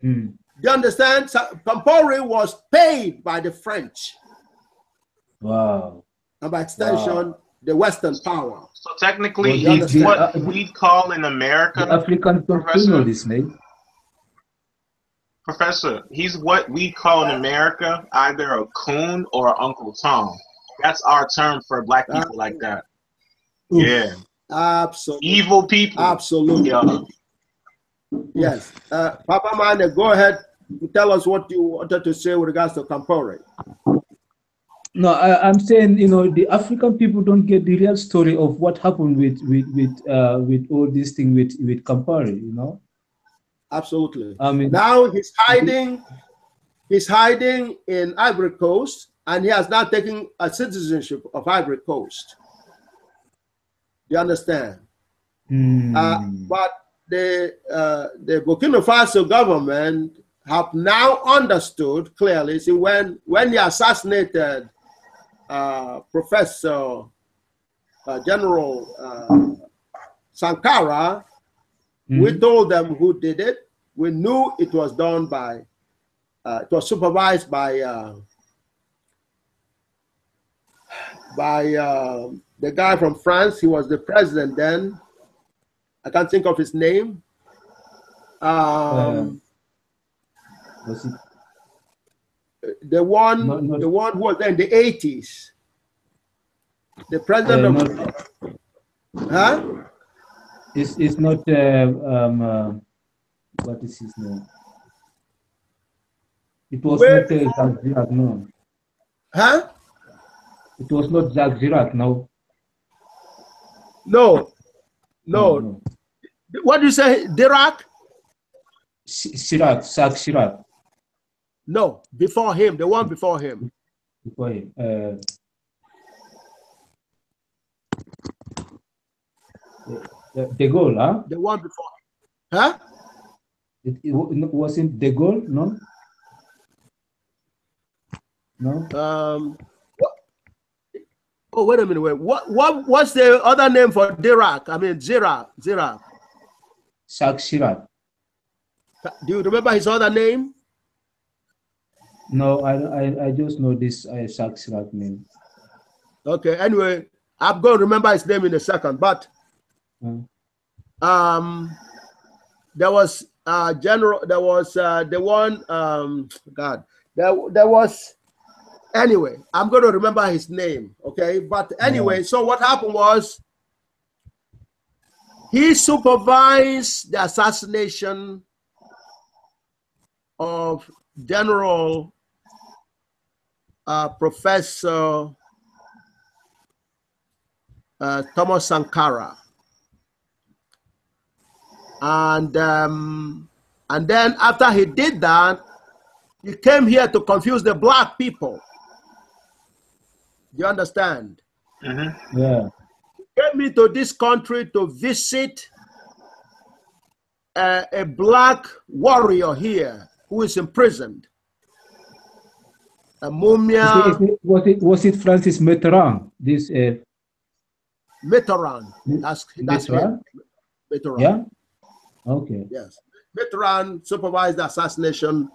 you understand? Compaoré was paid by the French. Wow. And by extension, the Western power. So technically, he's what we'd call in America. The Africans don't know this, name. Professor, he's what we call in America either a coon or Uncle Tom. That's our term for black people like that. Oof. Yeah. Absolutely. Evil people. Absolutely. Yeah. Yes. Papa Mane, go ahead and tell us what you wanted to say with regards to Compaoré. No, I'm saying, you know, the African people don't get the real story of what happened with all this thing with Compaoré, you know. Absolutely. I mean, now he's hiding in Ivory Coast, and he has now taken a citizenship of Ivory Coast. Do you understand? But the Burkina Faso government have now understood clearly. See, when they assassinated Professor General Sankara, we told them who did it. We knew it was done by, it was supervised by the guy from France. He was the president then. I can't think of his name. was it? The one who was there in the 80s. The president of... Huh? It's not what is his name? It was not Jacques Chirac, no. Huh? It was not Jacques Chirac, no. No. What do you say, Chirac? Chirac, Jacques Chirac. No, before him, the one before him. Before him. De Gaulle, huh? The one before. Huh? It wasn't De Gaulle, no? No? Oh, wait a minute. What's the other name for Chirac? I mean, Chirac. Jacques Chirac. Do you remember his other name? No, I just know this Jacques Chirac name. Okay, anyway, I'm going to remember his name in a second, but there was the one, there was, anyway, I'm going to remember his name, okay? But anyway, so what happened was he supervised the assassination of General Professor Thomas Sankara. And then after he did that, he came here to confuse the black people. Do you understand? Yeah. He came into this country to visit a black warrior here who is imprisoned. A mumia. Was it Francis Mitterrand? This Mitterrand. That's Mitterrand? Mitterrand. Yeah. Okay. Yes. Mitterrand supervised the assassination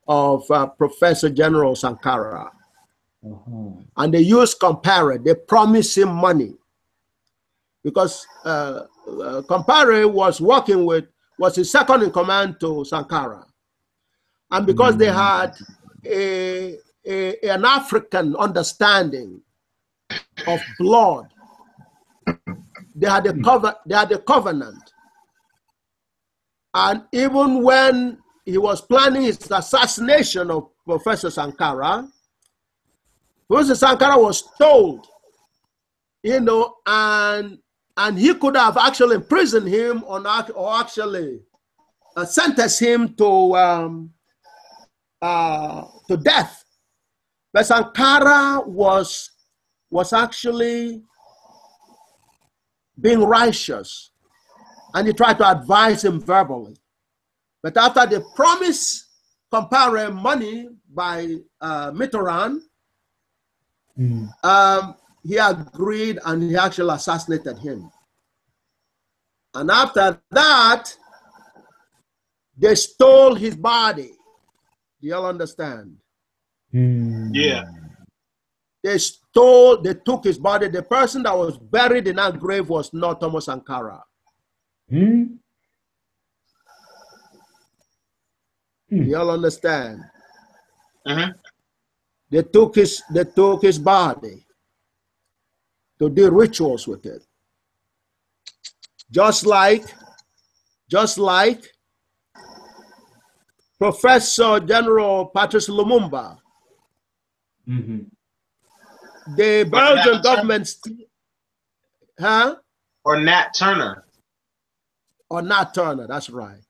of Professor General Sankara. And they used Compaoré. They promised him money because Compaoré was his second in command to Sankara. And because they had an African understanding of blood, they had a covenant. And even when he was planning his assassination of Professor Sankara, Professor Sankara was told, and he could have actually imprisoned him or actually sentenced him to death. But Sankara was actually being righteous, and he tried to advise him verbally. But after they promised comparing money by Mitterrand, he agreed and he actually assassinated him. And after that, they stole his body. Do y'all understand? Yeah. They took his body. The person that was buried in that grave was not Thomas Sankara. Do y'all understand? They took his body to do rituals with it. Just like Professor General Patrice Lumumba. The Belgian government, or Nat Turner. Or Nat Turner, that's right.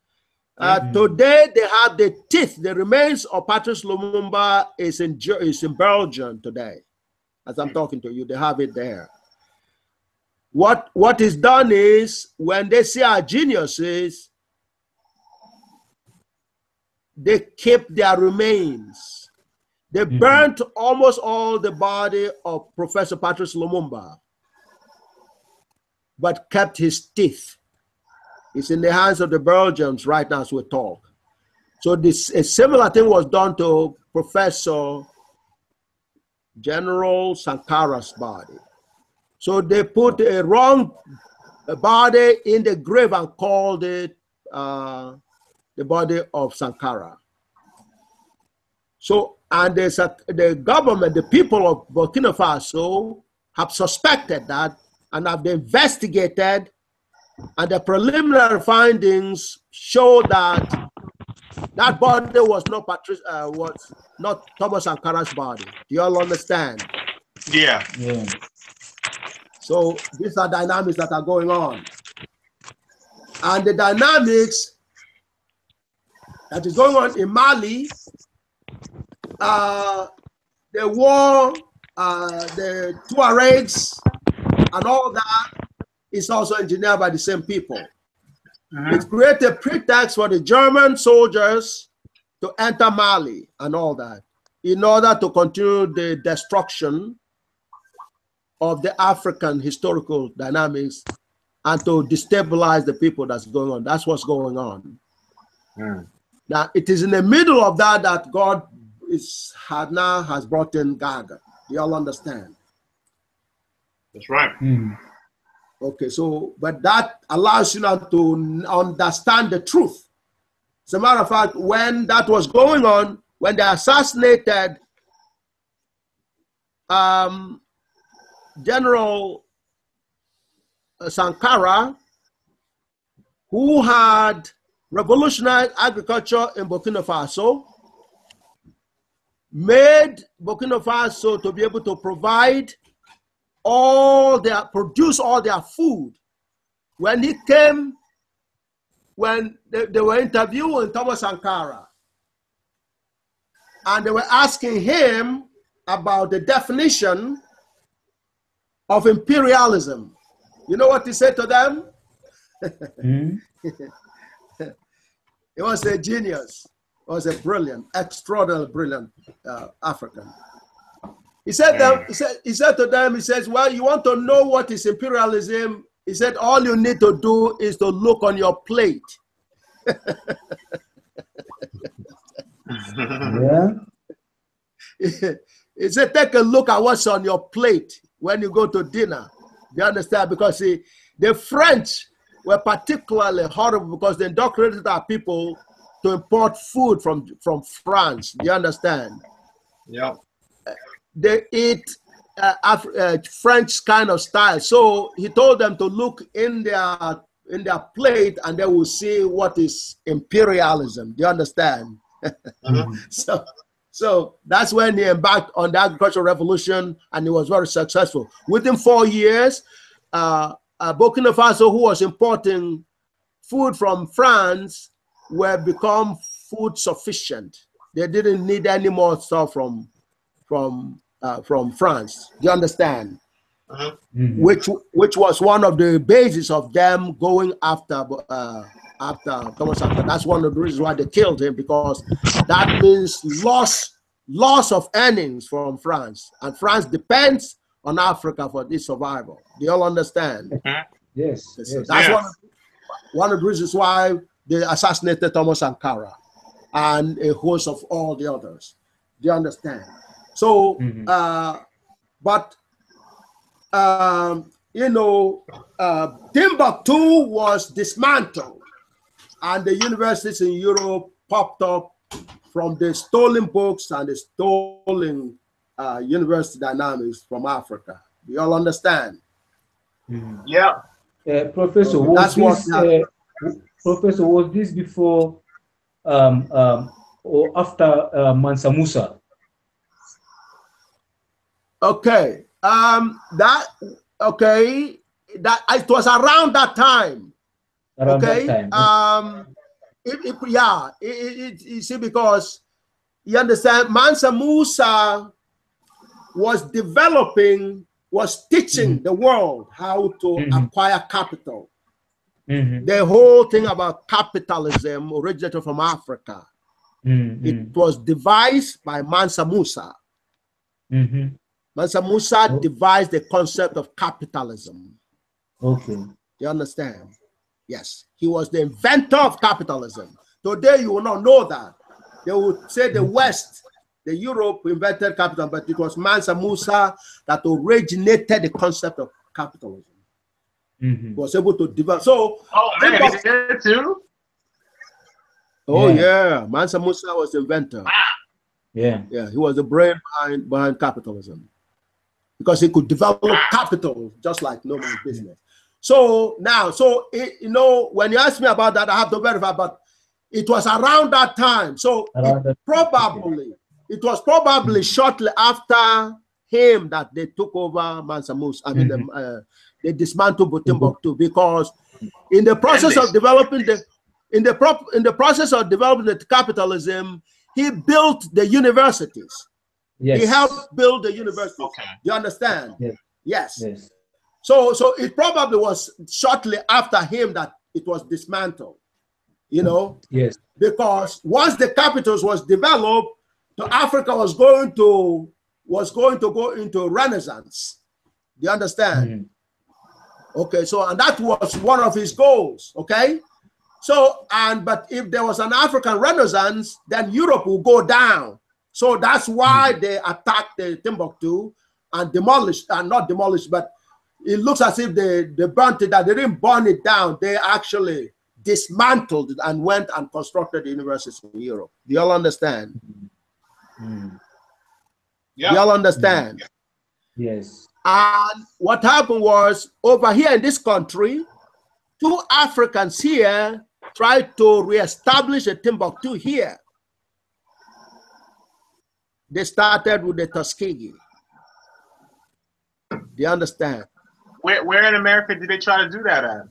Today they have the teeth, the remains of Patrice Lumumba is in Belgium today. As I'm talking to you, they have it there. What is done is, when they see our geniuses, they keep their remains. They burnt almost all the body of Professor Patrice Lumumba, but kept his teeth. It's in the hands of the Belgians right now as we talk. So a similar thing was done to Professor General Sankara's body. So they put a wrong body in the grave and called it the body of Sankara. So, and the government, the people of Burkina Faso have suspected that and have investigated, and the preliminary findings show that that body was not Thomas Sankara's body. Do you all understand? Yeah. So these are dynamics that are going on. And the dynamics that is going on in Mali, the war, the Tuaregs, and all that is also engineered by the same people. It created a pretext for the German soldiers to enter Mali and all that in order to continue the destruction of the African historical dynamics and to destabilize the people that's going on. That's what's going on. Now, it is in the middle of that God has brought in GAGUT. Do you all understand? That's right. Okay, so, but that allows you now to understand the truth. As a matter of fact, when that was going on, when they assassinated General Sankara, who had revolutionized agriculture in Burkina Faso, made Burkina Faso to be able to produce all their food. When he came, when they were interviewing Thomas Sankara, and they were asking him about the definition of imperialism. You know what he said to them? He was a genius. He was a brilliant, extraordinarily brilliant African. He said to them, he says, well, you want to know what is imperialism? He said, all you need to do is to look on your plate. He said, take a look at what's on your plate when you go to dinner. Do you understand? Because the French were particularly horrible because they indoctrinated our people to import food from France. Do you understand? Yeah. They eat French kind of style. So he told them to look in their plate and they will see what is imperialism. Do you understand? So that's when he embarked on the agricultural revolution, and he was very successful. Within 4 years, Burkina Faso, who was importing food from France, were become food sufficient. They didn't need any more stuff from France. Do you understand? Which was one of the basis of them going after after Thomas Sankara. That's one of the reasons why they killed him, because that means loss of earnings from France, and France depends on Africa for this survival. Do you all understand? Yes. So Yes. that's one of the reasons why they assassinated Thomas Sankara and a host of all the others. Do you understand? So, Timbuktu was dismantled, and the universities in Europe popped up from the stolen books and the stolen university dynamics from Africa. Do you all understand? Yeah. Professor, Professor, was this before or after Mansa Musa? Okay. That it was around that time. Around that time. You see, because you understand, Mansa Musa was teaching the world how to acquire capital. The whole thing about capitalism originated from Africa. It was devised by Mansa Musa. Mansa Musa devised the concept of capitalism. Okay. You understand? Yes. He was the inventor of capitalism. Today, you will not know that. They would say the West, the Europe invented capitalism, but it was Mansa Musa that originated the concept of capitalism. He was able to develop. So, man, he did too? Yeah. Mansa Musa was the inventor. Yeah. He was the brain behind capitalism, because he could develop capital just like no man's business. So now, when you ask me about that, I have to verify, but it was around that time. So it was probably shortly after him that they took over Mansa Musa. I mean, they dismantled Timbuktu, because in the process of developing the capitalism, he built the universities. Yes. He helped build the universities. Okay. You understand? Yes. So it probably was shortly after him that it was dismantled. Yes. Because once the capitals was developed, Africa was going to go into Renaissance. Do you understand? Okay, so and that was one of his goals. Okay, so but if there was an African Renaissance, then Europe will go down. So that's why they attacked the Timbuktu and not demolished, but it looks as if they burnt it down. They didn't burn it down. They actually dismantled it and went and constructed the universities in Europe. Do you all understand? Yeah. Do you all understand? Yes. And what happened was, over here in this country, 2 Africans here tried to reestablish a Timbuktu here. They started with the Tuskegee. Do you understand? Where in America did they try to do that at?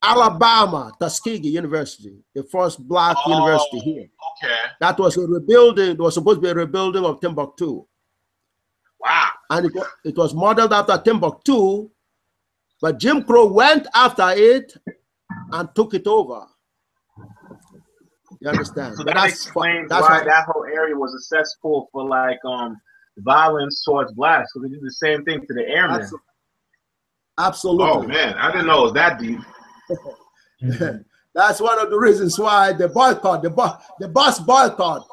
Alabama, Tuskegee University, the first black university here. Okay. That was a rebuilding. It was supposed to be a rebuilding of Timbuktu. Wow. And it was modeled after Timbuktu, but Jim Crow went after it and took it over. You understand? So but that explains why that whole area was a cesspool for violence towards blacks. So they did the same thing to the airmen. Absolutely. Oh man, I didn't know it was that deep. That's one of the reasons why the boycott, the bus boycott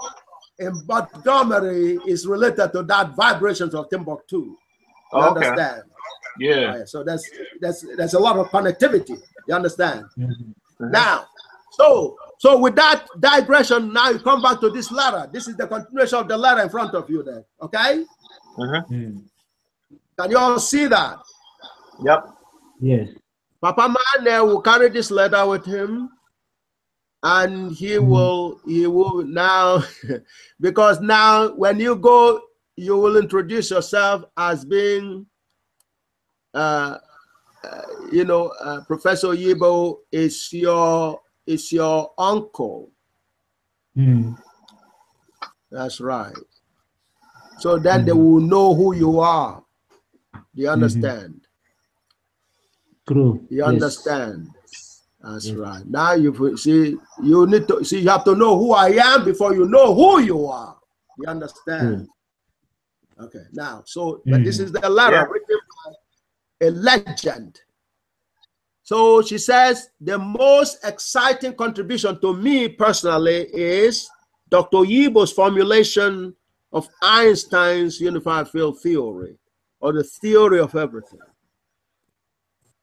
in Montgomery is related to that vibrations of Timbuktu. You understand? Yeah. So there's a lot of connectivity. You understand? Now, so with that digression, now you come back to this letter. This is the continuation of the letter in front of you there. Okay? Can you all see that? Yep. Yes. Papa Mane will carry this letter with him, and he will now, because now when you go, you will introduce yourself as being, Professor Oyibo is your uncle. That's right. So then they will know who you are. Do you understand? True. You understand? That's right. Now you see, you need to see. You have to know who I am before you know who you are. You understand? Okay. Now, so but this is the letter written by a legend. So she says the most exciting contribution to me personally is Dr. Oyibo's formulation of Einstein's unified field theory, or the theory of everything.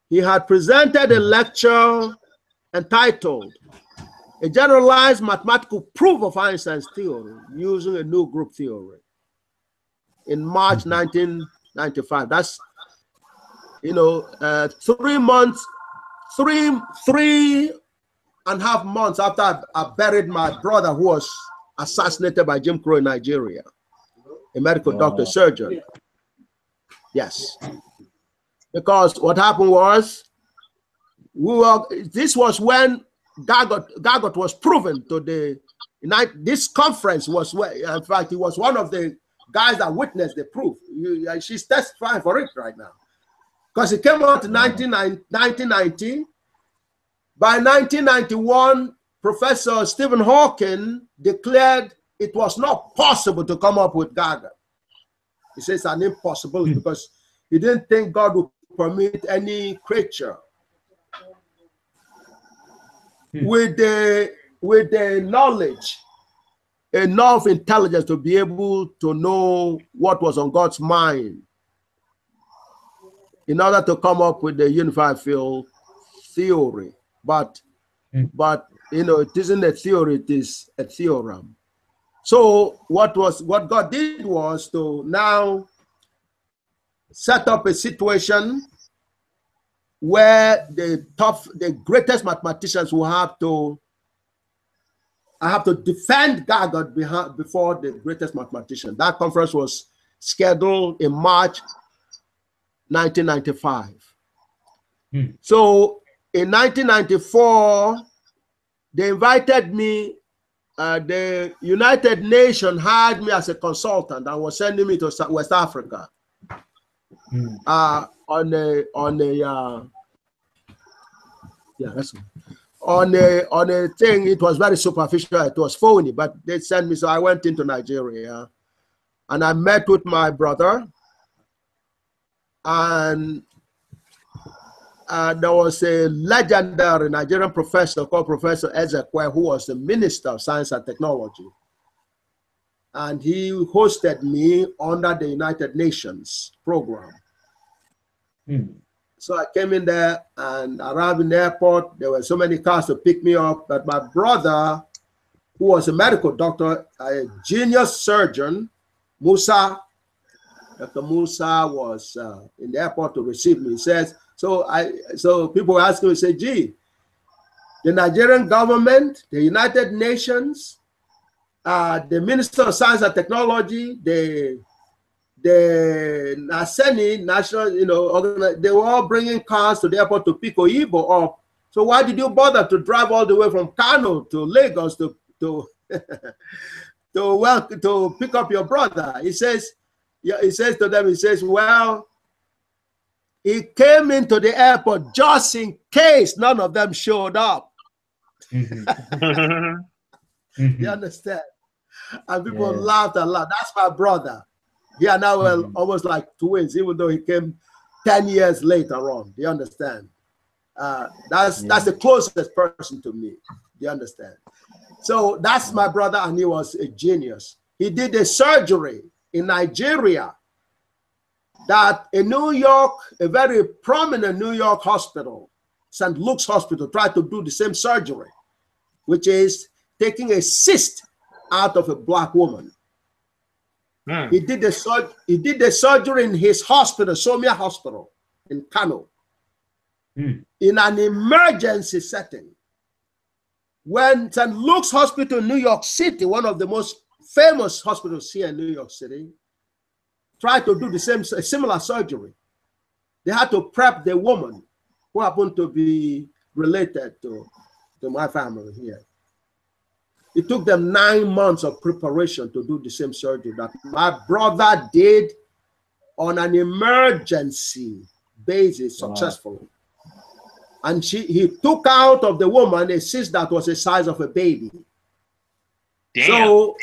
He had presented a lecture entitled A Generalized Mathematical Proof of Einstein's Theory Using a New Group Theory in March 1995. That's, you know, 3 months, three and a half months after I buried my brother who was assassinated by Jim Crow in Nigeria, a medical doctor, surgeon. Yes. Because what happened was, this was when GAGUT was proven to the, this conference was where, in fact, he was one of the guys that witnessed the proof. She's testifying for it right now. Because it came out in 1990. By 1991, Professor Stephen Hawking declared it was not possible to come up with GAGUT. He says it's an impossibility because he didn't think God would permit any creature with the knowledge, enough intelligence to be able to know what was on God's mind in order to come up with the unified field theory. But you know, it isn't a theory, it is a theorem. So what God did was to now set up a situation where the greatest mathematicians will have to defend GAGUT before the greatest mathematician. That conference was scheduled in March 1995. So in 1994, they invited me. The United Nations hired me as a consultant and was sending me to West Africa on a thing. It was very superficial. It was phony, but they sent me. So I went into Nigeria, and I met with my brother, and there was a legendary Nigerian professor called Professor Ezekwe, who was the Minister of Science and Technology. And he hosted me under the United Nations program. So I came in there and arrived in the airport. There were so many cars to pick me up, but my brother, who was a medical doctor, a genius surgeon, Musa, Dr. Musa was in the airport to receive me. He says, so people were asking me, say, gee, the Nigerian government, the United Nations, the Minister of Science and Technology, the NASENI, national, you know, they were all bringing cars to the airport to pick Oyibo up. So why did you bother to drive all the way from Kano to Lagos to pick up your brother? He says, yeah, he says to them, he says, well, he came into the airport just in case none of them showed up. You understand? And people laughed a lot. That's my brother. Yeah, now we're almost like twins, even though he came 10 years later on. Do you understand? That's the closest person to me. Do you understand? So that's my brother, and he was a genius. He did a surgery in Nigeria that in New York, a very prominent New York hospital, St. Luke's Hospital, tried to do the same surgery, which is taking a cyst out of a black woman. He did the surgery in his hospital, Somia Hospital in Kano, in an emergency setting. When St. Luke's Hospital in New York City, one of the most famous hospitals here in New York City, tried to do a similar surgery, they had to prep the woman who happened to be related to my family here. It took them 9 months of preparation to do the same surgery that my brother did on an emergency basis successfully. And he took out of the woman a cyst that was the size of a baby. Damn. So,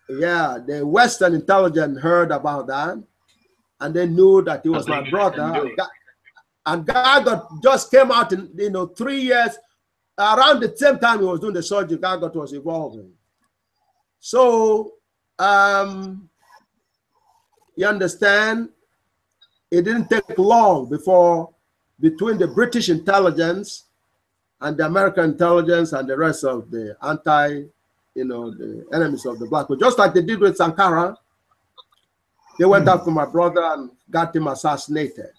yeah, the Western intelligence heard about that, and they knew that he was my brother. And GAGUT just came out in 3 years, around the same time he was doing the surgery. GAGUT was evolving. So, you understand, it didn't take long before, between the British intelligence and the American intelligence and the rest of the the enemies of the black people, just like they did with Sankara, they went after my brother and got him assassinated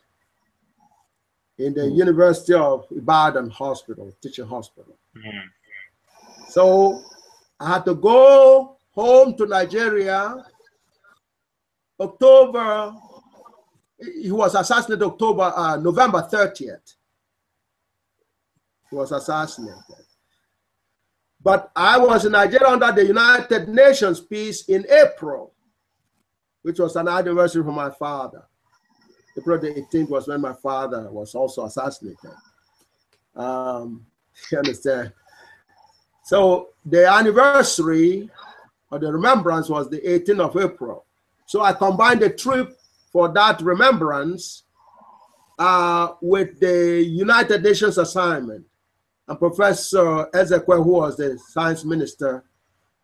in the University of Ibadan hospital, teaching hospital. So I had to go home to Nigeria. He was assassinated November 30th. He was assassinated. But I was in Nigeria under the United Nations peace in April, which was an anniversary for my father. April the 18th was when my father was also assassinated. You understand? So the anniversary or the remembrance was the 18th of April. So I combined the trip for that remembrance with the United Nations assignment. And Professor Ezekwe, who was the science minister,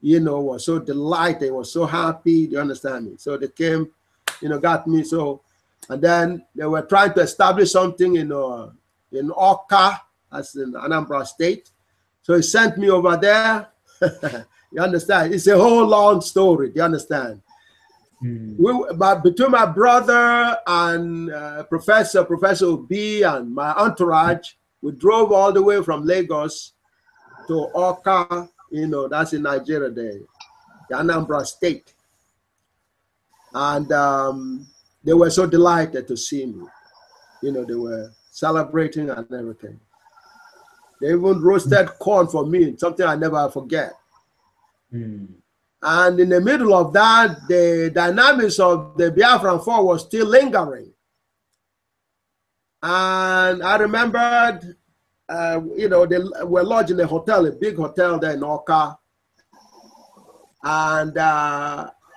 was so delighted, was so happy, do you understand me? So they came, got me. So, and then they were trying to establish something in Awka, as in Anambra State. So he sent me over there. You understand? It's a whole long story, do you understand? But between my brother and Professor B and my entourage, we drove all the way from Lagos to Awka, that's in Nigeria, the Anambra State. And they were so delighted to see me. They were celebrating and everything. They even roasted corn for me, something I never forget. And in the middle of that, the dynamics of the Biafran War was still lingering. And I remembered, they were lodged in a hotel, a big hotel there in Awka. And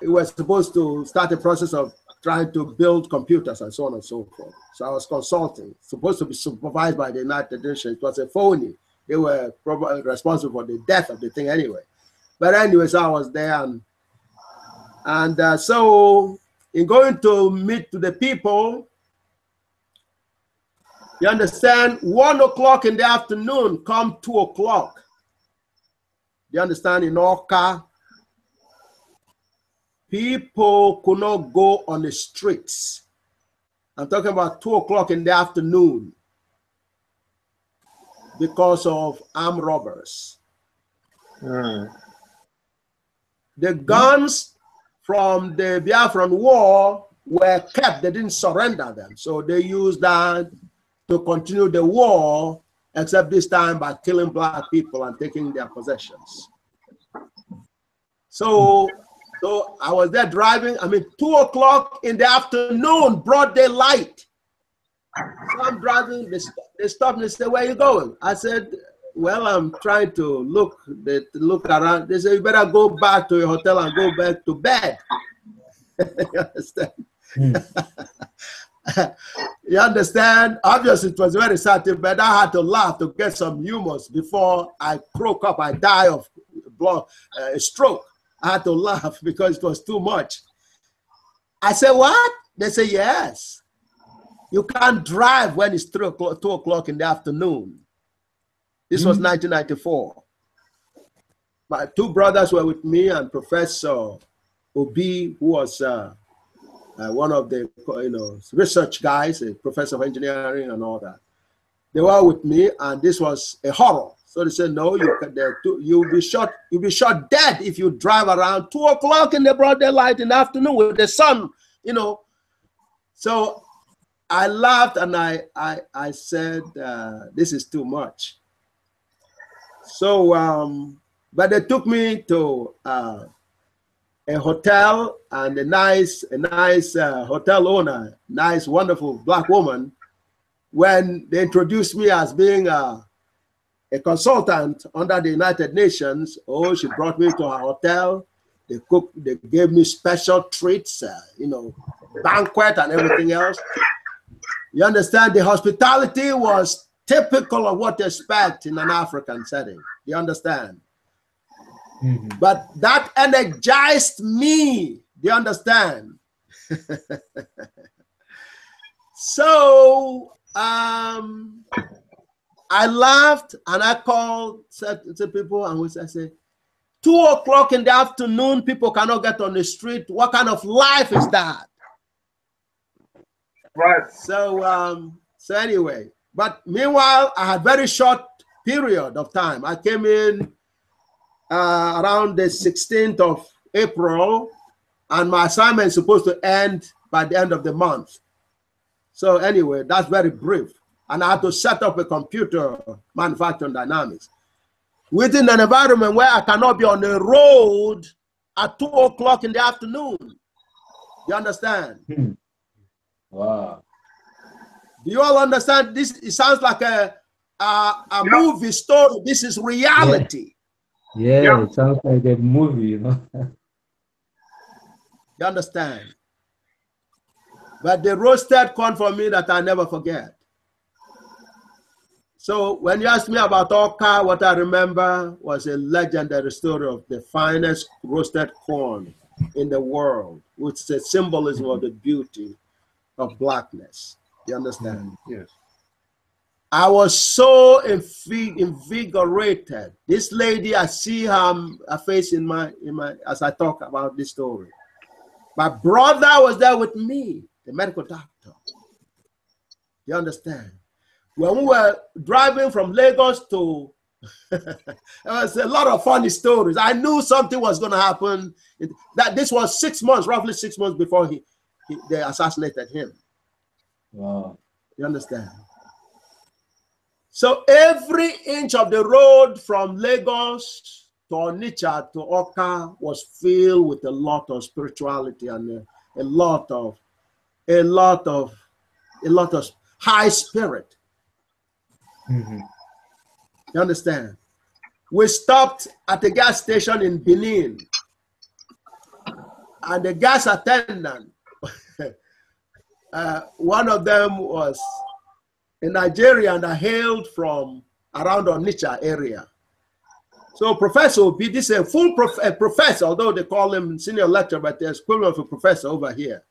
it was supposed to start a process of trying to build computers and so on and so forth. So I was consulting, supposed to be supervised by the United Nations. It was a phony. They were probably responsible for the death of the thing anyway. But anyways, I was there. And so in going to meet the people, you understand, 1 o'clock in the afternoon, come 2 o'clock. You understand, in Awka, people could not go on the streets. I'm talking about 2 o'clock in the afternoon because of armed robbers. The guns from the Biafran War were kept. They didn't surrender them. So they used that to continue the war, except this time by killing black people and taking their possessions. So I was there driving, 2 o'clock in the afternoon, broad daylight. So I'm driving, they stopped me and said, "Where are you going?" I said, "Well, I'm trying to look around." They said, "You better go back to your hotel and go back to bed." You understand? You understand? Obviously, it was very sad, but I had to laugh to get some humor before I broke up. I died of stroke. I had to laugh because it was too much. I said, "What?" They say, "Yes. You can't drive when it's 2 o'clock in the afternoon." This was 1994. My two brothers were with me, and Professor Obi, who was one of the research guys, a professor of engineering and all that. They were with me, and this was a horror. So they said, "No, you'll be shot. You'll be shot dead if you drive around 2 o'clock in the broad daylight in the afternoon with the sun." So I laughed and I said, "This is too much." So, but they took me to a hotel, and a nice hotel owner, nice, wonderful black woman, when they introduced me as being a consultant under the United Nations. Oh, she brought me to her hotel. They cooked, they gave me special treats, you know, banquet and everything else. You understand? The hospitality was typical of what you expect in an African setting. You understand? Mm-hmm. But that energized me. Do you understand? So I laughed and I called to people and I said, 2 o'clock in the afternoon, people cannot get on the street. What kind of life is that? Right. So so anyway, but meanwhile, I had very short period of time. I came in around the 16th of April, and my assignment is supposed to end by the end of the month. So anyway, that's very brief. And I had to set up a computer manufacturing dynamics within an environment where I cannot be on the road at 2 o'clock in the afternoon. You understand? Wow. Do you all understand? This, it sounds like a movie story. This is reality. Yeah, it sounds like a movie, you know. You understand? But they roasted corn for me that I never forget. So when you ask me about Oka, what I remember was a legendary story of the finest roasted corn in the world, which is a symbolism of the beauty of blackness. You understand? Yes. I was so invigorated. This lady, I see her face in my as I talk about this story. My brother was there with me, the medical doctor. You understand? When we were driving from Lagos to, there was a lot of funny stories. I knew something was going to happen. That this was 6 months, roughly 6 months before they assassinated him. Wow. You understand? So every inch of the road from Lagos to Onitsha to Oka was filled with a lot of spirituality and a lot of high spirit. Mm-hmm. You understand? We stopped at a gas station in Benin, and the gas attendant, one of them was a Nigerian that hailed from around Onitsha area. So Professor Obi, this is a full professor, although they call him senior lecturer, but there's equivalent of a professor over here,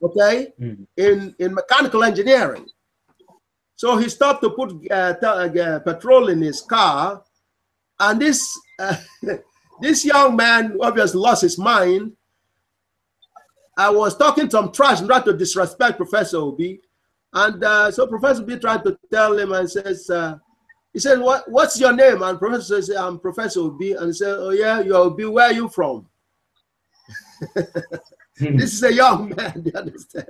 okay, in mechanical engineering. So he stopped to put petrol in his car, and this this young man obviously lost his mind. I was talking some trash and tried to disrespect Professor Obi, and so Professor Obi tried to tell him and says, he said, "What's your name?" And Professor says, "I'm Professor Obi," and he said, "Oh yeah, you're Obi. Where are you from?" This is a young man. Do you understand?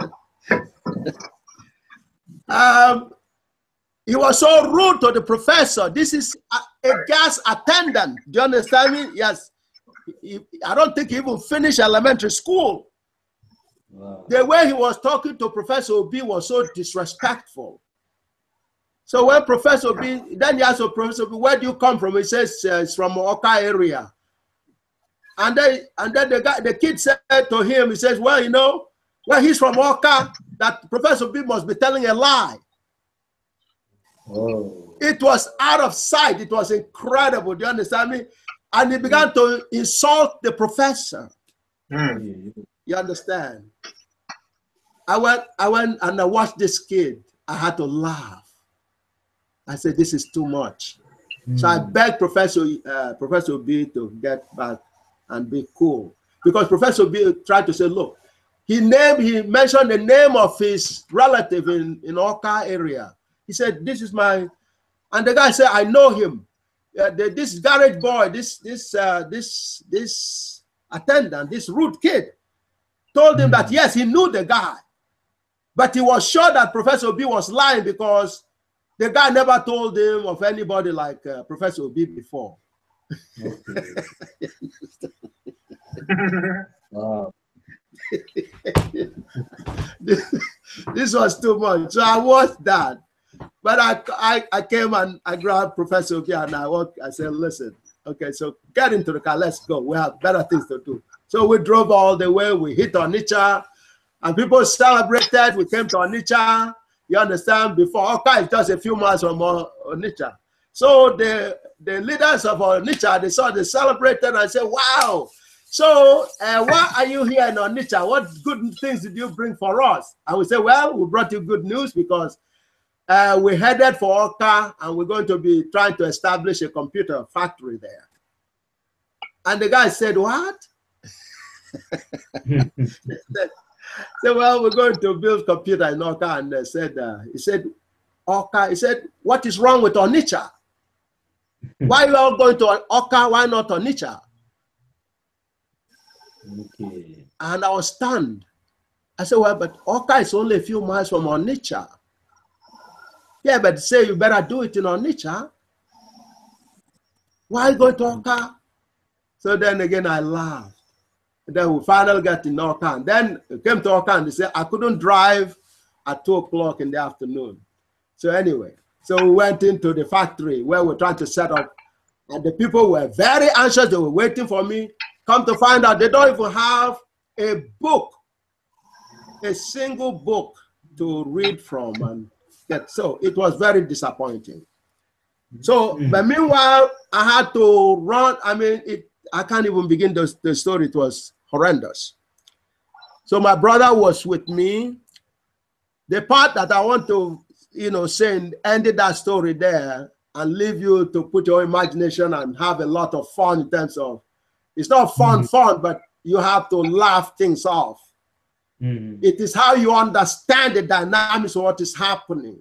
He was so rude to the professor. This is a gas attendant. Do you understand me? Yes. I don't think he even finished elementary school. Wow. The way he was talking to Professor Obi was so disrespectful. So when Professor Obi, then he asked Professor Obi, "Where do you come from?" He says, "It's from Oka area." And then the kid said to him, he says, "Well, you know, well, he's from Oka, that Professor Obi must be telling a lie." Oh. It was out of sight. It was incredible. Do you understand me? And he began to insult the professor. You understand? I went and I watched this kid. I had to laugh. I said, "This is too much." So I begged Professor B to get back and be cool, because Professor B tried to say, "Look, he mentioned the name of his relative in Oka area. He said, this is my," and the guy said, "I know him. This garage boy, this attendant, this rude kid, told him that yes, he knew the guy, but he was sure that Professor B was lying because the guy never told him of anybody like Professor B before." Wow. This was too much. So I watched that. But I came and I grabbed Professor Oki and I said, listen, okay, so get into the car, let's go. We have better things to do. So we drove all the way, we hit Onitsha, and people celebrated. We came to Onitsha, you understand, before Oka is just a few miles from Onitsha. So the leaders of Onitsha, they celebrated and said, wow. So why are you here in Onitsha? What good things did you bring for us? And we said, well, we brought you good news because we headed for Oka and we're going to be trying to establish a computer factory there. And the guy said, what? They said, well, we're going to build computer in Oka. And he said, Oka, he said, what is wrong with Onitsha? Why are you all going to Oka? Why not Onitsha? Okay. And I was stunned. I said, well, but Oka is only a few miles from Onitsha. Yeah, but say you better do it in Onitsha. Why go to Oka? So then again, I laughed. And then we finally got in Oka. And then we came to Oka and they said, I couldn't drive at 2 o'clock in the afternoon. So anyway, so we went into the factory where we're trying to set up. And the people were very anxious. They were waiting for me. Come to find out, they don't even have a book, a single book to read from and get. So it was very disappointing. So, but meanwhile, I had to run. I mean, I can't even begin the story. It was horrendous. So my brother was with me. The part that I want to, say, ended that story there and leave you to put your imagination and have a lot of fun in terms of, it's not fun, but you have to laugh things off. It is how you understand the dynamics of what is happening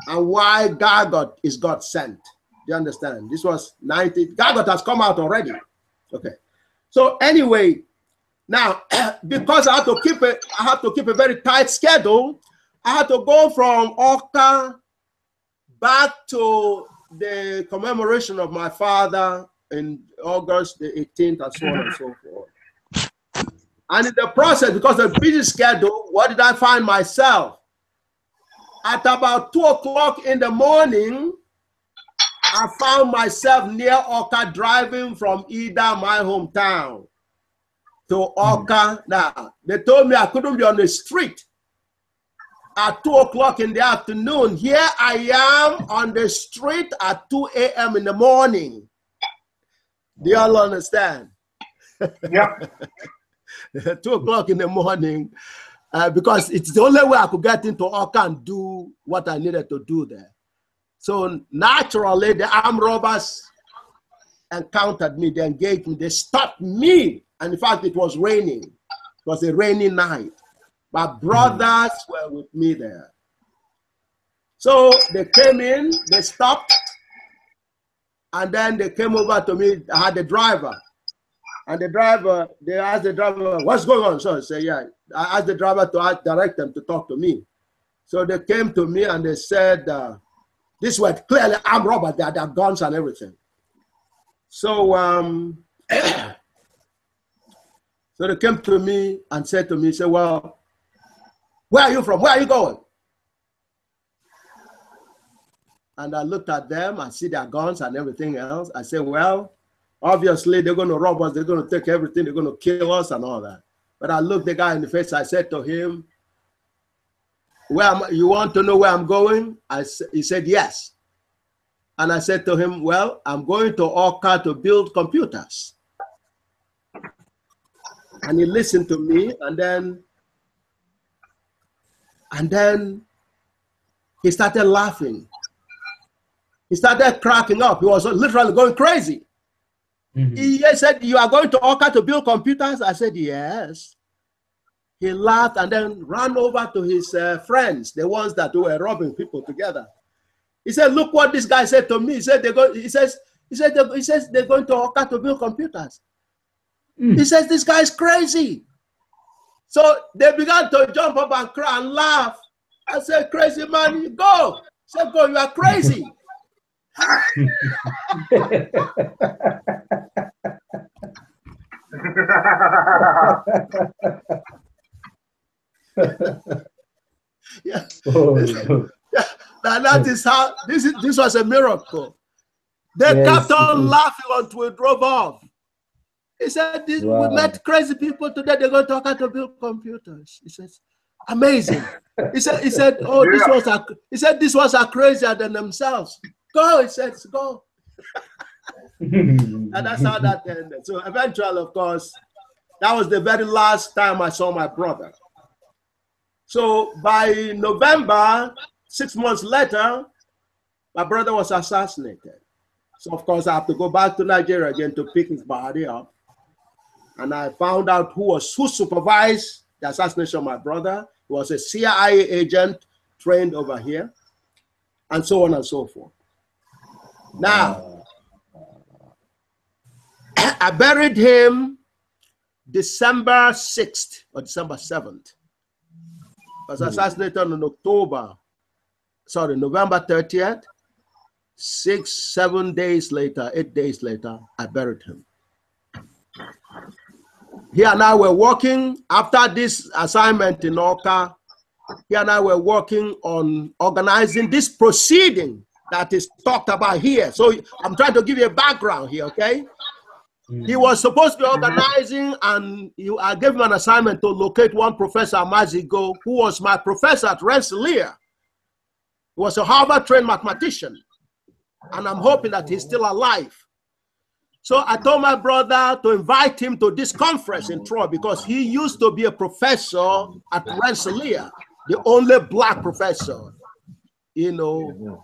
and why GAGUT is God sent. Do you understand? This was 90. GAGUT has come out already. Okay. So anyway, now because I have to keep a very tight schedule, I had to go from Oka back to the commemoration of my father in August the 18th and so on and so forth. And in the process, because of the busy schedule, what did I find myself? At about 2 o'clock in the morning, I found myself near Oka driving from Ida, my hometown, to Oka. Now, they told me I couldn't be on the street at 2 o'clock in the afternoon. Here I am on the street at 2 a.m. in the morning. Do you all understand? Yeah. 2 o'clock in the morning, because it's the only way I could get into Oka and do what I needed to do there. So naturally, the armed robbers encountered me, they engaged me, they stopped me. And in fact, it was raining. It was a rainy night. My brothers were with me there. So they came in, they stopped, and then they came over to me. I had the driver. And the driver, they asked the driver, what's going on? So I said, yeah. I asked the driver to direct them to talk to me. So they came to me and they said, this was clearly armed robbers. They had guns and everything. So, so they came to me and said to me, well, where are you from? Where are you going? And I looked at them, I see their guns and everything else. I said, well, obviously they're going to rob us, they're going to take everything, they're going to kill us and all that. But I looked the guy in the face, I said to him, you want to know where I'm going? He said, yes. And I said to him, well, I'm going to Oka to build computers. And he listened to me, and then he started laughing. He started cracking up. He was literally going crazy. He said, you are going to Oka to build computers? I said, yes. He laughed and then ran over to his friends, the ones that were robbing people together. He said, look what this guy said to me. He said, they're going to Oka to build computers. He says, this guy's crazy. So they began to jump up and cry and laugh. I said, crazy man, you go. I said, go, you are crazy. Yeah. Oh, no. Yeah. That is how this was a miracle. They kept on laughing until we drove off. He said, we met crazy people today. They're going to talk how to build computers. He says, amazing. He said, oh, this was crazier than themselves. Go, he says, go. And that's how that ended. So eventually, of course, that was the very last time I saw my brother. So by November, 6 months later, my brother was assassinated. So of course, I have to go back to Nigeria again to pick his body up. And I found out who supervised the assassination of my brother. He was a CIA agent trained over here, and so on and so forth. Now, I buried him December 6th or December 7th. He was assassinated on November 30th. 8 days later, I buried him. He and I were working after this assignment in Oka. He and I were working on organizing this proceeding that is talked about here. So I'm trying to give you a background here, okay? He was supposed to be organizing, and I gave him an assignment to locate one Professor Amazigo, who was my professor at Rensselaer. He was a Harvard-trained mathematician, and I'm hoping that he's still alive. So I told my brother to invite him to this conference in Troy because he used to be a professor at Rensselaer, the only black professor, you know.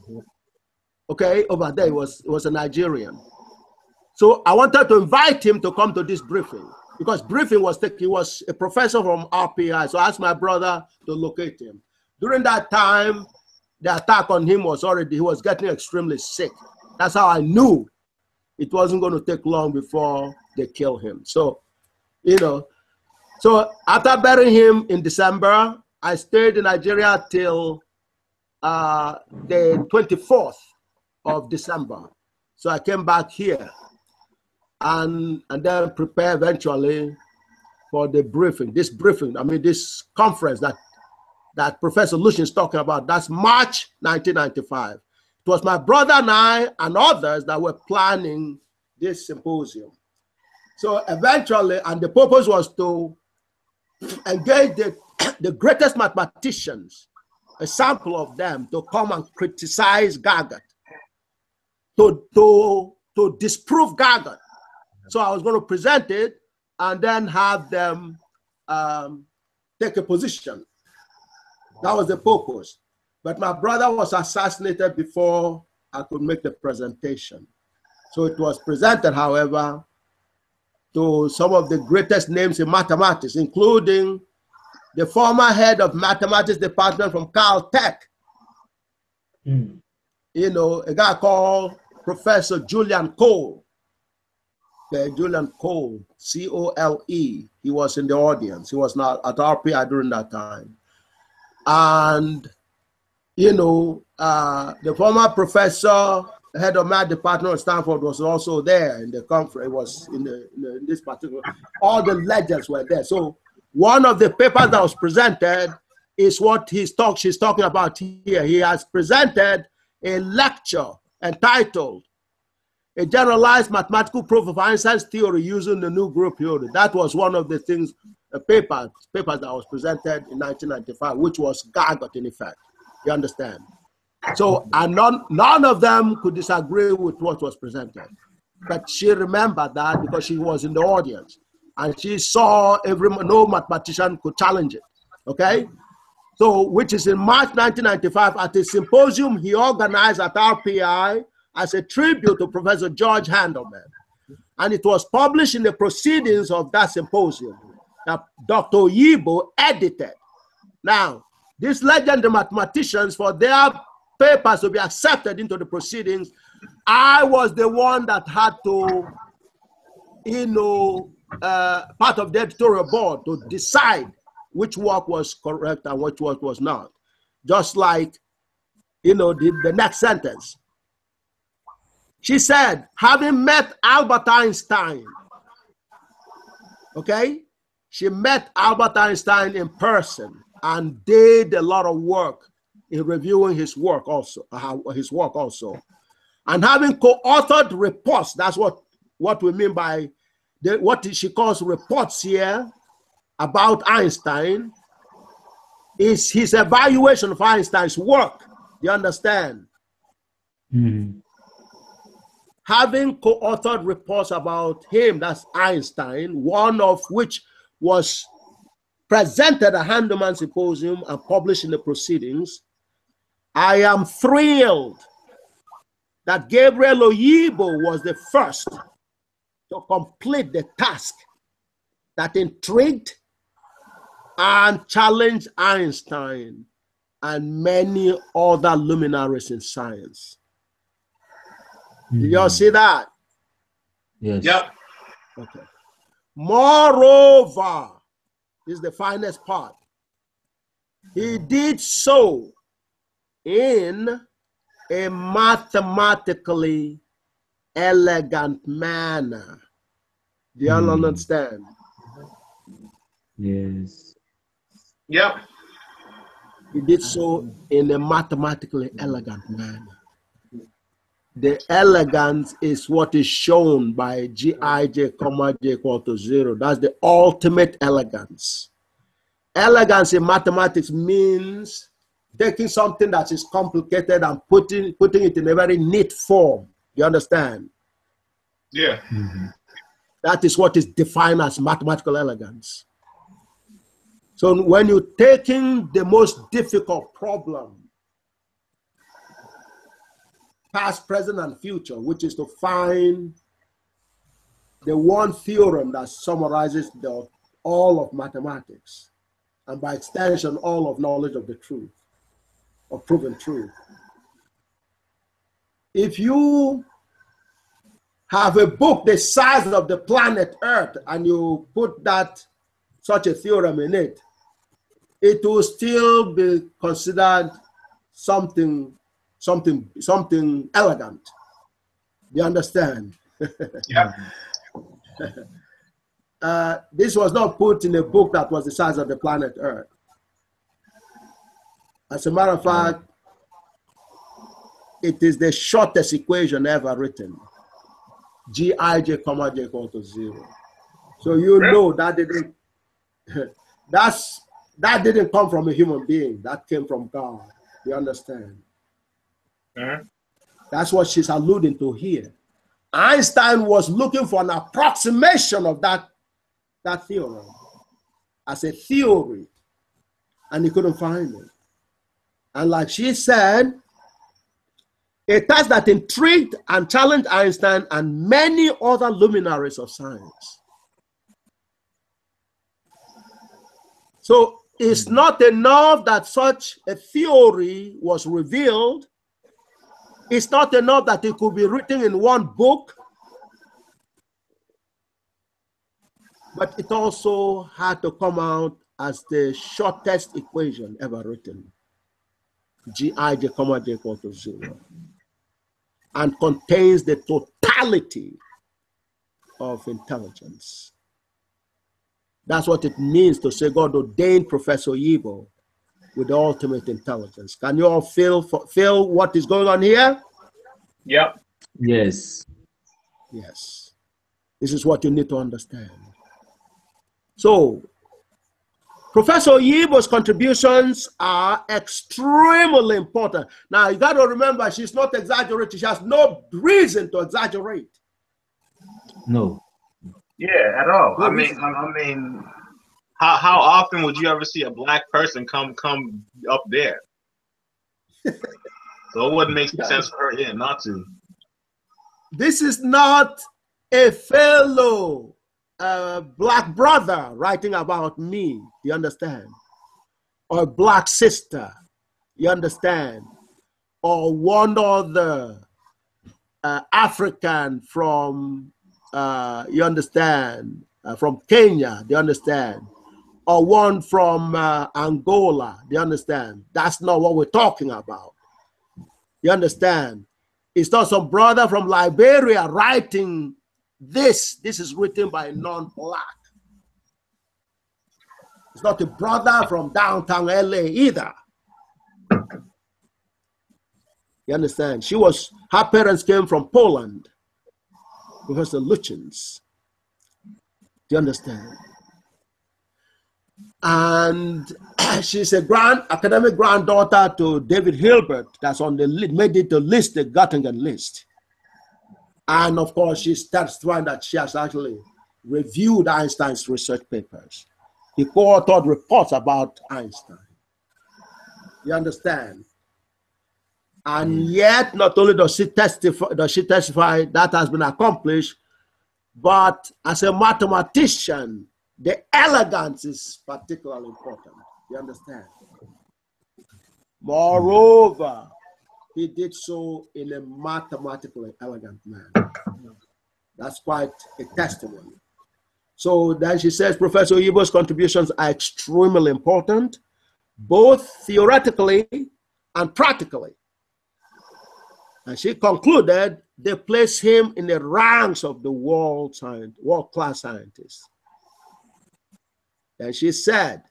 Okay, over there he was a Nigerian. So I wanted to invite him to come to this briefing because briefing was he was a professor from RPI. So I asked my brother to locate him. During that time, the attack on him he was getting extremely sick. That's how I knew it wasn't going to take long before they kill him. So, you know, so after burying him in December, I stayed in Nigeria till the 24th of December. So I came back here and then prepare eventually for the briefing. This conference that Professor Lucian is talking about. That's March 1995. It was my brother and I and others that were planning this symposium. So eventually, and the purpose was to engage the greatest mathematicians, a sample of them, to come and criticize GAGUT, to disprove GAGUT. So I was going to present it and then have them take a position. That was the purpose. But my brother was assassinated before I could make the presentation. So it was presented, however, to some of the greatest names in mathematics, including the former head of mathematics department from Caltech. You know, a guy called Professor Julian Cole. Okay, Julian Cole, C-O-L-E. He was in the audience. He was not at RPI during that time. And, you know, the former professor, head of math department at Stanford, was also there in the conference. It was in this particular, all the legends were there. So one of the papers that was presented is what she's talking about here. He has presented a lecture entitled A Generalized Mathematical Proof of Einstein's Theory Using the New Group Theory. That was one of the things, papers that was presented in 1995, which was GAGUT in effect. You understand? So, and none of them could disagree with what was presented. But she remembered that because she was in the audience. And she saw no mathematician could challenge it. Okay? So, which is in March 1995 at a symposium he organized at RPI as a tribute to Professor George Handelman. And it was published in the proceedings of that symposium that Dr. Oyibo edited. Now, these legendary mathematicians, for their papers to be accepted into the proceedings, I was the one that had to, you know, part of the editorial board to decide which work was correct and which work was not. Just like, you know, the next sentence. She said, having met Albert Einstein, okay? She met Albert Einstein in person and did a lot of work in reviewing his work also, and having co-authored reports. That's what we mean by what she calls reports here about Einstein. Is his evaluation of Einstein's work. You understand? Mm-hmm. Having co-authored reports about him, that's Einstein, one of which was presented at Handelman Symposium and published in the proceedings, I am thrilled that Gabriel Oyibo was the first to complete the task that intrigued and challenged Einstein and many other luminaries in science. Do y'all see that? Yes. Yep. Okay. Moreover, this is the finest part. He did so in a mathematically elegant manner. Do you all understand? Yes. Yep. He did so in a mathematically elegant manner. The elegance is what is shown by Gij, comma j equal to 0. That's the ultimate elegance. Elegance in mathematics means taking something that is complicated and putting it in a very neat form. You understand? Yeah. That is what is defined as mathematical elegance. So when you're taking the most difficult problem, past, present, and future, which is to find the one theorem that summarizes all of mathematics, and by extension, all of knowledge of the truth, of proven truth. If you have a book the size of the planet Earth and you put such a theorem in it, it will still be considered something elegant. Do you understand? Yeah. This was not put in a book that was the size of the planet Earth. As a matter of fact, it is the shortest equation ever written. Gij, comma j equal to 0. So you know that didn't come from a human being. That came from God. You understand? That's what she's alluding to here. Einstein was looking for an approximation of that theorem as a theory, and he couldn't find it. And like she said, a task that intrigued and challenged Einstein and many other luminaries of science. So it's not enough that such a theory was revealed. It's not enough that it could be written in one book, but it also had to come out as the shortest equation ever written. Gij, comma j equal to 0. And contains the totality of intelligence. That's what it means to say God ordained Professor Oyibo with the ultimate intelligence. Can you all feel what is going on here? Yep. Yes. Yes. This is what you need to understand. So, Professor Oyibo's contributions are extremely important. Now, you got to remember, she's not exaggerating. She has no reason to exaggerate. No. Yeah, at all. No I mean, How often would you ever see a black person come up there? So it wouldn't make sense for her not to. This is not a fellow black brother writing about me, you understand? Or a black sister, you understand? Or one other African from, you understand, from Kenya, do you understand? Or one from Angola, do you understand? That's not what we're talking about. You understand? It's not some brother from Liberia writing this. This is written by a non-black. It's not a brother from downtown LA either. You understand? Her parents came from Poland, Professor Lutyens. Do you understand? And she's a academic granddaughter to David Hilbert, that's on the made it to list, the Göttingen list. And of course, she's testifying that she has actually reviewed Einstein's research papers. He co-authored reports about Einstein. You understand? And yet, not only does she testify that has been accomplished, but as a mathematician, the elegance is particularly important. You understand? Moreover, he did so in a mathematically elegant manner. That's quite a testimony. So then she says, Professor Oyibo's contributions are extremely important, both theoretically and practically. And she concluded they place him in the ranks of the world-class scientists. And she said,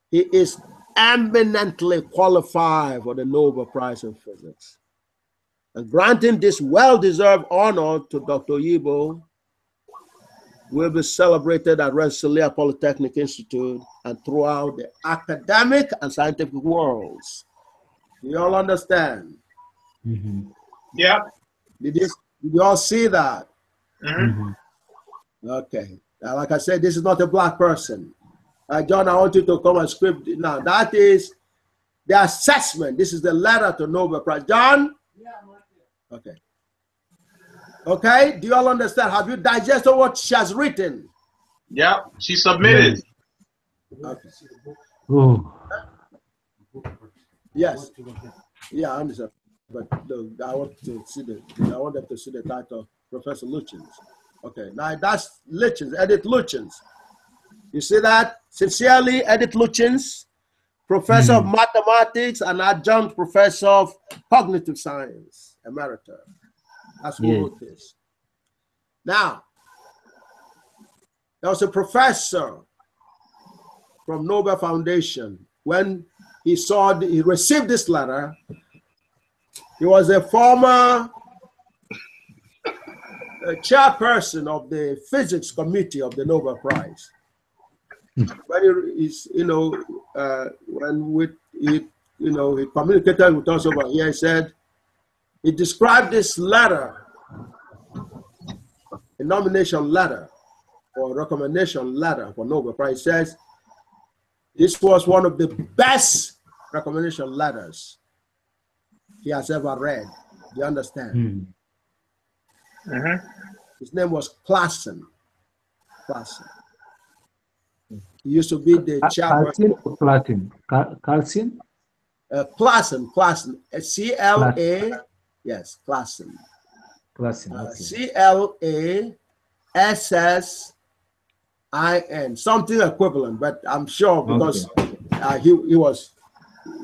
he is eminently qualified for the Nobel Prize in Physics. And granting this well-deserved honor to Dr. Oyibo will be celebrated at Rensselaer Polytechnic Institute and throughout the academic and scientific worlds. You all understand? Mm-hmm. Yeah. Did you all see that? Mm-hmm. Okay. Now, like I said, this is not a black person. John, I want you to come and script it now. That is the assessment. This is the letter to Nobel Prize. John? Yeah, I'm right here. Okay. Okay, do you all understand? Have you digested what she has written? Yeah, she submitted. Okay. Oh. Yes. Yeah, I understand. But I want them to see the title, Professor Lutyens. Okay, now that's Lutyens, Edith Lutyens. You see that? Sincerely, Edith Lutyens, Professor of Mathematics and Adjunct Professor of Cognitive Science, Emerita. That's who wrote this. Now, there was a professor from Nobel Foundation. When he received this letter, he was a former chairperson of the physics committee of the Nobel Prize. When he communicated with us over here, he said, he described this letter, a nomination letter or recommendation letter for Nobel Prize. He says, this was one of the best recommendation letters he has ever read. Do you understand? Mm-hmm. His name was Klassen. He used to be the chairperson. Klassen? Klassen. C-L-A, yes, Klassen. C-L-A-S-S-I-N, something equivalent, but I'm sure because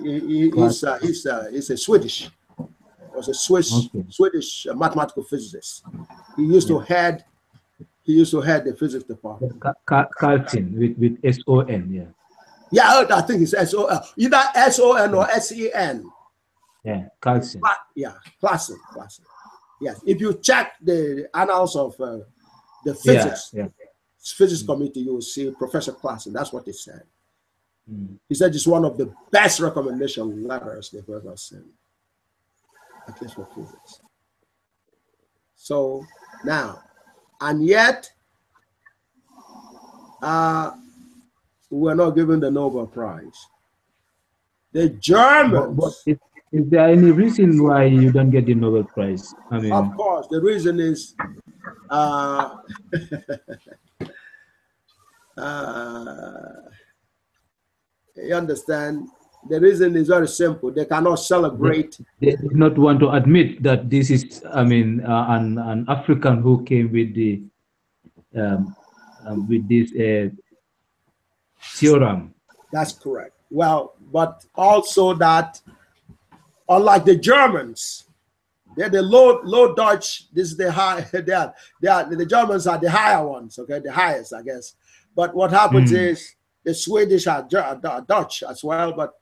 he's a Swedish. Was a Swedish mathematical physicist. He used to head the physics department. Carlton with S-O-N, yeah. Yeah, I think it's S-O-N. Either S-O-N or S-E-N. Yeah, Carlton. Yeah, Klassen. Yes, if you check the annals of the physics committee, you will see Professor Klassen. That's what he said. He said it's one of the best recommendation letters they've ever sent, at least for physics. So now, and yet, we're not given the Nobel Prize. The Germans. But is there any reason why you don't get the Nobel Prize? I mean, of course, the reason is you understand, the reason is very simple. They cannot celebrate. They do not want to admit that this is, I mean, an African who came with the with this theorem. That's correct. Well, but also that, unlike the Germans, they're the low Dutch. This is the high. The Germans are the higher ones. Okay, the highest, I guess. But what happens is the Swedish are Dutch as well, but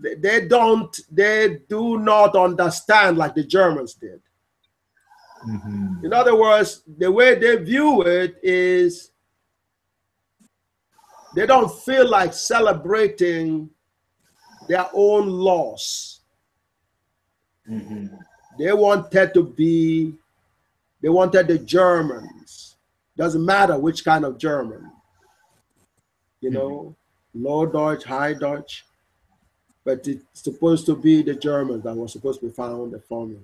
they do not understand like the Germans did. Mm-hmm. In other words, the way they view it is they don't feel like celebrating their own loss. Mm-hmm. They wanted the Germans. Doesn't matter which kind of German. You know, Low Dutch, High Dutch. But it's supposed to be the Germans that were supposed to be found the formula.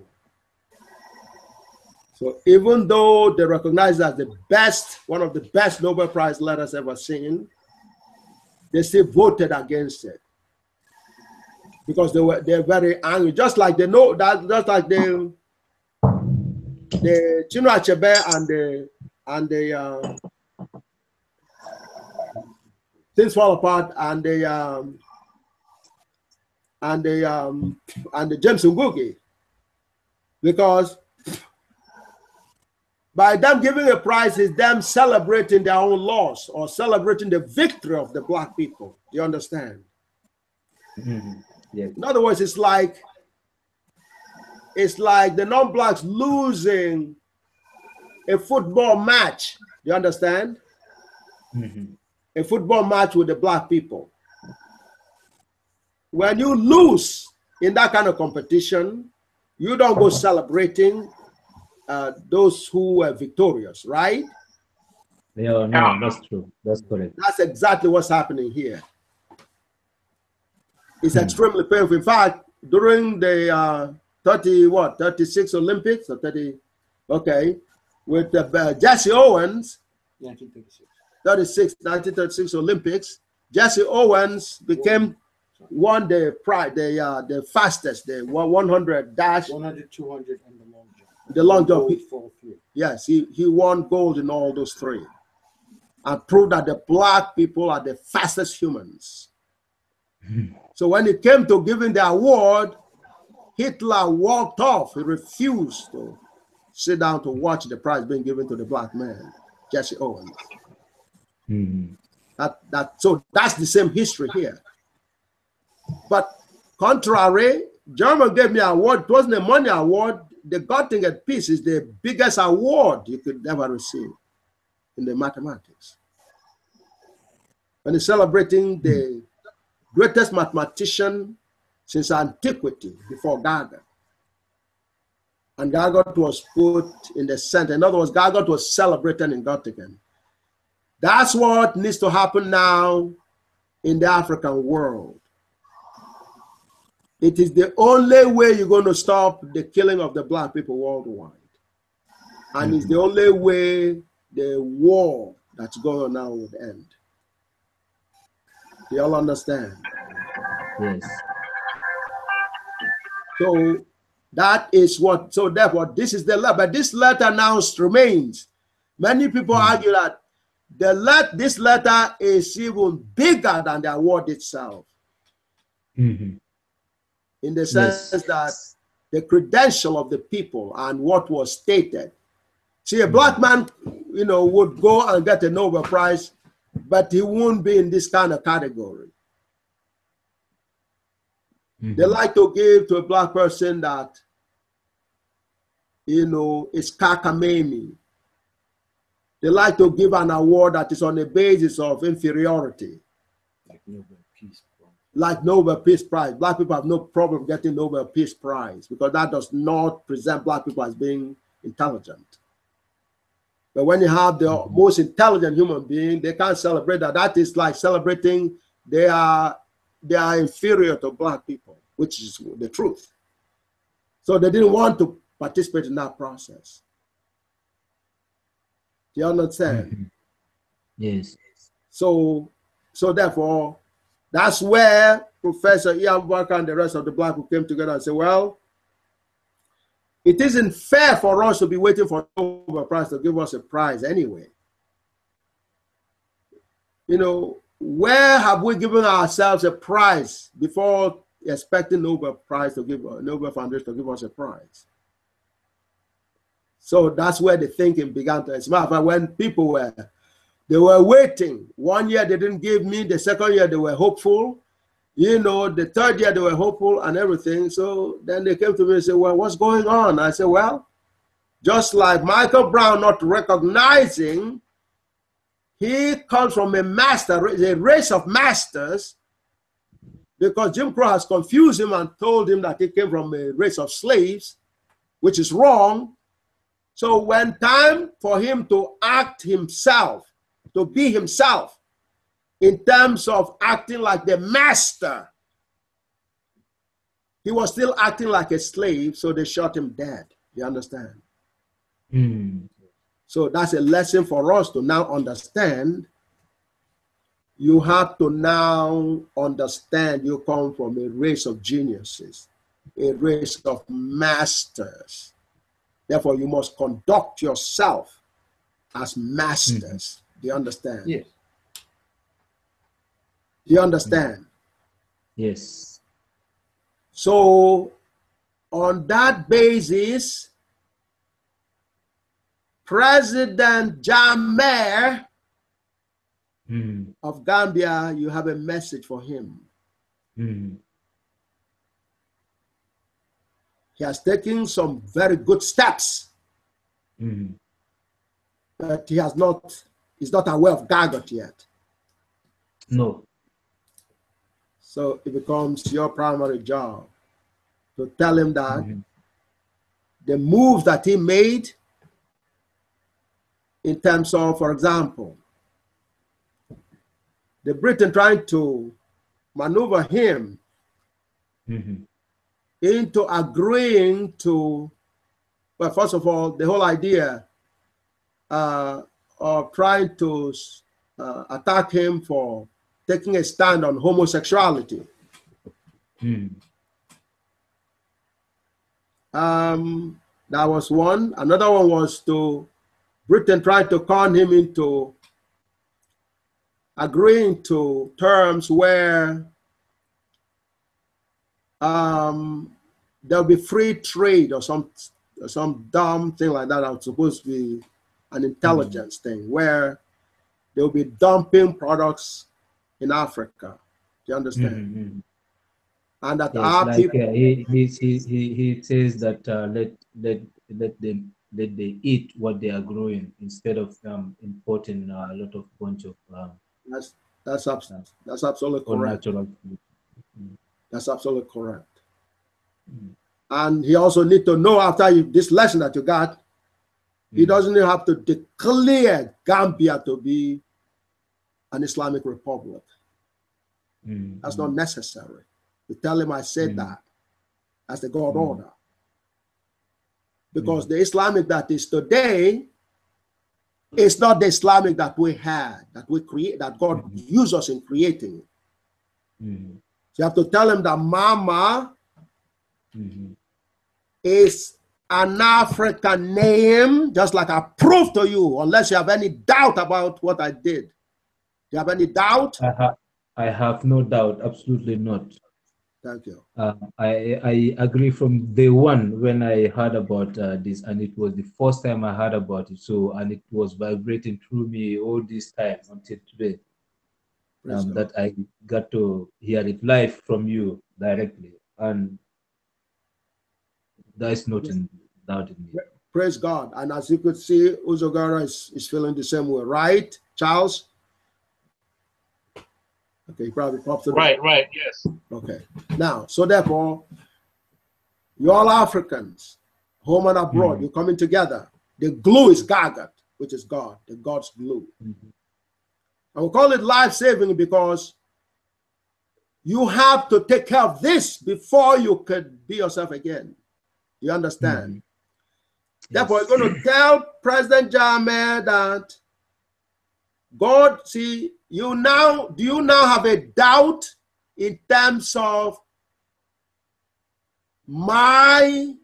So even though they recognize that the best, one of the best Nobel Prize letters ever seen, they still voted against it because they're very angry. Just like they know that, just like the Chinua Achebe and the Things Fall Apart and the James Ngugi, because by them giving a prize is them celebrating their own loss or celebrating the victory of the black people. Do you understand? Mm-hmm. Yes. In other words, it's like the non-blacks losing a football match. Do you understand? Mm-hmm. A football match with the black people. When you lose in that kind of competition, you don't go celebrating those who were victorious, right? Yeah, no, that's true. That's correct. That's exactly what's happening here. It's extremely painful. In fact, during the 36 Olympics or 30, okay, with Jesse Owens, 1936 Olympics, Jesse Owens won the prize, the fastest, the 100 dash, 100, 200, and the long jump. The long jump. Yes, he won gold in all those three, and proved that the black people are the fastest humans. So when it came to giving the award, Hitler walked off. He refused to sit down to watch the prize being given to the black man, Jesse Owens. Mm-hmm. So that's the same history here. But contrary, German gave me an award. It wasn't a money award. The Göttingen piece is the biggest award you could ever receive in the mathematics. And it's celebrating the greatest mathematician since antiquity, before GAGUT. And GAGUT was put in the center. In other words, GAGUT was celebrated in Göttingen. That's what needs to happen now in the African world. It is the only way you're going to stop the killing of the black people worldwide. And it's the only way the war that's going on now would end. Do you all understand? Yes. So that is what, so therefore this is the letter, but this letter now remains. Many people argue that this letter is even bigger than the award itself. Mm-hmm. In the sense that the credential of the people and what was stated. See, a black man, would go and get a Nobel Prize, but he won't be in this kind of category. Mm-hmm. They like to give to a black person that, is cockamamie. They like to give an award that is on the basis of inferiority. Like Nobel Peace Prize. Like Nobel Peace Prize. Black people have no problem getting Nobel Peace Prize because that does not present black people as being intelligent. But when you have the most intelligent human being, they can't celebrate that. That is like celebrating they are inferior to black people, which is the truth. So they didn't want to participate in that process. Do you understand? Mm-hmm. Yes. So therefore, that's where Professor Ian Barker and the rest of the black people came together and said, well, it isn't fair for us to be waiting for Nobel Prize to give us a prize anyway. Where have we given ourselves a prize before expecting Nobel Foundation to give us a prize? So that's where the thinking began to. As a matter of fact, when people were waiting. 1 year they didn't give me. The second year they were hopeful. You know, the third year they were hopeful and everything. So then they came to me and said, well, what's going on? I said, well, just like Michael Brown not recognizing he comes from a race of masters, because Jim Crow has confused him and told him that he came from a race of slaves, which is wrong. So when time for him to act himself, to be himself, in terms of acting like the master, he was still acting like a slave, so they shot him dead. You understand? So that's a lesson for us to now understand. You have to now understand you come from a race of geniuses, a race of masters. Therefore, you must conduct yourself as masters. Do you understand? Yes. Do you understand? Yes. So, on that basis, President Jammeh of Gambia, you have a message for him. He has taken some very good steps, but he's not aware of GAGUT yet. No. So it becomes your primary job to tell him that the move that he made in terms of, for example, the Britain trying to maneuver him into agreeing to, well, first of all, the whole idea of trying to attack him for taking a stand on homosexuality. That was one. Another one was to Britain trying to con him into agreeing to terms where there'll be free trade or some dumb thing like that. That was supposed to be an intelligence thing where they'll be dumping products in Africa. Do you understand? And that our like, people, he says that let they eat what they are growing instead of importing a lot of bunch of that's absolutely correct. Unnatural food. That's absolutely correct. And he also need to know after this lesson that you got, he doesn't have to declare Gambia to be an Islamic republic. That's not necessary. You tell him I said that as the God order. Because the Islamic that is today is not the Islamic that we had, that we create, that God used us in creating. So you have to tell him that Mama is an African name, just like I proved to you, unless you have any doubt about what I did. Do you have any doubt? I have no doubt, absolutely not. Thank you. I agree from day one when I heard about this, and it was the first time I heard about it. So, and it was vibrating through me all this time until today. That I got to hear it live from you directly, and there is nothing doubt in me. Praise God. And as you could see, Uzogara is feeling the same way, right, Charles? Okay, he probably popped it. Right, yes. Okay. Now, so therefore, you all Africans, home and abroad, you're coming together. The glue is GAGUT, which is God, the God's glue. I will call it life-saving because you have to take care of this before you could be yourself again. You understand? Therefore, you're going to tell President Jammeh that God, see, do you now have a doubt in terms of my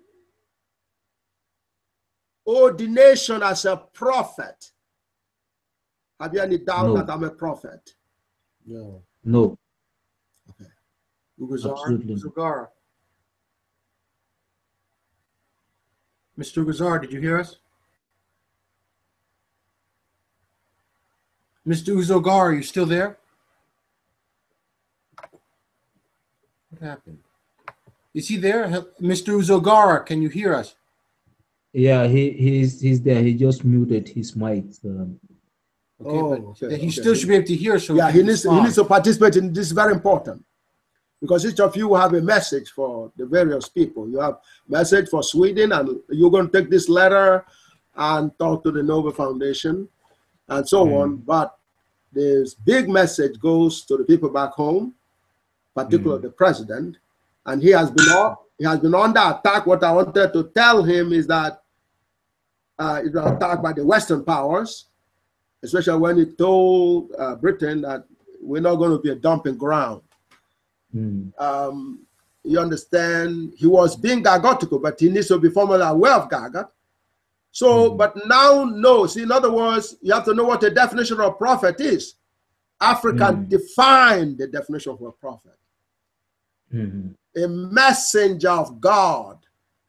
ordination as a prophet? Have you any doubt that I'm a prophet? No. Okay. Absolutely. Ugar. Mr. Ugazar, did you hear us? Mr. Uzogar, are you still there? What happened? Is he there? Mr. Uzogara, can you hear us? Yeah, he's there. He just muted his mic. He still should be able to hear. So yeah, he needs to participate in this. Very important, because each of you will have a message for the various people. You have message for Sweden, and you're going to take this letter and talk to the Nobel Foundation, and so on. But this big message goes to the people back home, particularly the president, and he has been under attack. What I wanted to tell him is that it was attacked by the Western powers, especially when he told Britain that we're not going to be a dumping ground. You understand? He was being GAGUTical, but he needs to be formally aware of GAGUT. So, but now no. See, in other words, you have to know what the definition of prophet is. Africa defined the definition of a prophet. A messenger of God.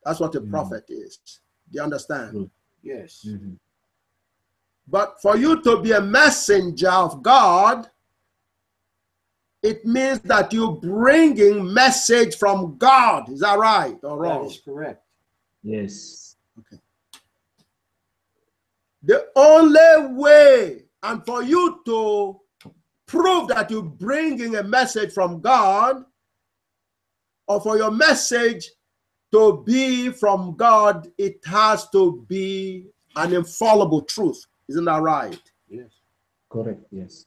That's what a prophet is. Do you understand? Yes. But for you to be a messenger of God, it means that you're bringing message from God. Is that right or wrong? That is correct. Yes. Okay. The only way, and for you to prove that you're bringing a message from God, or for your message to be from God, it has to be an infallible truth. Isn't that right? Yes. Correct, yes.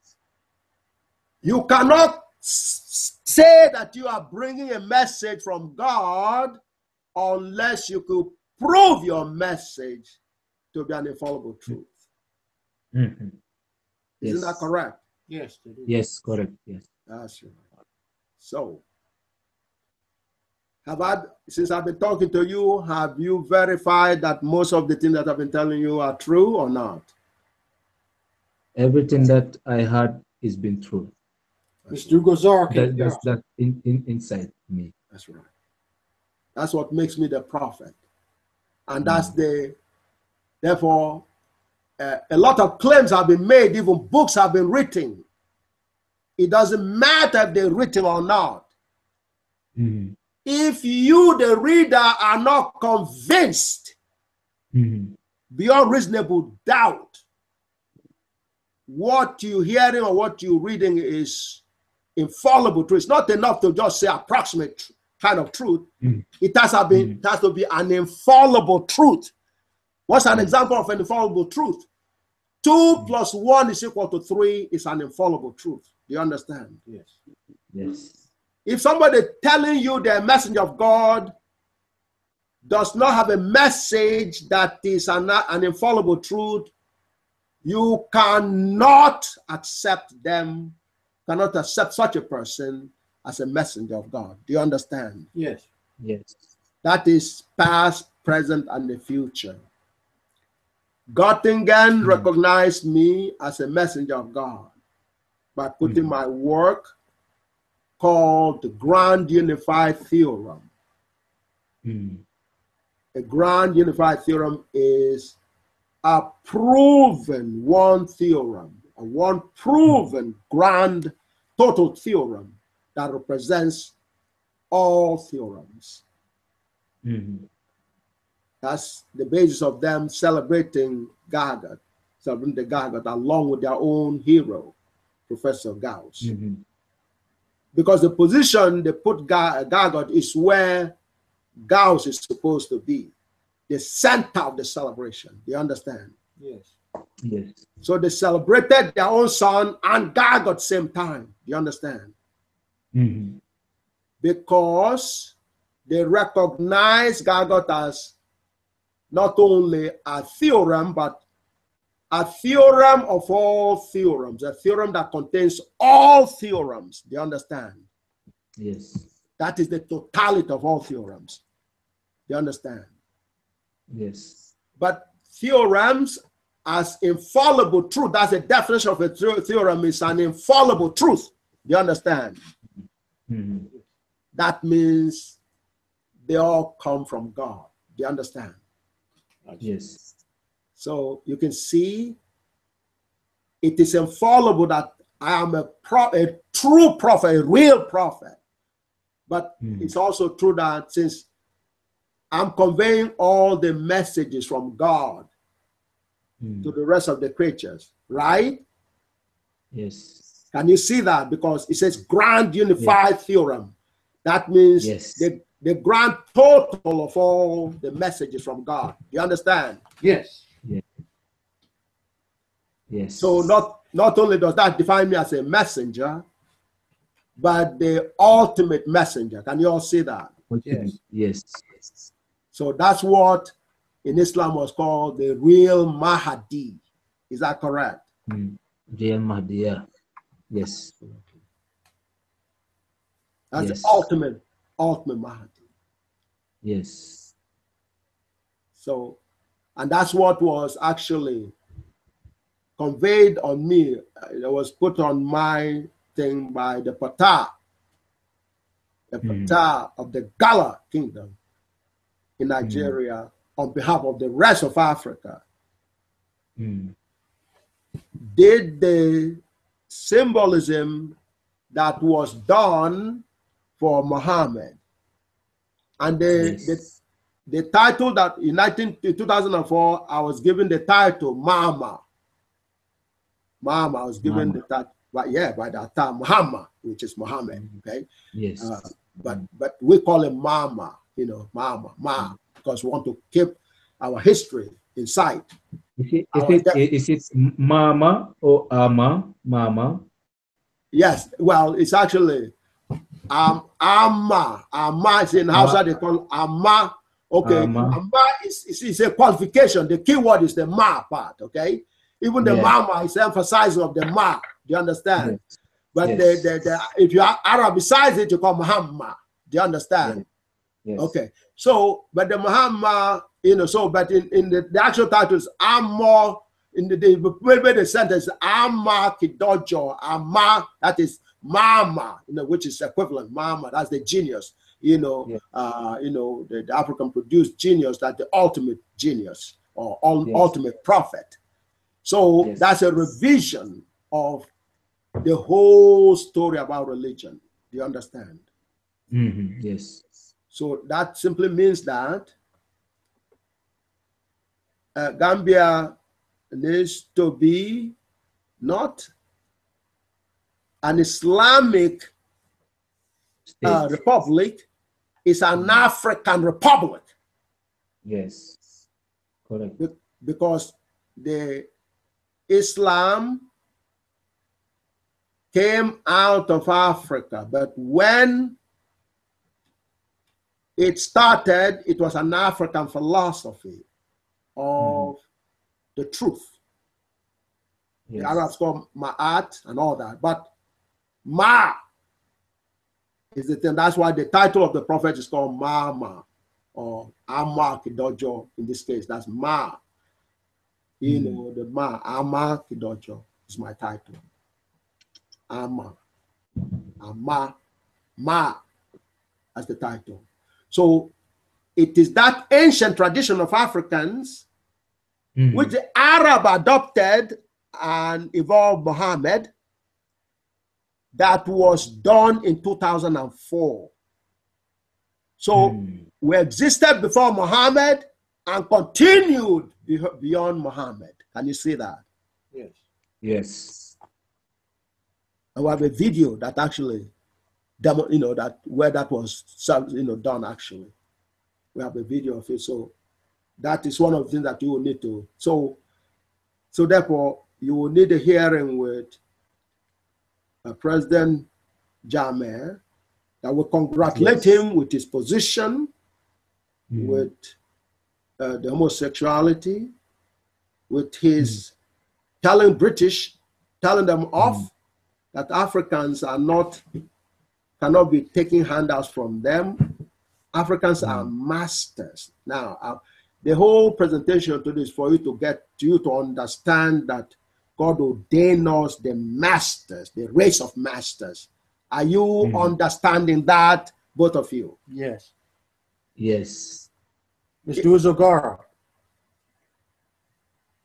You cannot say that you are bringing a message from God unless you could prove your message to be an infallible truth. Isn't that correct? Yes. Yes, correct, yes. That's right. So, since I've been talking to you, have you verified that most of the things that I've been telling you are true or not? Everything that I heard is been true. Mr. Gozar, that's inside me. That's right. That's what makes me the prophet. And that's therefore, a lot of claims have been made, even books have been written. It doesn't matter if they're written or not. If you, the reader, are not convinced beyond reasonable doubt what you're hearing or what you're reading is infallible truth, it's not enough to just say approximate kind of truth. It has to be an infallible truth. What's an example of an infallible truth? 2 + 1 = 3 is an infallible truth. Do you understand? Yes. Yes. If somebody telling you the messenger of God does not have a message that is an infallible truth, you cannot accept them, cannot accept such a person as a messenger of God. Do you understand? Yes. Yes. That is past, present, and the future. Göttingen recognized me as a messenger of God by putting my work called the Grand Unified Theorem. A Grand Unified Theorem is a proven one theorem, a one proven grand total theorem that represents all theorems. That's the basis of them celebrating GAGUT, celebrating the GAGUT along with their own hero, Professor Gauss. Because the position they put GAGUT is where Gauss is supposed to be, the center of the celebration. Do you understand? Yes. Yes. So they celebrated their own son and GAGUT at the same time. Do you understand? Because they recognize GAGUT as not only a theorem, but a theorem of all theorems, a theorem that contains all theorems. Do you understand? Yes. That is the totality of all theorems. Do you understand? Yes. But theorems as infallible truth, that's the definition of a theorem, is an infallible truth. Do you understand? That means they all come from God. Do you understand? Yes. So you can see it is infallible that I am a true prophet, a real prophet. But it's also true that since I'm conveying all the messages from God to the rest of the creatures, right? Yes. Can you see that? Because it says grand unified theorem. That means the grand total of all the messages from God. You understand? Yes. Yeah. Yes. So not only does that define me as a messenger, but the ultimate messenger. Can you all see that? Yes. Yes. So that's what in Islam was called the real Mahdi. Is that correct? Real Mahdi, yeah. Yes. That's the ultimate Mahdi. Yes. So, and that's what was actually conveyed on me. It was put on my thing by the Patah of the Gala Kingdom in Nigeria on behalf of the rest of Africa. Did the symbolism that was done for Muhammad. And the title that in 2004, I was given the title Mama. Mama, I was given the title, by that time, Muhammad, which is Muhammad, okay? Yes. But we call him Mama, Ma, because we want to keep our history in sight. Is it Mama or Ama? Mama? Yes, well, it's actually Amma. Amma is in Hausa, they call Amma. Okay, Amma is a qualification. The key word is the Ma part, okay? Even the Mama is emphasizing of the Ma. Do you understand? Yes. But if you are Arabicize it, you call Muhammad. Do you understand? Yes. Okay. So, but the Muhammad, but in the actual titles, I'm more in the sentence, Amma Kidojo, Amma, that is Mama, which is equivalent, Mama, that's the genius, the African produced genius, that's the ultimate genius or ultimate prophet. So that's a revision of the whole story about religion. Do you understand? Yes. So that simply means that Gambia needs to be not an Islamic republic, it's an African republic. Yes, correct. Because the Islam came out of Africa, but when it started, it was an African philosophy of the truth. Yes. The Arabs call Ma'at and all that, but Ma is the thing. That's why the title of the prophet is called Mama or Amma Kidojo in this case. That's Ma. The Ma, Amma Kidojo is my title. Amma. Ma. That's the title. So it is that ancient tradition of Africans which the Arab adopted and evolved Muhammad that was done in 2004. So we existed before Muhammad and continued beyond Muhammad. Can you see that? Yes. Yes. And we have a video that actually, where that was, done actually. We have a video of it. So that is one of the things that you will need to. So therefore, you will need a hearing with President Jammeh that will congratulate him with his position, with the homosexuality, with his telling them off that Africans cannot be taking handouts from them. Africans are masters. Now, the whole presentation to this for you to understand that God ordained us the masters, the race of masters. Are you understanding that, both of you? Yes. Yes. Mr. Uzogara.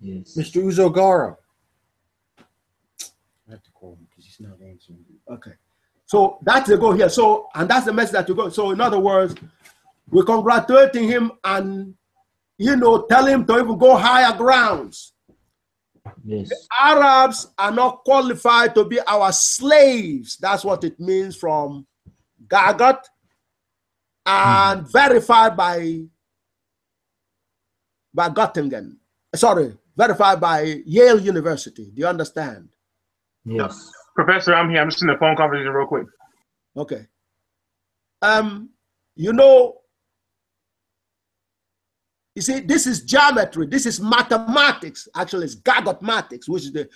Yes. Mr. Uzogara. I have to call him because he's not answering. Okay. So that's the goal here. So, and that's the message that you go. So in other words, we're congratulating him and, you know, tell him to even go higher grounds. Yes. The Arabs are not qualified to be our slaves. That's what it means from GAGUT and verified by Göttingen. Sorry, verified by Yale University. Do you understand? Yes. Professor, I'm here. I'm just in the phone conversation real quick. Okay. You know, you see, this is geometry. This is mathematics. Actually, it's GAGUT-matics, which is the.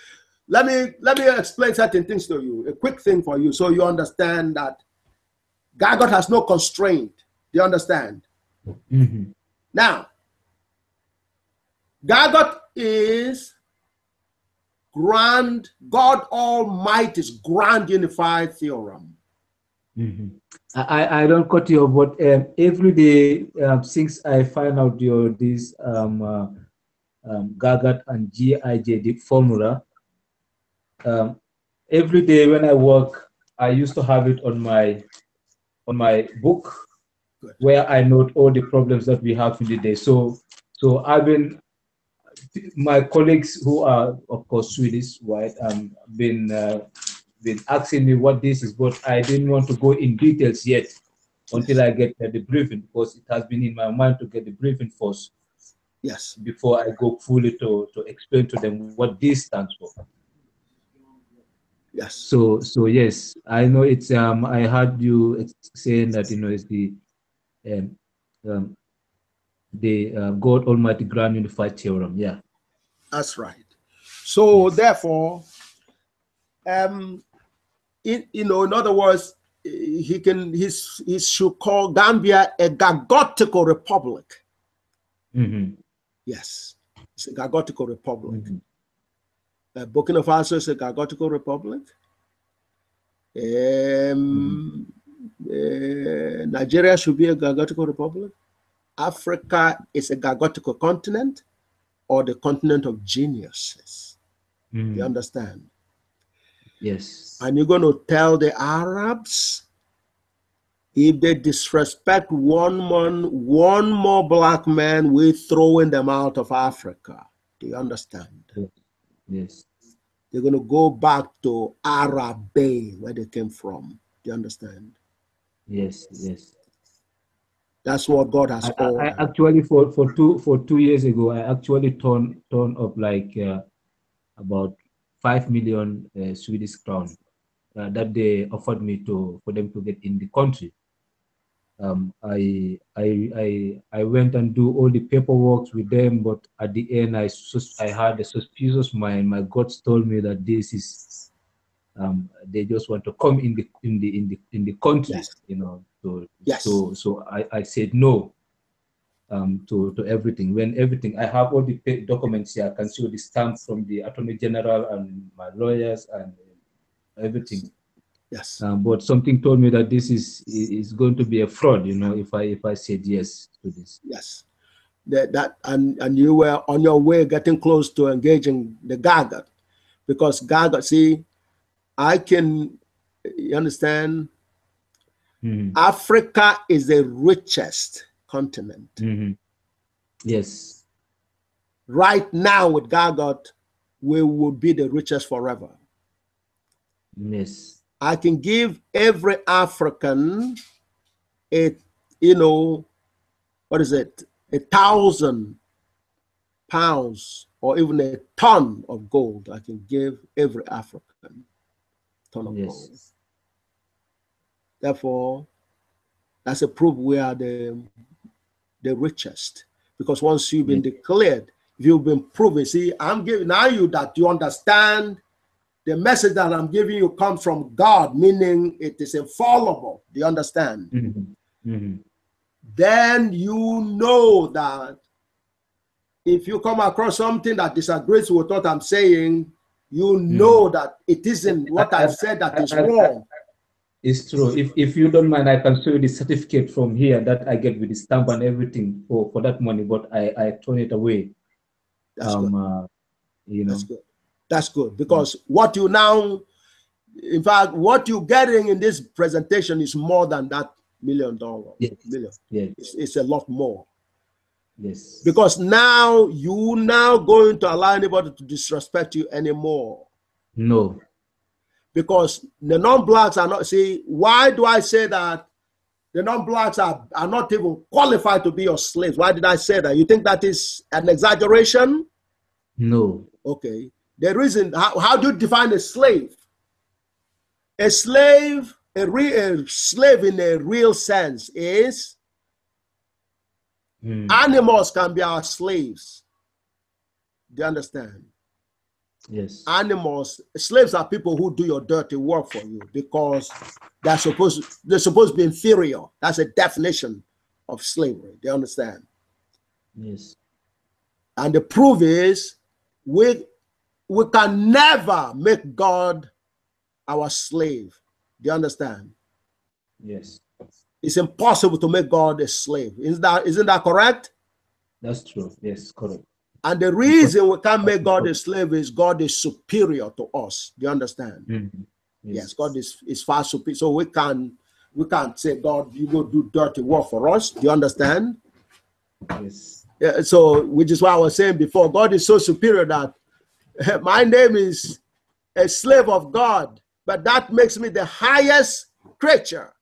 Let me explain certain things to you. A quick thing for you, so you understand that GAGUT has no constraint. Do you understand? Now, GAGUT is God Almighty's grand unified theorem. I don't cut you, but every day since I find out this GAGUT and GIJ, the formula, every day when I work, I used to have it on my book. Good. Where I note all the problems that we have in the day. So I've been, my colleagues who are of course Swedish, right, been asking me what this is, but I didn't want to go in details yet until I get the briefing, because it has been in my mind to get the briefing first. Yes. Before I go fully to explain to them what this stands for. Yes. So yes, I know it's I heard you saying that, you know, it's the God Almighty Grand Unified Theorem. Yeah. That's right. So therefore, in other words, he should call Gambia a Gagutical republic. Yes, it's a Gagutical republic. Burkina Faso is a Gagutical republic. Nigeria should be a Gagutical republic. Africa is a Gagutical continent, or the continent of geniuses. You understand? Yes. And you're going to tell the Arabs, if they disrespect one more black man, we're throwing them out of Africa. Do you understand? Yes. They're going to go back to Arab Bay, where they came from. Do you understand? Yes, yes. That's what God has called. I actually, for 2 years ago, I actually turned up like about 5 million Swedish crown that they offered me for them to get in the country. I went and do all the paperwork with them, but at the end I had a suspicious mind. My guts told me that this is they just want to come in the country, yes. You know. So yes. So I said no to everything. When everything, I have all the documents here. I can show the stamp from the Attorney General and my lawyers and everything. Yes. But something told me that this is going to be a fraud, you know, if I said yes to this. Yes. And you were on your way getting close to engaging the GAGUT, because GAGUT, see, you understand, Africa is the richest continent. Yes. Right now with GAGUT, we would be the richest forever. Yes. I can give every African what is it, 1,000 pounds or even a ton of gold. I can give every African ton of gold. Therefore, that's a proof we are the richest. Because once you've been declared, if you've been proven, see, I'm giving now you that you understand the message that I'm giving you comes from God, meaning it is infallible. Do you understand? Then you know that if you come across something that disagrees with what I'm saying, you know that it isn't what I've said that is wrong. It's true. If you don't mind, I can show you the certificate from here that I get with the stamp and everything for that money, but I turn it away. That's good. You know. That's good. That's good, because what you now, In fact, what you're getting in this presentation is more than that $1 million. Yes. Yes. It's a lot more. Yes. Because now you're now going to allow anybody to disrespect you anymore. No. Because the non-blacks are not, see, why do I say that the non-blacks are not even qualified to be your slaves? Why did I say that? You think that is an exaggeration? No. Okay. The reason, how do you define a slave? A slave, a slave in a real sense is animals can be our slaves. Do you understand? Yes. Animals, slaves are people who do your dirty work for you because they're supposed to be inferior. That's a definition of slavery. Do you understand? Yes. And the proof is we can never make God our slave. Do you understand? Yes. It's impossible to make God a slave. Isn't that correct? That's true. Yes, correct. And the reason we can't make God a slave is God is superior to us. Do you understand? Mm-hmm. Yes, God is far superior. So we can't say, God, you go do dirty work for us. Do you understand? Yes. Yeah, so which is what I was saying before. God is so superior that my name is a slave of God, but that makes me the highest creature.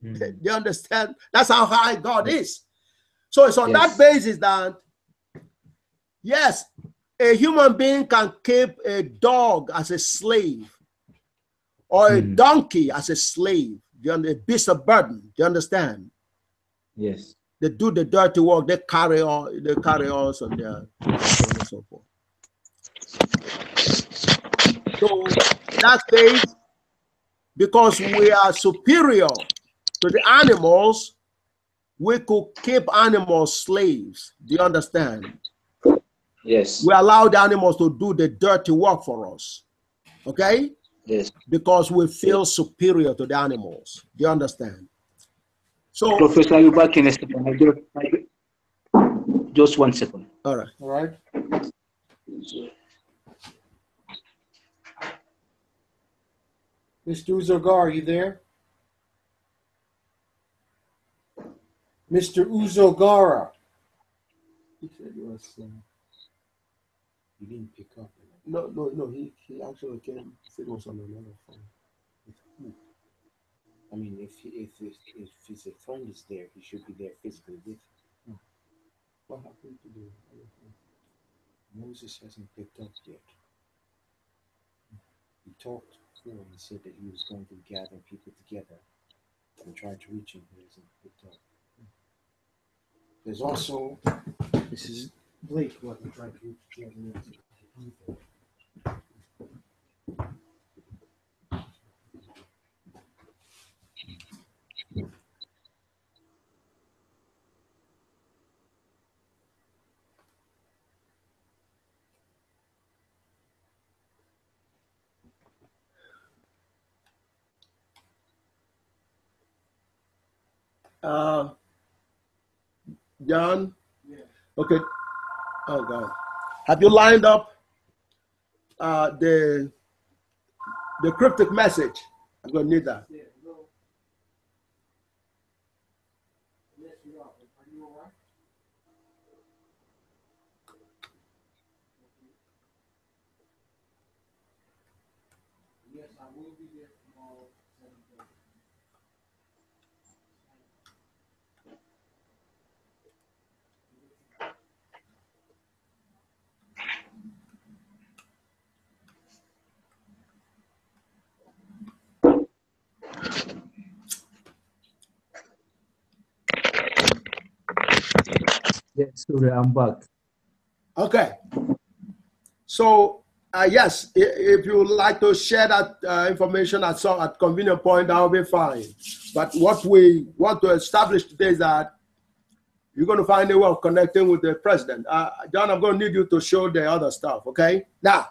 Mm-hmm. Do you understand? That's how high God is. So it's on that basis that, yes, a human being can keep a dog as a slave or a donkey as a slave. A beast of burden. Do you understand? Yes. They do the dirty work. They carry us on their and so forth. So that's based because we are superior to the animals. We could keep animals slaves. Do you understand? Yes. We allow the animals to do the dirty work for us. Okay? Yes. Because we feel superior to the animals. Do you understand? So, Professor, you back in a second. Just 1 second. All right. All right. Mr. Uzogar, are you there? Mr. Uzogara. He said he was. He didn't pick up. No. He actually came. It was on another phone. I mean, if his friend is there, he should be there physically with him. What happened to the other phone? Moses hasn't picked up yet. He talked before and he said that he was going to be gathering people together and tried to reach him. He hasn't picked up. There's also, this is Blake, what I'm trying to reach. John? Yeah. Okay. Oh, God. Have you lined up the cryptic message? I'm going to need that. Yeah, no. Yes, you are. Are you all right? Yes, I will be there tomorrow. Yes, sorry, I'm back. Okay. So, yes, if you would like to share that information at convenient point, that will be fine. But what we want to establish today is that you're going to find a way of connecting with the president. John, I'm going to need you to show the other stuff, okay? Now,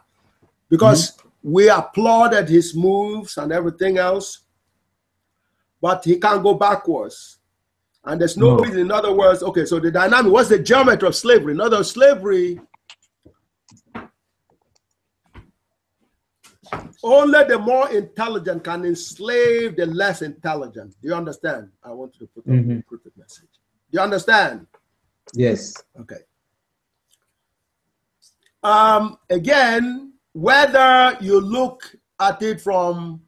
because we applauded his moves and everything else, but he can't go backwards. And there's no reason, in other words, okay, so the dynamic, what's the geometry of slavery? In other words, slavery, only the more intelligent can enslave the less intelligent. Do you understand? I want you to put on the encrypted message. Do you understand? Yes. Okay. Again, whether you look at it from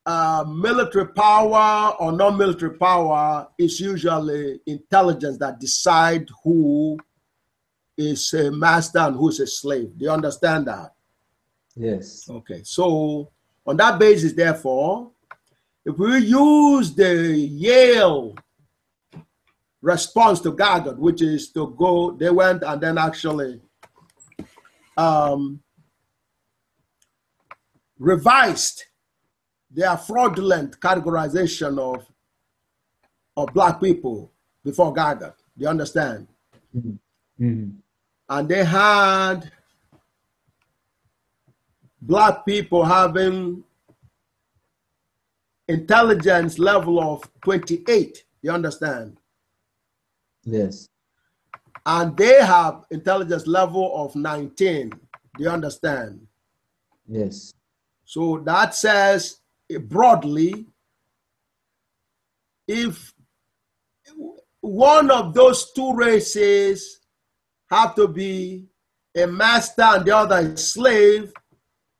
military power or non-military power, it's usually intelligence that decide who is a master and who is a slave. Do you understand that? Yes. Okay. So on that basis, therefore, if we use the Yale response to GAGUT, which is to go, they went and then actually revised their fraudulent categorization of black people before GAGUT. Do you understand? And they had black people having intelligence level of 28. You understand? Yes. And they have intelligence level of 19. Do you understand? Yes. So that says broadly, if one of those two races have to be a master and the other a slave,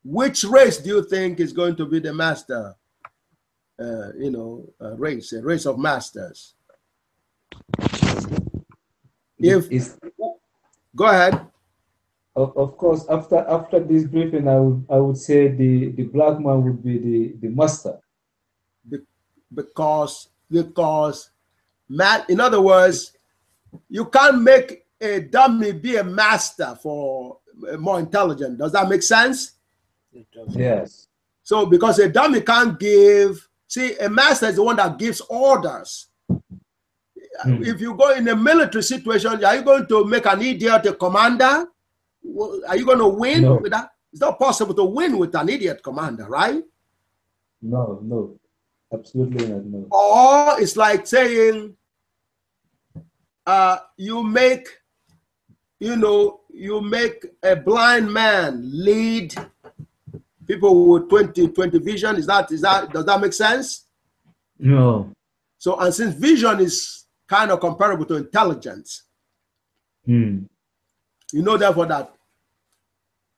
which race do you think is going to be the master? Race, a race of masters. Go ahead. Of course, after this briefing, I would say the black man would be the master. Because in other words, you can't make a dummy be a master for more intelligent. Does that make sense? Yes. So because a dummy can't give, see, a master is the one that gives orders. If you go in a military situation, are you going to make an idiot a commander? Are you going to win with that? It's not possible to win with an idiot commander, right? No, absolutely not. No. Or it's like saying, you make a blind man lead people with 20/20 vision. Does that make sense? No. So, and since vision is kind of comparable to intelligence, you know therefore that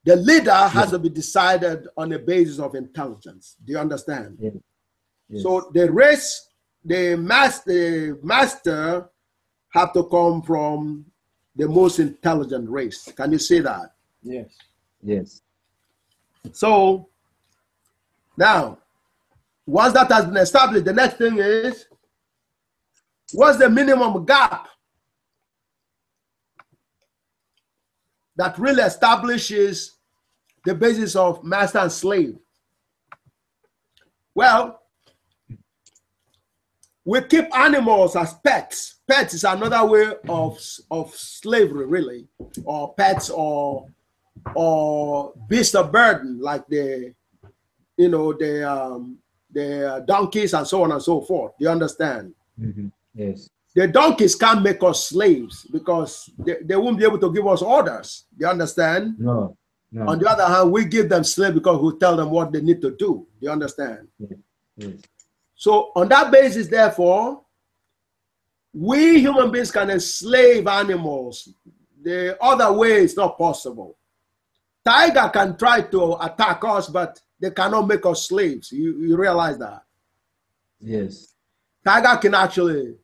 the leader has to be decided on the basis of intelligence. Do you understand? Yeah. Yes. So the race, the master have to come from the most intelligent race. Can you see that? Yes. Yes. So now, once that has been established, the next thing is, what's the minimum gap that really establishes the basis of master and slave? Well, we keep animals as pets. Pets is another way of slavery, really, or pets or beasts of burden, like the donkeys and so on and so forth. Do you understand? Yes. The donkeys can't make us slaves because they won't be able to give us orders. Do you understand? No. On the other hand, we give them slaves because we tell them what they need to do. Do you understand? Yes. So on that basis, therefore, we human beings can enslave animals. The other way is not possible. Tiger can try to attack us, but they cannot make us slaves. You realize that? Yes. Tiger can actually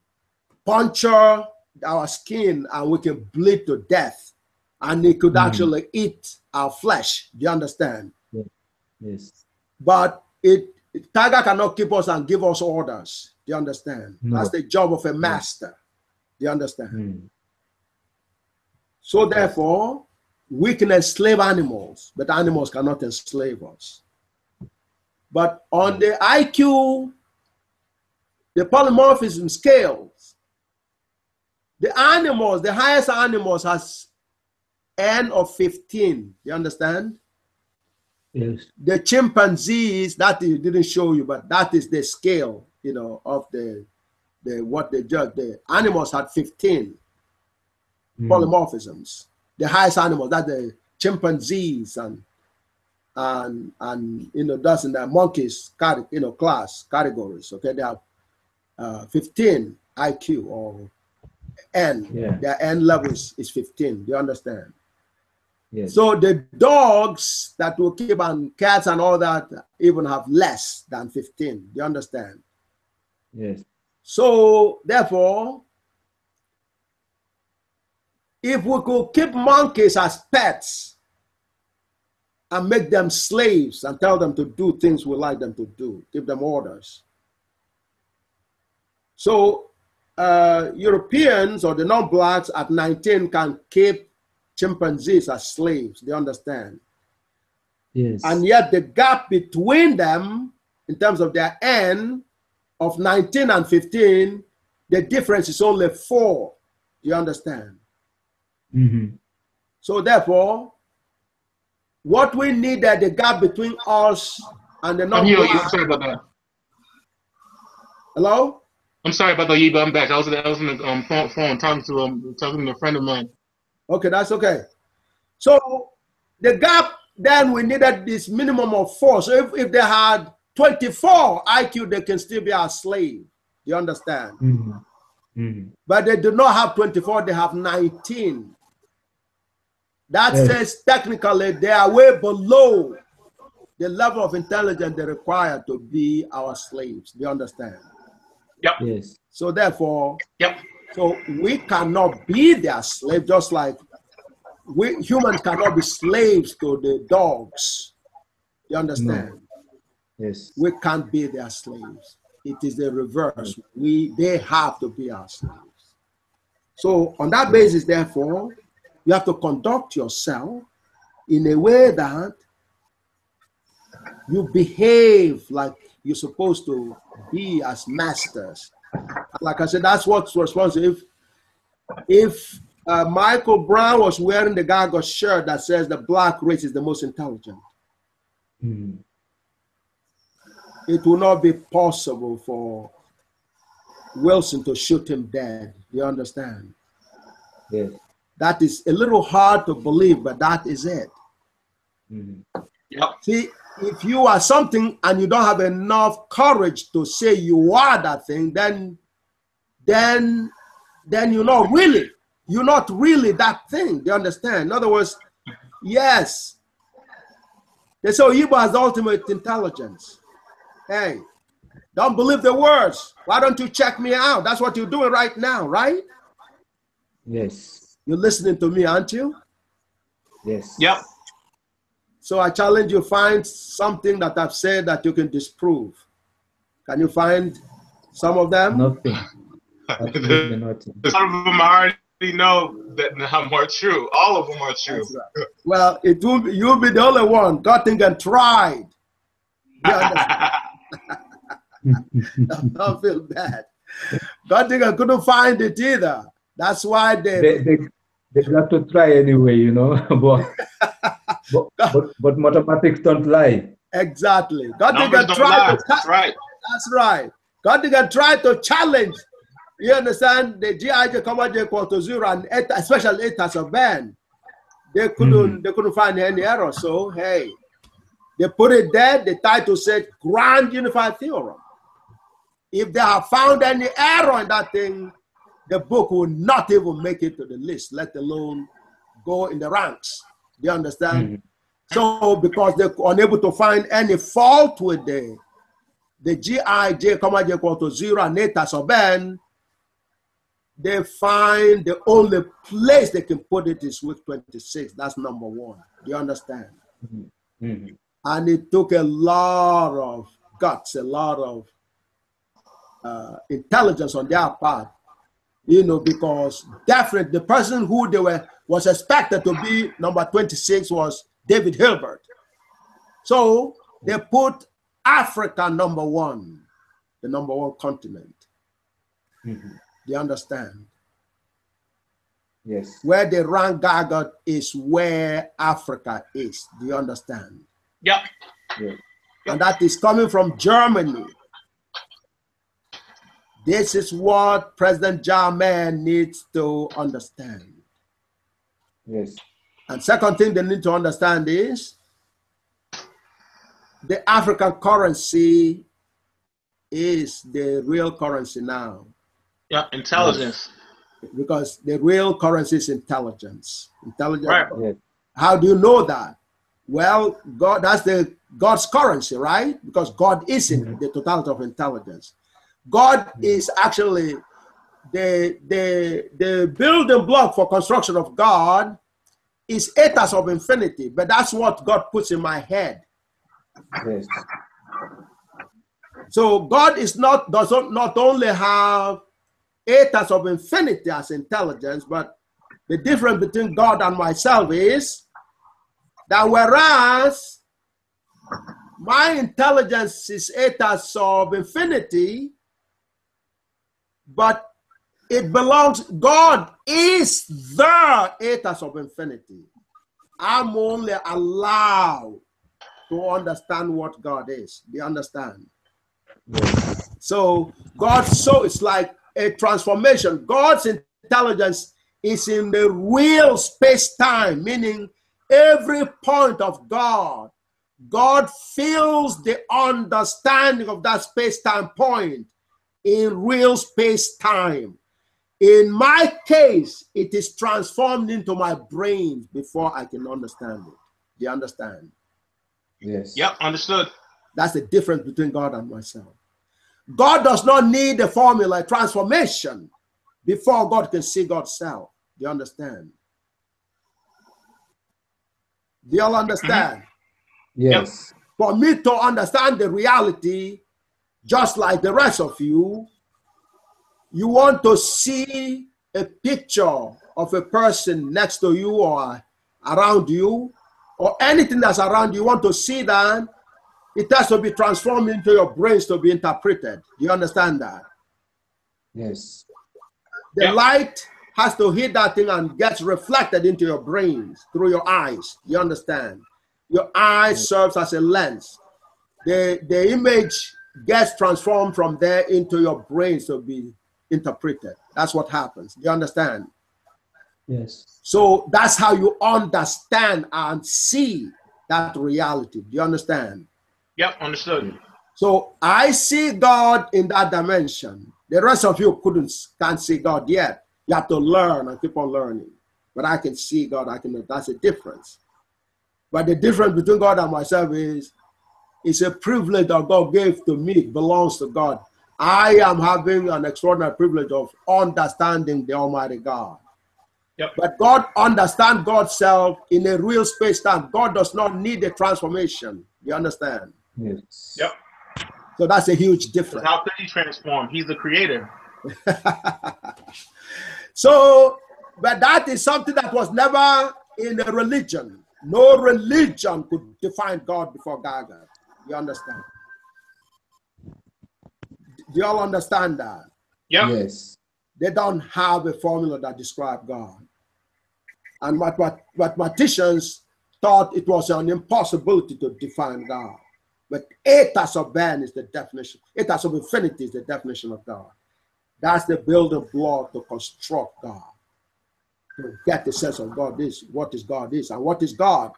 puncture our skin and we can bleed to death. And it could actually eat our flesh. Do you understand? Yes. But Tiger cannot keep us and give us orders. Do you understand? No. That's the job of a master. Do you understand? So therefore, we can enslave animals, but animals cannot enslave us. But on the IQ, the polymorphism scales, the highest animals has N of 15. You understand? Yes. The chimpanzees, that didn't show you, but that is the scale, of what they judge. The animals had 15 polymorphisms. The highest animals, that's the chimpanzees and and you know, that's in the monkeys, you know, class categories. Okay, they have 15 IQ or N. Yeah. Their N level is 15. Do you understand? Yes. So the dogs that will keep and cats and all that even have less than 15. Do you understand? Yes. So therefore, if we could keep monkeys as pets and make them slaves and tell them to do things we like them to do, give them orders. So Europeans or the non-blacks at 19 can keep chimpanzees as slaves. Do you understand? Yes. And yet the gap between them in terms of their N of 19 and 15, the difference is only 4. Do you understand? Mm-hmm. So therefore, what we need at the gap between us and the I'm here. I'm non-black. sorry about that. Hello? I'm sorry about the Oyibo. I'm back. I was in the phone talking to a friend of mine. Okay, that's okay. So the gap, then we needed this minimum of 4. So if they had 24 IQ, they can still be a slave. You understand? Mm-hmm. Mm-hmm. But they do not have 24, they have 19. That says technically they are way below the level of intelligence they require to be our slaves. Do you understand? Yep. Yes. So therefore, yep. So we cannot be their slave, just like we humans cannot be slaves to the dogs. You understand? No. Yes. We can't be their slaves. It is the reverse. They have to be our slaves. So on that basis, therefore, you have to conduct yourself in a way that you behave like you're supposed to be as masters. Like I said, that's what's responsible. If Michael Brown was wearing the GAGUT shirt that says the black race is the most intelligent, it will not be possible for Wilson to shoot him dead. You understand? Yes. That is a little hard to believe, but that is it. Yep. See, if you are something and you don't have enough courage to say you are that thing, then you're not really that thing. Do you understand? In other words, yes. They say Oyibo has the ultimate intelligence. Hey, don't believe the words. Why don't you check me out? That's what you're doing right now, right? Yes. You're listening to me, aren't you? Yes. Yep. So I challenge you, find something that I've said that you can disprove. Can you find some of them? Nothing. Absolutely nothing. Some of them I already know that are true. All of them are true. Right. Well, you'll be the only one. Göttingen tried. Don't feel bad. Göttingen couldn't find it either. That's why they got to try anyway, you know. but mathematics don't lie. Exactly. Göttingen tried. That's right. That's right. Göttingen tried to challenge. You understand? The GIJ, comma J equal to 0, and eta, especially eta as a band. They couldn't find any error. So hey, they put it there. The title said Grand Unified Theorem. If they have found any error in that thing, the book will not even make it to the list, let alone go in the ranks. Do you understand? So because they're unable to find any fault with the GIJ, comma J equal to 0 and eta sub n, they find the only place they can put it is with 26. That's number 1. Do you understand? And it took a lot of guts, a lot of intelligence on their part, you know, because definitely the person who was expected to be number 26 was David Hilbert. So they put Africa number 1, the number 1 continent. Do you understand? Yes. Where they rank GAGUT is where Africa is. Do you understand? Yep. Yeah. And that is coming from Germany. This is what President Jammeh needs to understand. Yes. And second thing they need to understand is the African currency is the real currency now. Yeah, intelligence. Because the real currency is intelligence. Intelligence. Right. Yes. How do you know that? Well, God, that's God's currency, right? Because God is in the totality of intelligence. God is actually the building block for construction of God is ethers of infinity, but that's what God puts in my head. Yes. So God does not only have ethers of infinity as intelligence, but the difference between God and myself is that whereas my intelligence is ethers of infinity, but it belongs, God is the ethers of infinity. I'm only allowed to understand what God is. Do you understand? So it's like a transformation. God's intelligence is in the real space-time, meaning every point of God, God fills the understanding of that space-time point in real space-time. In my case, it is transformed into my brain before I can understand it. Do you understand? Yes. Yep, understood. That's the difference between God and myself. God does not need a formula, a transformation, before God can see God's self. Do you understand? Do you all understand? Yes. For me to understand the reality, just like the rest of you, you want to see a picture of a person next to you or around you, or anything that's around you, you want to see that, it has to be transformed into your brains to be interpreted. Do you understand that? Yes. The light has to hit that thing and gets reflected into your brains through your eyes. You understand? Your eyes serves as a lens. The image gets transformed from there into your brains to be interpreted. That's what happens. Do you understand? Yes. So that's how you understand and see that reality. Do you understand? Yep, understood. So I see God in that dimension. The rest of you can't see God yet. You have to learn and keep on learning. But I can see God. That's a difference. But the difference between God and myself is it's a privilege that God gave to me. It belongs to God. I am having an extraordinary privilege of understanding the Almighty God. Yep. But God understands God's self in a real space-time. God does not need a transformation. You understand? Yes. Yep. So that's a huge difference. How could he transform? He's the creator. So, but that is something that was never in a religion. No religion could define God before GAGUT. You understand? Do you all understand that? Yep. Yes. They don't have a formula that describes God. And mathematicians thought it was an impossibility to define God. But ethos of being is the definition. Ethos of infinity is the definition of God. That's the building block to construct God. To get the sense of God is, what is God is. And what is God?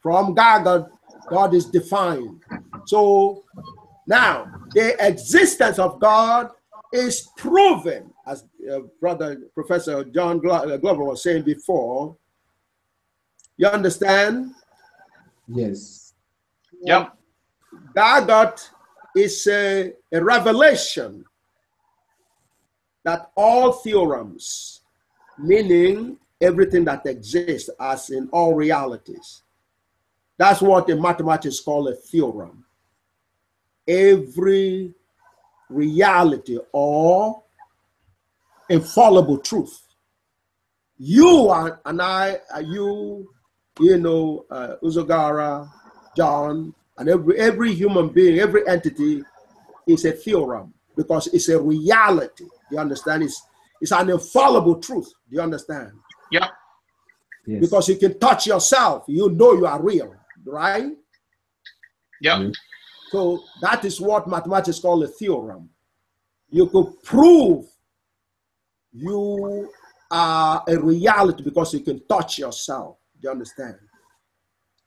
From GAGUT, God is defined. So now, the existence of God is proven, as Professor John Glover was saying before. You understand? Yes. Yep. GAGUT is a revelation that all theorems, meaning everything that exists as in all realities, that's what the mathematics call a theorem. Every reality or infallible truth. You and I, Uzogara, John, and every human being, every entity is a theorem because it's a reality. Do you understand? It's an infallible truth. Do you understand? Yep. Yes. Because you can touch yourself. You know you are real, right? Yep. Mm-hmm. So that is what mathematics call a theorem. You could prove you are a reality because you can touch yourself. Do you understand?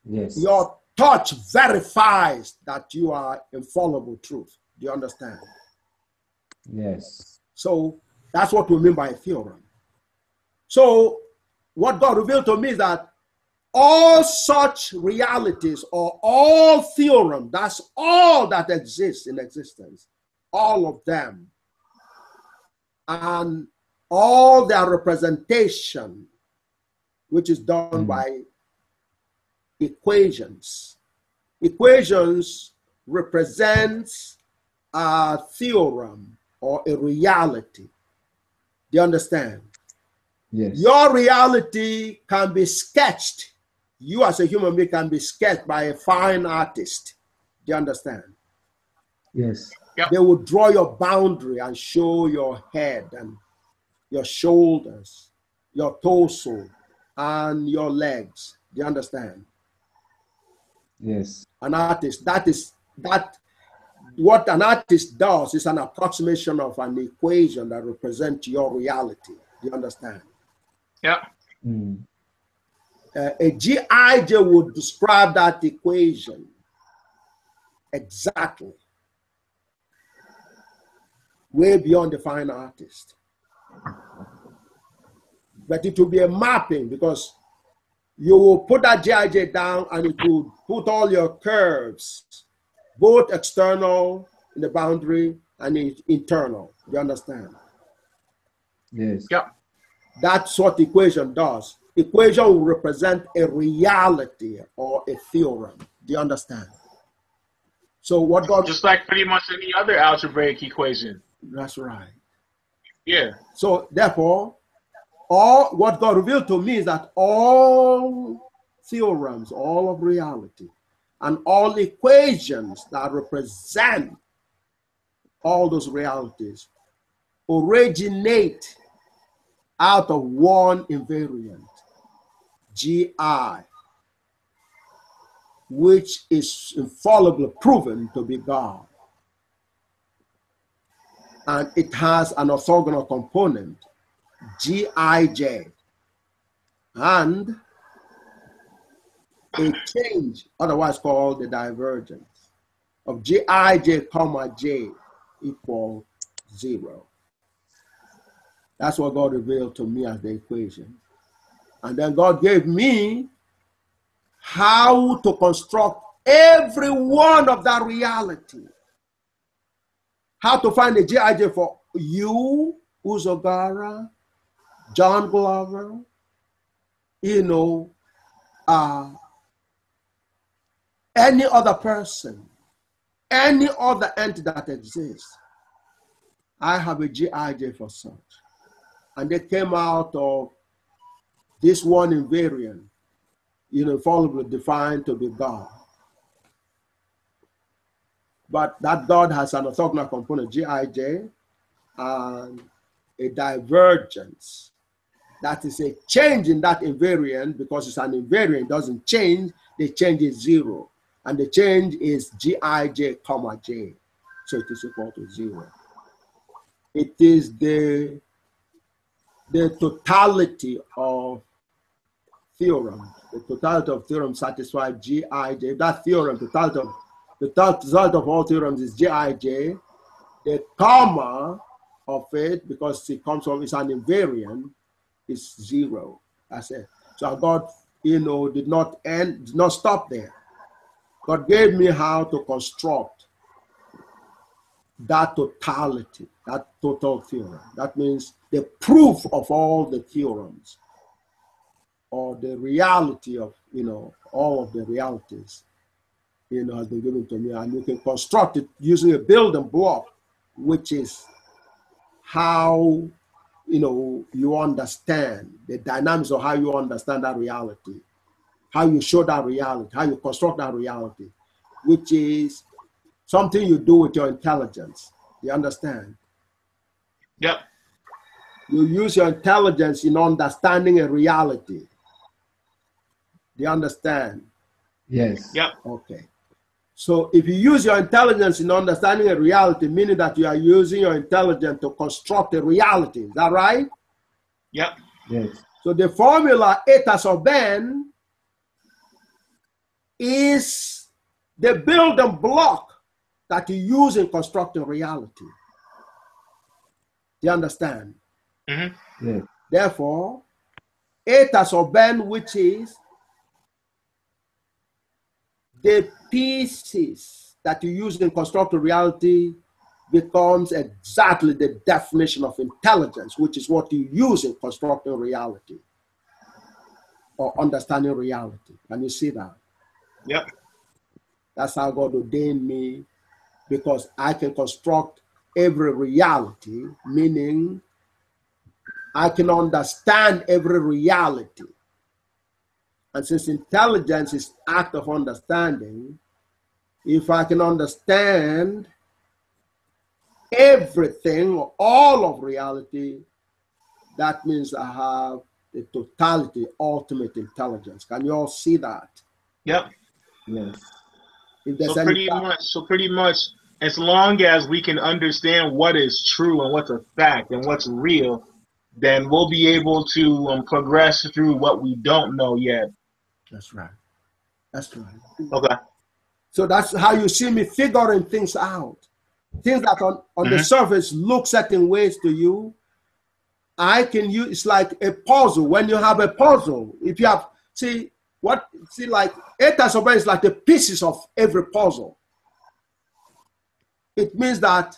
Yes. Your touch verifies that you are infallible truth. Do you understand? Yes. So that's what we mean by a theorem. So what God revealed to me is that all such realities or all theorem, that's all that exists in existence, all of them, and all their representation, which is done by equations. Equations represents a theorem or a reality. Do you understand? Yes. Your reality can be sketched. You as a human being can be sketched by a fine artist. Do you understand? Yes. Yep. They will draw your boundary and show your head and your shoulders, your torso, and your legs. Do you understand? Yes. An artist, what an artist does is an approximation of an equation that represents your reality. Do you understand? Yeah. A GIJ would describe that equation exactly, way beyond the fine artist. But it will be a mapping, because you will put that GIJ down and it will put all your curves, both external in the boundary and internal. You understand? Yes. Yeah. That's what equation does. Equation will represent a reality or a theorem. Do you understand? So what God... Just like pretty much any other algebraic equation. That's right. Yeah. So therefore, what God revealed to me is that all theorems, all of reality, and all equations that represent all those realities originate out of one invariant, Gi, which is infallibly proven to be God. And it has an orthogonal component, Gij, and a change, otherwise called the divergence, of Gij comma j equal 0. That's what God revealed to me as the equation. And then God gave me how to construct every one of that reality. How to find the Gij for you, Uzogara, John Glover, any other person, any other entity that exists. I have a Gij for such. And they came out of this one invariant, infallibly defined to be God. But that God has an orthogonal component, Gij, and a divergence. That is a change in that invariant, because it's an invariant, it doesn't change, the change is 0. And the change is Gij comma j. So it is equal to 0. It is the totality of theorem. The totality of theorem satisfies Gij. That theorem, the totality of all theorems is Gij. The comma of it, because it comes from, it's an invariant, is 0. That's it. So God, did not stop there. God gave me how to construct that totality, that total theorem. That means the proof of all the theorems, or the reality of, all of the realities, has been given to me. And you can construct it using a building block, which is how, you understand the dynamics of how you understand that reality, how you show that reality, how you construct that reality, which is something you do with your intelligence. You understand? Yep. You use your intelligence in understanding a reality. Do you understand? Yes. Yep. Okay. So if you use your intelligence in understanding a reality, meaning that you are using your intelligence to construct a reality. Is that right? Yep. Yes. So the formula eta sub n is the building block that you use in constructing reality. Do you understand? Mm-hmm. Yeah. Therefore, eta sub n, which is the pieces that you use in constructing reality, becomes exactly the definition of intelligence, which is what you use in constructing reality or understanding reality. Can you see that? Yep. That's how God ordained me, because I can construct every reality, meaning I can understand every reality. And since intelligence is act of understanding, if I can understand everything or all of reality, that means I have the totality, ultimate intelligence. Can you all see that? Yep. Yes. So pretty much, as long as we can understand what is true and what's a fact and what's real, then we'll be able to progress through what we don't know yet. That's right. That's right. Okay. So that's how you see me figuring things out. Things that on the surface look certain ways to you, I can use. It's like a puzzle. When you have a puzzle, if you have, like eta sub n is like the pieces of every puzzle. It means that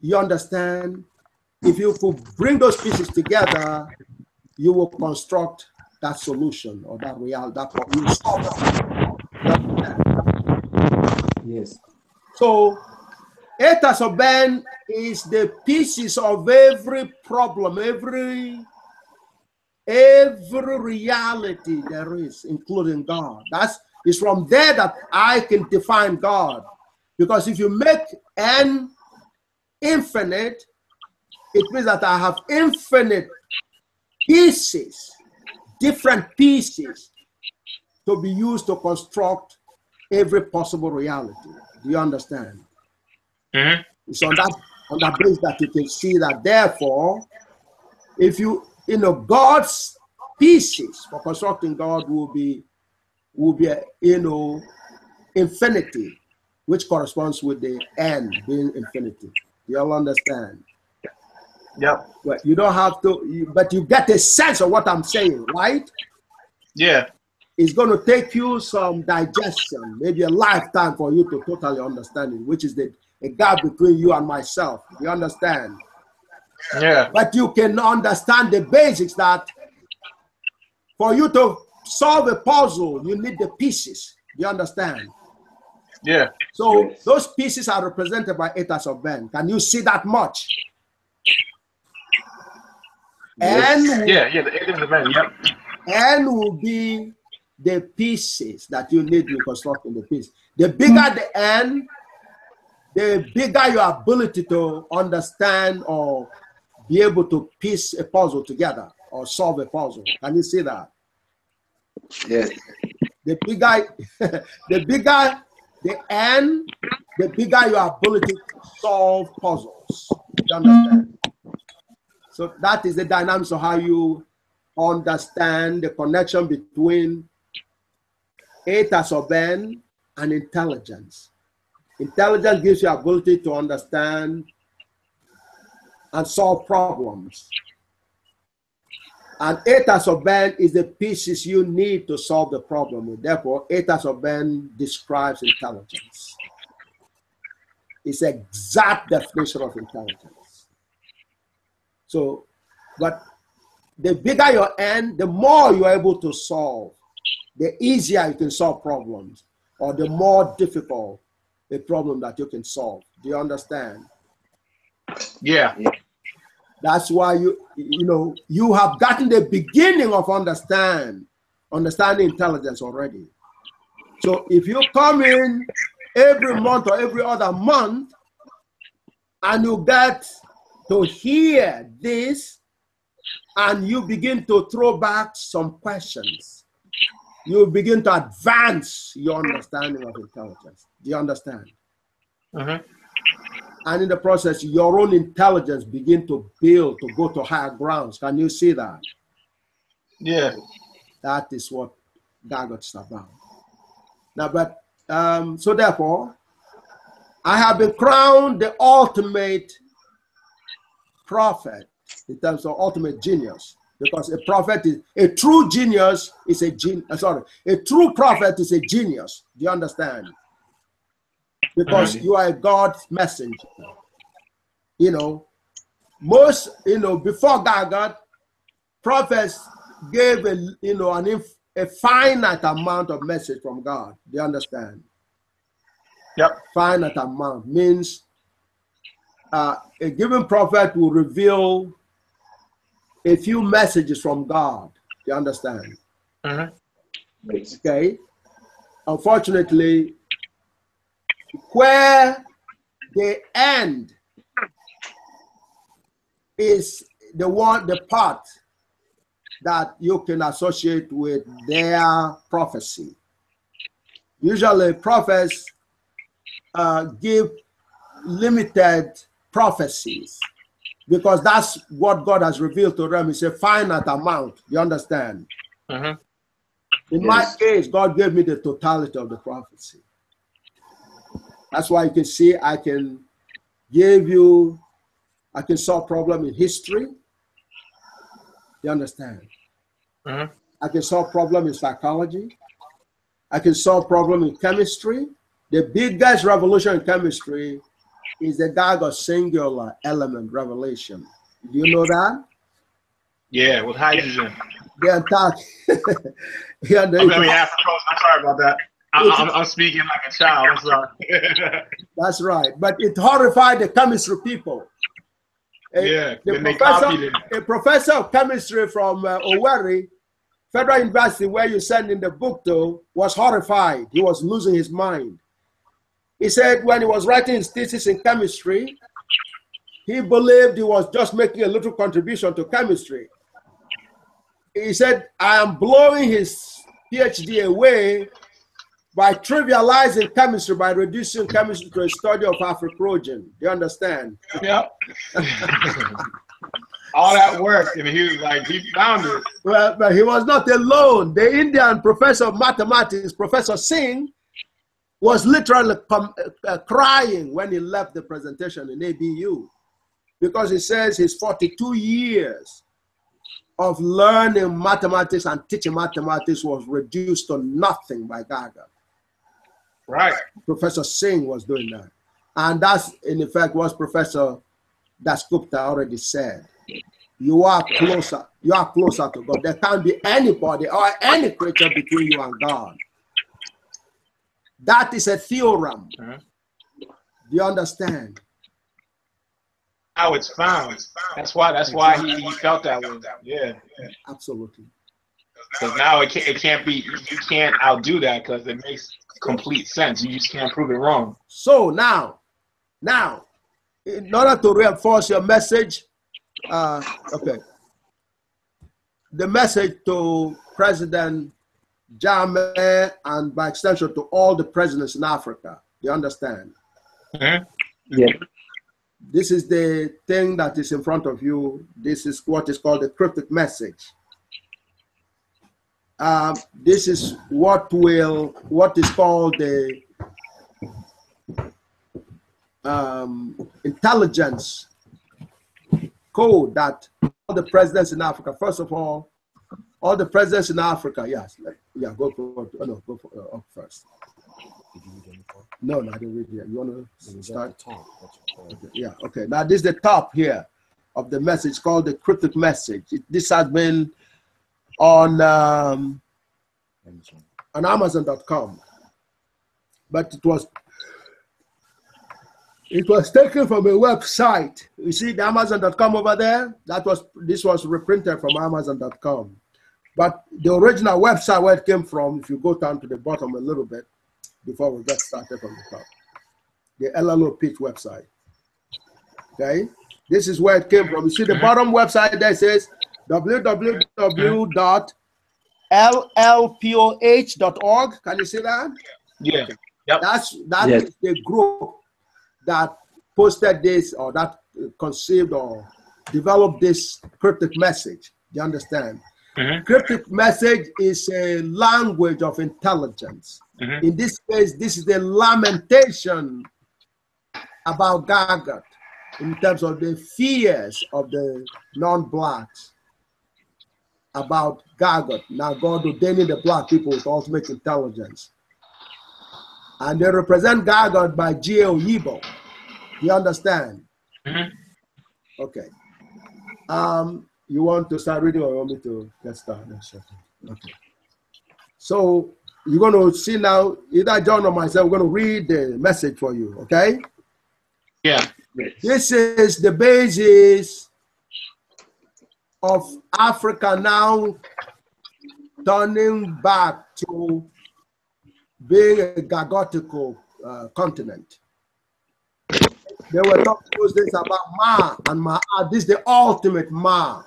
you understand, if you could bring those pieces together, you will construct that solution or that reality, that problem. You solve that. Yes. So eta sub n is the pieces of every problem, every reality there is, including God. It's from there that I can define God. Because if you make n infinite, it means that I have infinite pieces, different pieces, to be used to construct every possible reality. Do you understand? Mm-hmm. It's on that basis that you can see that, therefore, if God's pieces for constructing God will be infinity, which corresponds with the n being infinity. You all understand? Yep. Well, you don't have to, but you get a sense of what I'm saying, right? Yeah. It's going to take you some digestion, maybe a lifetime for you to totally understand it, which is a gap between you and myself. You understand? Yeah. But you can understand the basics that for you to solve a puzzle, you need the pieces. You understand? Yeah. So those pieces are represented by eta sub n. Can you see that much? N will be the pieces that you need to construct in the piece. The bigger the n, the bigger your ability to understand or be able to piece a puzzle together or solve a puzzle. Can you see that? Yes. The bigger the n, the bigger your ability to solve puzzles. You understand? So that is the dynamics of how you understand the connection between eta sub n and intelligence. Intelligence gives you ability to understand and solve problems. And eta sub n is the pieces you need to solve the problem. Therefore, eta sub n describes intelligence. It's the exact definition of intelligence. So, but the bigger your n, the more you're able to solve, the easier you can solve problems, or the more difficult a problem that you can solve. Do you understand? Yeah. That's why you have gotten the beginning of understanding intelligence already. So if you come in every month or every other month and you get to hear this and you begin to throw back some questions, you begin to advance your understanding of intelligence. Do you understand? And in the process, your own intelligence begin to build, to go to higher grounds. Can you see that? Yeah. That is what GAGUT is about. Now, but so therefore, I have been crowned the ultimate prophet in terms of ultimate genius, because a prophet is a true genius is a a true prophet is a genius. Do you understand? Because you are a God's messenger. You know, most, you know, before GAGUT, prophets gave a finite amount of message from God. Do you understand? Yep. Finite amount means a given prophet will reveal a few messages from God. Do you understand? Okay. Unfortunately, where they end is the part that you can associate with their prophecy. Usually prophets give limited prophecies because that's what God has revealed to them. It's a finite amount. You understand? In my case, God gave me the totality of the prophecy. That's why you can see I can give you, I can solve problems in history. You understand? I can solve problems in psychology. I can solve problems in chemistry. The biggest revolution in chemistry is the GAGUT singular element revelation. Do you know that? Yeah, with hydrogen. The entire. Yeah, I'm sorry about that. I'm speaking like a child. I'm sorry. That's right. But it horrified the chemistry people. A professor of chemistry from Owerri, Federal University, where you send in the book to, was horrified. He was losing his mind. He said when he was writing his thesis in chemistry, he believed he was just making a little contribution to chemistry. He said, I am blowing his PhD away by trivializing chemistry, by reducing chemistry to a study of Afroprogen. Do you understand? Yep. All that work, and he was like, he found it. Well, but he was not alone. The Indian professor of mathematics, Professor Singh, was literally crying when he left the presentation in ABU, because he says his 42 years of learning mathematics and teaching mathematics was reduced to nothing by GAGUT. Right. Professor Singh was doing that. And that's, in effect, what Professor Dasgupta already said. You are closer to God. There can't be anybody or any creature between you and God. That is a theorem. Do you understand? How it's found. That's why he felt that way. Yeah. Absolutely. Because now it can't be, you can't outdo that because it makes complete sense. You just can't prove it wrong. So now, in order to reinforce your message, okay, the message to President Jammeh and by extension to all the presidents in Africa, you understand? Yeah. This is the thing that is in front of you. This is what is called the cryptic message. This is what is called the intelligence code that all the presidents in Africa, first of all the presidents in Africa, go up first. No, I didn't read it. You want to start? Okay, yeah, okay. Now this is the top here of the message called the cryptic message. This has been on Amazon.com, but it was taken from a website. You see the Amazon.com over there? This was reprinted from Amazon.com, but the original website where it came from, if you go down to the bottom a little bit before we get started from the top, the LLO Pitch website. Okay, this is where it came from. You see the bottom website there says www.llpoh.org. Can you see that? Yeah. Yep. That's the group that posted this, or that conceived or developed this cryptic message. Do you understand? Cryptic message is a language of intelligence. In this case, this is the lamentation about GAGUT in terms of the fears of the non-blacks about GAGUT. Now God ordaining the black people with ultimate intelligence. And they represent GAGUT by G. Oyibo. You understand? Okay. You want to start reading or you want me to get started? Okay. So you're going to see now, either John or myself, we're going to read the message for you, okay? Yeah. This is the basis of Africa now turning back to being a GAGUTical continent. They were talking those days about Ma and Ma. This is the ultimate Ma.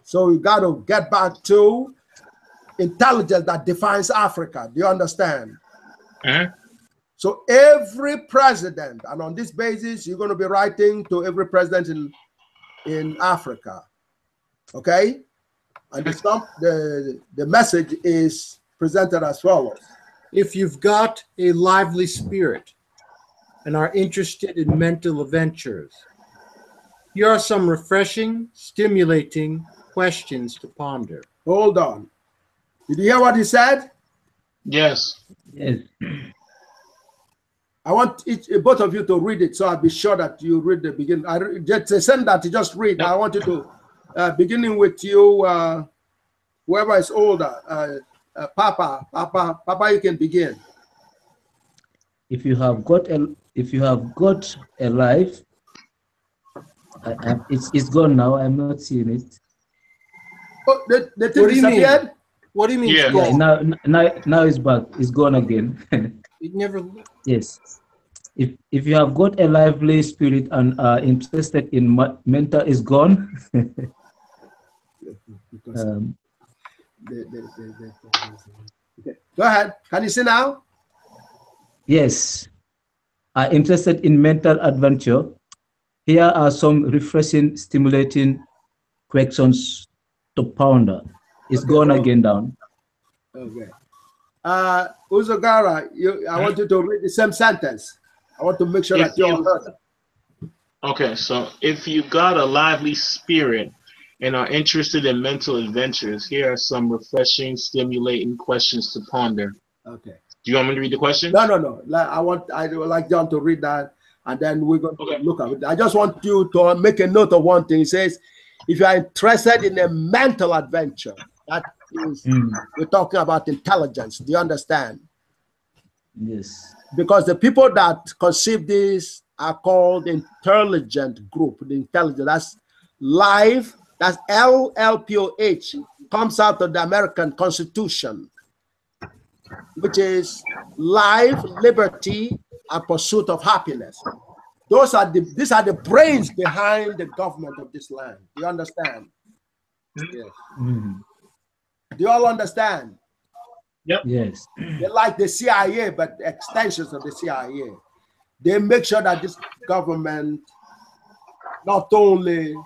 So you got to get back to intelligence that defines Africa. Do you understand? So every president, and on this basis, you're going to be writing to every president in Africa. Okay? And the message is presented as follows. If you've got a lively spirit and are interested in mental adventures, here are some refreshing, stimulating questions to ponder. Hold on. Did you hear what he said? Yes. Yes. I want both of you to read it, so I'll be sure that you read the beginning. Just send that to just read. I want you to, beginning with you, whoever is older, Papa, you can begin. If you have got a life, it's gone now. I'm not seeing it. Oh, the thing disappeared? What do you mean? Yeah, now it's back. It's gone again. It never. Yes. If you have got a lively spirit and are interested in mental, is gone. Okay. Go ahead. Can you see now? Yes. Are interested in mental adventure. Here are some refreshing, stimulating questions to ponder. It's gone again down. Okay. Uzogara, I want you to read the same sentence. I want to make sure that you heard it. Okay, so if you got a lively spirit and are interested in mental adventures, here are some refreshing, stimulating questions to ponder. Okay. Do you want me to read the question? No. I would like John to read that, and then we're going to look at it. I just want you to make a note of one thing. It says, if you are interested in a mental adventure, that is, we're talking about intelligence. Do you understand? Yes. Because the people that conceive this are called intelligent group. The intelligent, that's life, that's LLPOH, comes out of the American Constitution, which is life, liberty, and pursuit of happiness. These are the brains behind the government of this land. Do you understand? Yes. Do you all understand? Yep. Yes. They're like the CIA, but extensions of the CIA. They make sure that this government not only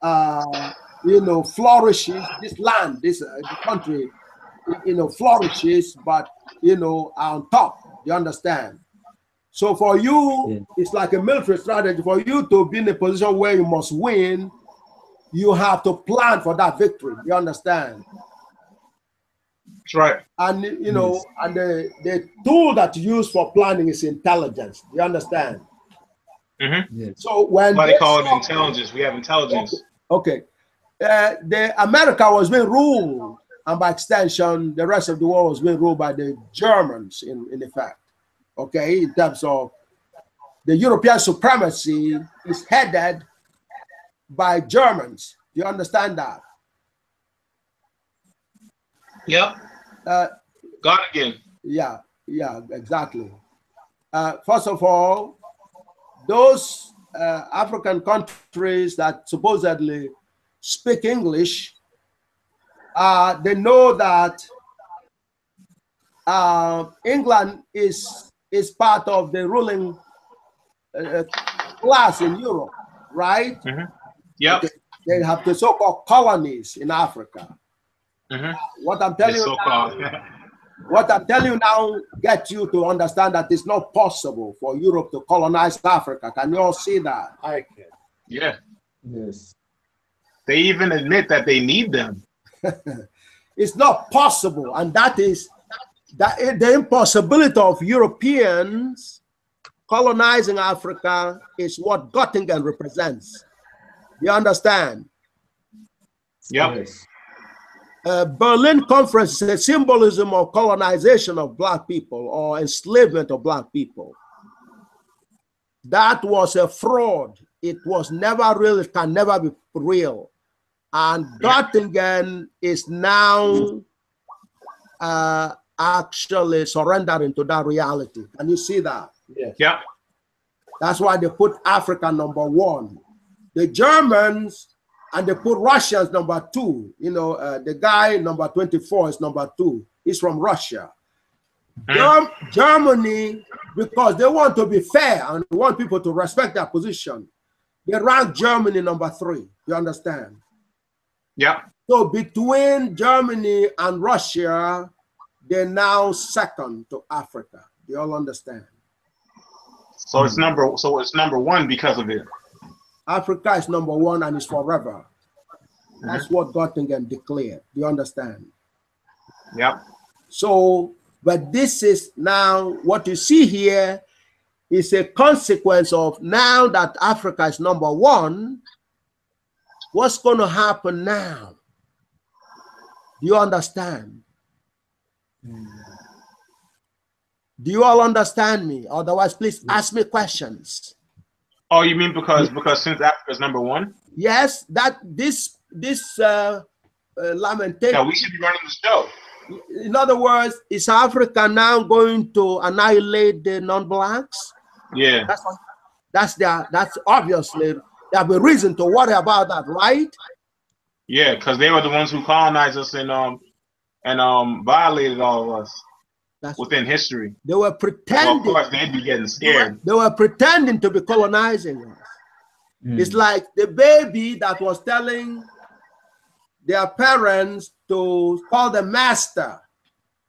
flourishes, this land, this country, flourishes, but are on top. You understand? So for you, it's like a military strategy. For you to be in a position where you must win, you have to plan for that victory. You understand? That's right. And and the tool that you use for planning is intelligence. You understand? Yes. So when they call it intelligence, we have intelligence. Okay. The America was being ruled, and by extension, the rest of the world was being ruled by the Germans in effect. Okay, in terms of the European supremacy is headed by Germans. Do you understand that? Yep. Got it again. Yeah, exactly. First of all, those African countries that supposedly speak English, they know that England is part of the ruling class in Europe, right? Yep. They have the so-called colonies in Africa. What I'm telling you now, what I'm telling you now gets you to understand that it's not possible for Europe to colonize Africa. Can you all see that? I can. Yeah. Yes. They even admit that they need them. It's not possible, and that is the impossibility of Europeans colonizing Africa is what Göttingen represents. You understand? Yep. Yes. Berlin Conference is a symbolism of colonization of black people or enslavement of black people. That was a fraud. It was never real. It can never be real. And Göttingen is now actually surrendering to that reality. Can you see that? Yes. Yeah. That's why they put Africa number 1. The Germans, and they put Russians number 2. You know, the guy number 24 is number 2. He's from Russia. Germany, because they want to be fair and want people to respect their position, they rank Germany number 3. You understand? Yeah. So between Germany and Russia, they're now second to Africa. Do you all understand? So it's number 1 because of it. Africa is number 1 and it's forever. That's what Göttingen declared. Do you understand? Yep. So, but this is now what you see here is a consequence of now that Africa is number 1. What's going to happen now? Do you understand? Do you all understand me? Otherwise, please ask me questions. Oh, you mean because since Africa is number 1? Yes, that this lamentation. Yeah, we should be running the show. In other words, is Africa now going to annihilate the non-blacks? Yeah. That's obviously there'll be reason to worry about that, right? Yeah, because they were the ones who colonized us and violated all of us. Within history. They were pretending. So of course, they'd be getting scared. They were pretending to be colonizing us. It's like the baby that was telling their parents to call them master.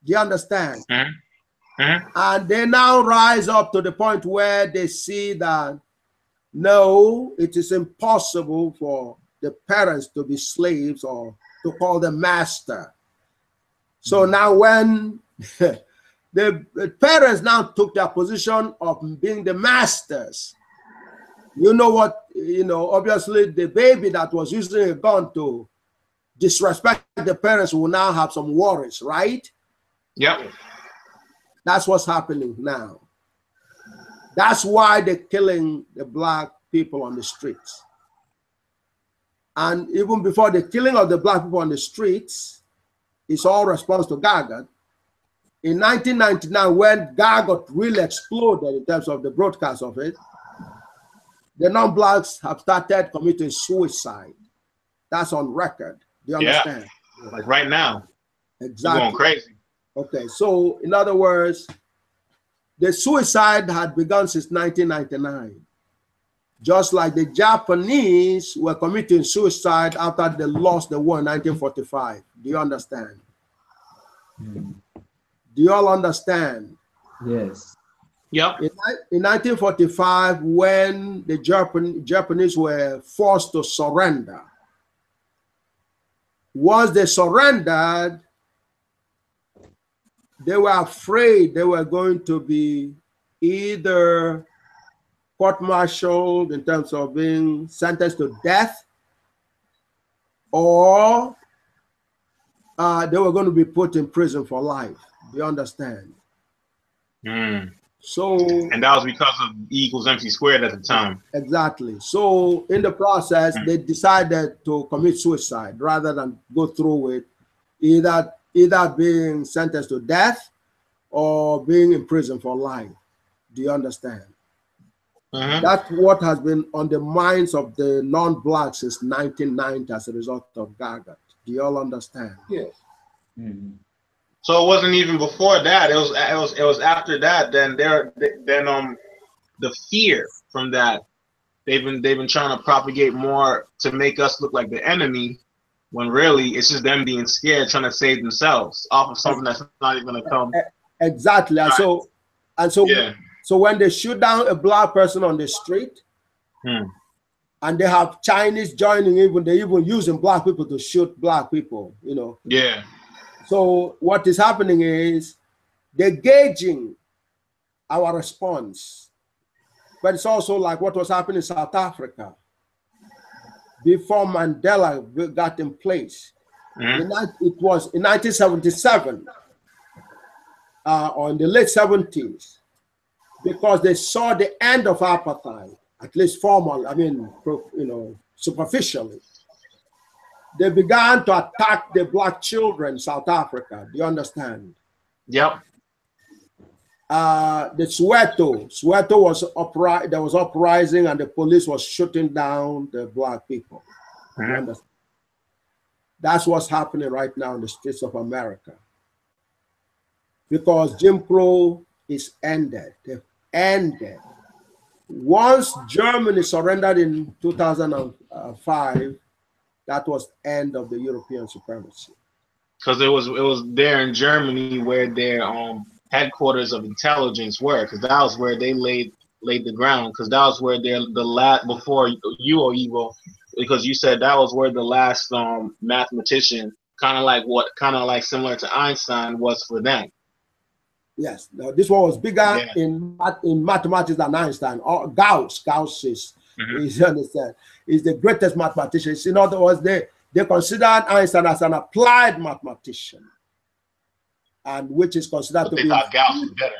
Do you understand? And they now rise up to the point where they see that no, it is impossible for the parents to be slaves or to call them master. So now when the parents now took their position of being the masters. You know what, obviously the baby that was using a gun to disrespect the parents will now have some worries, right? Yep. That's what's happening now. That's why they're killing the black people on the streets. And even before the killing of the black people on the streets, it's all response to GAGUT. In 1999, when GAGUT really exploded in terms of the broadcast of it, the non-blacks have started committing suicide. That's on record. Do you understand? Yeah. Like right now. Exactly. They're going crazy. Okay, so in other words, the suicide had begun since 1999. Just like the Japanese were committing suicide after they lost the war in 1945. Do you understand? Do you all understand? Yes. Yep. In 1945, when the Japanese were forced to surrender, once they surrendered, they were afraid they were going to be either court-martialed in terms of being sentenced to death, or they were going to be put in prison for life. Do you understand? So, and that was because of E = MC² at the time. Exactly. So in the process, they decided to commit suicide rather than go through with either being sentenced to death or being in prison for life. Do you understand? That's what has been on the minds of the non-blacks since 1990 as a result of GAGUT. Do you all understand? Yes. So it wasn't even before that. It was after that. Then the fear from that, they've been trying to propagate more to make us look like the enemy when really it's just them being scared, trying to save themselves off of something that's not even going to come. Exactly. And so, yeah. So when they shoot down a black person on the street, and they have Chinese joining, they even using black people to shoot black people, you know. Yeah. So what is happening is they're gauging our response. But it's also like what was happening in South Africa before Mandela got in place. It was in 1977 or in the late 70s, because they saw the end of apartheid, at least formal, I mean, you know, superficially. They began to attack the black children in South Africa. Do you understand? Yep. The Soweto was there was uprising, and the police was shooting down the black people. You understand? That's what's happening right now in the streets of America. Because Jim Crow is ended. They've ended. Once Germany surrendered in 2005, that was the end of the European supremacy. Because it was there in Germany where their headquarters of intelligence were, because that was where they laid the ground, because that was where the last, before you, Oyibo, because you said that was where the last mathematician, kind of like similar to Einstein, was for them. Yes, no, this one was bigger in mathematics than Einstein. Or Gauss is, you understand, is the greatest mathematician. In other words, they considered Einstein as an applied mathematician, and which is considered to be Gauss was better.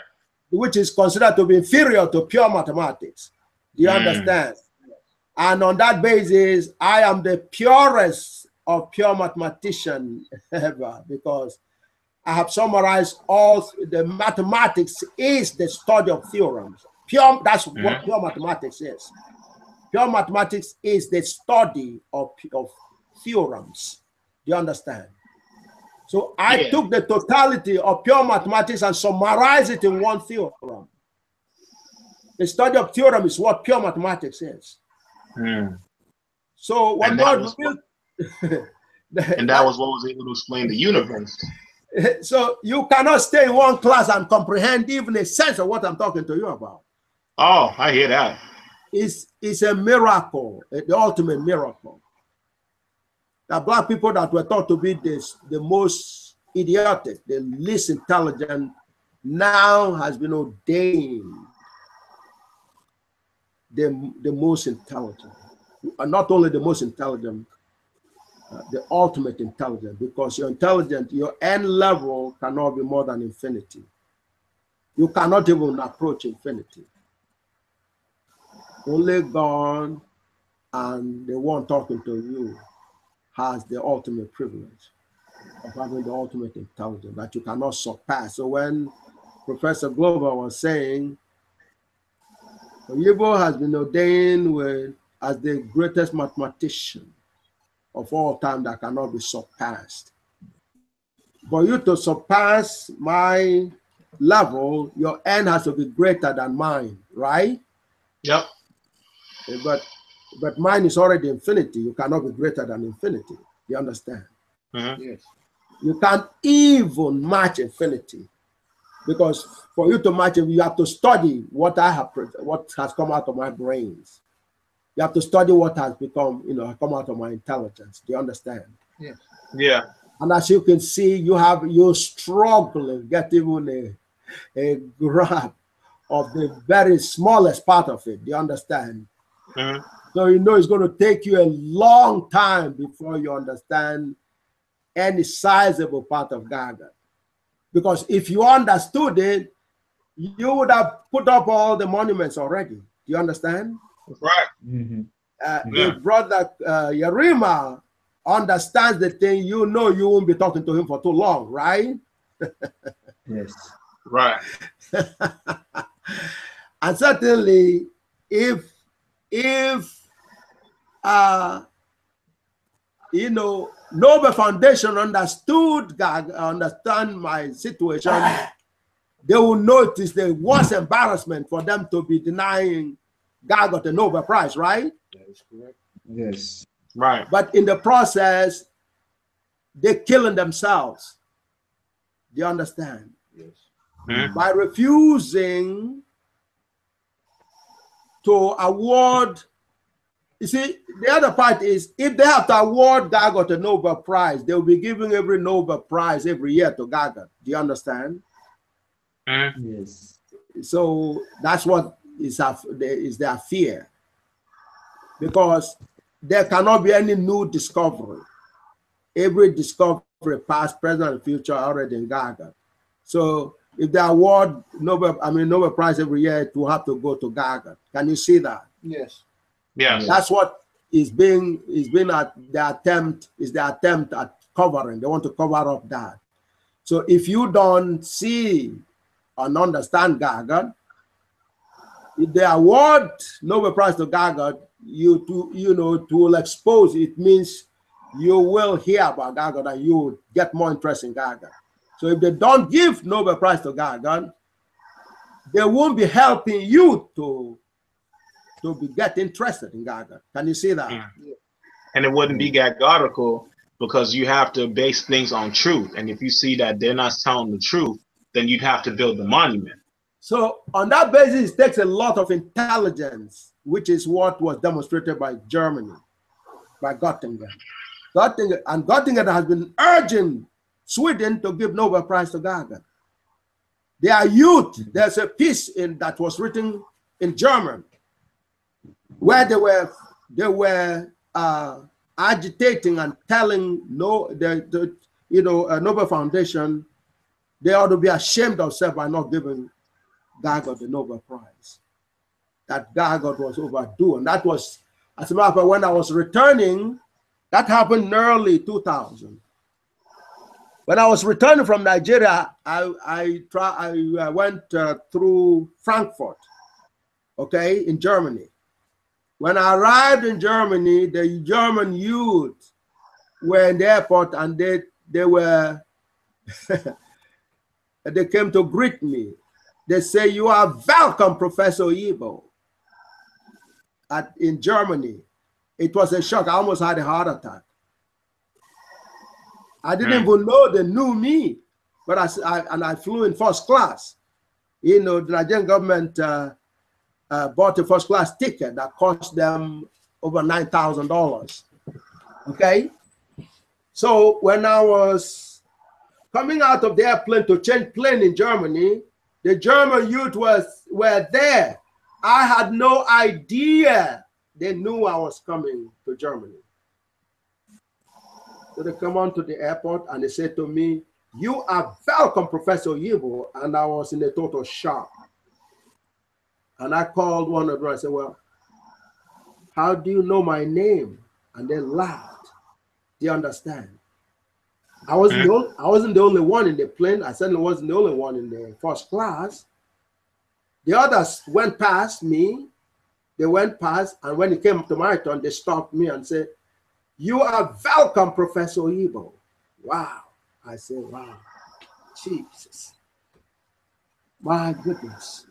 Which is considered to be inferior to pure mathematics. Do you understand? And on that basis, I am the purest of pure mathematician ever, because I have summarized all the mathematics is the study of theorems. That's what pure mathematics is. Pure mathematics is the study of theorems. Do you understand? So I took the totality of pure mathematics and summarized it in one theorem. The study of theorem is what pure mathematics is. So what God will, and that was what was able to explain the universe. So you cannot stay in one class and comprehend even a sense of what I'm talking to you about. Oh, I hear that. It's a miracle, the ultimate miracle. The black people that were thought to be the most idiotic, the least intelligent, now has been ordained the most intelligent. Not only the most intelligent, the ultimate intelligent, because you're intelligent, your end level cannot be more than infinity. You cannot even approach infinity. Only God and the one talking to you has the ultimate privilege of having the ultimate intelligence that you cannot surpass. So when Professor Glover was saying, Oyibo has been ordained as the greatest mathematician of all time that cannot be surpassed. For you to surpass my level, your end has to be greater than mine, right? Yep. But mine is already infinity. You cannot be greater than infinity. You understand? Yes. You can't even match infinity, because for you to match it, you have to study what has come out of my brains. You have to study what has become, come out of my intelligence. Do you understand? Yes. Yeah. And as you can see, you're struggling, get even a grab of the very smallest part of it. Do you understand? So it's going to take you a long time before you understand any sizable part of GAGUT. Because if you understood it, you would have put up all the monuments already. Do you understand? Right. The brother Riemann understands the thing, you won't be talking to him for too long, right? Yes. Right. And certainly, if Nobel Foundation understand my situation, they will notice the worst embarrassment for them to be denying GAGUT the Nobel Prize, right? That is correct. Yes. Right. But in the process, they're killing themselves. Do you understand? Yes. By refusing to award, you see, the other part is if they have to award GAGUT a Nobel Prize, they'll be giving every Nobel Prize every year to GAGUT. Do you understand? Yes. So that's what is their fear. Because there cannot be any new discovery. Every discovery, past, present, and future, are already in GAGUT. So if they award Nobel Prize every year, it will have to go to GAGUT. Can you see that? Yes. Yes. That's what is being at the attempt at covering. They want to cover up that. So if you don't see and understand GAGUT, if they award Nobel Prize to GAGUT, to will expose it means you will hear about GAGUT and you will get more interest in GAGUT. So if they don't give Nobel Prize to GAGUT, they won't be helping you to get interested in GAGUT. Can you see that? And it wouldn't be GAGUTical because you have to base things on truth. And if you see that they're not telling the truth, then you'd have to build the monument. So on that basis, it takes a lot of intelligence, which is what was demonstrated by Germany, by Göttingen. Göttingen has been urging Sweden to give Nobel Prize to GAGUT. Their youth, there's a piece that was written in German where they were agitating and telling Nobel Foundation they ought to be ashamed of themselves by not giving GAGUT the Nobel Prize. That GAGUT was overdue. And that was, as a matter of fact, when I was returning, that happened in early 2000. When I was returning from Nigeria, I went through Frankfurt, okay, in Germany. When I arrived in Germany, the German youth were in the airport and they were, they came to greet me. They say, "You are welcome, Professor Oyibo." In Germany, it was a shock. I almost had a heart attack. I didn't even know they knew me, but I flew in first class. The Nigerian government bought a first class ticket that cost them over $9,000. Okay, so when I was coming out of the airplane to change plane in Germany, the German youth were there. I had no idea they knew I was coming to Germany. So they come on to the airport and they said to me, "You are welcome, Professor Oyibo." And I was in a total shock. And I called one of them. I said, "Well, how do you know my name?" And they laughed. Do you understand? I wasn't the only one in the plane. I certainly wasn't the only one in the first class. The others went past me. They went past, and when it came to my turn, they stopped me and said, "You are welcome, Professor Oyibo." Wow. I said, wow, Jesus. My goodness.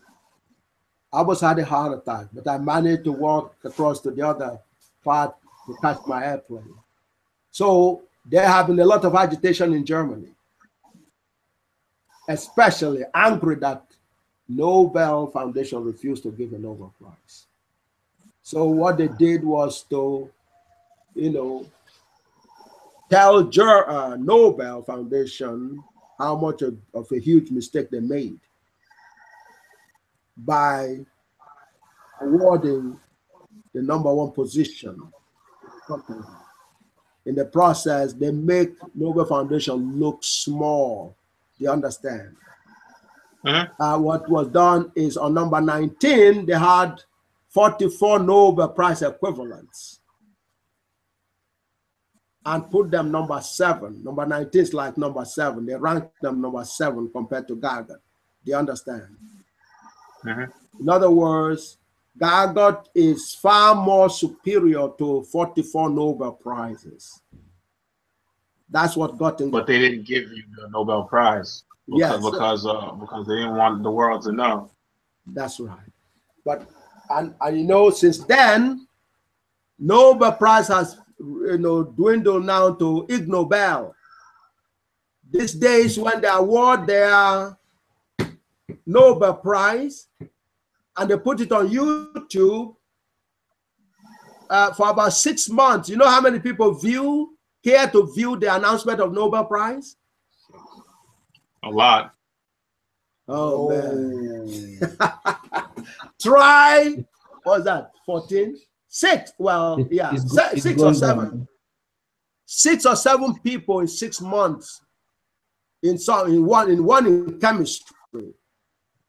I almost had a heart attack, but I managed to walk across to the other part to catch my airplane. So there have been a lot of agitation in Germany, especially angry that Nobel Foundation refused to give a Nobel Prize. So what they did was to, tell Nobel Foundation how much of a huge mistake they made by awarding the #1 position. In the process, they make Nobel Foundation look small. Do you understand? What was done is on number 19, they had 44 Nobel Prize equivalents and put them number 7. Number 19 is like number 7. They ranked them number 7 compared to GAGUT. Do you understand? In other words, GAGUT is far more superior to 44 Nobel Prizes. That's what Göttingen. But they didn't give you the Nobel Prize because they didn't want the world to know. That's right. But and since then, Nobel Prize has dwindled now to Ig Nobel. these days when they award their Nobel Prize and they put it on YouTube for about 6 months. You know how many people care to view the announcement of Nobel Prize? A lot. Oh, man. Try, what was that, 14? 6, well, yeah, it's 6 or 7. 6 or 7 people in 6 months in one in chemistry.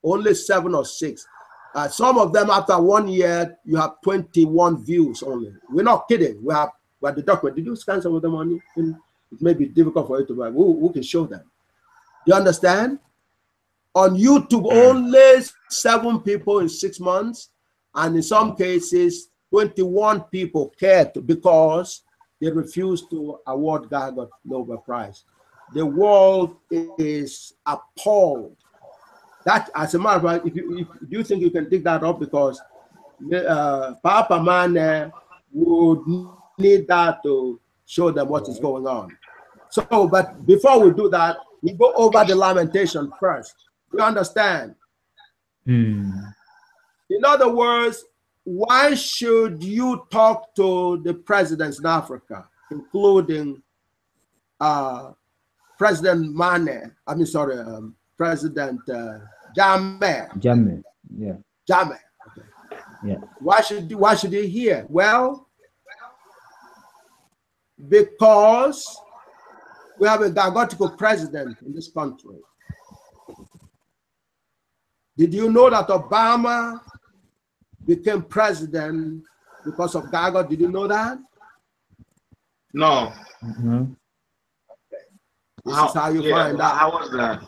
Only 7 or 6. Some of them after 1 year, you have 21 views only. We're not kidding. We have the document. Did you scan some of them on it? It may be difficult for you to buy. Who can show them? You understand? On YouTube, only 7 people in 6 months, and in some cases, 21 people cared because they refused to award GAGUT Nobel Prize. The world is appalled. That, as a matter of fact, if you think you can dig that up, because Papa Man would need that to show them what is going on. So, but before we do that, we go over the lamentation first. You understand? In other words, why should you talk to the presidents in Africa, including President Mane? I mean, sorry, President Jammeh. Yeah. Jammeh. Okay. Yeah. Why should you hear? Well, because we have a gargotical president in this country. Did you know that Obama became president because of GAGUT? Did you know that? No. Okay. This is how you find out. How was that?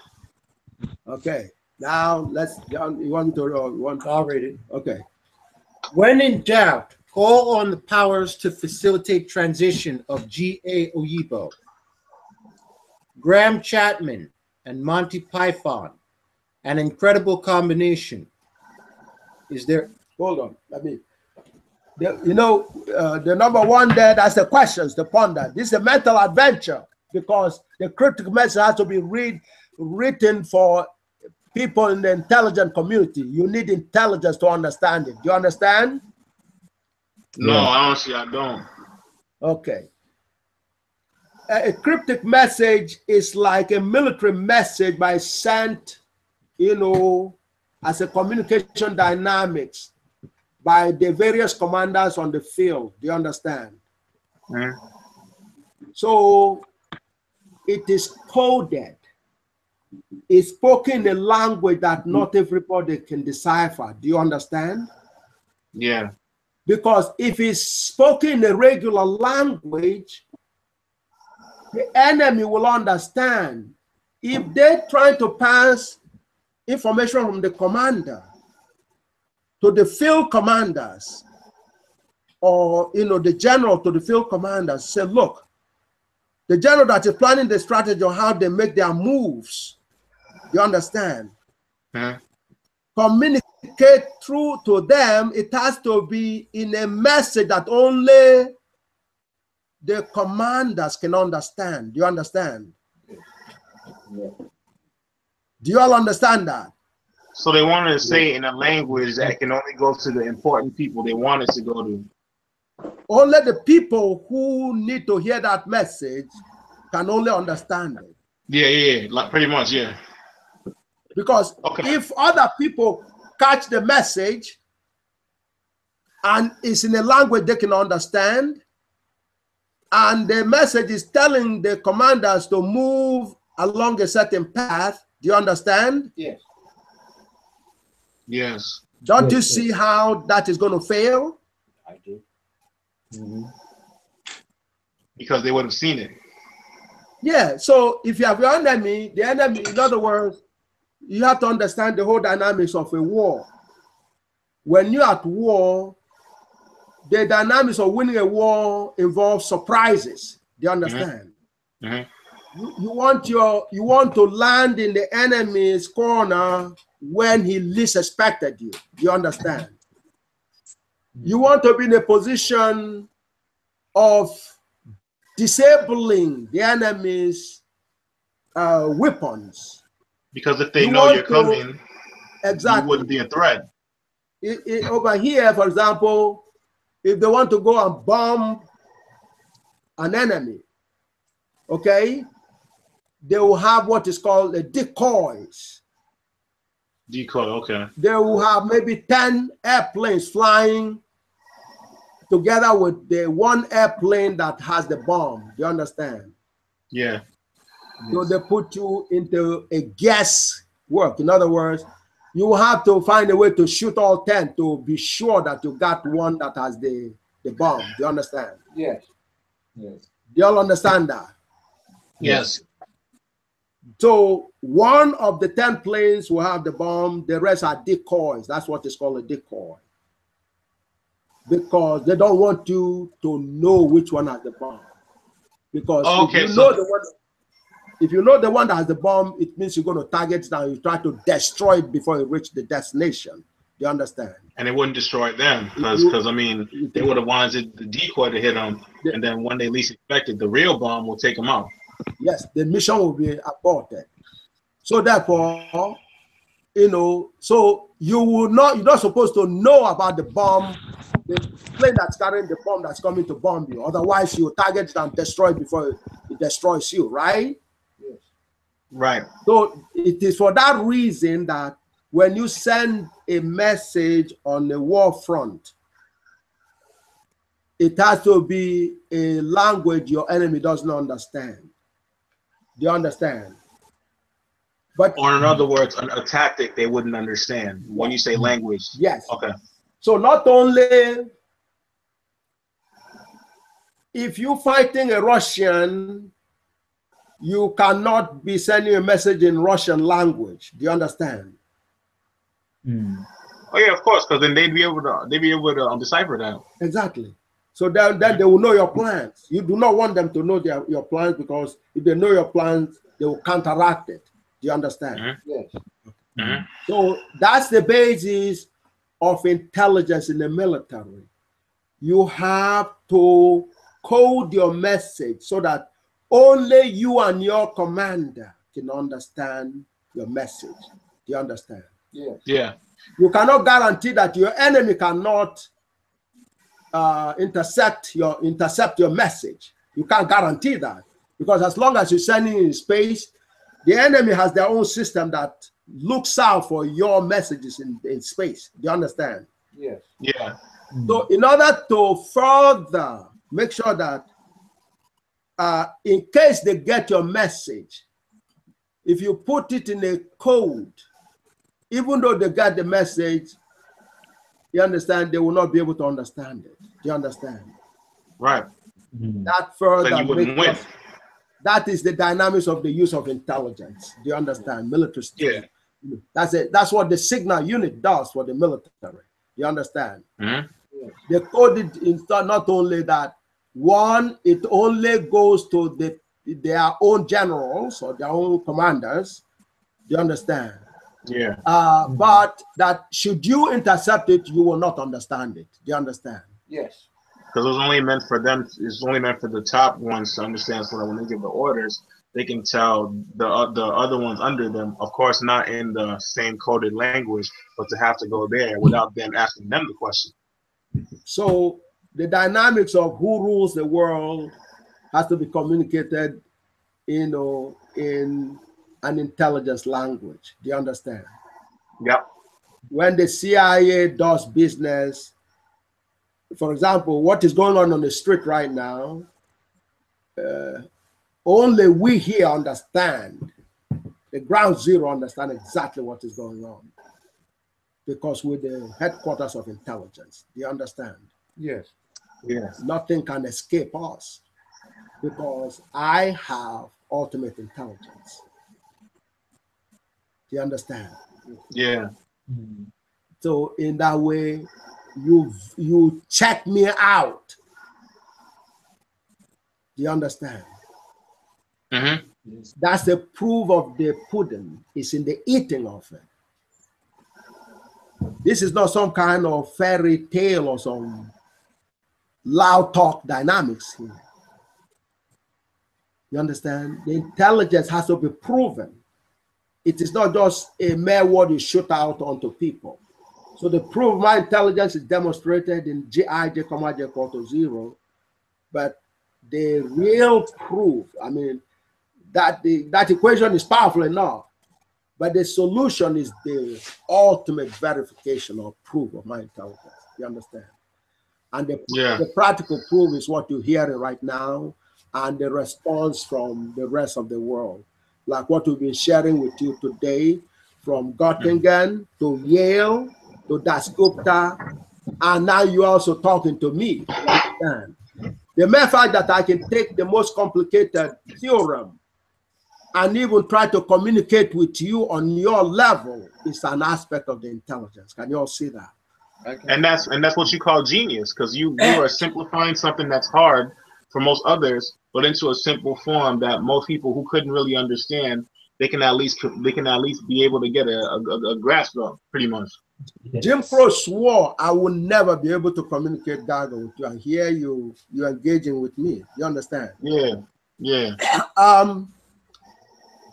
Okay. Now let's. You want to? I'll read it. Okay. When in doubt, call on the powers to facilitate transition of G.A. Oyibo, Graham Chapman, and Monty Python. An incredible combination. Is there? Hold on. The number one there, that's the questions to ponder. This is a mental adventure because the critical message has to be written for people in the intelligent community. You need intelligence to understand it. Do you understand? No, honestly, I don't. Okay. A cryptic message is like a military message by sent, as a communication dynamics by the various commanders on the field. Do you understand? So it is coded. It's spoken in a language that not everybody can decipher. Do you understand? Yeah. Because if it's spoken in a regular language, the enemy will understand. If they're trying to pass information from the commander to the field commanders, or the general to the field commanders, say, look, the general that is planning the strategy on how they make their moves, you understand? Communicate through to them. It has to be in a message that only the commanders can understand. Do you understand? Yeah. Do you all understand that? So they wanted to say it in a language that can only go to the important people they want us to go to. Only the people who need to hear that message can only understand it. Yeah, like pretty much, yeah. Because if other people catch the message and it's in a language they can understand, and the message is telling the commanders to move along a certain path, do you understand? Yes. Yes. Don't you see how that is going to fail? I do. Because they would have seen it. Yeah, so if you have your enemy, the enemy, in other words, you have to understand the whole dynamics of a war. When you're at war, the dynamics of winning a war involves surprises. Do you understand? You want to land in the enemy's corner when he least expected you. Do you understand? You want to be in a position of disabling the enemy's weapons. Because if they know you're coming, exactly, you wouldn't be a threat. Over here, for example, if they want to go and bomb an enemy, okay, they will have what is called the decoys. Decoy, okay. They will have maybe 10 airplanes flying together with the one airplane that has the bomb. Do you understand? Yeah. So they put you into a guess work. In other words, you have to find a way to shoot all 10 to be sure that you got one that has the bomb. Do you understand? Yes. Yes. Do you all understand that? Yes. So one of the 10 planes will have the bomb. The rest are decoys. That's what is called a decoy. Because they don't want you to know which one has the bomb. Because if you know the one that has the bomb, it means you're going to target it and you try to destroy it before you reach the destination. Do you understand? And it wouldn't destroy them because I mean, they would have wanted the decoy to hit them, and then when they least expected, the real bomb will take them out. Yes, the mission will be aborted. So therefore, you know, so you're not supposed to know about the bomb, the plane that's carrying the bomb that's coming to bomb you. Otherwise, you target it and destroy it before it destroys you, right? Yes. Right. So it is for that reason that when you send a message on the war front, it has to be a language your enemy doesn't understand. Do you understand? But, or in other words, a tactic they wouldn't understand when you say language. Yes. Okay. So not only if you're fighting a Russian, you cannot be sending a message in Russian language. Do you understand? Mm. Oh yeah, of course, because then they'd be able to decipher that. Exactly. So then they will know your plans. You do not want them to know your plans, because if they know your plans, they will counteract it. Do you understand? Mm-hmm. Yes. Mm-hmm. So that's the basis of intelligence in the military. You have to code your message so that only you and your commander can understand your message. Do you understand? Yeah. Yeah. You cannot guarantee that your enemy cannot intercept your message. You can't guarantee that, because as long as you're sending in space, the enemy has their own system that looks out for your messages in space. Do you understand? Yes. Yeah. So in order to further make sure that in case they get your message, if you put it in a code, even though they get the message, you understand, they will not be able to understand it. Do you understand? Right. That further, so you wouldn't win. That is the dynamics of the use of intelligence. Do you understand? Military stuff. Yeah. That's it. That's what the signal unit does for the military. You understand? Mm-hmm. They coded in not only that, one, it only goes to their own generals or their own commanders. Do you understand? Yeah. But that should you intercept it, you will not understand it. Do you understand? Yes. Because it was only meant for them. It's only meant for the top ones to understand, so that when they give the orders, they can tell the other ones under them. Of course, not in the same coded language, but to have to go there without them asking them the question. So the dynamics of who rules the world has to be communicated, you know, in an intelligence language. Do you understand? Yep. When the CIA does business, for example, what is going on the street right now, only we here understand, the ground zero understand exactly what is going on, because we're the headquarters of intelligence. Do you understand? Yes. Yes. Nothing can escape us, because I have ultimate intelligence. Do you understand? Yeah. So in that way, you check me out. Do you understand? Mm-hmm. That's the proof of the pudding. It's in the eating of it. This is not some kind of fairy tale or some loud talk dynamics here. You understand? The intelligence has to be proven. It is not just a mere word you shoot out onto people. So the proof my intelligence is demonstrated in Gij, comma j equal to 0, but the real proof, I mean, that equation is powerful enough, but the solution is the ultimate verification or proof of my intelligence. You understand? And the practical proof is what you're hearing right now, and the response from the rest of the world, like what we've been sharing with you today, from Göttingen to Yale to Dasgupta, and now you're also talking to me. You understand? The mere fact that I can take the most complicated theorem and even try to communicate with you on your level is an aspect of the intelligence. Can you all see that? And that's what you call genius, because you are simplifying something that's hard for most others, but into a simple form that most people who couldn't really understand, they can at least be able to get a grasp of, pretty much. Jim Crow swore I will never be able to communicate GAGUT with you, and here you're engaging with me. You understand? Yeah, yeah.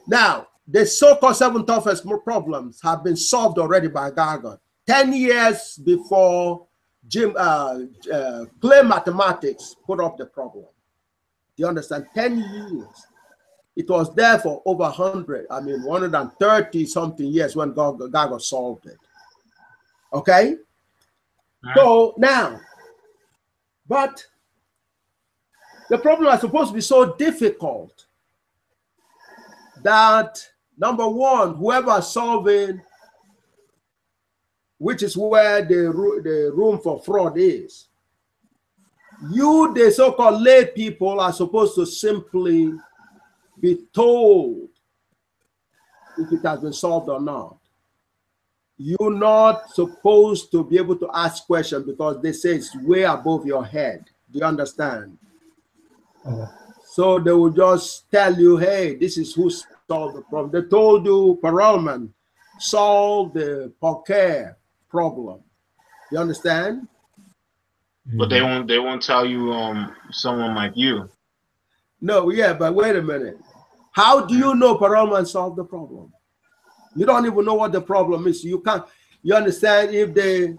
Now, the so-called 7 toughest problems have been solved already by GAGUT 10 years before Clay Mathematics put up the problem. Do you understand? 10 years. It was there for over 130 something years when GAGUT solved it. Okay? So now, but the problem is supposed to be so difficult that, number one, whoever is solving, which is where the room for fraud is, you, the so-called lay people, are supposed to simply be told if it has been solved or not. You're not supposed to be able to ask questions because they say it's way above your head. Do you understand? So they will just tell you, hey, this is who solved the problem. They told you Perelman solved the Poker problem. You understand? But they won't tell you someone like you. No, yeah, but wait a minute. How do you know Perelman solved the problem? You don't even know what the problem is. You can't. You understand? If they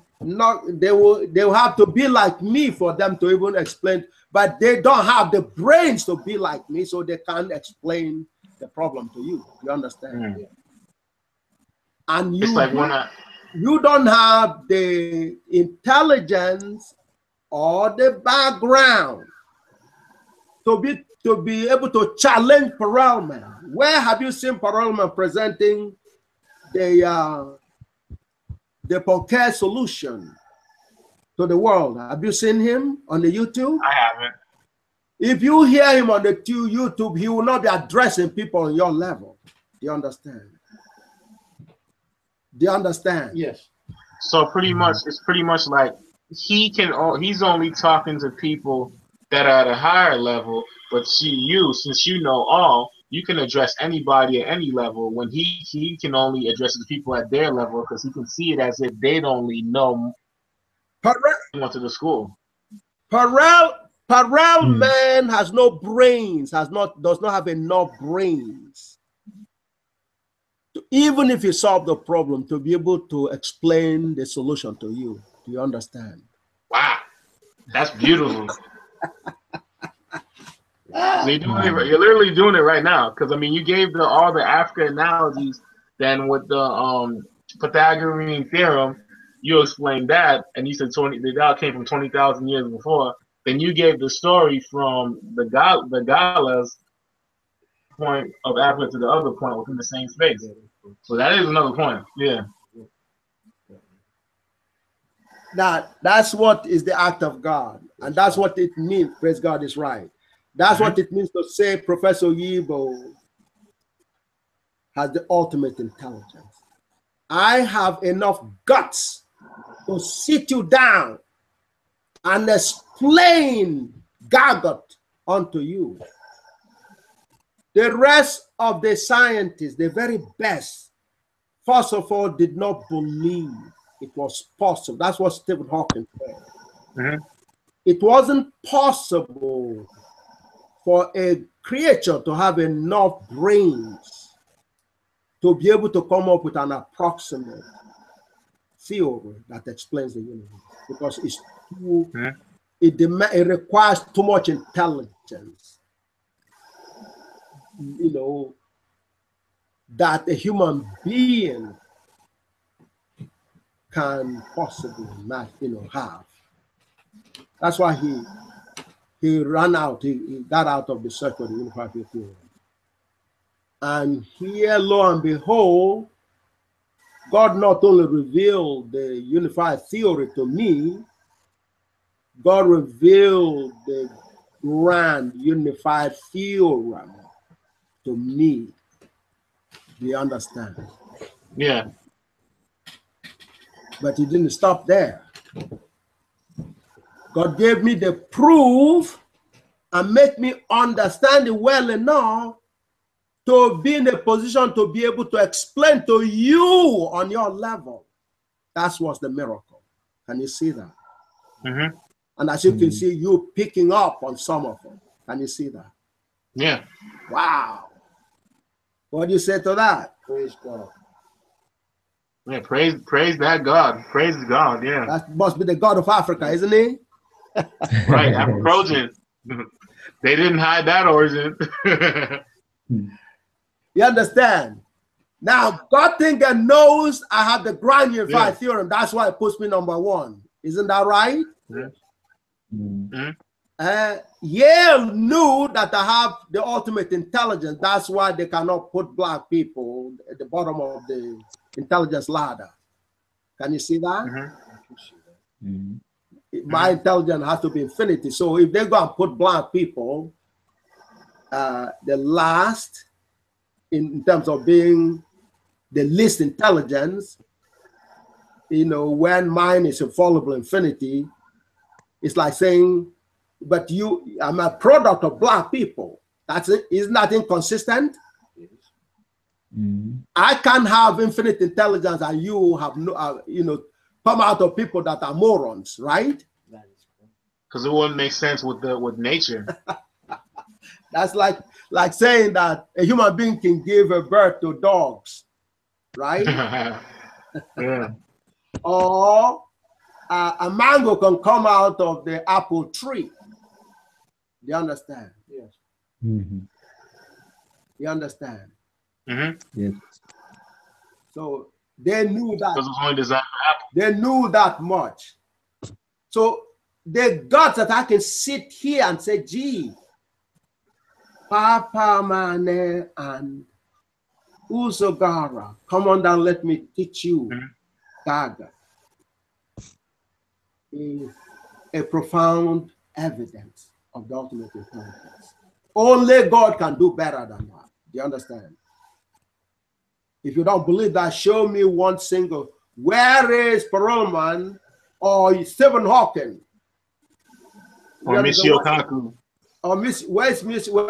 will have to be like me for them to even explain. But they don't have the brains to be like me, so they can't explain the problem to you. You understand? And you, it's like you don't have the intelligence or the background to be able to challenge Perelman. Where have you seen Perelman presenting the Poker solution to the world? Have you seen him on the YouTube? I haven't. If you hear him on the YouTube, he will not be addressing people on your level. Do you understand? Do you understand? Yes. So pretty much, it's pretty much like he's only talking to people that are at a higher level, but since you know all, you can address anybody at any level, when he can only address the people at their level because he can see it as if they'd only know went to the school. Man has no brains, does not have enough brains even if you solve the problem, to be able to explain the solution to you. Do you understand? Wow, that's beautiful. So you're literally doing it right now, because I mean, you gave all the African analogies. Then with the Pythagorean theorem, you explained that, and you said the God came from 20,000 years before. Then you gave the story from the Galas point of Africa to the other point within the same space. So that is another point. Yeah. Now, that's what is the act of God, and that's what it means. Praise God is right. That's what it means to say Professor Oyibo has the ultimate intelligence. I have enough guts to sit you down and explain GAGUT unto you. The rest of the scientists, the very best, first of all, did not believe it was possible. That's what Stephen Hawking said. It wasn't possible for a creature to have enough brains to be able to come up with an approximate theory that explains the universe, because it's too, it requires too much intelligence, you know, that a human being can possibly not, you know, have. That's why he ran out, he got out of the circle of the unified field theory. And here, lo and behold, God not only revealed the unified theory to me, God revealed the grand unified theorem to me. Do you understand? Yeah. But he didn't stop there. God gave me the proof and make me understand it well enough to be in a position to be able to explain to you on your level. That was the miracle. Can you see that? Mm-hmm. And as you can see, you picking up on some of them. Can you see that? Yeah. Wow. What do you say to that? Praise God. Yeah, praise that God. Praise God, yeah. That must be the God of Africa, isn't he? Right, Afro-Trojan. They didn't hide that origin. You understand? Now, Göttingen knows I have the grand unified theorem. That's why it puts me number one. Isn't that right? Yale knew that I have the ultimate intelligence. That's why they cannot put black people at the bottom of the intelligence ladder. Can you see that? My intelligence has to be infinity. So if they go and put black people the last in terms of being the least intelligence, you know, when mine is infallible infinity, it's like saying, but I'm a product of black people. That's it. Isn't that inconsistent? I can have infinite intelligence and you have no, you know, come out of people that are morons, right? Because it wouldn't make sense with nature. That's like saying that a human being can give a birth to dogs, right? Yeah. Or a mango can come out of the apple tree. Do you understand? Yes. You understand? Yes. So they knew that. Because it was only designed for apple. They knew that much. So they got that I can sit here and say, gee, Papa Mane and Usogara, come on down, let me teach you GAGUT. A profound evidence of the ultimate intelligence. Only God can do better than that. Do you understand? If you don't believe that, show me one single. Where is Perelman or Stephen Hawking? Or Michio Kaku. Or where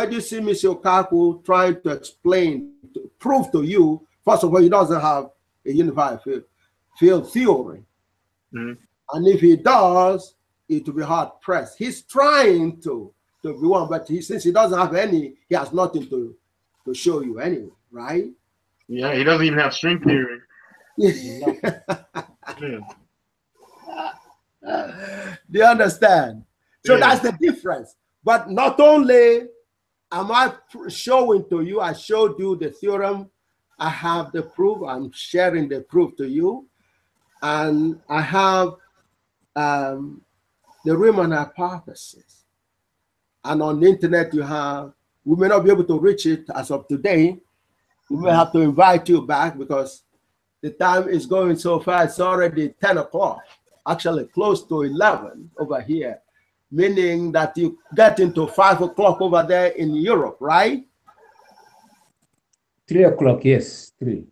do you see Michio Kaku trying to explain, to prove to you, first of all, he doesn't have a unified field theory. And if he does, it will be hard pressed. He's trying to be one, but since he doesn't have any, he has nothing to show you anyway, right? Yeah, he doesn't even have string theory. Do you understand? So that's the difference. But not only am I showing to you, I showed you the theorem, I have the proof, I'm sharing the proof to you, and I have the Riemann hypothesis. And on the internet you have, we may not be able to reach it as of today. We may have to invite you back because the time is going so fast. It's already 10 o'clock, actually close to 11 over here, meaning that you get into 5 o'clock over there in Europe, right? 3 o'clock, yes, 3.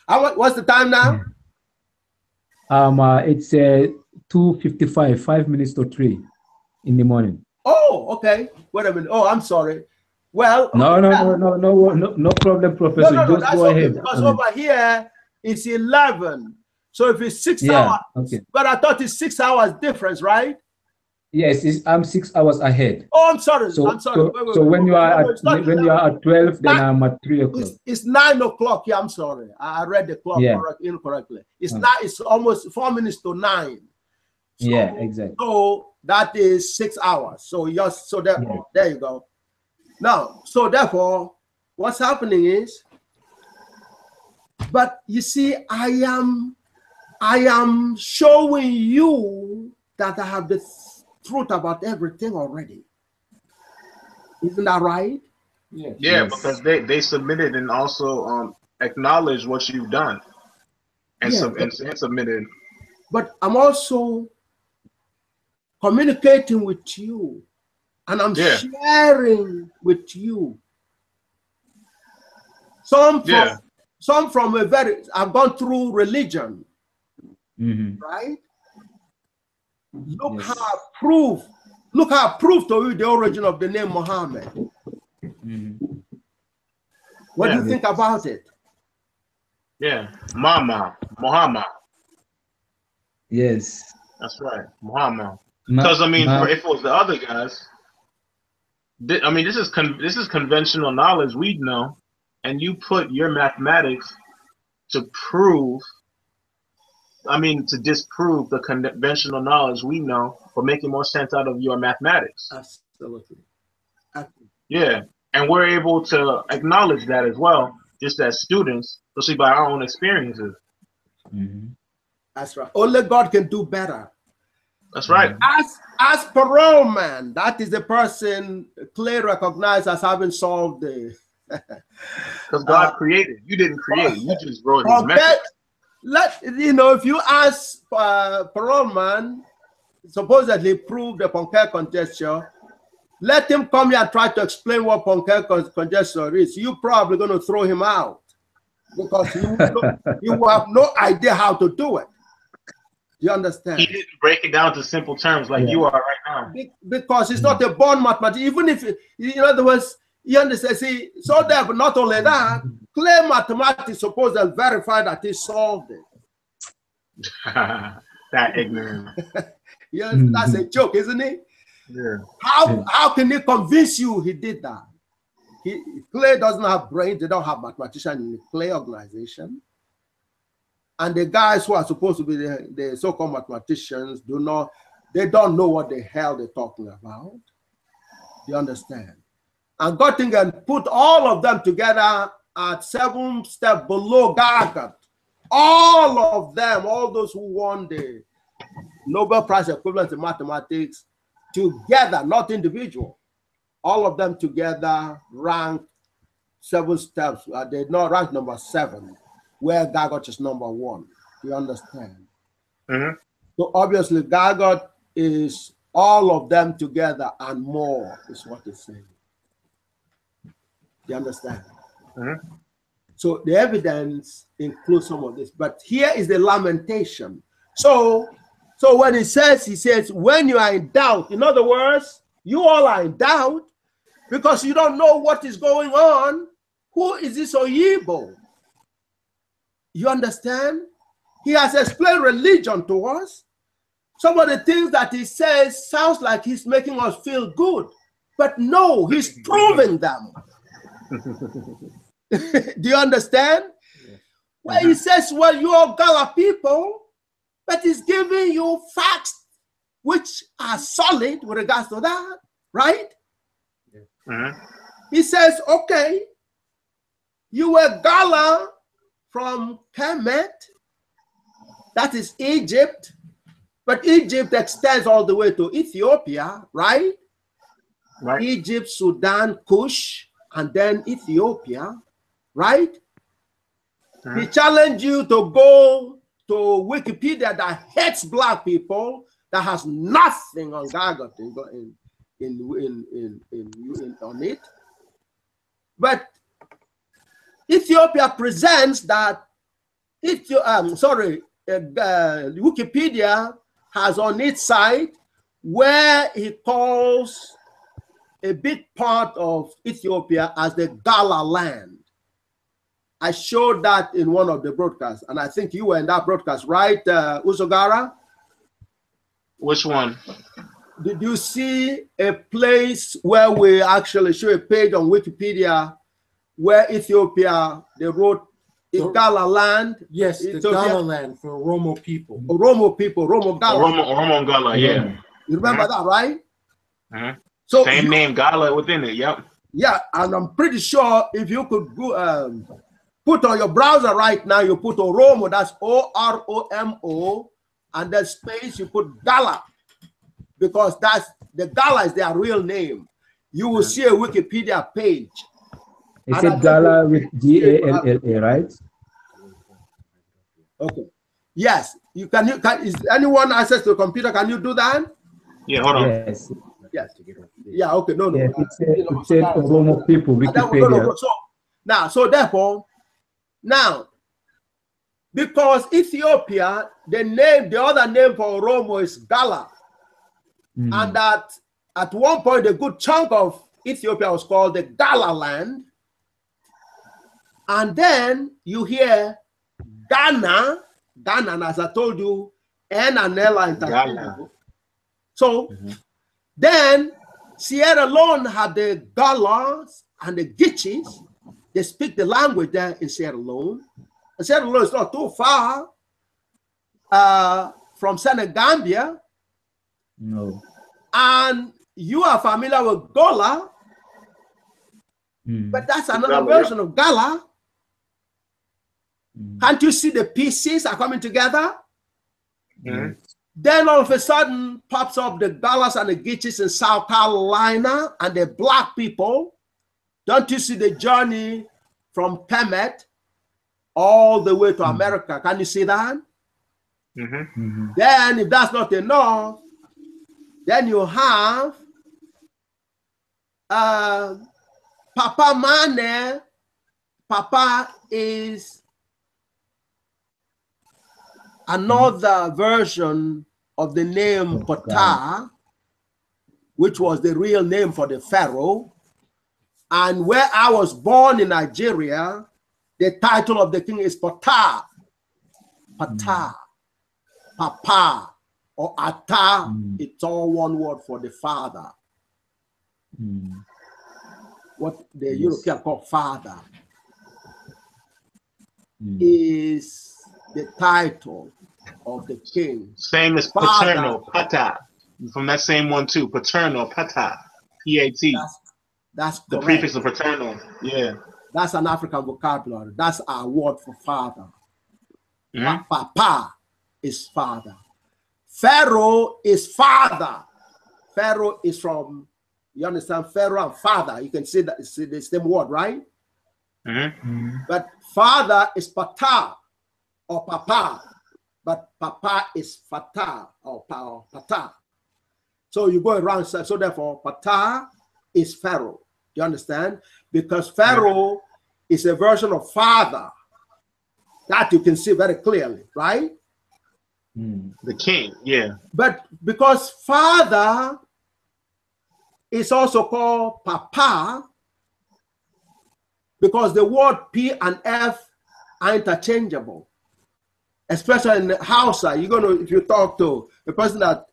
What's the time now? It's 2:55, 5 minutes to 3 in the morning. Oh, okay. Wait a minute. Oh, I'm sorry. Well, no problem, Professor. Just go ahead. Because over here it's 11. So if it's 6 hours, but I thought it's 6 hours difference, right? Yes, I'm 6 hours ahead. Oh, I'm sorry. So, I'm sorry. So when you are when you are at 12, then I'm at 3 o'clock. It's 9 o'clock. Yeah, I'm sorry. I read the clock incorrectly. It's not. It's almost 4 minutes to 9. So, yeah, exactly. So that is 6 hours. So there you go. Now, so therefore, what's happening is, but you see, I am showing you that I have the truth about everything already. Isn't that right? Yeah, yes. Because they submitted and also acknowledged what you've done and, and submitted. But I'm also communicating with you, and I'm sharing with you. Some from a very, I've gone through religion, right? Look how I prove to you the origin of the name Muhammad. What do you think about it? Yeah, Muhammad. Yes. That's right, Muhammad. Because I mean, if it was the other guys, I mean, this is conventional knowledge we know, and you put your mathematics to prove. I mean, to disprove the conventional knowledge we know, but making more sense out of your mathematics. Absolutely. Yeah, and we're able to acknowledge that as well, just as students, especially by our own experiences. That's right. Only God can do better. That's right. As parole man, that is the person clearly recognized as having solved the. Because God created. You didn't create. You just wrote his method. If you ask parole man, supposedly prove the Poincare conjecture, let him come here and try to explain what Poincare conjecture is. You're probably going to throw him out because you will have no idea how to do it. You understand? He didn't break it down to simple terms like you are right now. Because it's not a born mathematician. Even if, in other words, you understand? See, so therefore, not only that, clear mathematics supposed to verify that he solved it. That ignorant. Yes, that's a joke, isn't it? Yeah. How can he convince you he did that? Clay doesn't have brains. They don't have mathematicians in the Clay organization. And the guys who are supposed to be the so-called mathematicians they don't know what the hell they're talking about. You understand? And Göttingen put all of them together at 7 steps below GAGUT. All of them, all those who won the Nobel Prize equivalent in mathematics together, not individual. All of them together ranked 7 steps. They not ranked number 7, where GAGUT is number 1. You understand? So obviously GAGUT is all of them together and more is what it's saying. You understand? So the evidence includes some of this, but here is the lamentation. So when he says, when you are in doubt, in other words, you all are in doubt because you don't know what is going on. Who is this Oyibo? You understand? He has explained religion to us. Some of the things that he says sounds like he's making us feel good, but no, he's proving them. Do you understand? Well, he says, well, you are Gala people, but he's giving you facts which are solid with regards to that, right? He says, okay, you were Gala from Kemet, that is Egypt, but Egypt extends all the way to Ethiopia, right? Egypt, Sudan, Kush, and then Ethiopia, right? He challenged you to go to Wikipedia that hates black people, that has nothing on GAGUT on it. But Ethiopia presents that Wikipedia has on its site where he calls a big part of Ethiopia as the Gala land. I showed that in one of the broadcasts, and I think you were in that broadcast, right, Usogara? Which one? did you see a place where we actually show a page on Wikipedia where Ethiopia, they wrote Igala land? Yes, the Gala land for Oromo people. Oromo people, Oromo Gala. Oromo Gala, yeah. You remember that, right? So same name, Gala within it, yep. Yeah, and I'm pretty sure if you could go, put on your browser right now, you put Oromo, that's O-R-O-M-O, and then space, you put Gala, because that's the Gala is their real name. You will see a Wikipedia page. Is it Gala with G-A-L-L-A, right? Okay. Yes. You can. Is anyone access to a computer? Can you do that? Yeah. Hold on. Yes. Yes. Yeah. Okay. No. Yes, it's a Oromo people Wikipedia. So therefore, now, because Ethiopia, the other name for Oromo is Gala, and that at one point a good chunk of Ethiopia was called the Gala land. And then you hear Ghana, and as I told you, N and L are interchangeable. So then Sierra Leone had the Galas and the Gitchis. They speak the language there in Sierra Leone. And Sierra Leone is not too far from Senegambia. No. And you are familiar with Gola, but that's another version of Gala. Can't you see the pieces are coming together? Then all of a sudden pops up the Galas and the Gitchis in South Carolina and the black people. Don't you see the journey from Kemet all the way to America? Can you see that? Then if that's not enough, then you have Papa Mane. Papa is another version of the name Ptah, which was the real name for the pharaoh. And where I was born in Nigeria, the title of the king is Ptah. Ptah, Papa, or Ata, it's all one word for the father. What the European call father is the title of the king. Same as paternal, Pata. From that same one too, paternal, Pata, P-A-T. That's the correct. prefix of paternal. Yeah. That's an African vocabulary. That's our word for father. Papa is father. Pharaoh is father. Pharaoh is from, you understand, Pharaoh and father. You can see that it's the same word, right? But father is Ptah or Papa, but Papa is Fatah or Ptah. So you go around, so therefore Ptah is Pharaoh. You understand? Because Pharaoh is a version of father. That you can see very clearly, right? The king, yeah. But because father is also called Papa, because the word P and F are interchangeable, especially in Hausa. You're gonna, if you talk to a person that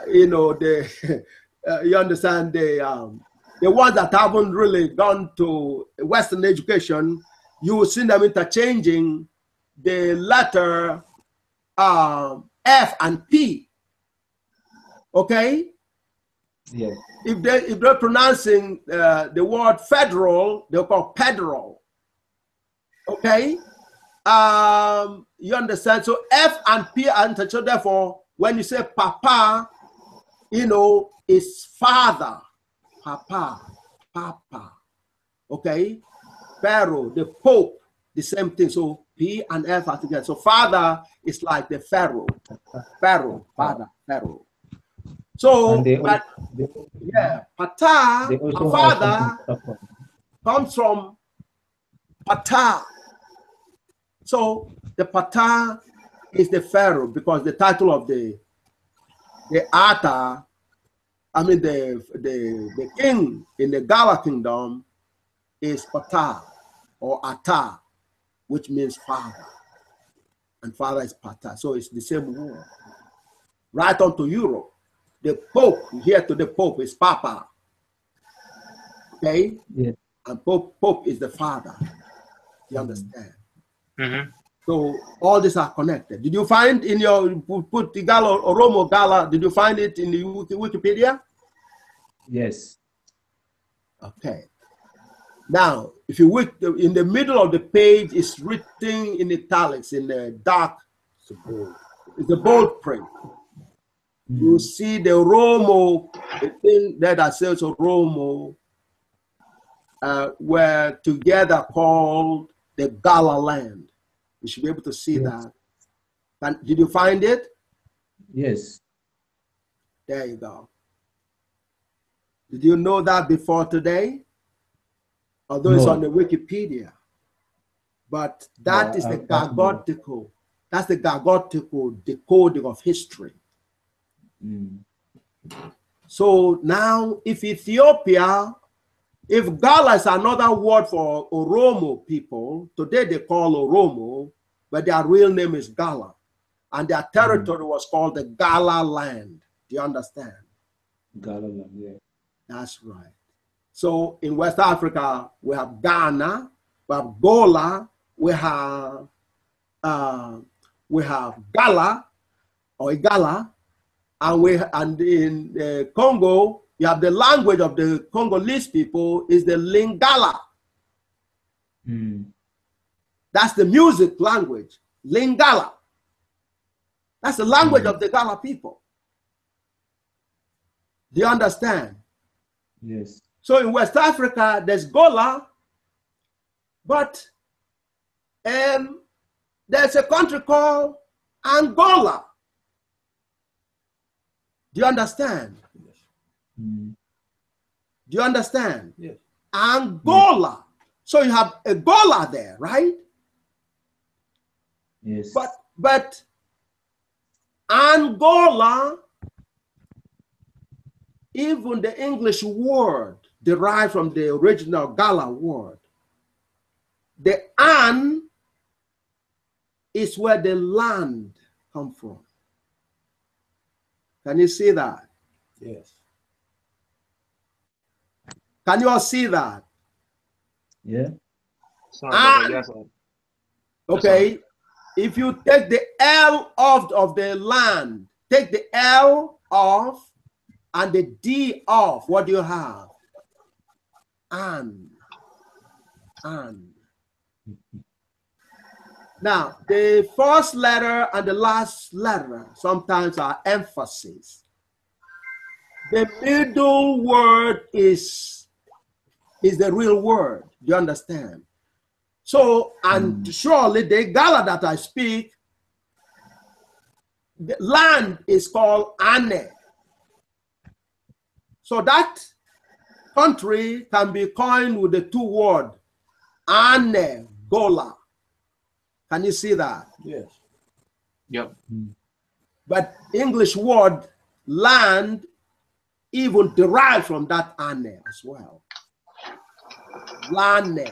you know, you understand, the ones that haven't really gone to Western education, you will see them interchanging the letter F and P. Okay. Yes. If they're pronouncing the word federal, they'll call federal. Okay. You understand? So F and P are interchangeable. Therefore, when you say Papa, you know, it's father. Papa, Papa. Okay. Pharaoh, the Pope, the same thing. So P and F are together. So father is like the Pharaoh. Pharaoh, father, Pharaoh. So, but yeah, Ptah, our father, comes from Ptah. So the Ptah is the Pharaoh because the title of the Ata, I mean the king in the Gala kingdom is Ptah or Ata, which means father. And father is Ptah. So it's the same word. Right on to Europe. the Pope, here to the Pope is Papa. Okay? Yeah. And Pope is the Father. You understand? Mm-hmm. So all these are connected. Did you find in your, put the Gala, Oromo Gala, did you find it in the Wikipedia? Yes. Okay. Now, if you look in the middle of the page, it's written in italics, in the dark, it's a bold print. You see the Oromo, the thing that says Oromo, were together called the Gala land. You should be able to see that. And did you find it? Yes. There you go. Did you know that before today? Although it's on the Wikipedia. But that is the Gagutical. That's the Gagutical decoding of history. So now, if Ethiopia, if Gala is another word for Oromo people, today they call Oromo, but their real name is Gala. And their territory was called the Gala land. Do you understand? Gala land, yeah. That's right. So in West Africa, we have Ghana, we have Gola, we have Gala or Igala, and in Congo, you have the language of the Congolese people is the Lingala. That's the music language, Lingala. That's the language of the Gala people. Do you understand? Yes. So in West Africa, there's Gola, but there's a country called Angola. Do you understand? Yes. Do you understand? Yes. Angola. So you have a Gola there, right? Yes. But Angola, even the English word derived from the original Gala word. The an is where the land comes from. Can you see that? Yes. Can you all see that? Yeah. Sorry, yes, okay. If you take the L of the land, take the L off and the D off, what do you have? An. Now, the first letter and the last letter sometimes are emphasis. The middle word is the real word. Do you understand? So, and surely the Gala that I speak, the land is called Ane. So that country can be coined with the two words, Ane Gola. Can you see that? Yes. Yep. But English word land even derived from that Ane as well. Land.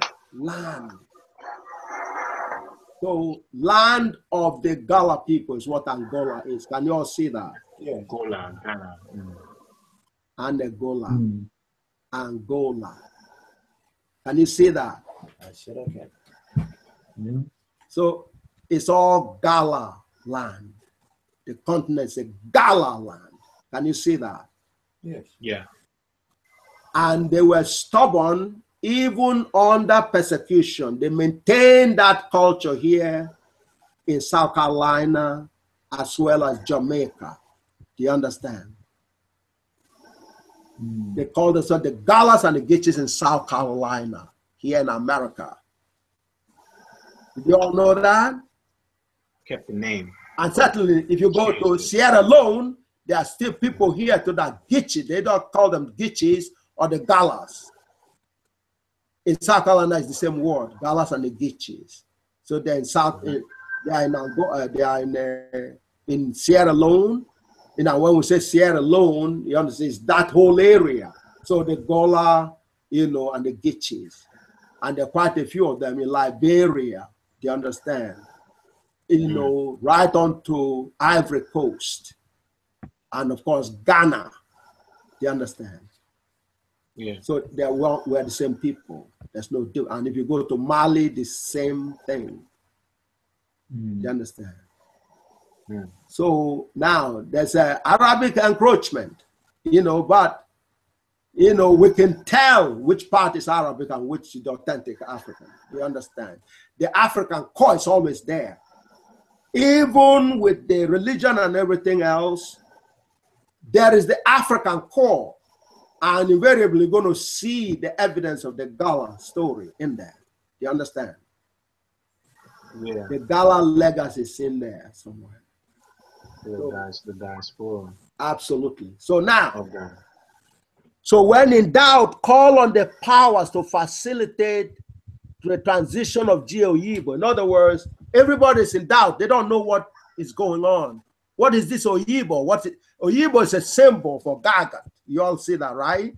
So land of the Gala people is what Angola is. Can you all see that? Yeah. Gola, Ghana. Angola. Angola. Can you see that? I said okay. So it's all Gala land. The continent is a Gala land. Can you see that? Yes. Yeah. And they were stubborn even under persecution. They maintained that culture here in South Carolina as well as Jamaica. Do you understand? They call themselves the Galas and the Gitches in South Carolina, here in America. Did you all know that? Kept the name. And certainly, if you go to Sierra Leone, there are still people here to that Gitche. They don't call them Gitches or the Galas. In South Carolina, it's the same word, Galas and the Gitches. So they're in South, they are in Sierra Leone. You know, when we say Sierra Leone, you understand, it's that whole area. So the Gola, you know, and the Gitches. And there are quite a few of them in Liberia, do you understand? You know, right on to Ivory Coast and of course Ghana. Do you understand? Yeah. So we're the same people. There's no difference. And if you go to Mali, the same thing. Do you understand? So now there's an Arabic encroachment, you know, but, you know, we can tell which part is Arabic and which is the authentic African. You understand? The African core is always there. Even with the religion and everything else, there is the African core. And invariably you're going to see the evidence of the Gala story in there. Do you understand? Yeah. The Gala legacy is in there somewhere. The diaspora. Absolutely. So now, so when in doubt, call on the powers to facilitate the transition of Oyibo. In other words, everybody's in doubt. They don't know what is going on. What is this Oyibo? Oyibo is a symbol for GAGUT. You all see that, right?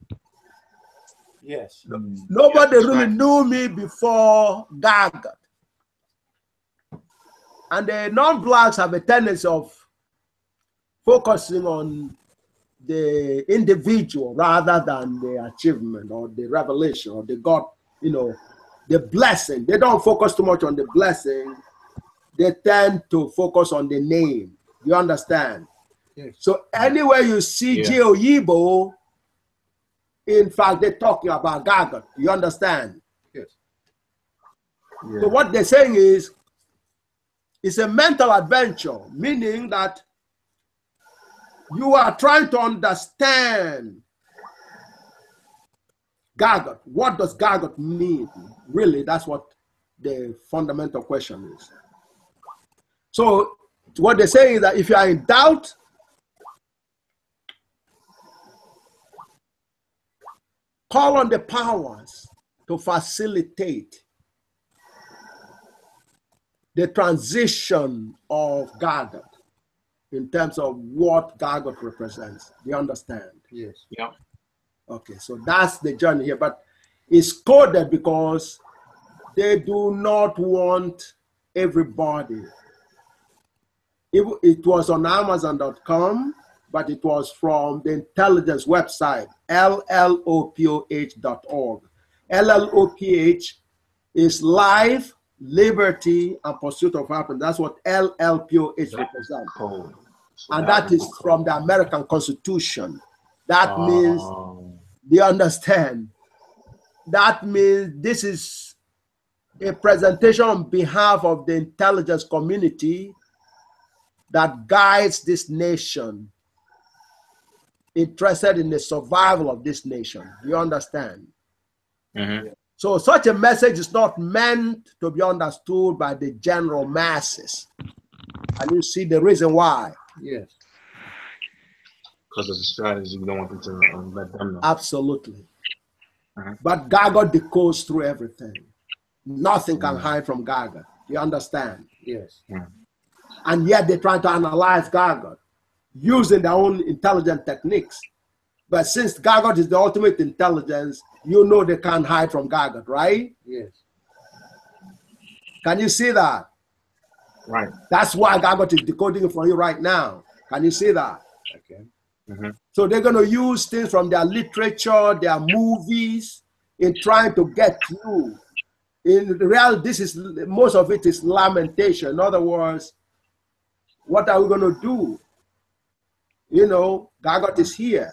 Yes. Nobody really knew me before GAGUT. And the non-blacks have a tendency of focusing on the individual rather than the achievement or the revelation or the God, you know, the blessing. They don't focus too much on the blessing. They tend to focus on the name. You understand? Yes. So anywhere you see Oyibo, in fact, they're talking about GAGUT. You understand? Yes. Yeah. So what they're saying is, it's a mental adventure, meaning that you are trying to understand GAGUT. What does GAGUT mean? Really, that's what the fundamental question is. So what they say is that if you are in doubt, call on the powers to facilitate the transition of GAGUT in terms of what GAGUT represents. Do you understand? Yes. Yeah. Okay, so that's the journey here, but it's coded because they do not want everybody. It was on Amazon.com, but it was from the intelligence website, LLOPOH.org. LLOPH is life, liberty, and pursuit of happiness. That's what LLPOH represents. So and that is from the American Constitution. That means, do you understand? That means this is a presentation on behalf of the intelligence community that guides this nation, interested in the survival of this nation. Do you understand? Mm-hmm. So such a message is not meant to be understood by the general masses. And you see the reason why. Yes. Because of the strategy, we don't want them to let them know. Absolutely. Mm-hmm. But GAGUT decodes through everything. Nothing can hide from GAGUT. You understand? Yes. Mm-hmm. And yet they try to analyze GAGUT using their own intelligent techniques. But since GAGUT is the ultimate intelligence, you know they can't hide from GAGUT, right? Yes. Can you see that? Right. That's why GAGUT is decoding it for you right now. Can you see that? Okay. Mm-hmm. So they're going to use things from their literature, their movies, in trying to get you. In reality, most of it is lamentation. In other words, what are we going to do? You know, GAGUT is here.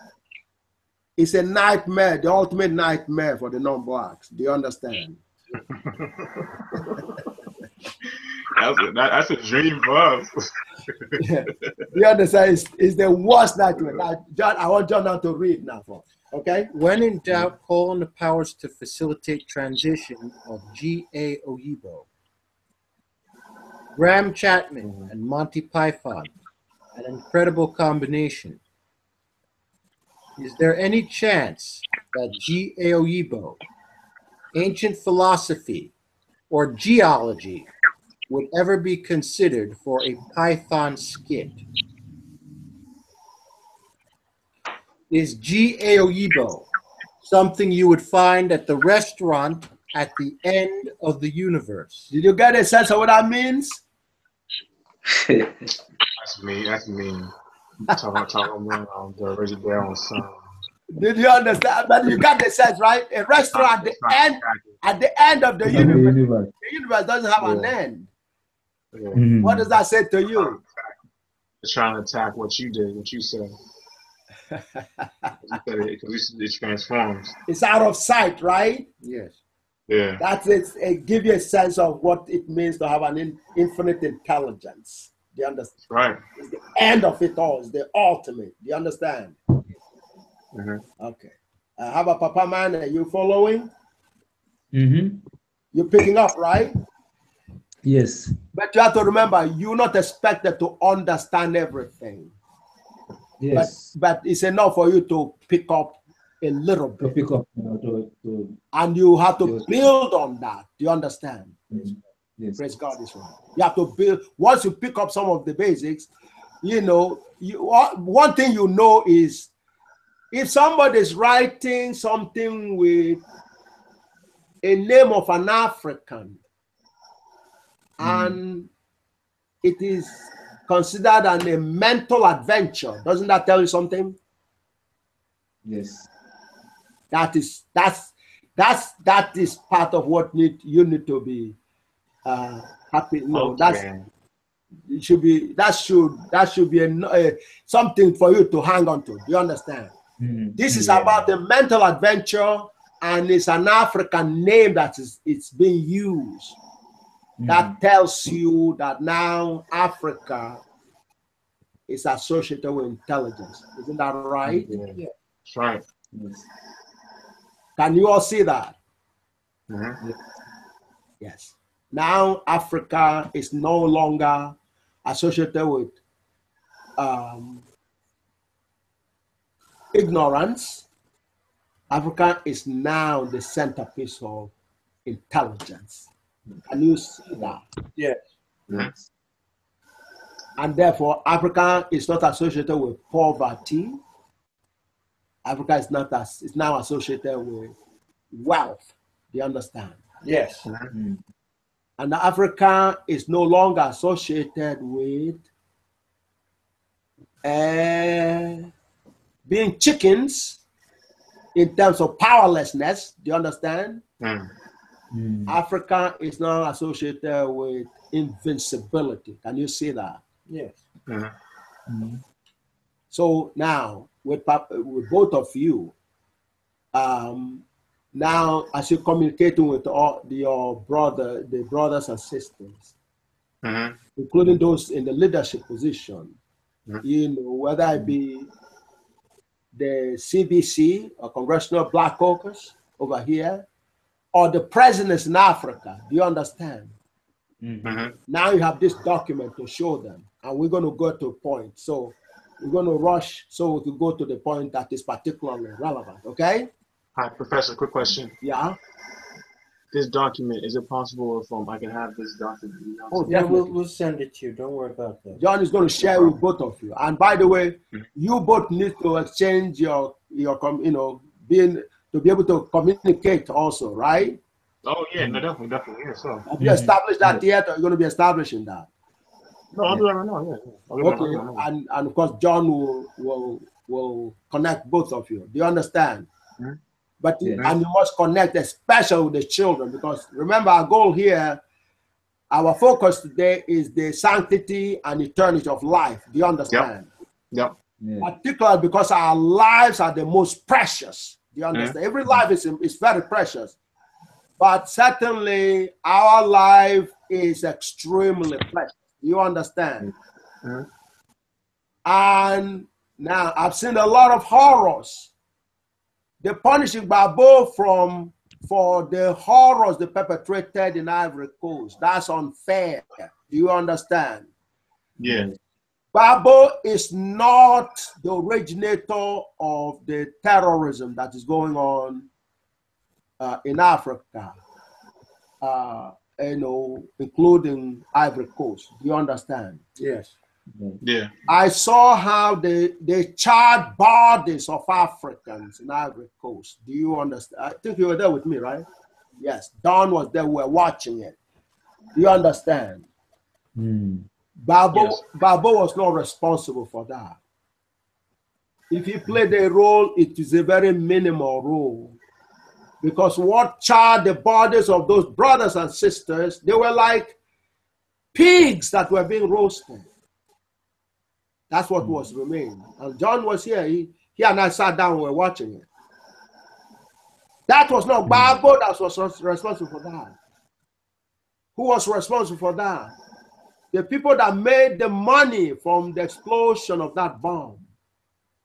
It's a nightmare, the ultimate nightmare for the non-blacks. Do you understand? That's a dream for us. Yeah. You understand? It's the worst nightmare. I want John now to read now for us. Okay? When in doubt, call on the powers to facilitate transition of G.A. Oyibo. Graham Chapman and Monty Python, an incredible combination. Is there any chance that G.A. Oyibo, ancient philosophy, or geology would ever be considered for a Python skit? Is G.A. Oyibo something you would find at the restaurant at the end of the universe? Did you get a sense of what that means? That's me. Talking about the original son. Did you understand? But you got the sense, right? A restaurant at the end of the universe. The universe doesn't have an end. Yeah. What does that say to you? It's trying to attack what you did, what you said. Because it transforms. It's out of sight, right? Yes. Yeah. That's it. It gives you a sense of what it means to have an infinite intelligence. Do you understand? Right. It's the end of it all. It's the ultimate. Do you understand? Okay. How about Papa Man? Are you following? You're picking up, right? Yes. But you have to remember, you're not expected to understand everything. Yes. But it's enough for you to pick up a little bit. To pick up. And you have to build on that. Do you understand? Yes. Praise God is right. You have to build. Once you pick up some of the basics, you know, one thing you know is if somebody's writing something with a name of an African and it is considered a mental adventure, doesn't that tell you something? Yes. That is part of what you need to be happy. No, it should be that should be something for you to hang on to. Do you understand? This is about the mental adventure, and it's an African name that it's being used. That tells you that now Africa is associated with intelligence. Isn't that right? Yeah. That's right. Yes. Can you all see that? Mm-hmm. Yes. Now Africa is no longer associated with ignorance. Africa is now the centerpiece of intelligence. Can you see that? Yes. Yes. And therefore, Africa is not associated with poverty. Africa is now associated with wealth. Do you understand? Yes. Mm-hmm. And Africa is no longer associated with being chickens in terms of powerlessness. Do you understand? Africa is now associated with invincibility. Can you see that? Yes. So now, with both of you, now as you're communicating with the brothers and sisters, including those in the leadership position, you know, whether it be the CBC or Congressional Black Caucus over here, or the presidents in Africa, do you understand? Now you have this document to show them, and we're going to go to a point. So we're going to rush so we can go to the point that is particularly relevant, okay? Hi, Professor, quick question. Yeah? This document, is it possible if I can have this document? Oh, Yeah, definitely. we'll send it to you. Don't worry about that. John is going to share with both of you. And by the way, you both need to exchange your you know, to be able to communicate also, right? Oh, yeah, no, definitely, yeah, so. Have you established that yet, or are you going to be establishing that? No, I'll do that right now, yeah. Okay, and of course, John will connect both of you. Do you understand? But and you must connect, especially with the children, because remember, our goal here, our focus today is the sanctity and eternity of life. Do you understand? Yep. Particularly because our lives are the most precious. Do you understand? Every life is very precious. But certainly our life is extremely precious. Do you understand? And now I've seen a lot of horrors. They're punishing Babo for the horrors they perpetrated in Ivory Coast. That's unfair. Do you understand? Yeah. Babo is not the originator of the terrorism that is going on in Africa, you know, including Ivory Coast. Do you understand? Yes. Yeah. I saw how they charred bodies of Africans in Ivory Coast. Do you understand? I think you were there with me, right? Yes. Don was there. We were watching it. Do you understand? Babo was not responsible for that. If he played a role, it is a very minimal role. Because what charred the bodies of those brothers and sisters, they were like pigs that were being roasted. That's what was remained. And John was here. He and I sat down, we were watching it. That was not Bible that was responsible for that. Who was responsible for that? The people that made the money from the explosion of that bomb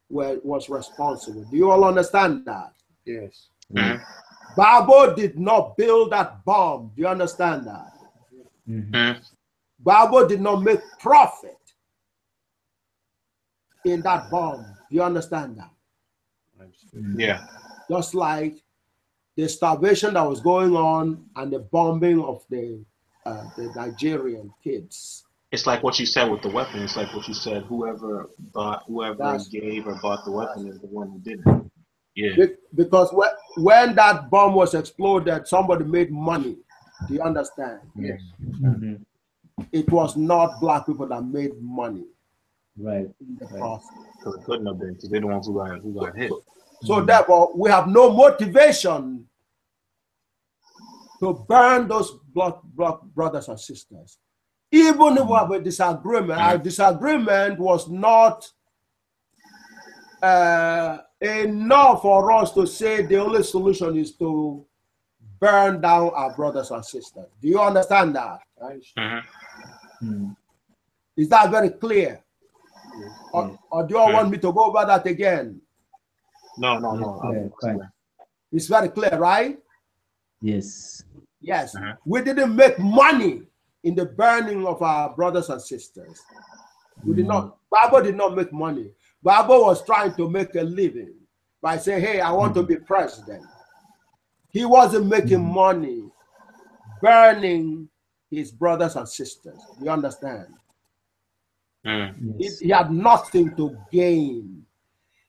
was responsible. Do you all understand that? Yes. Mm-hmm. Bible did not build that bomb. Do you understand that? Mm-hmm. Bible did not make profit in that bomb. Do you understand that? Yeah. Just like the starvation that was going on and the bombing of the Nigerian kids. It's like what you said with the weapon. It's like what you said. Whoever gave or bought the weapon is the one who did it. Yeah. Because when that bomb was exploded, somebody made money. Do you understand? Yes. Mm-hmm. It was not black people that made money. Right. In the process. So it couldn't have been because they're the ones who got hit. So therefore, we have no motivation to burn those brothers and sisters. Even if we have a disagreement, our disagreement was not enough for us to say the only solution is to burn down our brothers and sisters. Do you understand that? Is that very clear? Or do you all want me to go over that again? No. It's very clear, right? Yes. Yes. We didn't make money in the burning of our brothers and sisters. We did not. Bible did not make money. Bible was trying to make a living by saying, hey, I want to be president. He wasn't making money burning his brothers and sisters. You understand? Yes. He had nothing to gain.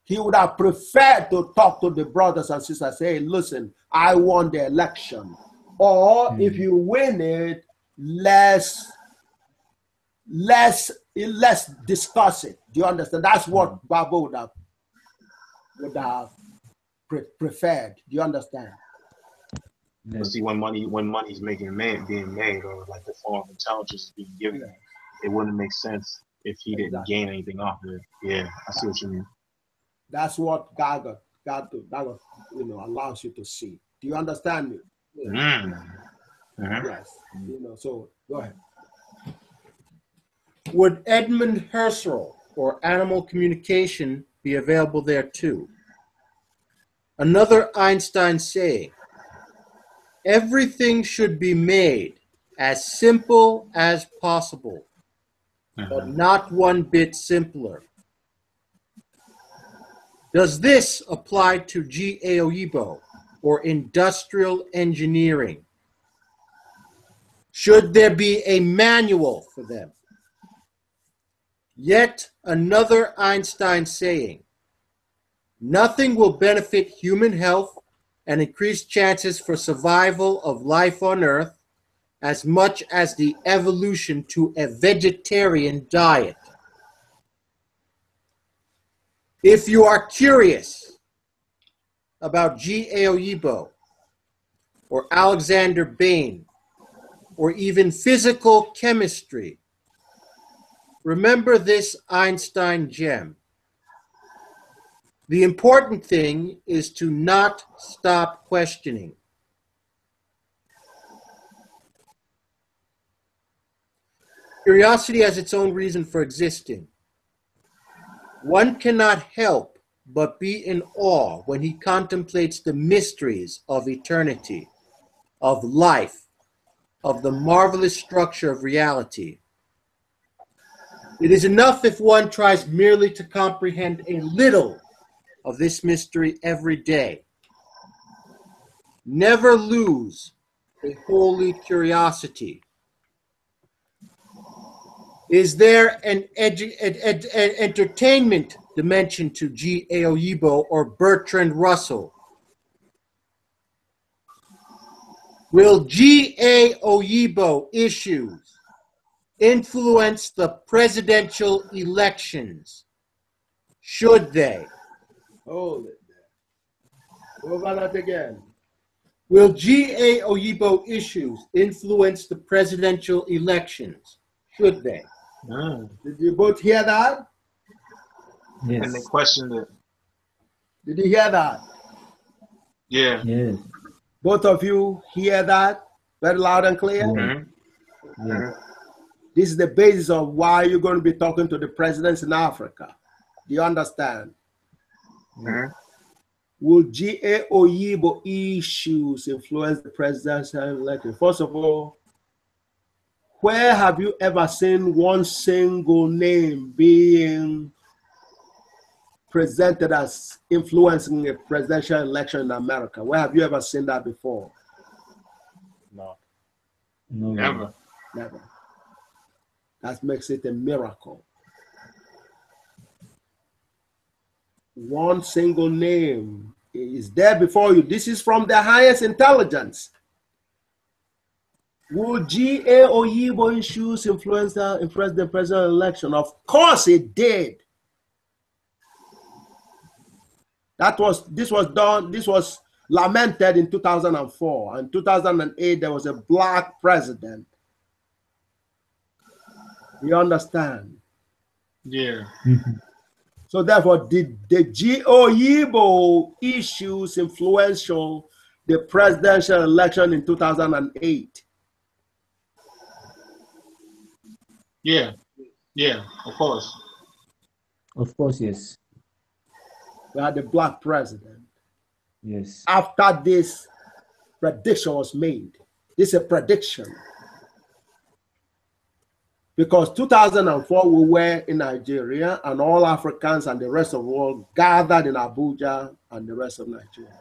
He would have preferred to talk to the brothers and sisters, say, listen, I won the election. Or if you win it, let's discuss it. Do you understand? That's what Bible would have preferred. Do you understand? But see, when money's being made, or like the form of intelligence is being given, it wouldn't make sense if he didn't gain anything off of it. Yeah, I see what you mean. That's what GAGUT allows you to see. Do you understand me? Yes. So go ahead. Would Edmund Husserl or animal communication be available there too? Another Einstein saying, everything should be made as simple as possible, but not one bit simpler. Does this apply to G.A. Oyibo or industrial engineering? Should there be a manual for them? Yet another Einstein saying, nothing will benefit human health and increase chances for survival of life on Earth as much as the evolution to a vegetarian diet. If you are curious about G.A. Oyibo or Alexander Bain or even physical chemistry, remember this Einstein gem. The important thing is to not stop questioning. Curiosity has its own reason for existing. One cannot help but be in awe when he contemplates the mysteries of eternity, of life, of the marvelous structure of reality. It is enough if one tries merely to comprehend a little of this mystery every day. Never lose a holy curiosity. Is there an entertainment dimension to G.A. Oyibo or Bertrand Russell? Will G.A. Oyibo issues influence the presidential elections? Should they? Hold it there. Over that again. Will G.A. Oyibo issues influence the presidential elections? Should they? Did you both hear that? Yes. And they questioned it. Did you hear that? Yeah. Yes. Both of you hear that very loud and clear? Mm-hmm. Yes. This is the basis of why you're going to be talking to the presidents in Africa. Do you understand? Mm-hmm. Will G.A. Oyibo issues influence the presidential election? First of all, where have you ever seen one single name being presented as influencing a presidential election in America? Where have you ever seen that before? No. No. Never. Never. That makes it a miracle. One single name is there before you. This is from the highest intelligence. Will G.A. Oyibo issues influence the presidential election? Of course it did. This was lamented in 2004. In 2008, there was a black president. You understand? Yeah. So therefore, did the G.A. Oyibo issues influential the presidential election in 2008? Yeah. Yeah. Of course. Of course, yes. We had the black president. Yes. After this prediction was made, this is a prediction. Because 2004, we were in Nigeria, and all Africans and the rest of the world gathered in Abuja and the rest of Nigeria.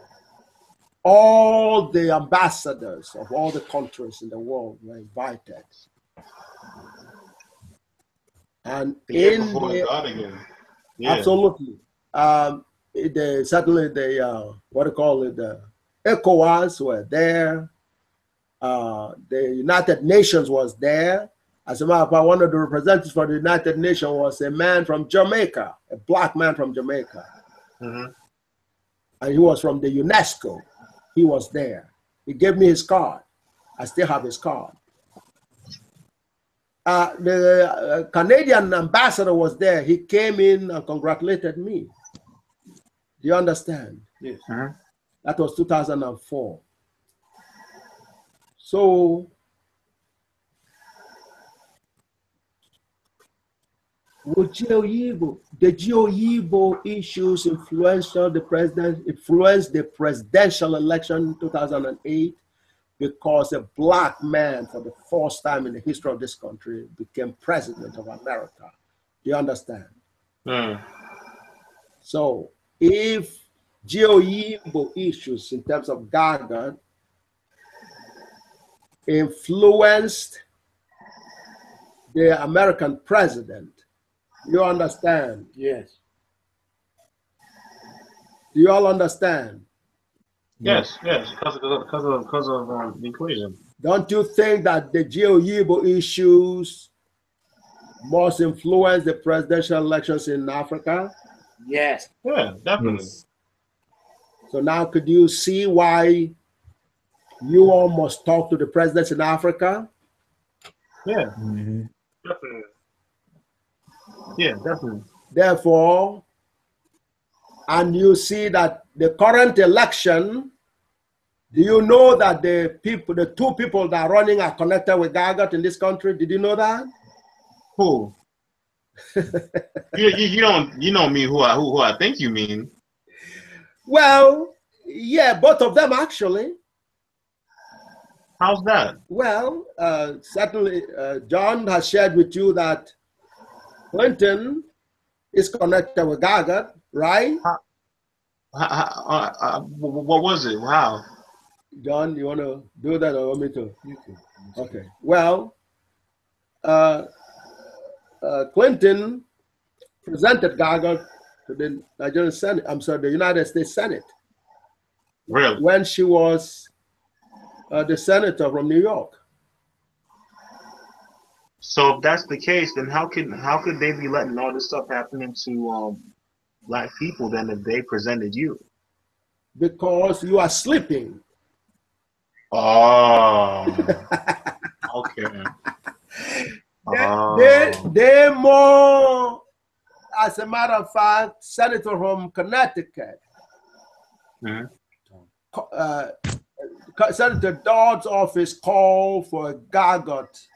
All the ambassadors of all the countries in the world were invited. And absolutely, certainly the the ECOWAS were there. The United Nations was there. As a matter of fact, one of the representatives for the United Nations was a man from Jamaica, a black man from Jamaica. Mm-hmm. And he was from the UNESCO. He was there. He gave me his card. I still have his card. The Canadian ambassador was there. He came in and congratulated me. Do you understand? Yes. Mm-hmm. That was 2004. So, would the G.A. Oyibo issues influence the presidential election in 2008? Because a black man, for the first time in the history of this country, became president of America. Do you understand? So, if G.A. Oyibo issues in terms of GAGUT influenced the American president, you understand? Yes. Do you all understand? Yes, yes, because of the equation. Don't you think that the G.A. Oyibo issues must influence the presidential elections in Africa? Yes. Yeah, definitely. Yes. So now could you see why you all must talk to the presidents in Africa? Yeah. Mm-hmm. Definitely. Yeah, definitely. Therefore, and you see that the current election, do you know that the two people that are running are connected with GAGUT in this country? Did you know that? Who? you don't mean who I think you mean. Well, yeah, both of them actually. How's that? Well, certainly, John has shared with you that Clinton is connected with GAGUT, right? What was it? How? John, you want to do that or want me to? You can. Okay. Well, Clinton presented GAGUT to the Nigerian Senate. I'm sorry, the United States Senate. Really? When she was the senator from New York. So if that's the case, then how could they be letting all this stuff happen into black people then if they presented you? Because you are sleeping. Oh, okay. They more, as a matter of fact, Senator from Connecticut, Senator Dodd's office called for a GAGUT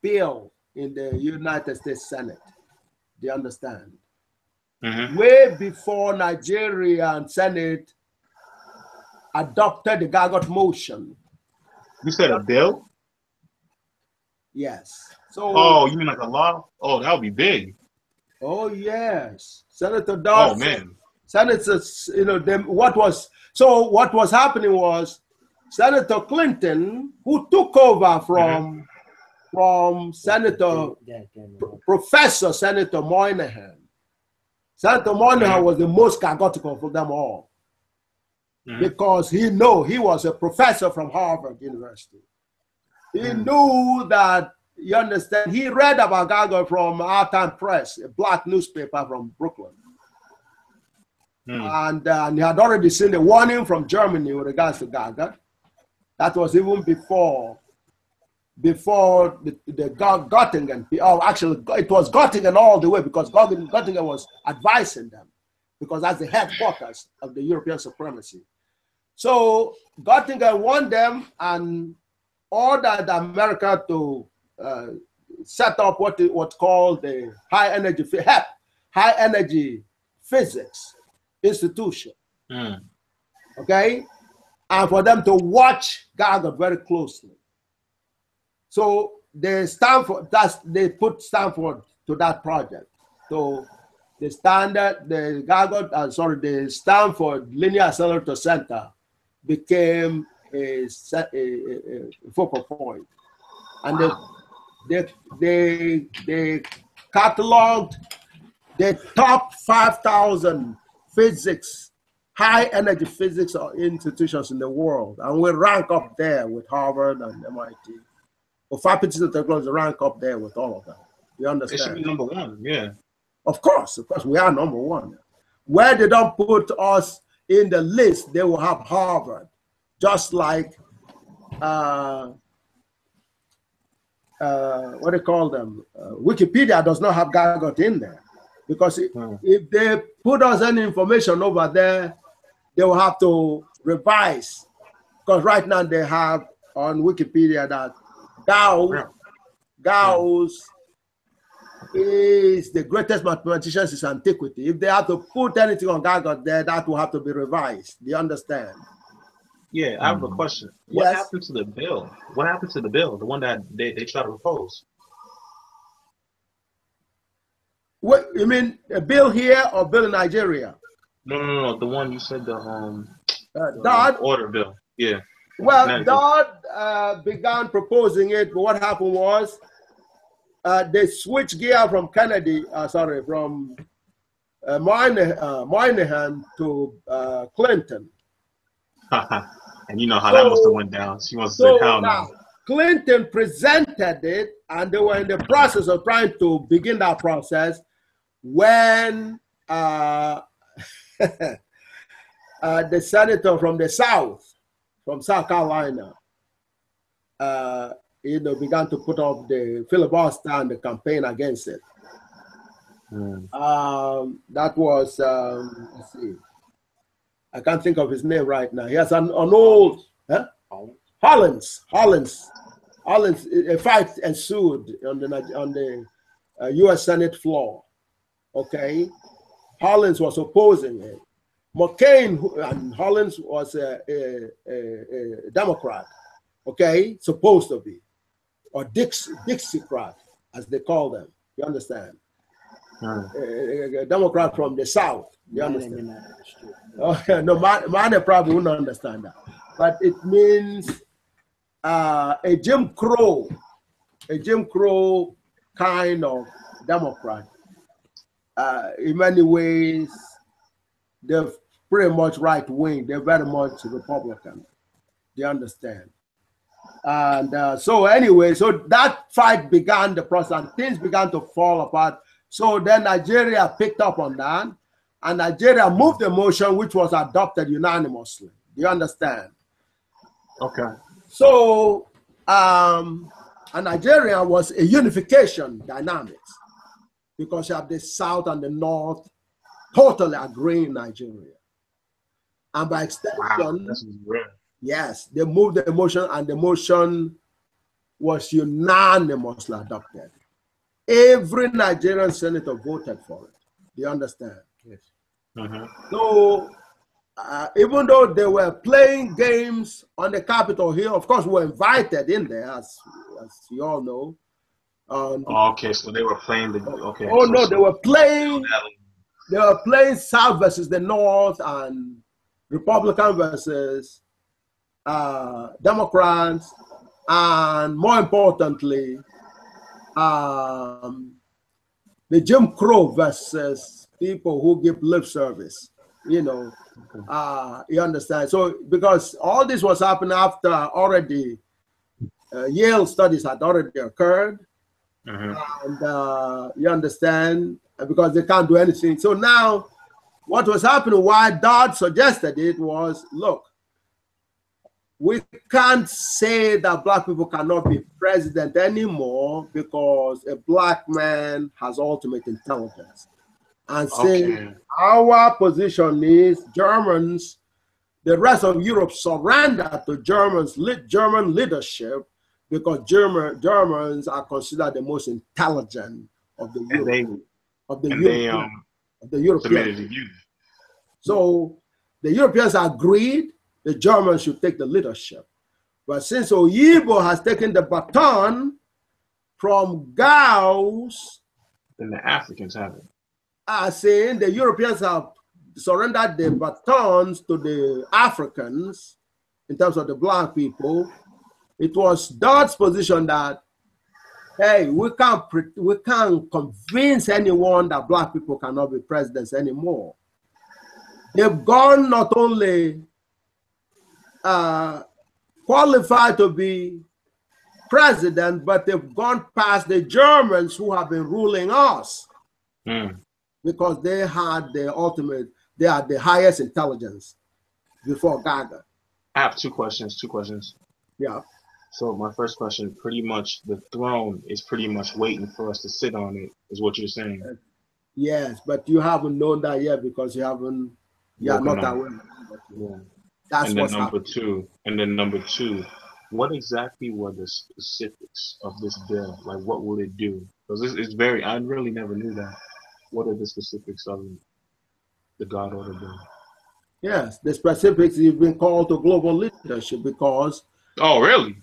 bill in the United States Senate. Do you understand? Way before Nigeria and Senate adopted the GAGUT motion. You said a bill? Yes. So. Oh, you mean like a law? Oh, that would be big. Oh yes, Senator Dodd. Oh man. Senators, you know, what was happening was Senator Clinton, who took over from Senator Professor Senator Moynihan. Senator Moynihan was the most chaotic of them all because he was a professor from Harvard University. He knew that, you understand, he read about GAGUT from Our Time Press, a black newspaper from Brooklyn. And he had already seen a warning from Germany with regards to GAGUT. That was even before the Göttingen, actually it was Göttingen all the way, because Göttingen was advising them, because that's the headquarters of the European supremacy. So Göttingen warned them and ordered America to set up what's called the high energy physics institution. Okay, and for them to watch GAGUT very closely. So they put Stanford to that project. So the Stanford Linear Accelerator Center became a focal point, and they cataloged the top 5,000 high energy physics institutions in the world, and we rank up there with Harvard and MIT. Or faculties of technology rank up there with all of them. You understand? It should be number one, yeah. Of course, we are number one. Where they don't put us in the list, they will have Harvard, just like what do you call them? Wikipedia does not have GAGUT in there, because if they put us any information over there, they will have to revise, because right now they have on Wikipedia that Gauss is the greatest mathematician since antiquity. If they have to put anything on GAGUT there, that will have to be revised. Do you understand? Yeah, I have a question. What happened to the bill? What happened to the bill, the one that they tried to propose? What you mean, a bill here or bill in Nigeria? No. The one you said, the Dodd order bill. Yeah. Well, Dodd began proposing it, but what happened was they switched gear from Moynihan to Clinton. And you know how that must have went down. She must have said, hell no. Clinton presented it, and they were in the process of trying to begin that process when the senator from the South, from South Carolina, began to put up the filibuster and the campaign against it. That was, let's see, I can't think of his name right now. He has an old, Hollins. A fight ensued on the U.S. Senate floor. Okay, Hollins was opposing it. McCain and Hollins was a Democrat, okay, supposed to be, or Dixiecrat, as they call them. You understand? A Democrat from the South. You understand? No, Mane probably wouldn't understand that, but it means a Jim Crow kind of Democrat. In many ways, they're pretty much right wing. They're very much Republican. Do you understand? And so anyway, so that fight began the process, and things began to fall apart. So then Nigeria picked up on that. and Nigeria moved the motion, which was adopted unanimously. Do you understand? Okay. So, and Nigeria was a unification dynamics because you have the South and the North totally agreeing in Nigeria. And by extension, yes, they moved the motion, and the motion was unanimously adopted. Every Nigerian senator voted for it. Do you understand? Yes. So, even though they were playing games on the Capitol Hill, of course, we were invited in there, as you all know. Okay, so they were playing the. Okay. Oh no, they were playing. They were playing South versus the North and Republican versus Democrats, and more importantly, the Jim Crow versus people who give lip service. You know, you understand. So because all this was happening after already Yale studies had already occurred, and you understand, because they can't do anything. So now, what was happening? Why Dodd suggested it was, look, we can't say that black people cannot be president anymore because a black man has ultimate intelligence. And saying our position is Germans, the rest of Europe surrendered to German leadership because Germans are considered the most intelligent of the Europeans. So the Europeans agreed the Germans should take the leadership. But since Oyibo has taken the baton from Gauss, then the Africans have it. Saying the Europeans have surrendered the batons to the Africans in terms of the black people, it was Dodd's position that, hey, we can't convince anyone that black people cannot be presidents anymore. They've gone not only qualified to be president, but they've gone past the Germans who have been ruling us. Because they had the highest intelligence before GAGUT. I have two questions. Yeah. So my first question, pretty much the throne is pretty much waiting for us to sit on it, is what you're saying. Yes, but you haven't known that yet because you haven't, not that way. Yeah. That's what's number two. And then number two, what exactly were the specifics of this bill? Like, what would it do? Because it's very, I really never knew that. What are the specifics of the God Order Bill? Yes, the specifics, you've been called to global leadership because. Oh, really?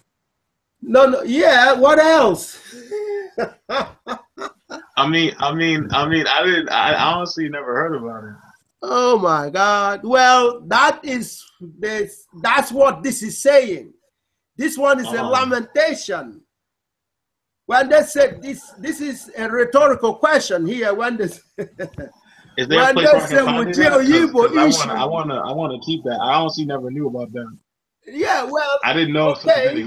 No, yeah. What else? I honestly never heard about it. Oh my God! Well, that's what this is saying. This one is a lamentation. When they said this is a rhetorical question here. When this, is there a place where I can find it? I want to keep that. I honestly never knew about that. Yeah, well, I didn't know. Okay.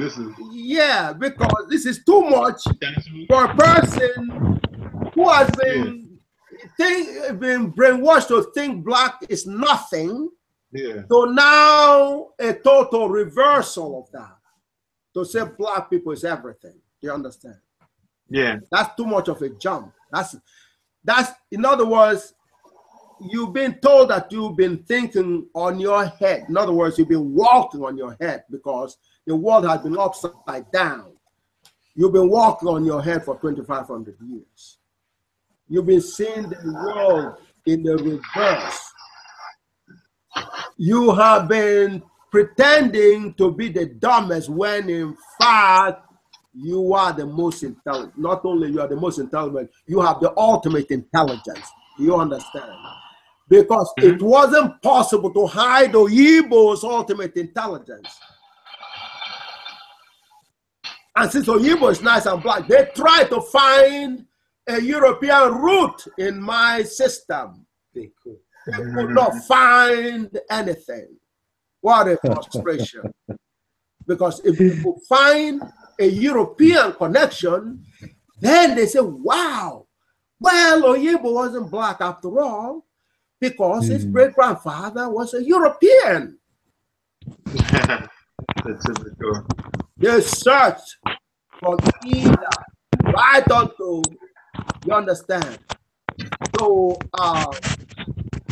Yeah, because this is too much for a person who has been brainwashed to think black is nothing. Yeah. So now a total reversal of that, to say black people is everything. Do you understand? Yeah. That's too much of a jump. That's in other words, you've been told that you've been thinking on your head. In other words, you've been walking on your head because the world has been upside down. You've been walking on your head for 2,500 years. You've been seeing the world in the reverse. You have been pretending to be the dumbest when in fact you are the most intelligent. Not only you are the most intelligent, you have the ultimate intelligence. You understand? Because it wasn't possible to hide Oyibo's ultimate intelligence. And since Oyibo is nice and black, they tried to find a European root in my system. They could not find anything. What a frustration. Because if you could find a European connection, then they say, wow, well, Oyibo wasn't black after all. because his great-grandfather was a European. That's typical. They searched from either right on to, you understand, to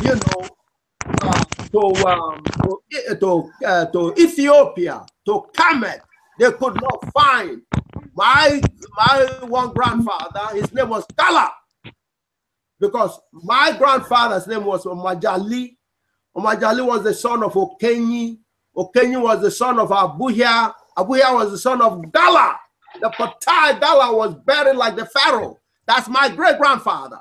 you know, to Ethiopia, to Kemet. They could not find my one grandfather. His name was Kala, because my grandfather's name was Omajali. Omajali was the son of Okenyi. Okenyi was the son of Abuya. Abuya was the son of Gala. The Patai Gala was buried like the pharaoh. That's my great-grandfather.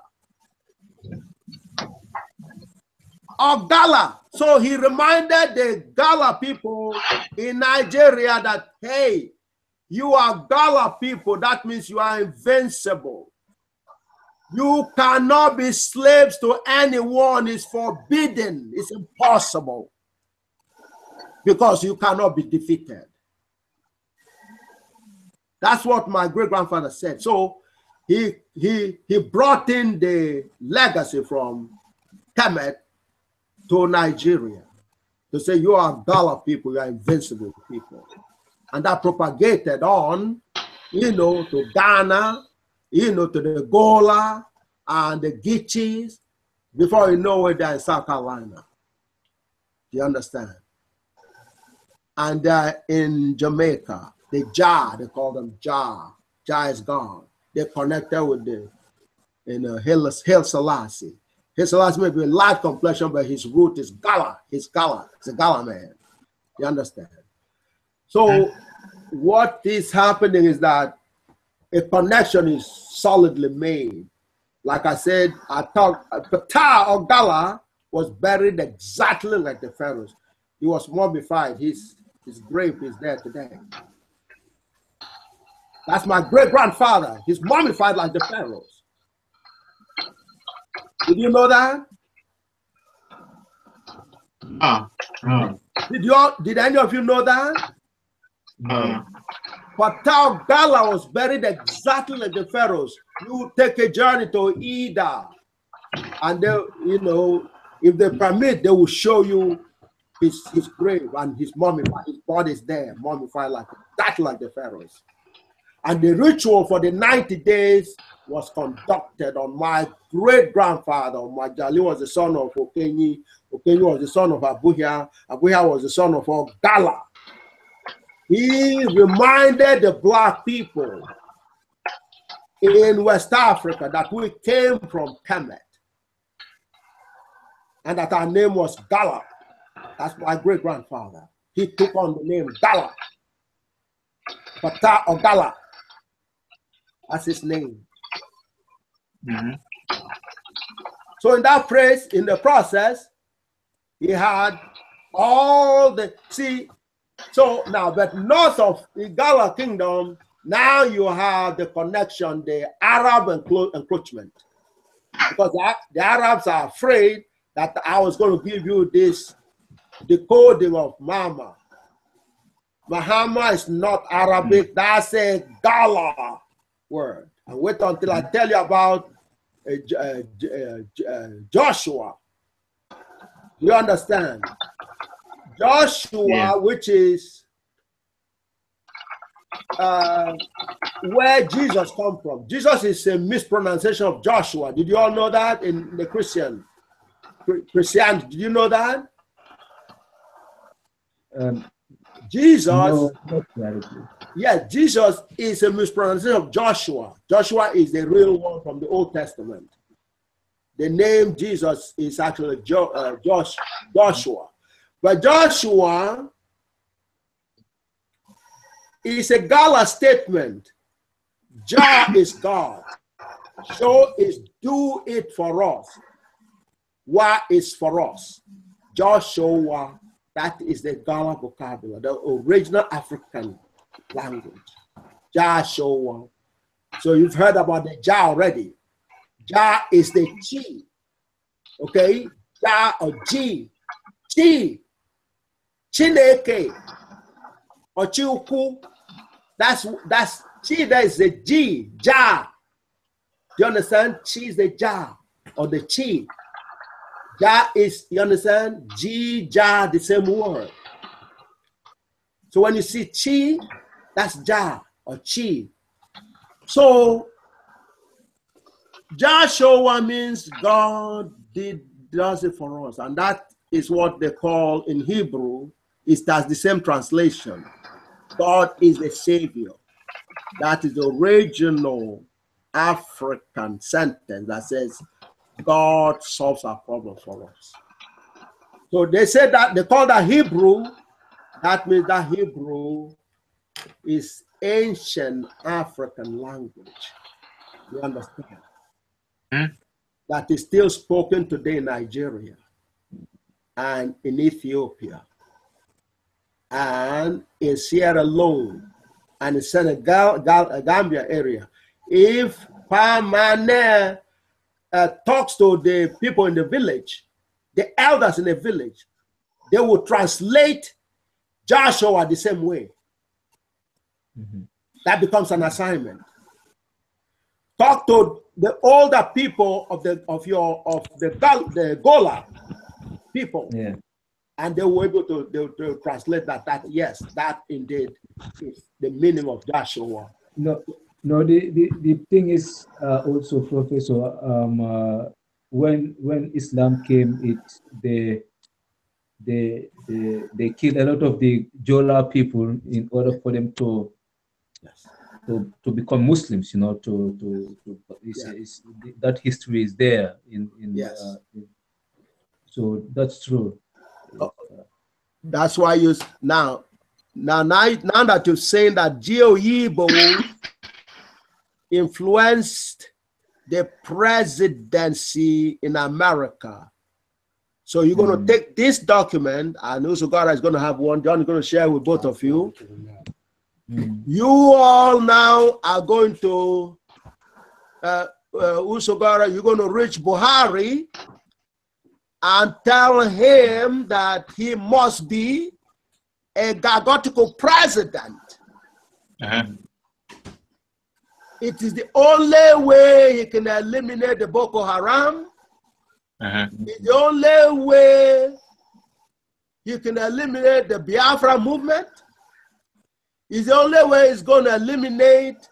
Of Gala. So he reminded the Gala people in Nigeria that, hey, you are Gala people. That means you are invincible. You cannot be slaves to anyone. It's forbidden. It's impossible. Because you cannot be defeated. That's what my great-grandfather said. So he brought in the legacy from Kemet to Nigeria to say you are Gala people, you are invincible people. And that propagated on, you know, to Ghana, you know, to the Gola and the Geechees, before you know it, they're in South Carolina. Do you understand? And in Jamaica, the Jah, they call them Jah. Jah is God. They're connected with the Haile Selassie. Haile Selassie may be a light complexion, but his root is Gala. He's Gala. He's a Gala man. You understand? So what is happening is that a connection is solidly made. Like I said, I thought Ptah or Gala was buried exactly like the pharaohs. He was mummified. His grave is there today. That's my great-grandfather. He's mummified like the pharaohs. Did you know that? Did any of you know that? Ptah Gala was buried exactly like the pharaohs. You take a journey to Ida, and they, you know, if they permit, they will show you his grave and his mummified. His body is there, mummified like exactly like the pharaohs. And the ritual for the 90 days was conducted on my great-grandfather. Majali was the son of Okenyi. Okenyi was the son of Abuya. Abuya was the son of Ogala. He reminded the black people in West Africa that we came from Kemet and that our name was Gala. That's my great-grandfather. He took on the name Gala. Ptah or Gala. That's his name. So in that phrase, in the process, he had all the, see, so now, but north of the Gala kingdom, now you have the connection, the Arab encroachment. Because the Arabs are afraid that I was going to give you this decoding of Mama. Mahama is not Arabic, that's a Gala word. And wait until I tell you about Joshua. You understand? Joshua, which is where Jesus comes from. Jesus is a mispronunciation of Joshua. Did you all know that in the Christianity? Did you know that? Jesus, no, yeah, Jesus is a mispronunciation of Joshua. Joshua is the real one from the Old Testament. The name Jesus is actually Joshua. But Joshua is a Gala statement. Jah is God. So is do it for us. Wa is for us. Joshua, that is the Gala vocabulary, the original African language. Joshua. So you've heard about the Jah already. Jah is the Chi. Okay? Jah or G. Chi. Chineke. Or Chiuku. That's Chi, that is the G. Jah. Do you understand? Chi is the Jah or the Chi. Jah is, you understand? G, Jah, the same word. So when you see Chi, that's Jah or Chi. So Joshua means God does it for us. And that is what they call in Hebrew, that's the same translation. God is the Savior. That is the original African sentence that says God solves our problem for us. So they said that, they call that Hebrew. That means that Hebrew is ancient African language. You understand? That is still spoken today in Nigeria and in Ethiopia and in Sierra Leone and in Senegal, Gambia area. If Pamane talks to the people in the village, the elders in the village, they will translate Joshua the same way. That becomes an assignment. Talk to the older people of the Gola people, and they were able to translate that yes, that indeed is the meaning of Joshua. No, the thing is also, Professor, when Islam came, they killed a lot of the Jola people in order for them to become Muslims, you know, that history is there so that's true. That's why now that you're saying that Oyibo influenced the presidency in America. So you're going to take this document, and Usugara is going to have one. John is going to share with both of you. You all now are going to, Usugara, you're going to reach Buhari and tell him that he must be a GAGUTical president. It is the only way he can eliminate the Boko Haram. It's the only way he can eliminate the Biafra movement. It's the only way he's going to eliminate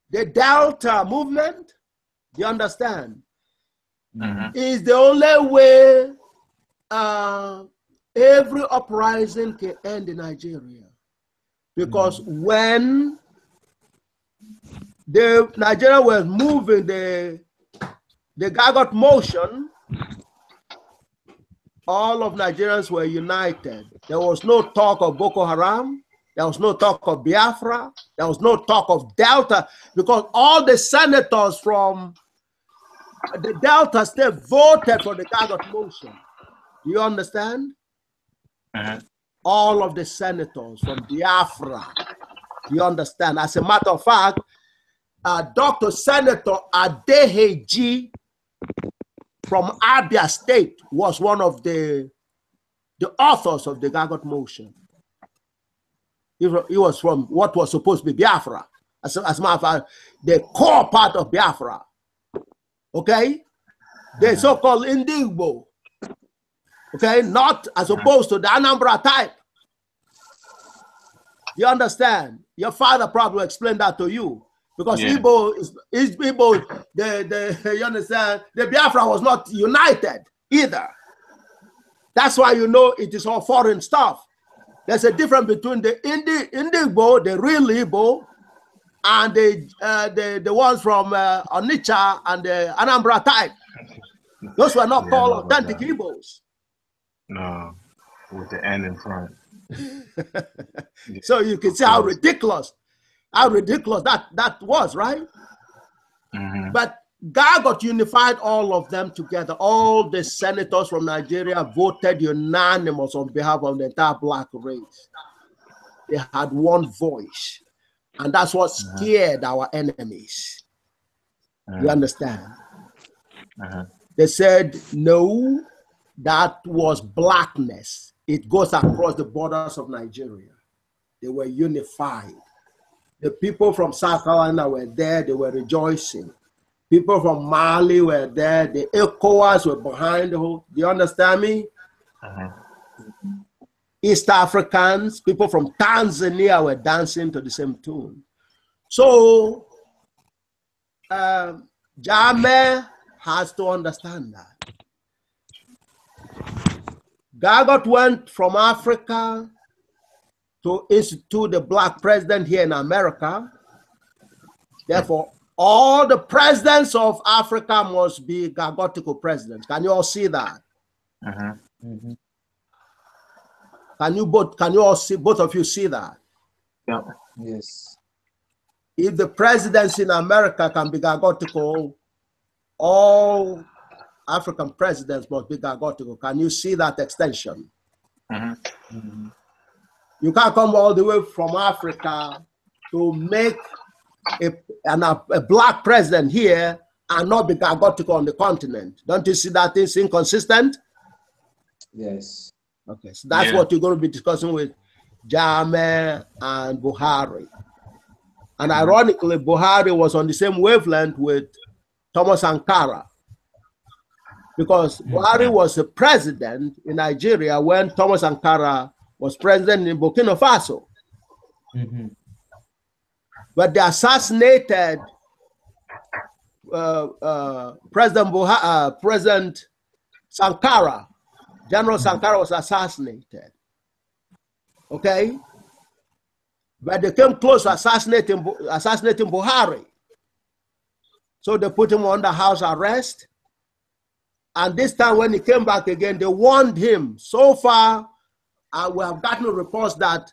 the Delta movement. You understand? It's the only way every uprising can end in Nigeria. Because when the Nigeria was moving the GAGUT motion, all of Nigerians were united. There was no talk of Boko Haram. There was no talk of Biafra. There was no talk of Delta, because all the senators from the Delta state voted for the GAGUT motion. Do you understand? All of the senators from Biafra. Do you understand? As a matter of fact, Dr. Senator Adeheji from Abia State was one of the authors of the GAGUT motion. He was from what was supposed to be Biafra. As a matter of fact, the core part of Biafra. Okay? The so-called Indigbo. Okay? Not as opposed to the Anambra type. You understand? Your father probably explained that to you. Because Igbo you understand, the Biafra was not united either. That's why you know it is all foreign stuff. There's a difference between the Indigbo, the real Igbo, and the ones from Onitsha and the Anambra type. Those were not called authentic Igbos. No, with the N in front. So you can see how ridiculous that was, right? But GAGUT unified all of them together. All the senators from Nigeria voted unanimous on behalf of the entire black race. They had one voice. And that's what scared our enemies. You understand? They said, no, that was blackness. It goes across the borders of Nigeria. They were unified. The people from South Carolina were there. They were rejoicing. People from Mali were there. The ECOWAS were behind the whole. Do you understand me? East Africans, people from Tanzania were dancing to the same tune. So, Jammeh has to understand that. GAGUT went from Africa to institute the black president here in America. Therefore, all the presidents of Africa must be GAGUTical presidents. Can you all see that? Can you all see, both of you see that? Yeah. Yes. If the presidents in America can be GAGUTical, all African presidents must be GAGUTical. Can you see that extension? You can't come all the way from Africa to make a black president here and not be GAGUTical on the continent. Don't you see that it's inconsistent? Yes. Okay, so that's what you're going to be discussing with Jammeh and Buhari. And ironically, Buhari was on the same wavelength with Thomas Sankara, because Buhari was the president in Nigeria when Thomas Sankara was president in Burkina Faso. But they assassinated President Sankara. General Sankara was assassinated. Okay? But they came close to assassinating Buhari. So they put him under house arrest. And this time when he came back again, they warned him. So far, we have gotten reports that